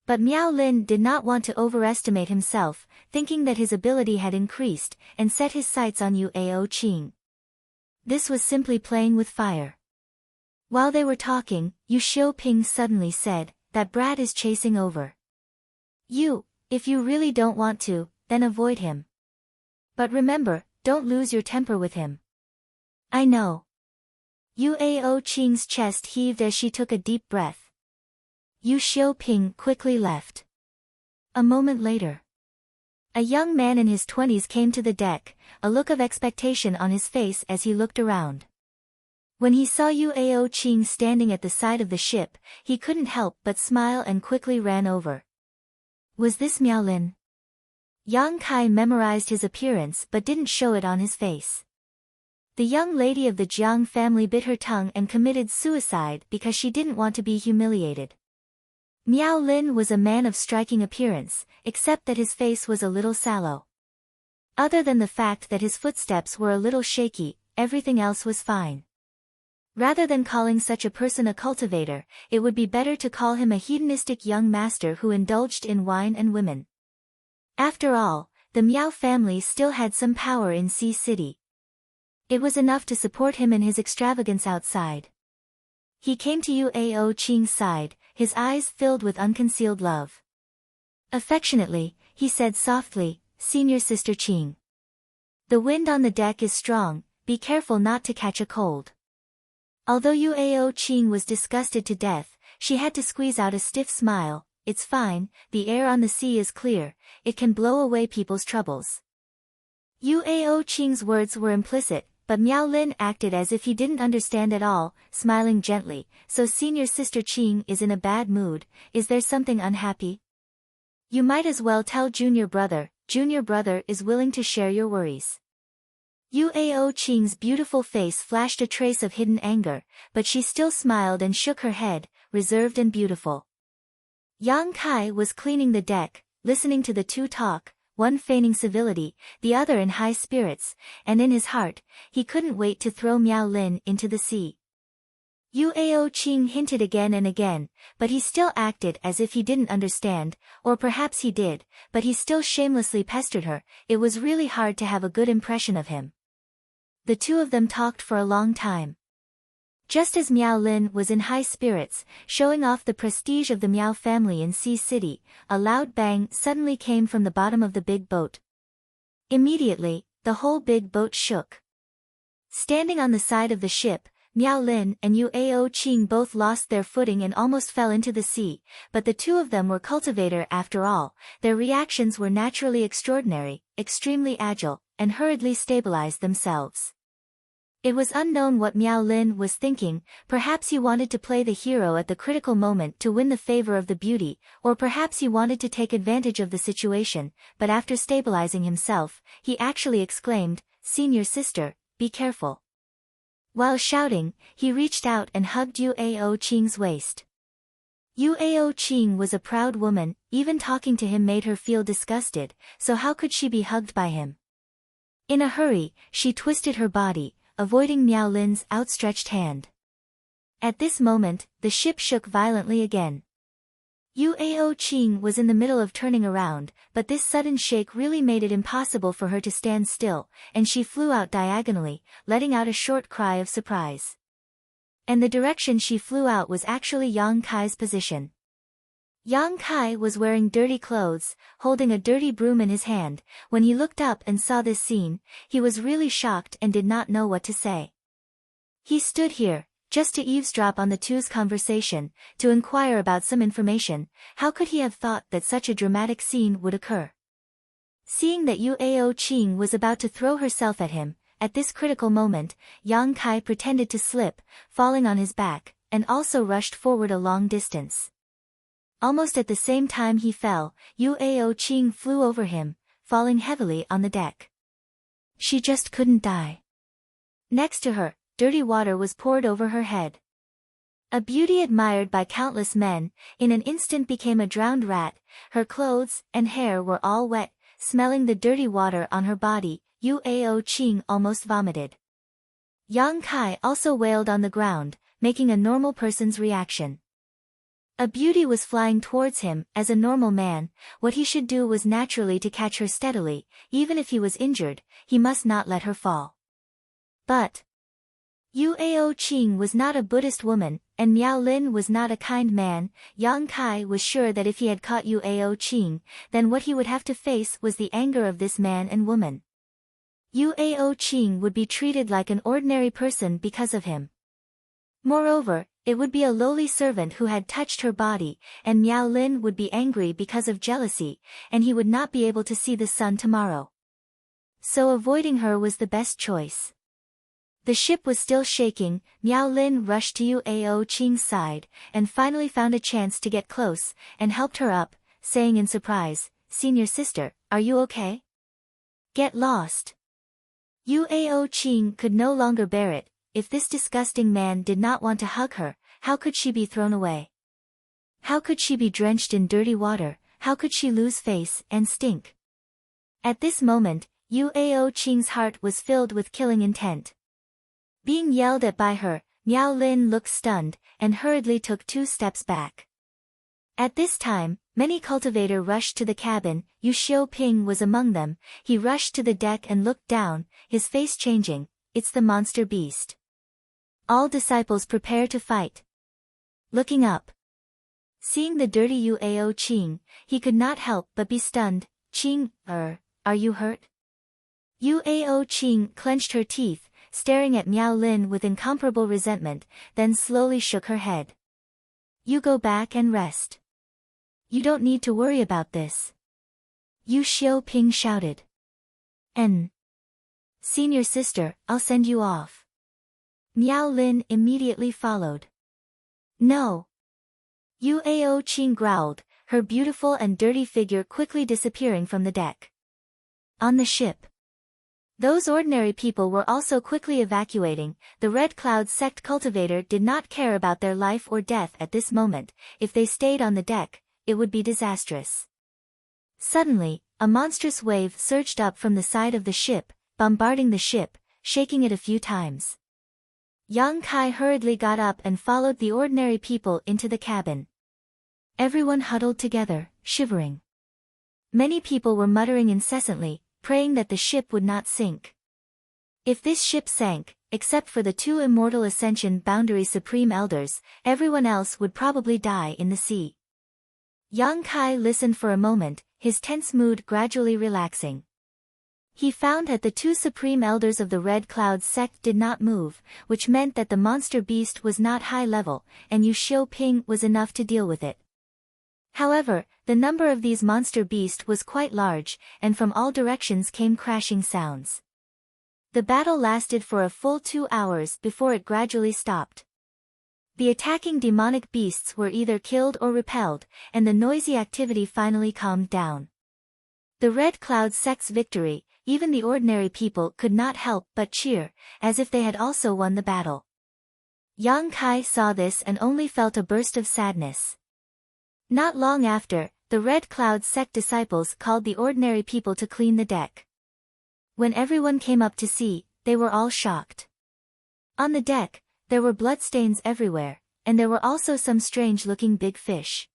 But Miao Lin did not want to overestimate himself, thinking that his ability had increased, and set his sights on Yu Aoqing. This was simply playing with fire. While they were talking, Yu Xiaoping suddenly said, that brat is chasing over. You, if you really don't want to, then avoid him. But remember, don't lose your temper with him. I know. Yu Aoqing's chest heaved as she took a deep breath. Yu Xiaoping quickly left. A moment later. A young man in his 20s came to the deck, a look of expectation on his face as he looked around. When he saw Yu Aoqing standing at the side of the ship, he couldn't help but smile and quickly ran over. Was this Miao Lin? Yang Kai memorized his appearance but didn't show it on his face. The young lady of the Jiang family bit her tongue and committed suicide because she didn't want to be humiliated. Miao Lin was a man of striking appearance, except that his face was a little sallow. Other than the fact that his footsteps were a little shaky, everything else was fine. Rather than calling such a person a cultivator, it would be better to call him a hedonistic young master who indulged in wine and women. After all, the Miao family still had some power in Sea City. It was enough to support him in his extravagance outside. He came to Yu Aoqing's side, his eyes filled with unconcealed love. Affectionately, he said softly, Senior Sister Qing. The wind on the deck is strong, be careful not to catch a cold. Although Yu Aoqing was disgusted to death, she had to squeeze out a stiff smile. It's fine, the air on the sea is clear, it can blow away people's troubles. Yu Aoqing's words were implicit, but Miao Lin acted as if he didn't understand at all, smiling gently. So Senior Sister Qing is in a bad mood, is there something unhappy? You might as well tell Junior Brother is willing to share your worries. Yu Aoqing's beautiful face flashed a trace of hidden anger, but she still smiled and shook her head, reserved and beautiful. Yang Kai was cleaning the deck, listening to the two talk, one feigning civility, the other in high spirits, and in his heart, he couldn't wait to throw Miao Lin into the sea. Yu Aoqing hinted again and again, but he still acted as if he didn't understand, or perhaps he did, but he still shamelessly pestered her. It was really hard to have a good impression of him. The two of them talked for a long time. Just as Miao Lin was in high spirits, showing off the prestige of the Miao family in Sea City, a loud bang suddenly came from the bottom of the big boat. Immediately, the whole big boat shook. Standing on the side of the ship, Miao Lin and Yu Aoqing both lost their footing and almost fell into the sea, but the two of them were cultivator after all. Their reactions were naturally extraordinary, extremely agile, and hurriedly stabilized themselves. It was unknown what Miao Lin was thinking. Perhaps he wanted to play the hero at the critical moment to win the favor of the beauty, or perhaps he wanted to take advantage of the situation, but after stabilizing himself, he actually exclaimed, "Senior sister, be careful." While shouting, he reached out and hugged Yuao Qing's waist. Yuao Qing was a proud woman, even talking to him made her feel disgusted, so how could she be hugged by him? In a hurry, she twisted her body, avoiding Miao Lin's outstretched hand. At this moment, the ship shook violently again. Yuao Qing was in the middle of turning around, but this sudden shake really made it impossible for her to stand still, and she flew out diagonally, letting out a short cry of surprise. And the direction she flew out was actually Yang Kai's position. Yang Kai was wearing dirty clothes, holding a dirty broom in his hand. When he looked up and saw this scene, he was really shocked and did not know what to say. He stood here, just to eavesdrop on the two's conversation, to inquire about some information. How could he have thought that such a dramatic scene would occur? Seeing that Yuao Qing was about to throw herself at him, at this critical moment, Yang Kai pretended to slip, falling on his back, and also rushed forward a long distance. Almost at the same time he fell, Yuao Qing flew over him, falling heavily on the deck. She just couldn't die. Next to her, dirty water was poured over her head. A beauty admired by countless men, in an instant became a drowned rat. Her clothes and hair were all wet, smelling the dirty water on her body. Yuao Qing almost vomited. Yang Kai also wailed on the ground, making a normal person's reaction. A beauty was flying towards him. As a normal man, what he should do was naturally to catch her steadily. Even if he was injured, he must not let her fall. But Yuao Qing was not a Buddhist woman, and Miao Lin was not a kind man. Yang Kai was sure that if he had caught Yuao Qing, then what he would have to face was the anger of this man and woman. Yuao Qing would be treated like an ordinary person because of him. Moreover, it would be a lowly servant who had touched her body, and Miao Lin would be angry because of jealousy, and he would not be able to see the sun tomorrow. So avoiding her was the best choice. The ship was still shaking. Miao Lin rushed to Yuao Qing's side, and finally found a chance to get close, and helped her up, saying in surprise, "Senior sister, are you okay? Get lost." Yuao Qing could no longer bear it. If this disgusting man did not want to hug her, how could she be thrown away? How could she be drenched in dirty water? How could she lose face and stink? At this moment, Yuao Qing's heart was filled with killing intent. Being yelled at by her, Miao Lin looked stunned, and hurriedly took 2 steps back. At this time, many cultivators rushed to the cabin. Yu Xiaoping was among them. He rushed to the deck and looked down, his face changing. "It's the monster beast." All disciples prepare to fight. Looking up, seeing the dirty Yuao Qing, he could not help but be stunned. "Qing, are you hurt?" Yuao Qing clenched her teeth, staring at Miao Lin with incomparable resentment, then slowly shook her head. "You go back and rest. You don't need to worry about this." Yu Xiaoping shouted. "Senior sister, I'll send you off." Miao Lin immediately followed. "No." Yuao Qing growled, her beautiful and dirty figure quickly disappearing from the deck. On the ship, those ordinary people were also quickly evacuating. The Red Cloud sect cultivator did not care about their life or death at this moment. If they stayed on the deck, it would be disastrous. Suddenly, a monstrous wave surged up from the side of the ship, bombarding the ship, shaking it a few times. Yang Kai hurriedly got up and followed the ordinary people into the cabin. Everyone huddled together, shivering. Many people were muttering incessantly, praying that the ship would not sink. If this ship sank, except for the 2 immortal Ascension Boundary Supreme Elders, everyone else would probably die in the sea. Yang Kai listened for a moment, his tense mood gradually relaxing. He found that the 2 supreme elders of the Red Cloud sect did not move, which meant that the monster beast was not high level, and Yu Xiaoping was enough to deal with it. However, the number of these monster beasts was quite large, and from all directions came crashing sounds. The battle lasted for a full 2 hours before it gradually stopped. The attacking demonic beasts were either killed or repelled, and the noisy activity finally calmed down. The Red Cloud sect's victory, even the ordinary people could not help but cheer, as if they had also won the battle. Yang Kai saw this and only felt a burst of sadness. Not long after, the Red Cloud sect disciples called the ordinary people to clean the deck. When everyone came up to see, they were all shocked. On the deck, there were bloodstains everywhere, and there were also some strange-looking big fish.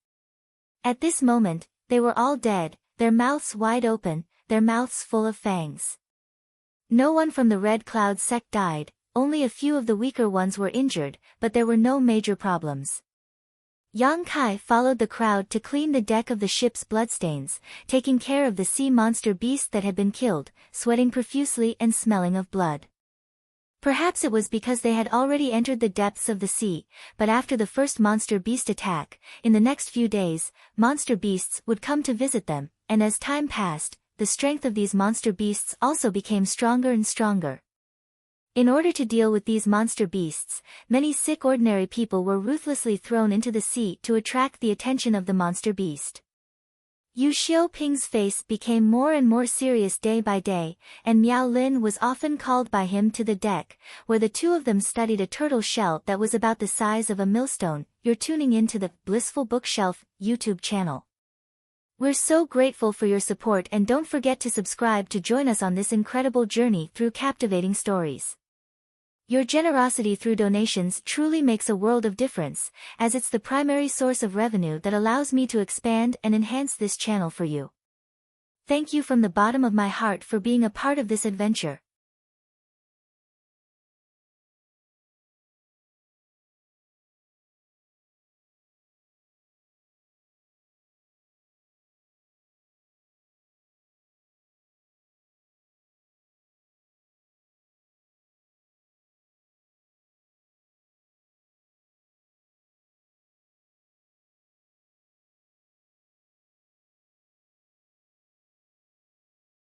At this moment, they were all dead, their mouths wide open, their mouths full of fangs. No one from the Red Cloud sect died, only a few of the weaker ones were injured, but there were no major problems. Yang Kai followed the crowd to clean the deck of the ship's bloodstains, taking care of the sea monster beast that had been killed, sweating profusely and smelling of blood. Perhaps it was because they had already entered the depths of the sea, but after the first monster beast attack, in the next few days, monster beasts would come to visit them, and as time passed, the strength of these monster beasts also became stronger and stronger. In order to deal with these monster beasts, many sick ordinary people were ruthlessly thrown into the sea to attract the attention of the monster beast. Yu Xiaoping's face became more and more serious day by day, and Miao Lin was often called by him to the deck, where the two of them studied a turtle shell that was about the size of a millstone. You're tuning into the Blissful Bookshelf YouTube channel. We're so grateful for your support, and don't forget to subscribe to join us on this incredible journey through captivating stories. Your generosity through donations truly makes a world of difference, as it's the primary source of revenue that allows me to expand and enhance this channel for you. Thank you from the bottom of my heart for being a part of this adventure.